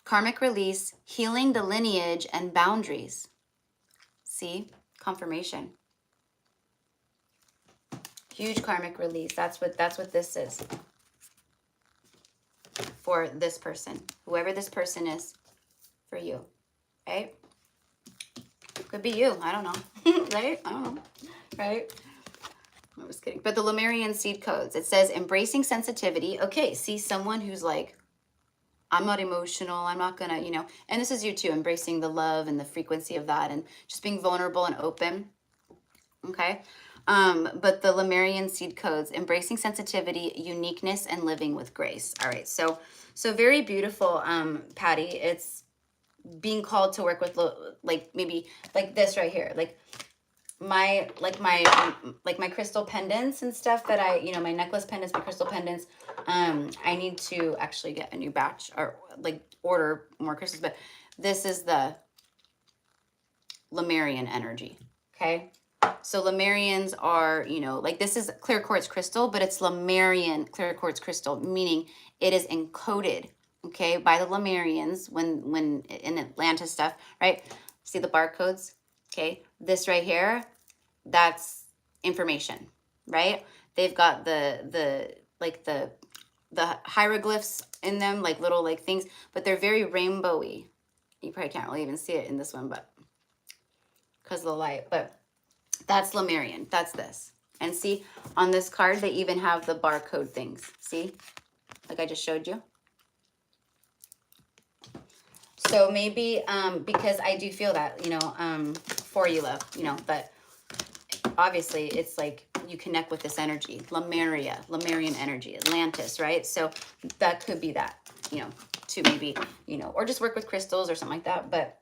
Karmic release, healing the lineage and boundaries. See, confirmation. Huge karmic release. That's what this is for this person, whoever this person is for you, right? Could be you. I don't know, right? I don't know, right? I was kidding. But the Lemurian seed codes, it says embracing sensitivity. Okay, see someone who's like, I'm not emotional. I'm not gonna, you know, and this is you too, embracing the love and the frequency of that and just being vulnerable and open. Okay. But the Lemurian seed codes, embracing sensitivity, uniqueness, and living with grace. All right. So very beautiful, Patty. It's being called to work with like maybe like this right here, like my crystal pendants and stuff that I, you know, my necklace pendants, my crystal pendants. I need to actually get a new batch or like order more crystals, but this is the Lemurian energy. Okay. So Lemurians are, you know, like this is clear quartz crystal, but it's Lemurian clear quartz crystal, meaning it is encoded, okay, by the Lemurians when in Atlantis stuff, right? See the barcodes? Okay. This right here, that's information, right? They've got the hieroglyphs in them, like little like things, but they're very rainbowy. You probably can't really even see it in this one, but because of the light, but that's Lemurian. That's this. And see, on this card, they even have the barcode things. See? Like I just showed you. So maybe, because I do feel that, you know, for you, love, you know, but obviously it's like you connect with this energy. Lemuria, Lemurian energy, Atlantis, right? So that could be that, you know, to maybe, you know, or just work with crystals or something like that. But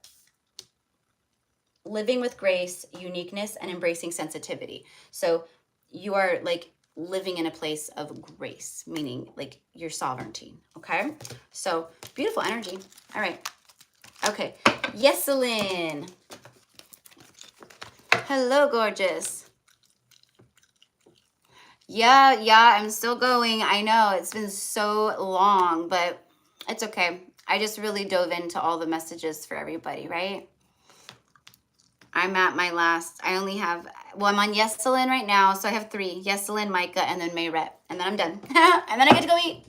living with grace, uniqueness, and embracing sensitivity. So you are like living in a place of grace, meaning like your sovereignty. Okay. So beautiful energy. All right. Okay. Yeselin. Hello, gorgeous. Yeah, I'm still going. I know it's been so long, but it's okay. I just really dove into all the messages for everybody, right? I'm at my last, I only have, well, I'm on Yeselin right now, so I have 3, Yeselin, Micah, and then Mayret, and then I'm done, and then I get to go eat.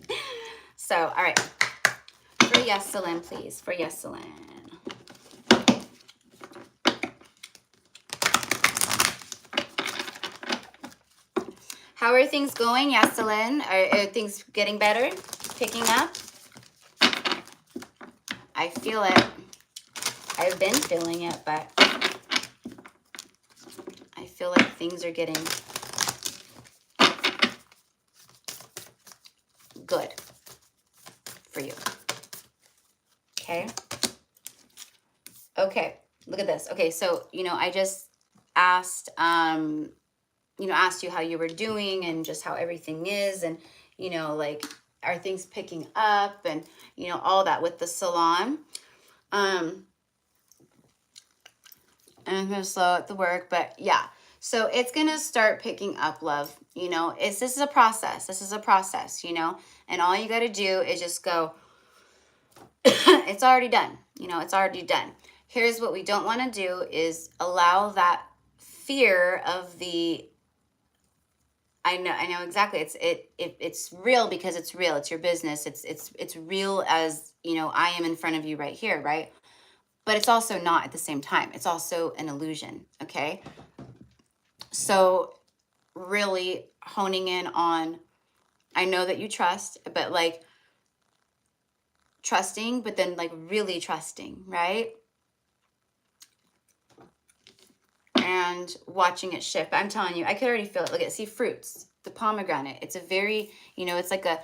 So, all right, for Yeselin, please, for Yeselin. How are things going, Yeselin? Are things getting better, picking up? I feel it. I've been feeling it, but I feel like things are getting good for you. Okay. Okay. Look at this. Okay. So, you know, I just asked, you know, asked you how you were doing and just how everything is. And, you know, like, are things picking up and, you know, all that with the salon. And I'm going to slow at the work, but yeah. So it's going to start picking up, love. You know, this is a process. This is a process, you know, and all you got to do is just go, it's already done. You know, it's already done. Here's what we don't want to do is allow that fear of the, I know exactly. It's real because it's real. It's your business. It's real as, you know, I am in front of you right here, right? But it's also not at the same time. It's also an illusion, okay? So really honing in on, I know that you trust, but like trusting, but then like really trusting, right? And watching it shift. I'm telling you, I could already feel it. Look at, see fruits, the pomegranate. It's a very, you know, it's like a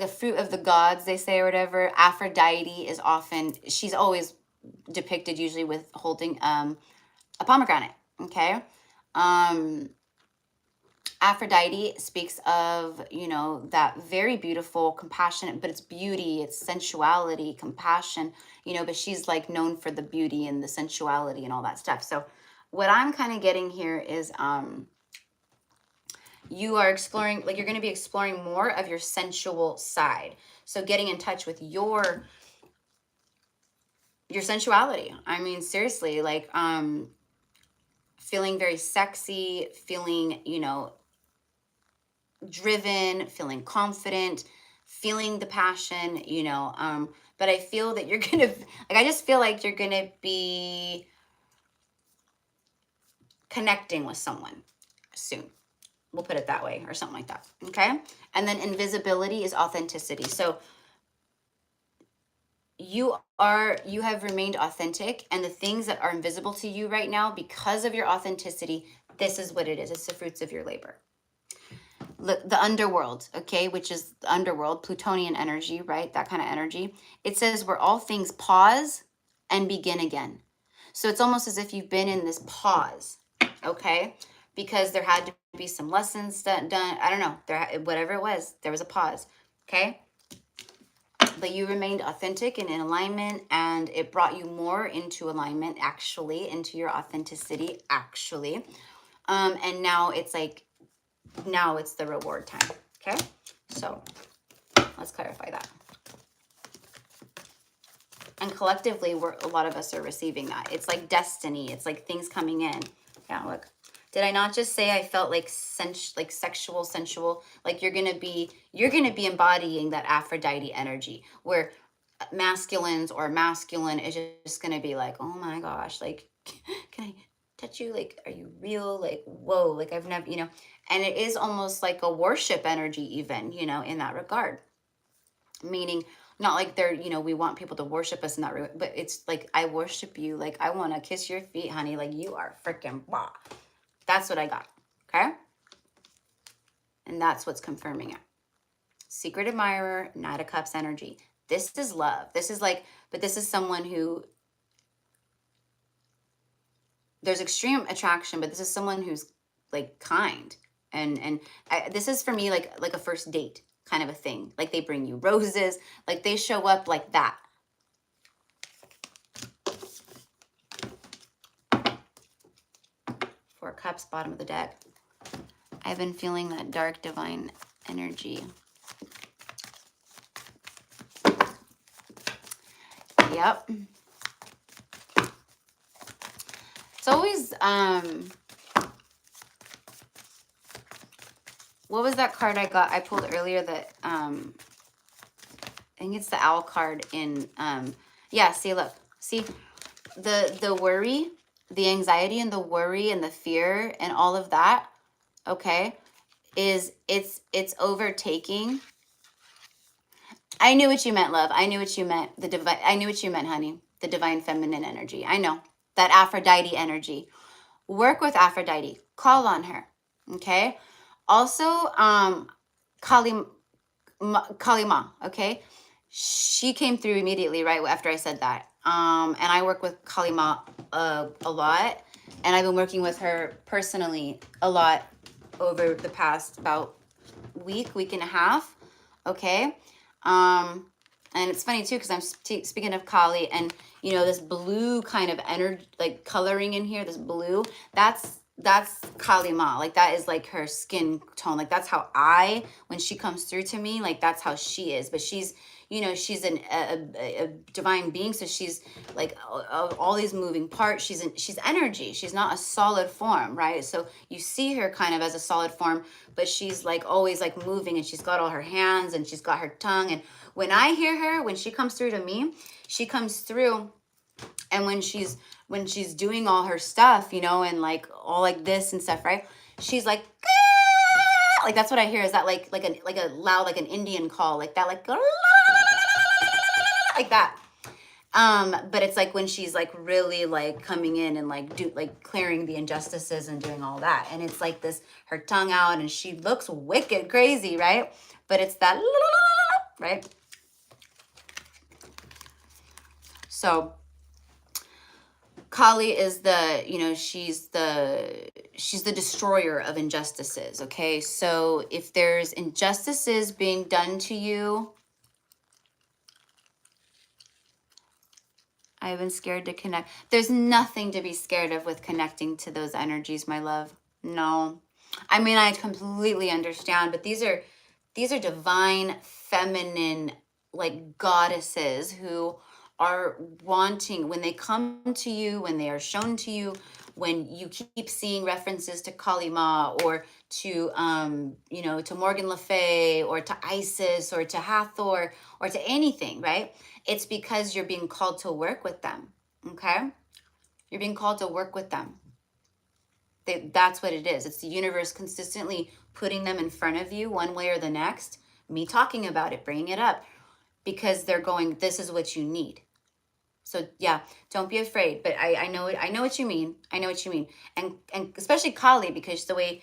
fruit of the gods, they say, or whatever. Aphrodite is often, she's always depicted usually with holding a pomegranate. Okay. Aphrodite speaks of, you know, that very beautiful, compassionate, but it's beauty, it's sensuality, compassion, you know, but she's like known for the beauty and the sensuality and all that stuff. So what I'm kind of getting here is you are exploring, like you're going to be exploring more of your sensual side. So getting in touch with your sensuality. I mean, seriously, like feeling very sexy, feeling, you know, driven, feeling confident, feeling the passion, you know. But I feel that you're gonna like, I just feel like you're gonna be connecting with someone soon. We'll put it that way, or something like that. Okay. And then invisibility is authenticity. So you have remained authentic, and the things that are invisible to you right now because of your authenticity, this is what it is. It's the fruits of your labor. Look, the underworld, okay, which is the underworld, Plutonian energy, right? That kind of energy. It says where all things pause and begin again. So it's almost as if you've been in this pause, okay? Because there had to be some lessons done. I don't know, whatever it was, there was a pause, okay? But you remained authentic and in alignment, and it brought you more into alignment, actually, into your authenticity, actually. And now it's like, now it's the reward time. Okay, so let's clarify that. And collectively, a lot of us are receiving that. It's like destiny. It's like things coming in. Yeah, look. Did I not just say I felt like sexual, sensual? Like you're gonna be embodying that Aphrodite energy, where masculines or masculine is just gonna be like, oh my gosh, like, can I touch you? Like, are you real? Like, whoa, like I've never, you know. And it is almost like a worship energy, even, you know, in that regard. Meaning, not like they're, you know, we want people to worship us in that, but it's like, I worship you. Like, I want to kiss your feet, honey. Like, you are freaking blah. That's what I got. Okay. And that's what's confirming it. Secret admirer, Knight of Cups energy. This is love. This is like, but this is someone who, there's extreme attraction, but this is someone who's like kind. And this is for me like a first date kind of a thing. Like they bring you roses, like they show up like that. Four of Cups, bottom of the deck. I've been feeling that dark divine energy. Yep. It's always, what was that card I pulled earlier that, I think it's the owl card in, yeah, see, look, see, the worry, the anxiety and the worry and the fear and all of that, okay, is it's overtaking. I knew what you meant, love. I knew what you meant. I knew what you meant, honey. The divine feminine energy. I know. That Aphrodite energy. Work with Aphrodite. Call on her. Okay? Also, Kali Ma, okay? She came through immediately right after I said that. And I work with Kali Ma a lot. And I've been working with her personally a lot over the past about week and a half. Okay? And it's funny too, because I'm speaking of Kali, and you know, this blue kind of energy, like coloring in here, this blue, that's Kali Ma. Like that is like her skin tone. Like that's how when she comes through to me, like that's how she is. But she's, you know, she's a divine being. So she's like all these moving parts. She's energy. She's not a solid form, right? So you see her kind of as a solid form, but she's like always like moving, and she's got all her hands, and she's got her tongue. And when I hear her, when she comes through to me, she comes through, and when she's doing all her stuff, you know, and like all like this and stuff, right? She's like, "Ah!" Like that's what I hear, is that like a loud, like an Indian call, like that, like like that. But it's like when she's like really like coming in and like clearing the injustices and doing all that, and it's like this, her tongue out, and she looks wicked crazy, right? But it's that, right? So Kali is the, she's the destroyer of injustices, okay? So if there's injustices being done to you, I've been scared to connect. There's nothing to be scared of with connecting to those energies, my love. No. I mean, I completely understand, but these are divine feminine, like, goddesses who are wanting, when they come to you, when they are shown to you, when you keep seeing references to Kali Ma, or to to Morgan Le Fay, or to Isis, or to Hathor, or to anything, right? It's because you're being called to work with them. Okay? You're being called to work with them. That's what it is. It's the universe consistently putting them in front of you one way or the next. Me talking about it, bringing it up, because they're going, this is what you need. So yeah, don't be afraid. But I know it. I know what you mean. I know what you mean. And especially Kali, because the way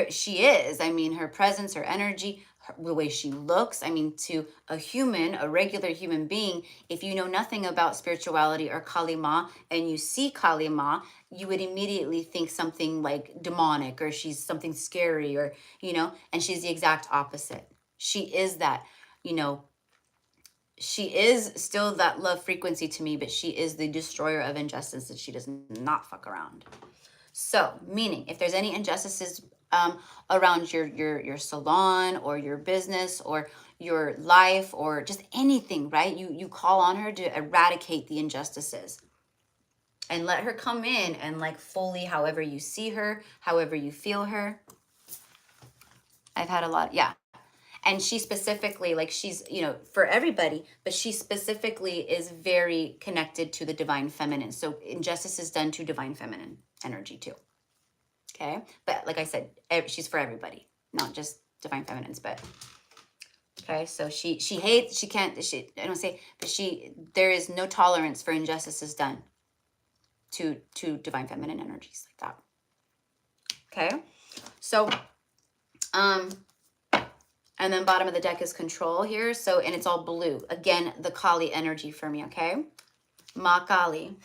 she is, I mean, her presence, her energy, the way she looks, I mean, to a human, a regular human being, if you know nothing about spirituality or Kali Ma, and you see Kali Ma, you would immediately think something like demonic, or she's something scary, or, and she's the exact opposite. She is that, she is still that love frequency to me, but she is the destroyer of injustice, and she does not fuck around. So, meaning, if there's any injustices around your salon, or your business, or your life, or just anything, right? You call on her to eradicate the injustices, and let her come in and, like, fully, however you see her, however you feel her. I've had a lot, yeah. And she specifically, like, she's, for everybody, but she specifically is very connected to the divine feminine. So injustice is done to divine feminine energy too. Okay. But like I said, she's for everybody, not just divine feminines, but okay. So she hates, I don't say, but there is no tolerance for injustices done to divine feminine energies like that. Okay. So, and then bottom of the deck is control here. So, and it's all blue. Again, the Kali energy for me, okay? Ma Kali.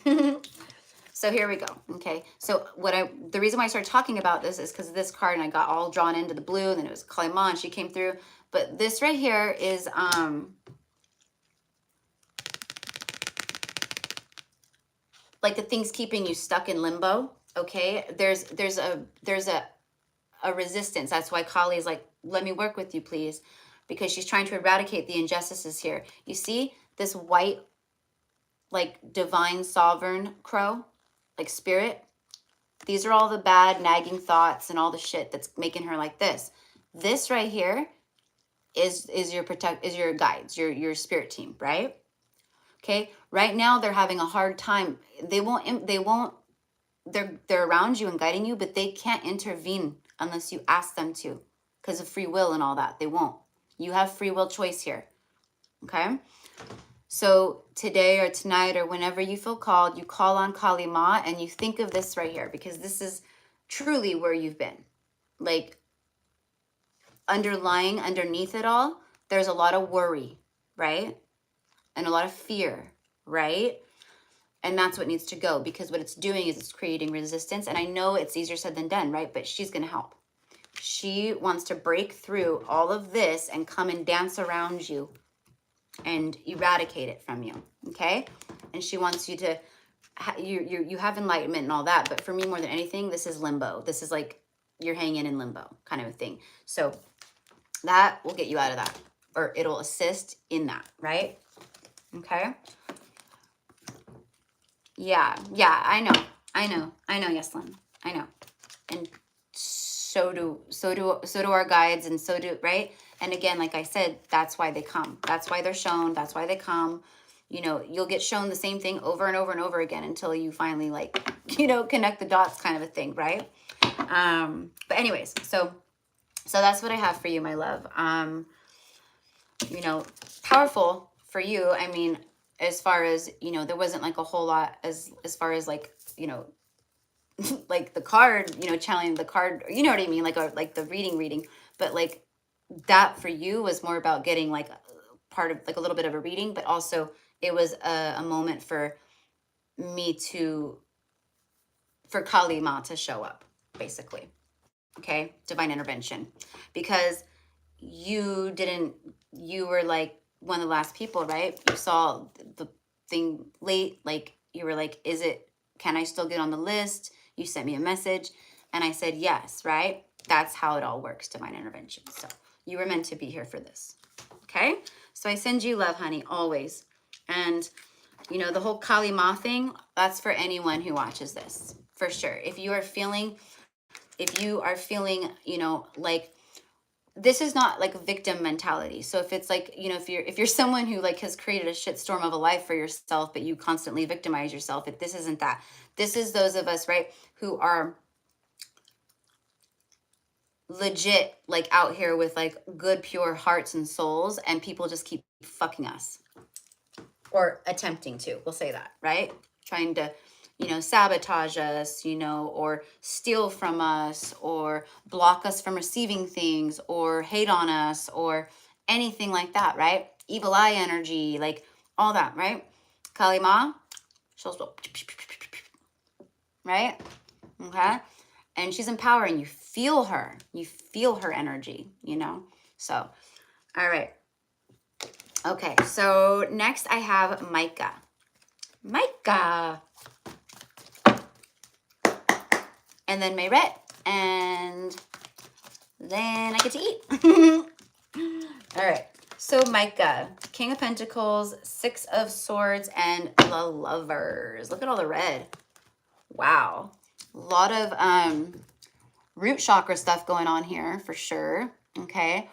So here we go, okay? So the reason why I started talking about this is because of this card, and I got all drawn into the blue, and then it was Kali Ma, and she came through. But this right here is, like, the things keeping you stuck in limbo, okay? There's a resistance. That's why Kali is like, let me work with you, please, because she's trying to eradicate the injustices here. You see this white, like, divine sovereign crow, like, spirit? These are all the bad nagging thoughts and all the shit that's making her like this. This right here is your guides, your spirit team, right? Okay. Right now they're having a hard time. They're around you and guiding you, but they can't intervene unless you ask them to, because of free will and all that. They won't. You have free will choice here. Okay. So today or tonight or whenever you feel called, you call on Kali Ma, and you think of this right here, because this is truly where you've been. Like, underneath it all, there's a lot of worry, right? And a lot of fear, right? And that's what needs to go, because what it's doing is it's creating resistance. And I know it's easier said than done, right? But she's going to help. She wants to break through all of this and come and dance around you and eradicate it from you, okay? And she wants you to, you have enlightenment and all that. But for me, more than anything, this is limbo. This is like you're hanging in limbo kind of a thing. So that will get you out of that, or it'll assist in that, right? Okay. Yeah, I know, Yeslin, I know. And so do our guides, and so do, right? And again, like I said, that's why they come. That's why they're shown. That's why they come. You'll get shown the same thing over and over and over again until you finally, like, connect the dots, kind of a thing, right? But anyways, so that's what I have for you, my love. Powerful for you. I mean, as far as, there wasn't like a whole lot as far as, like, like the card, channeling the card, you know what I mean? Like the reading, but like that for you was more about getting like part of, like, a little bit of a reading, but also it was a moment for me to for Kali Ma to show up, basically. Okay, divine intervention, because you were like one of the last people, right? You saw the thing late, like you were like, can I still get on the list? You sent me a message and I said yes, right? That's how it all works, divine intervention. So you were meant to be here for this. Okay, so I send you love, honey, always. And you know, the whole Kali Ma thing, that's for anyone who watches this, for sure. If you are feeling, you know, like, this is not like a victim mentality. So if it's like, you know, if you're someone who like has created a shitstorm of a life for yourself, but you constantly victimize yourself, this isn't that. This is those of us, right, who are legit like out here with like good, pure hearts and souls, and people just keep fucking us, or attempting to, we'll say that, right? Trying to, you know, sabotage us, you know, or steal from us, or block us from receiving things, or hate on us, or anything like that, right? Evil eye energy, like all that, right? Kali Ma, right? Okay. And she's empowering. You feel her. You feel her energy, you know? So, all right. Okay. So next I have Micah. Micah. And then Mayret. And then I get to eat. All right. So Micah, King of Pentacles, Six of Swords, and the Lovers. Look at all the red. Wow. A lot of root chakra stuff going on here for sure. Okay.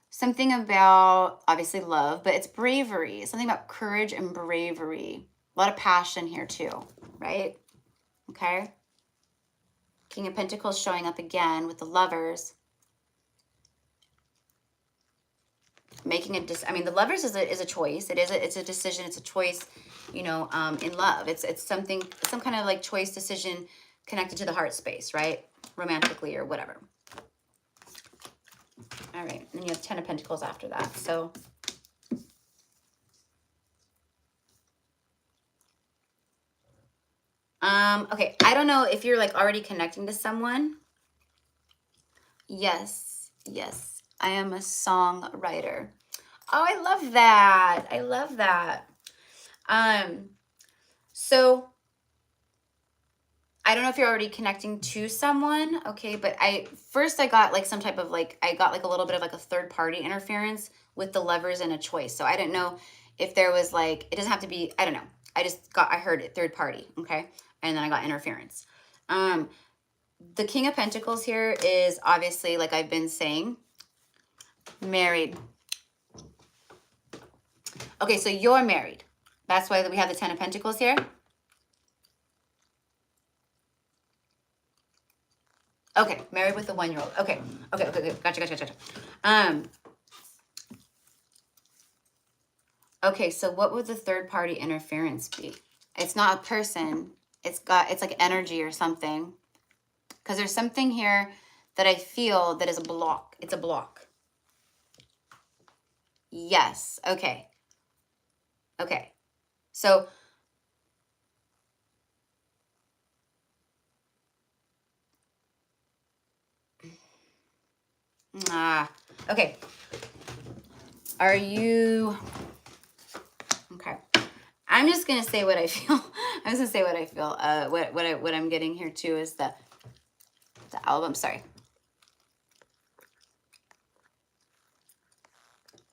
Something about, obviously, love, but it's bravery. Something about courage and bravery. A lot of passion here too, right? Okay. King of Pentacles showing up again with the Lovers. Making I mean, the Lovers is a choice. It's a decision. It's a choice, you know, in love. It's something, some kind of like choice decision connected to the heart space, right? Romantically or whatever. All right. And you have 10 of Pentacles after that. So okay, I don't know if you're like already connecting to someone. Yes, yes, I am a songwriter. Oh, I love that. I love that. So I don't know if you're already connecting to someone, okay, but I got like some type of like, I got like a little bit of like a third party interference with the Lovers and a choice. So I didn't know if there was like, it doesn't have to be, I don't know. I heard it third party, okay? And then I got interference. The King of Pentacles here is obviously, like I've been saying, married. Okay, so you're married. That's why we have the 10 of Pentacles here. Okay, married with a 1-year-old. Okay. Gotcha. Okay, so what would the third party interference be? It's not a person. It's like energy or something. Because there's something here that I feel that is a block. It's a block. Yes. Okay. Okay. So okay. Are you okay? I'm just gonna say what I feel. I'm just gonna say what I feel. What I'm getting here too is the album. Sorry.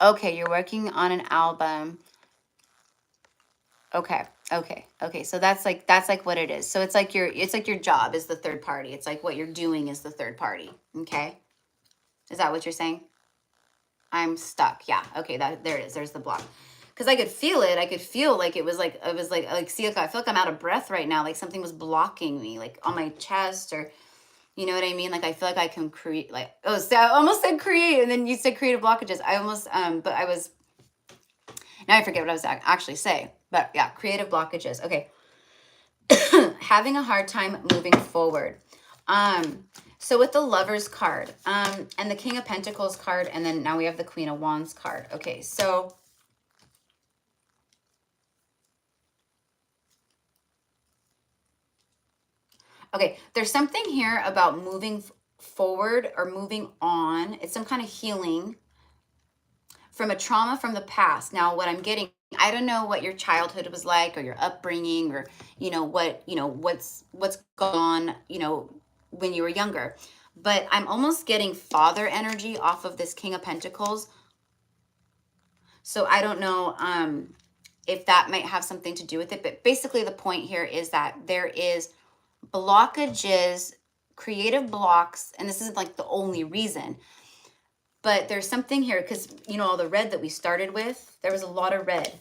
Okay, you're working on an album. Okay. So that's like what it is. So it's like your job is the third party. It's like what you're doing is the third party. Okay. Is that what you're saying? I'm stuck. Yeah. Okay. There it is. There's the block. Because I could feel it. I could feel like it was like see, like I feel like I'm out of breath right now. Like something was blocking me, like on my chest, or you know what I mean? Like I feel like I can create, like, oh, so I almost said create, and then you said creative blockages. I almost but I was, now I forget what I was actually saying. But yeah, creative blockages. Okay. Having a hard time moving forward. So with the Lovers card, and the King of Pentacles card, and then now we have the Queen of Wands card. Okay, so Okay, there's something here about moving forward or moving on. It's some kind of healing from a trauma from the past. Now, what I'm getting, I don't know what your childhood was like or your upbringing or, what's going on, when you were younger. But I'm almost getting father energy off of this King of Pentacles. So I don't know if that might have something to do with it. But basically the point here is that there is blockages, creative blocks, and this isn't like the only reason, but there's something here because, all the red that we started with, there was a lot of red.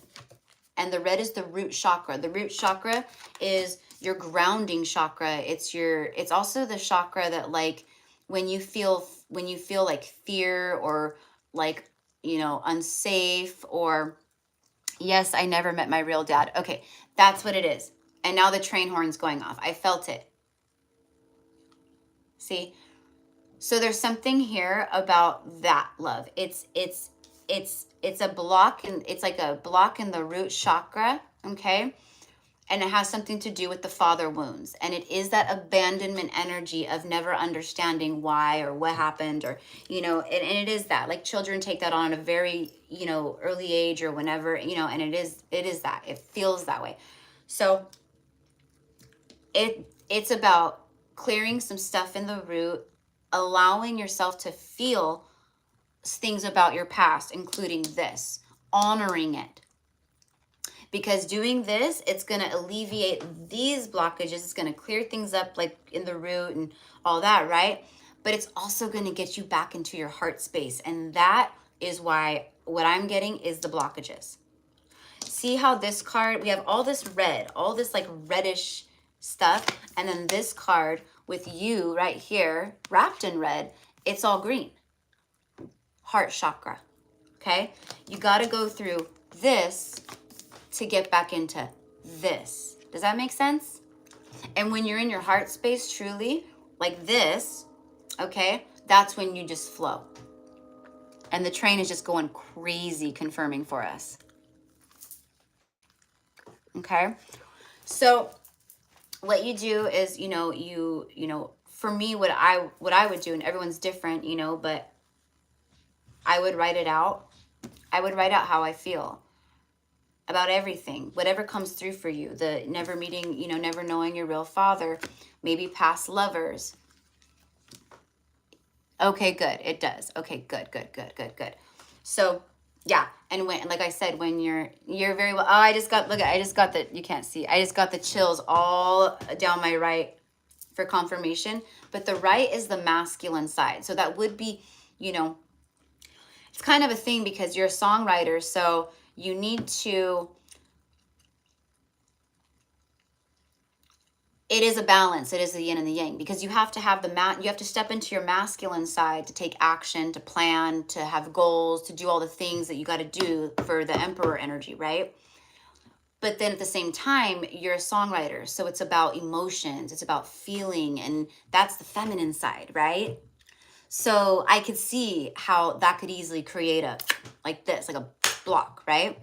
And the red is the root chakra. The root chakra is your grounding chakra. It's also the chakra that, like, when you feel like fear or like, unsafe, or yes, I never met my real dad. Okay, that's what it is. And now the train horn's going off. I felt it. See? So there's something here about that, love. It's a block, and it's like a block in the root chakra, okay? And it has something to do with the father wounds. And it is that abandonment energy of never understanding why or what happened, or, and it is that. Like, children take that on at a very, early age or whenever, and it is that. It feels that way. So it's about clearing some stuff in the root, allowing yourself to feel things about your past, including this, honoring it. Because doing this, it's going to alleviate these blockages. It's going to clear things up, like in the root and all that, right? But it's also going to get you back into your heart space. And that is why what I'm getting is the blockages. See how this card, we have all this red, all this like reddish stuff. And then this card with you right here, wrapped in red, it's all green. Heart chakra, okay? You got to go through this to get back into this. Does that make sense? And when you're in your heart space, truly, like this, okay, that's when you just flow. And the train is just going crazy, confirming for us. Okay? So what you do is, for me, what I would do, and everyone's different, but I would write it out. I would write out how I feel about everything, whatever comes through for you. The never meeting, never knowing your real father, maybe past lovers. Okay, good. It does. Okay, good. So yeah, and when, like I said, when you're very well. Oh, I just got the, you can't see. I just got the chills all down my right for confirmation. But the right is the masculine side. So that would be, it's kind of a thing because you're a songwriter. So you need to, it is a balance. It is the yin and the yang, because you have to have you have to step into your masculine side to take action, to plan, to have goals, to do all the things that you got to do for the emperor energy, right? But then at the same time, you're a songwriter. So it's about emotions, it's about feeling, and that's the feminine side, right? So I could see how that could easily create like this, like a block, right?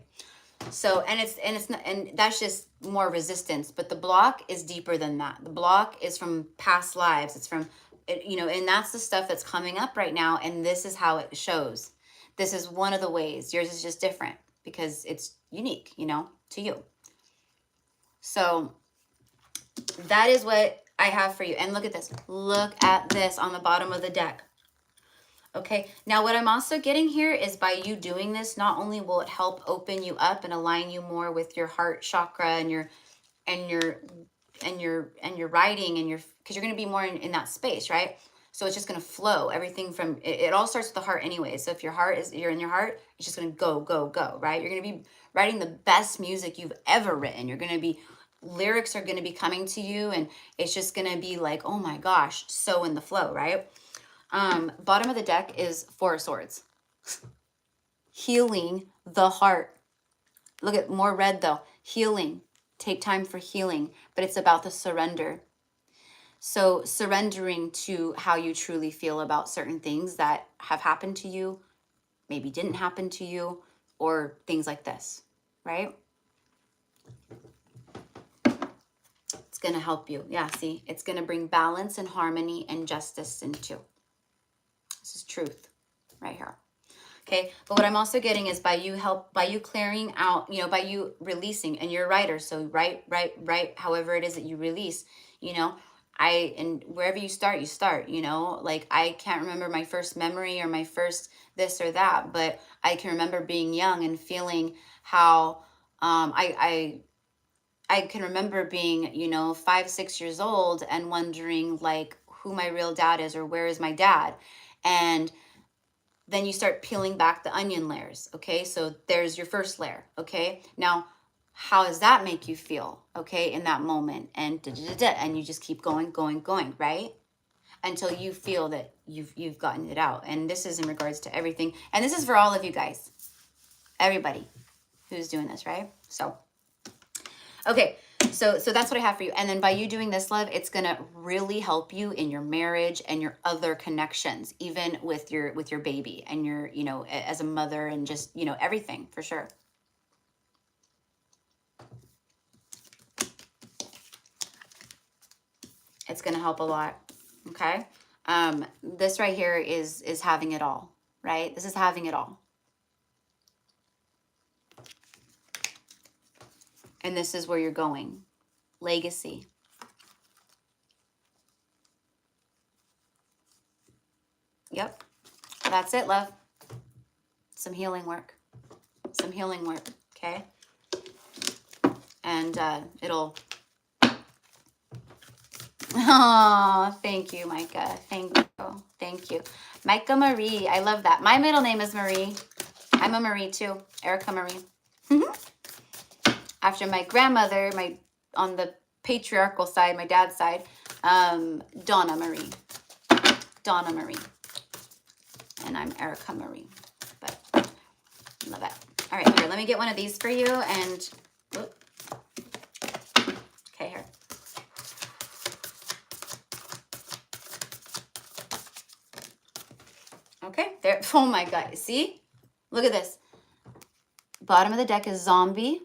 So, and that's just more resistance, but the block is deeper than that. The block is from past lives. It's from, and that's the stuff that's coming up right now. And this is how it shows. This is one of the ways. Yours is just different because it's unique, to you. So that is what I have for you. And look at this. Look at this on the bottom of the deck. Okay, now what I'm also getting here is by you doing this, not only will it help open you up and align you more with your heart chakra and your writing and because you're going to be more in that space, right? So it's just going to flow. Everything from it all starts with the heart anyway. So if you're in your heart, it's just going to go, right? You're going to be writing the best music you've ever written. Lyrics are going to be coming to you, and it's just going to be like, oh my gosh, so in the flow, right? Bottom of the deck is Four of Swords. Healing the heart. Look at more red though. Healing. Take time for healing, but it's about the surrender. So surrendering to how you truly feel about certain things that have happened to you, maybe didn't happen to you, or things like this, right? It's going to help you. Yeah, see, it's going to bring balance and harmony and justice into. This is truth right here. Okay, but what I'm also getting is by you clearing out, you know, by you releasing, and you're a writer, so write, however it is that you release, you know, and wherever you start, you know, like I can't remember my first memory or my first this or that, but I can remember being young and feeling how I can remember being, you know, 5, 6 years old and wondering like who my real dad is or where is my dad. And then you start peeling back the onion layers. Okay, so there's your first layer. Okay, now how does that make you feel? Okay, in that moment, and and you just keep going, right? Until you feel that you've gotten it out. And this is in regards to everything. And this is for all of you guys, everybody who's doing this, right? So, okay. So that's what I have for you. And then by you doing this, love, it's going to really help you in your marriage and your other connections, even with your baby and your, you know, as a mother and just, you know, everything for sure. It's going to help a lot. Okay. This right here is having it all, right? This is having it all. And this is where you're going. Legacy. Yep. That's it, love. Some healing work. Some healing work, okay? And it'll... Oh, thank you, Micah. Thank you. Thank you. Micah Marie. I love that. My middle name is Marie. I'm a Marie, too. Erica Marie. After my grandmother, on the patriarchal side, my dad's side, Donna Marie. Donna Marie. And I'm Erica Marie. But love it. All right, here, let me get one of these for you. And, whoop. Okay, here. Okay, there. Oh my God, see? Look at this. Bottom of the deck is zombie.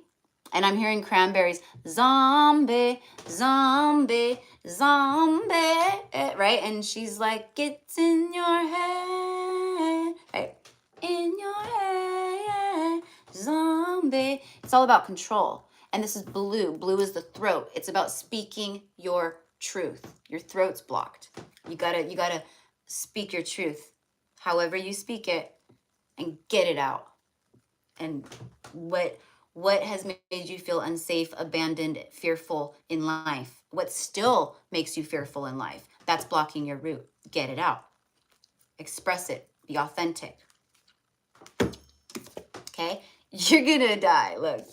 And I'm hearing cranberries. Zombie, zombie, zombie. Right? And she's like, it's in your head. Right? In your head. Zombie. It's all about control. And this is blue. Blue is the throat. It's about speaking your truth. Your throat's blocked. You gotta speak your truth. However you speak it and get it out. And what has made you feel unsafe, abandoned, fearful in life? What still makes you fearful in life? That's blocking your root. Get it out. Express it. Be authentic. Okay? You're gonna die. Look.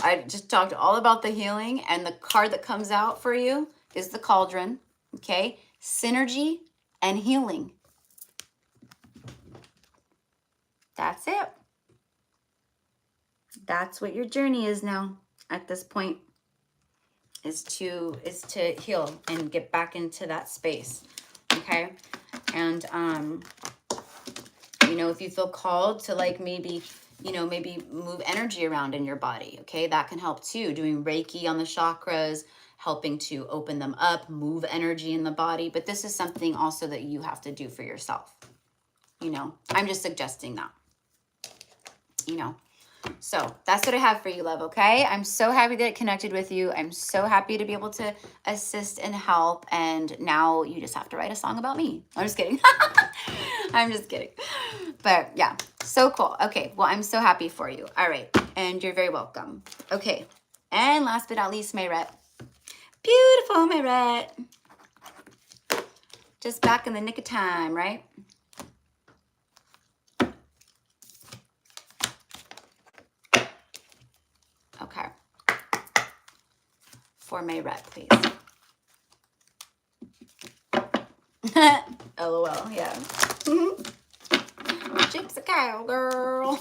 I just talked all about the healing, and the card that comes out for you is the cauldron. Okay? Synergy and healing. That's it. That's what your journey is now at this point, is to heal and get back into that space. Okay? And you know, if you feel called to like maybe move energy around in your body, okay? That can help too. Doing Reiki on the chakras, helping to open them up, move energy in the body, but this is something also that you have to do for yourself. You know, I'm just suggesting that. You know. So that's what I have for you, love, okay? I'm so happy that it connected with you. I'm so happy to be able to assist and help. And now you just have to write a song about me. I'm just kidding. I'm just kidding. But yeah, so cool. Okay, well, I'm so happy for you. All right, and you're very welcome. Okay, and last but not least, Mayret. Beautiful, Mayret. Just back in the nick of time, right? Okay. For Mayret, please. LOL, yeah. Gypsy cowgirl.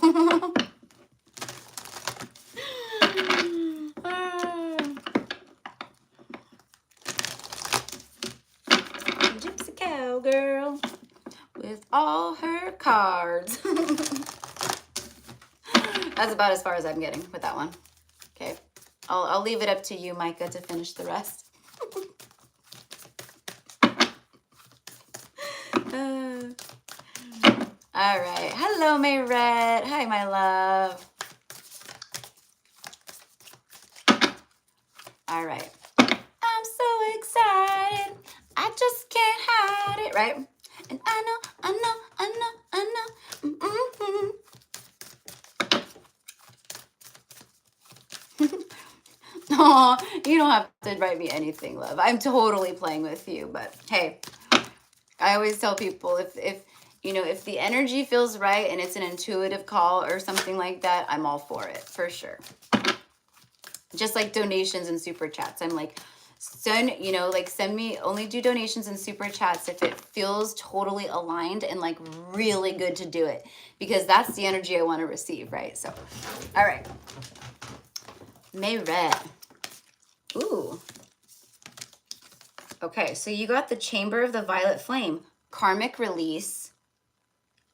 Gypsy cowgirl with all her cards. That's about as far as I'm getting with that one. Okay. I'll leave it up to you, Micah, to finish the rest. All right. Hello, Mayrette. Hi, my love. All right. I'm so excited. I just can't hide it, right? And I know. Oh, you don't have to write me anything, love. I'm totally playing with you, but hey, I always tell people if you know, if the energy feels right and it's an intuitive call or something like that, I'm all for it, for sure. Just like donations and super chats. I'm like, send me, only do donations and super chats if it feels totally aligned and like really good to do it, because that's the energy I want to receive, right? So, all right. Mayrette. Ooh. Okay, so you got the Chamber of the Violet Flame, karmic release,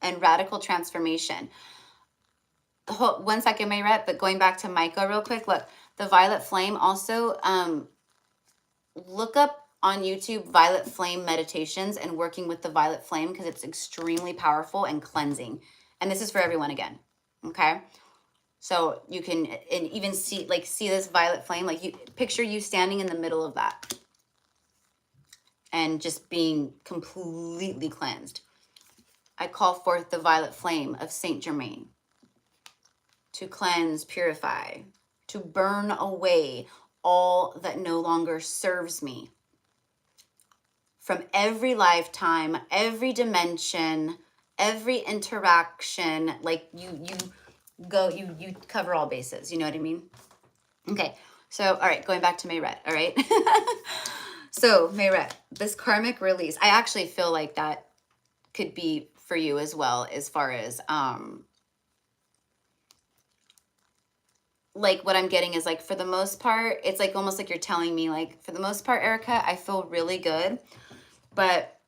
and radical transformation. Hold, 1 second, Mayrette, but going back to Micah real quick, look, the Violet Flame also, look up on YouTube Violet Flame meditations and working with the Violet Flame, because it's extremely powerful and cleansing. And this is for everyone again, okay? So you can and even see this Violet Flame, like you picture you standing in the middle of that and just being completely cleansed. I call forth the Violet Flame of Saint Germain to cleanse, purify, to burn away all that no longer serves me from every lifetime, every dimension, every interaction. Like you cover all bases. You know what I mean? Okay. So, all right, going back to Mayrette. All right. So Mayrette, this karmic release, I actually feel like that could be for you as well, as far as, like what I'm getting is like, for the most part, it's like almost like you're telling me, like, for the most part, Erica, I feel really good, but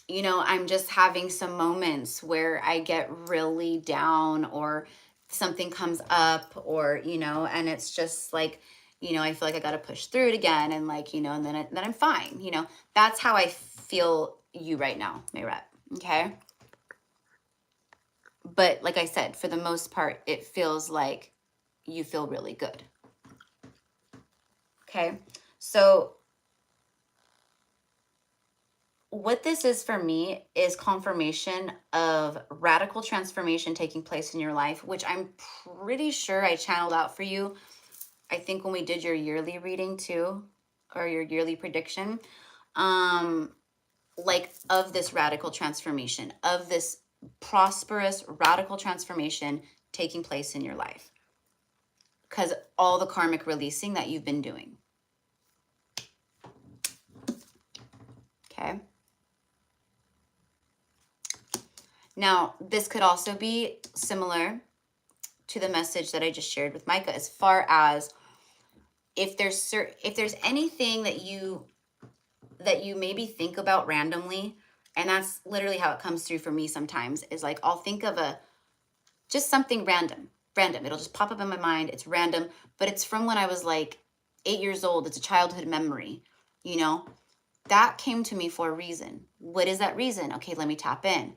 you know, I'm just having some moments where I get really down, or something comes up, or, you know, and it's just like, you know, I feel like I got to push through it again. And like, you know, and then I'm fine. You know, that's how I feel you right now, Mayrette. Okay. But like I said, for the most part, it feels like you feel really good. Okay. So what this is for me is confirmation of radical transformation taking place in your life, which I'm pretty sure I channeled out for you. I think when we did your yearly reading too, or your yearly prediction, like of this radical transformation, of this prosperous radical transformation taking place in your life, because all the karmic releasing that you've been doing. Okay. Now, this could also be similar to the message that I just shared with Micah, as far as if there's anything that you maybe think about randomly, and that's literally how it comes through for me sometimes, is like I'll think of just something random. It'll just pop up in my mind. It's random, but it's from when I was like 8 years old. It's a childhood memory, you know, that came to me for a reason. What is that reason? Okay, let me tap in.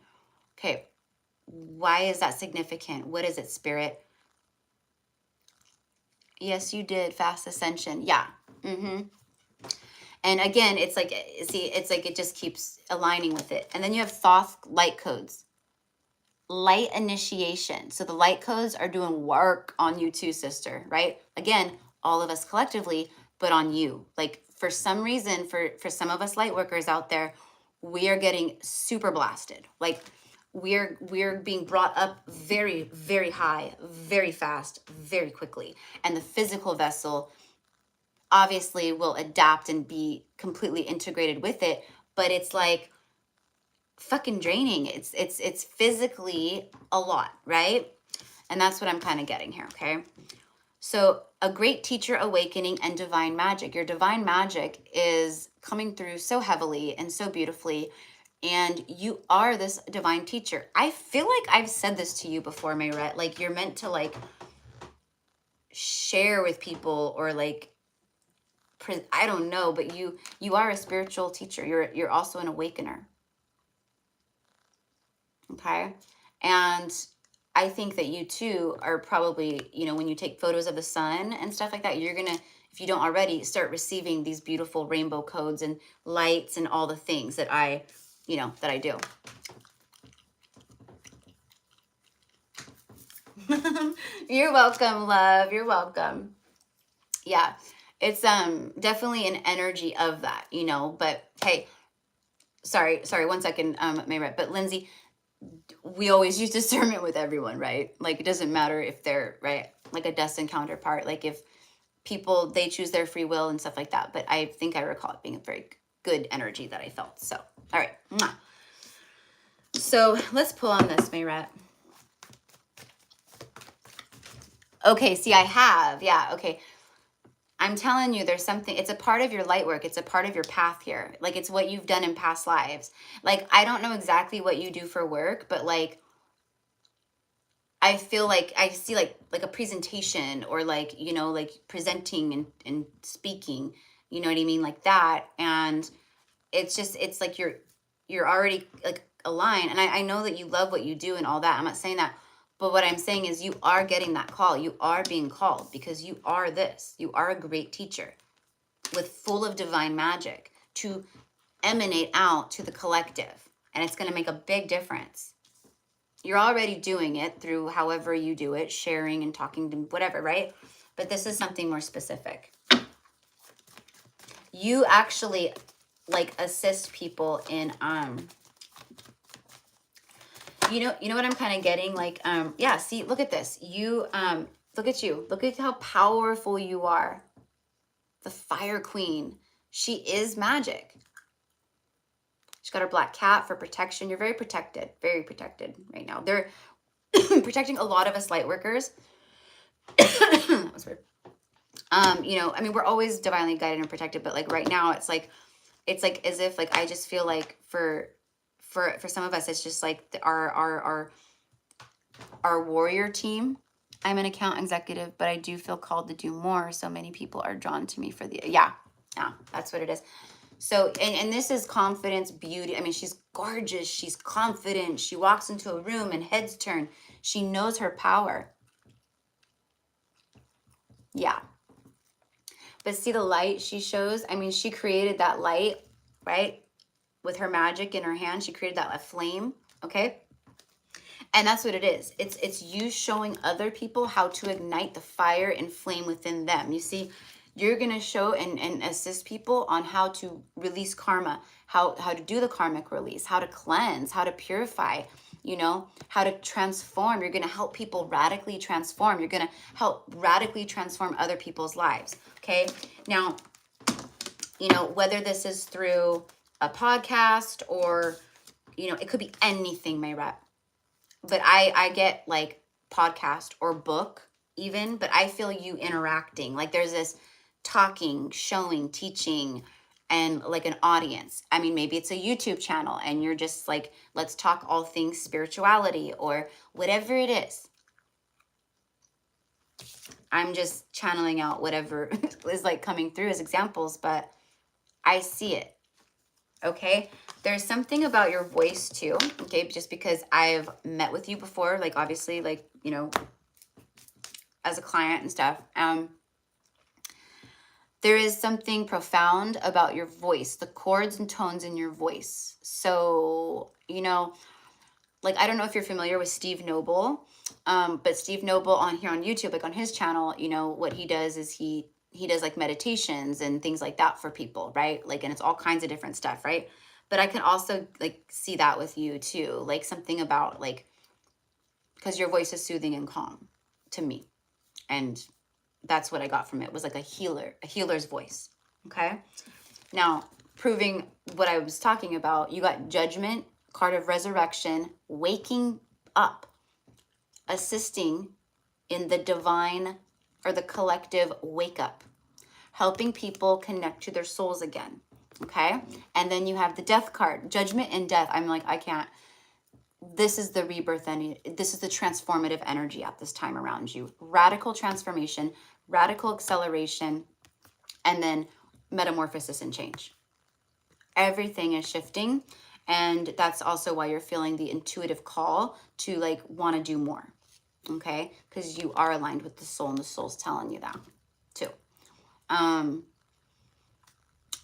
Okay, why is that significant? What is it, Spirit? Yes, you did. Fast ascension. Yeah. And again, it's like, see, it's like it just keeps aligning with it. And then you have Thoth light codes. Light initiation. So the light codes are doing work on you too, sister, right? Again, all of us collectively, but on you. Like for some reason, for some of us light workers out there, we are getting super blasted. Like we're being brought up very, very high, very fast, very quickly. And the physical vessel obviously will adapt and be completely integrated with it, but it's like fucking draining. It's physically a lot, right? And that's what I'm kind of getting here, okay? So a great teacher awakening and divine magic. Your divine magic is coming through so heavily and so beautifully, and you are this divine teacher. I feel like I've said this to you before, Mayrette. Like you're meant to like share with people or like, I don't know, but you are a spiritual teacher. You're also an awakener. Okay. And I think that you too are probably, you know, when you take photos of the sun and stuff like that, you're going to, if you don't already, start receiving these beautiful rainbow codes and lights and all the things that I do. You're welcome, love. You're welcome. Yeah. It's definitely an energy of that, you know, but hey, sorry, 1 second, Mayret, but Lindsay, we always use discernment with everyone, right? Like, it doesn't matter if they're, right, like a destined counterpart, like if people, they choose their free will and stuff like that. But I think I recall it being a very good energy that I felt. So, all right. Mwah. So let's pull on this, Mayret. Okay, see, I have. Yeah, okay. I'm telling you, there's something, it's a part of your light work. It's a part of your path here. Like, it's what you've done in past lives. Like, I don't know exactly what you do for work, but like, I feel like I see like a presentation or like, you know, like presenting and speaking, you know what I mean? Like that. And it's just, it's like you're already like aligned. And I know that you love what you do and all that. I'm not saying that. But what I'm saying is you are getting that call. You are being called because you are this. You are a great teacher with full of divine magic to emanate out to the collective. And it's going to make a big difference. You're already doing it through however you do it, sharing and talking to whatever, right? But this is something more specific. You actually like assist people in you know what I'm kind of getting, like yeah, see, look at this. You look at you. Look at how powerful you are. The Fire Queen. She is magic. She's got her black cat for protection. You're very protected right now. They're protecting a lot of us light workers. That was weird. You know, I mean, we're always divinely guided and protected, but like right now, it's like as if like I just feel like for some of us, it's just like our warrior team. I'm an account executive, but I do feel called to do more. So many people are drawn to me for the yeah, that's what it is. So, and this is confidence, beauty. I mean, she's gorgeous. She's confident. She walks into a room and heads turn. She knows her power. Yeah. But see the light she shows? I mean, she created that light, right? With her magic in her hand, she created that flame, okay? And that's what it is. It's you showing other people how to ignite the fire and flame within them. You see, you're going to show and assist people on how to release karma, how to do the karmic release, how to cleanse, how to purify, you know, how to transform. You're going to help people radically transform. You're going to help radically transform other people's lives, okay? Now, you know, whether this is through a podcast or, you know, it could be anything, Mayret. But I get like podcast or book even, but I feel you interacting. Like there's this talking, showing, teaching, and like an audience. I mean, maybe it's a YouTube channel and you're just like, let's talk all things spirituality or whatever it is. I'm just channeling out whatever is like coming through as examples, but I see it. Okay. There's something about your voice too. Okay. Just because I've met with you before, like obviously, like, you know, as a client and stuff. There is something profound about your voice, the chords and tones in your voice. So, you know, like, I don't know if you're familiar with Steve Noble, but Steve Noble on here on YouTube, like on his channel, you know, what he does is he does like meditations and things like that for people, right? Like, and it's all kinds of different stuff, right? But I can also like see that with you too, like something about like, because your voice is soothing and calm to me. And that's what I got from it, was like a healer's voice. Okay. Now, proving what I was talking about, you got Judgment, card of resurrection, waking up, assisting in the divine or the collective wake up, helping people connect to their souls again. Okay. And then you have the Death card, Judgment and Death. I'm like, I can't. This is the rebirth. This is the transformative energy at this time around you. Radical transformation, radical acceleration, and then metamorphosis and change. Everything is shifting, and that's also why you're feeling the intuitive call to like want to do more, okay? Because you are aligned with the soul, and the soul's telling you that too.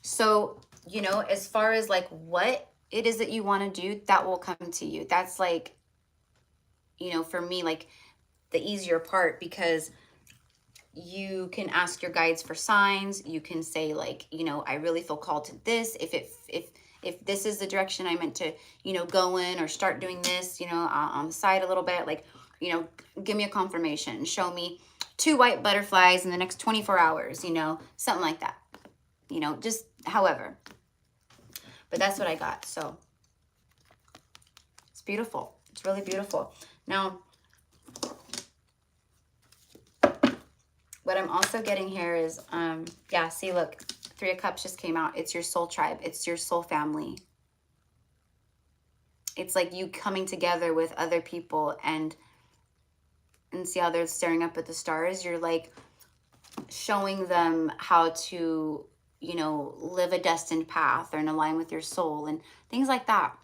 So, you know, as far as like what it is that you want to do, that will come to you. That's like, you know, for me, like the easier part, because you can ask your guides for signs. You can say like, you know, I really feel called to this. If this is the direction I meant to, you know, go in, or start doing this, you know, on the side a little bit, like, you know, give me a confirmation, show me 2 white butterflies in the next 24 hours, you know, something like that, you know, just however. But that's what I got. So it's beautiful. It's really beautiful. Now, what I'm also getting here is, yeah, see, look, 3 of Cups just came out. It's your soul tribe. It's your soul family. It's like you coming together with other people, and see how they're staring up at the stars. You're like showing them how to, you know, live a destined path, or in line with your soul, and things like that.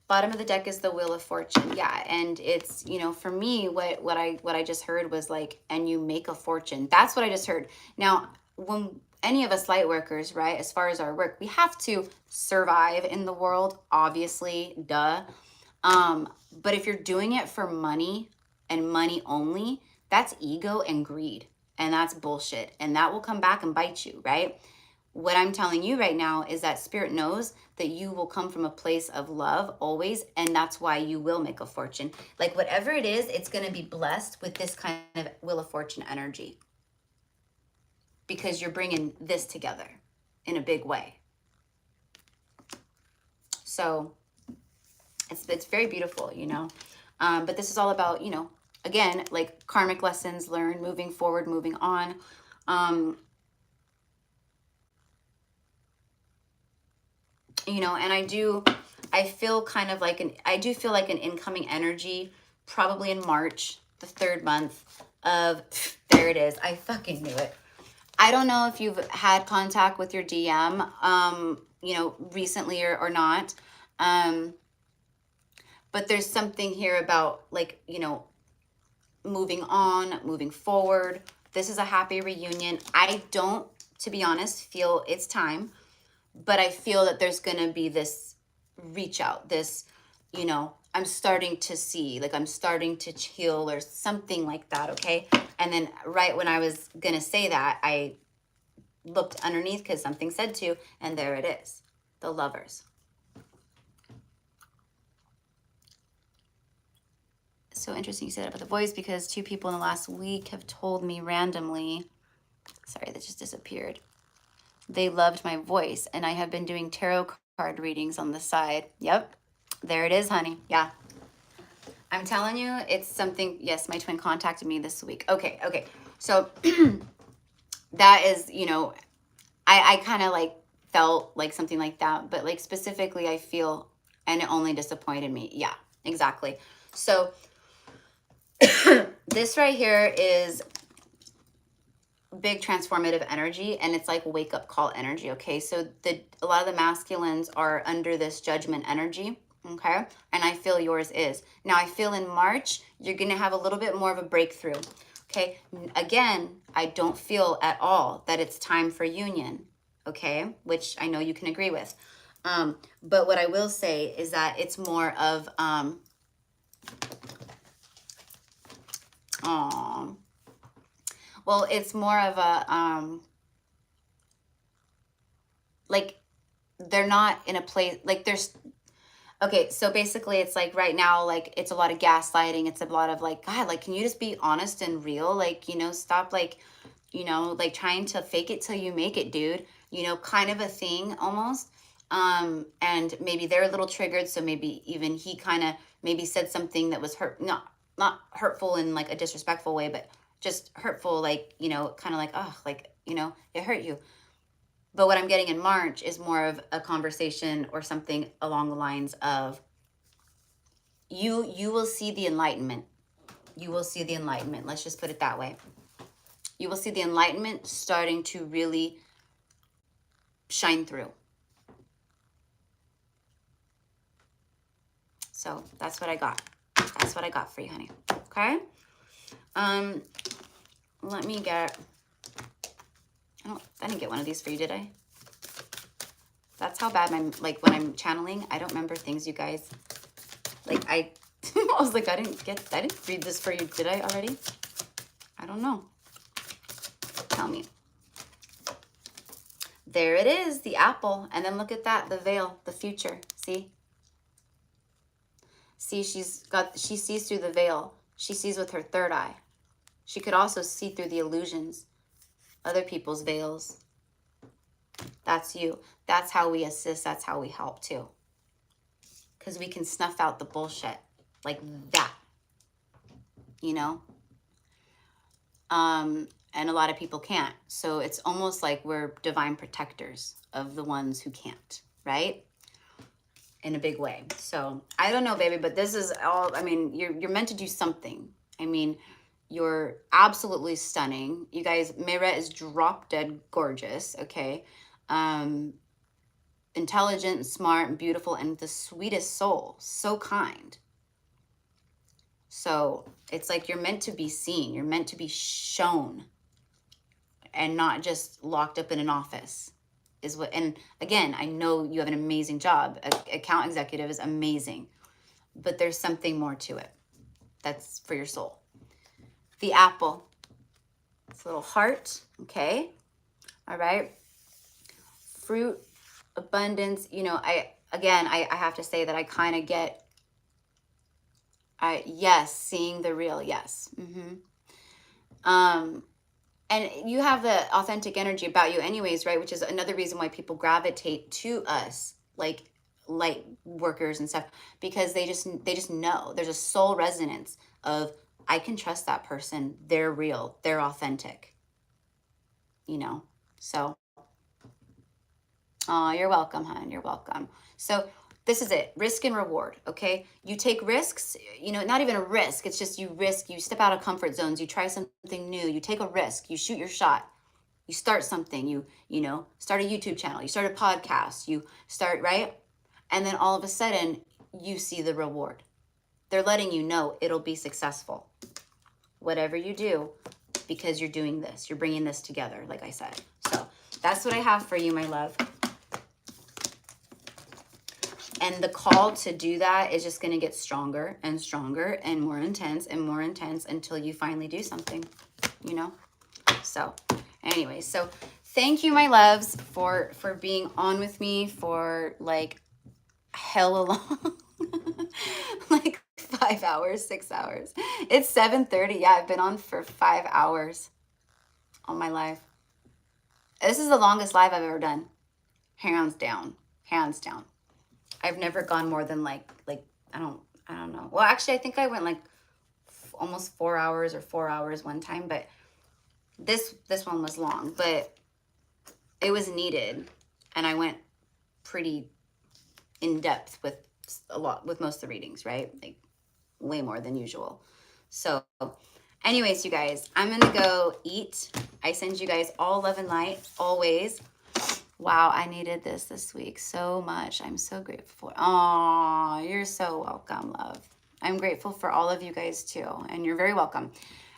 Bottom of the deck is the Wheel of Fortune. Yeah, and it's, you know, for me, what I just heard was like, and you make a fortune. That's what I just heard. Now, when any of us light workers, right, as far as our work, we have to survive in the world, obviously, duh. But if you're doing it for money and money only, that's ego and greed, and that's bullshit, and that will come back and bite you, right? What I'm telling you right now is that Spirit knows that you will come from a place of love always, and that's why you will make a fortune. Like whatever it is, it's going to be blessed with this kind of Wheel of Fortune energy, because you're bringing this together in a big way. So it's very beautiful, you know. But this is all about, you know, again, like karmic lessons learned, moving forward, moving on. You know, and I feel kind of like I do feel like an incoming energy, probably in March, the 3rd month of, there it is. I fucking knew it. I don't know if you've had contact with your DM, you know, recently or not. But there's something here about like, you know, moving on, moving forward. This is a happy reunion. I don't, to be honest, feel it's time. But I feel that there's going to be this reach out, this, you know, I'm starting to see, like I'm starting to heal or something like that, okay? And then right when I was going to say that, I looked underneath because something said to, and there it is, the Lovers. So interesting you said that about the voice, because 2 people in the last week have told me randomly, sorry, that just disappeared, they loved my voice, and I have been doing tarot card readings on the side. Yep, there it is, honey. Yeah, I'm telling you, it's something. Yes, my twin contacted me this week. Okay. So that is, you know, I kind of like felt like something like that, but like specifically I feel, and it only disappointed me. Yeah, exactly. So this right here is big transformative energy, and it's like wake up call energy, okay? So a lot of the masculines are under this judgment energy, okay? And I feel yours is. Now I feel in March you're gonna have a little bit more of a breakthrough, okay? Again, I don't feel at all that it's time for union, okay? Which I know you can agree with. But what I will say is that it's more of well, it's more of a like they're not in a place like there's okay, so basically it's like right now, like it's a lot of gaslighting, it's a lot of like, God, like can you just be honest and real, like, you know, stop like, you know, like trying to fake it till you make it, dude, you know, kind of a thing almost. And maybe they're a little triggered, so maybe even he kind of maybe said something that was not hurtful in like a disrespectful way, but just hurtful, like, you know, kind of like, oh, like, you know, it hurt you. But what I'm getting in March is more of a conversation or something along the lines of you will see the enlightenment. you will see the enlightenment. Let's just put it that way. You will see the enlightenment starting to really shine through. So that's what I got. That's what I got for you, honey. Okay? Let me get, I didn't get one of these for you, did I? That's how bad like when I'm channeling, I don't remember things, you guys. Like I was like, I didn't read this for you, did I already? I don't know. Tell me. There it is, the apple. And then look at that, the veil, the future. See? See, she sees through the veil. She sees with her third eye. She could also see through the illusions, other people's veils. That's you. That's how we assist. That's how we help too. Because we can snuff out the bullshit like that, you know? And a lot of people can't. So it's almost like we're divine protectors of the ones who can't, right? In a big way. So I don't know, baby, but this is all, I mean, you're meant to do something. I mean, you're absolutely stunning. You guys, Mayret is drop dead gorgeous, okay? Intelligent and smart and beautiful and the sweetest soul. So kind. So it's like you're meant to be seen. You're meant to be shown and not just locked up in an office. Is what, and again, I know you have an amazing job. Account executive is amazing, but there's something more to it. That's for your soul. The apple. It's a little heart, okay? All right. Fruit, abundance. You know, I have to say that I kind of get, yes, seeing the real, yes. And you have the authentic energy about you anyways, right? Which is another reason why people gravitate to us, like light workers and stuff, because they just know there's a soul resonance of, I can trust that person. They're real. They're authentic. You know? So, oh, you're welcome, hon. You're welcome. So this is it. Risk and reward, okay? You take risks, you know, not even a risk. It's just you risk, you step out of comfort zones, you try something new, you take a risk, you shoot your shot, you start something, you know, start a YouTube channel, you start a podcast, you start, right? And then all of a sudden, you see the reward. They're letting you know it'll be successful. Whatever you do, because you're doing this, you're bringing this together, like I said. So that's what I have for you, my love. And the call to do that is just going to get stronger and stronger and more intense until you finally do something, you know? So anyway, so thank you, my loves, for being on with me for like hella long, like 5 hours, 6 hours. It's 7:30. Yeah, I've been on for 5 hours on my live. This is the longest live I've ever done. Hands down. Hands down. I've never gone more than like I don't know. Well, actually, I think I went like almost 4 hours or 4 hours one time, but this one was long, but it was needed, and I went pretty in depth with most of the readings, right? Like way more than usual. So, anyways, you guys, I'm gonna go eat. I send you guys all love and light always. Wow, I needed this week so much. I'm so grateful. Oh, you're so welcome, love. I'm grateful for all of you guys too, and you're very welcome.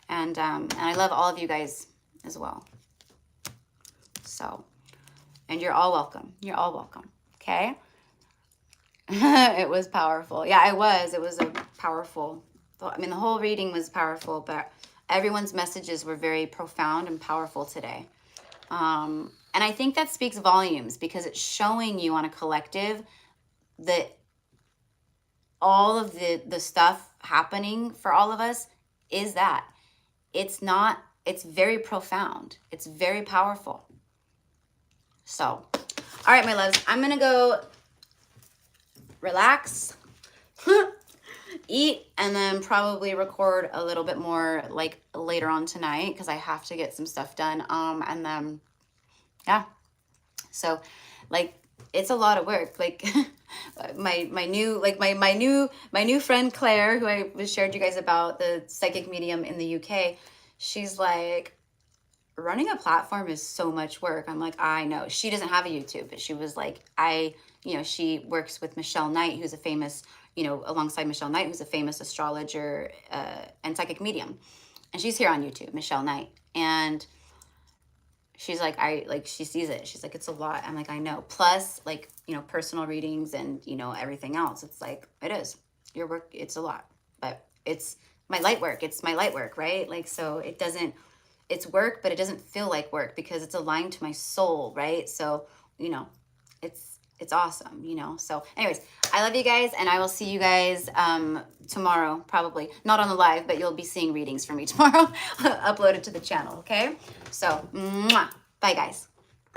And I love all of you guys as well. So, and you're all welcome. You're all welcome. Okay. It was powerful. Yeah, it was. It was a powerful. I mean, the whole reading was powerful, but everyone's messages were very profound and powerful today. And I think that speaks volumes because it's showing you on a collective that all of the stuff happening for all of us is that. It's very profound. It's very powerful. So, all right, my loves, I'm going to go relax, eat, and then probably record a little bit more like later on tonight because I have to get some stuff done. And then, yeah. So like it's a lot of work. Like my new friend Claire, who I was shared you guys about, the psychic medium in the UK, she's like, running a platform is so much work. I'm like, I know. She doesn't have a YouTube, but she was like, she works with Michelle Knight, who's a famous, alongside Michelle Knight, who's a famous astrologer and psychic medium. And she's here on YouTube, Michelle Knight. And she's like, she sees it. She's like, it's a lot. I'm like, I know. Plus, like, personal readings and, everything else. It's like, it is. Your work, it's a lot. But it's my light work. It's my light work, right? Like, so it's work, but it doesn't feel like work because it's aligned to my soul, right? So, it's awesome, So anyways, I love you guys, and I will see you guys tomorrow, probably. Not on the live, but you'll be seeing readings from me tomorrow uploaded to the channel, okay? So, mwah. Bye, guys.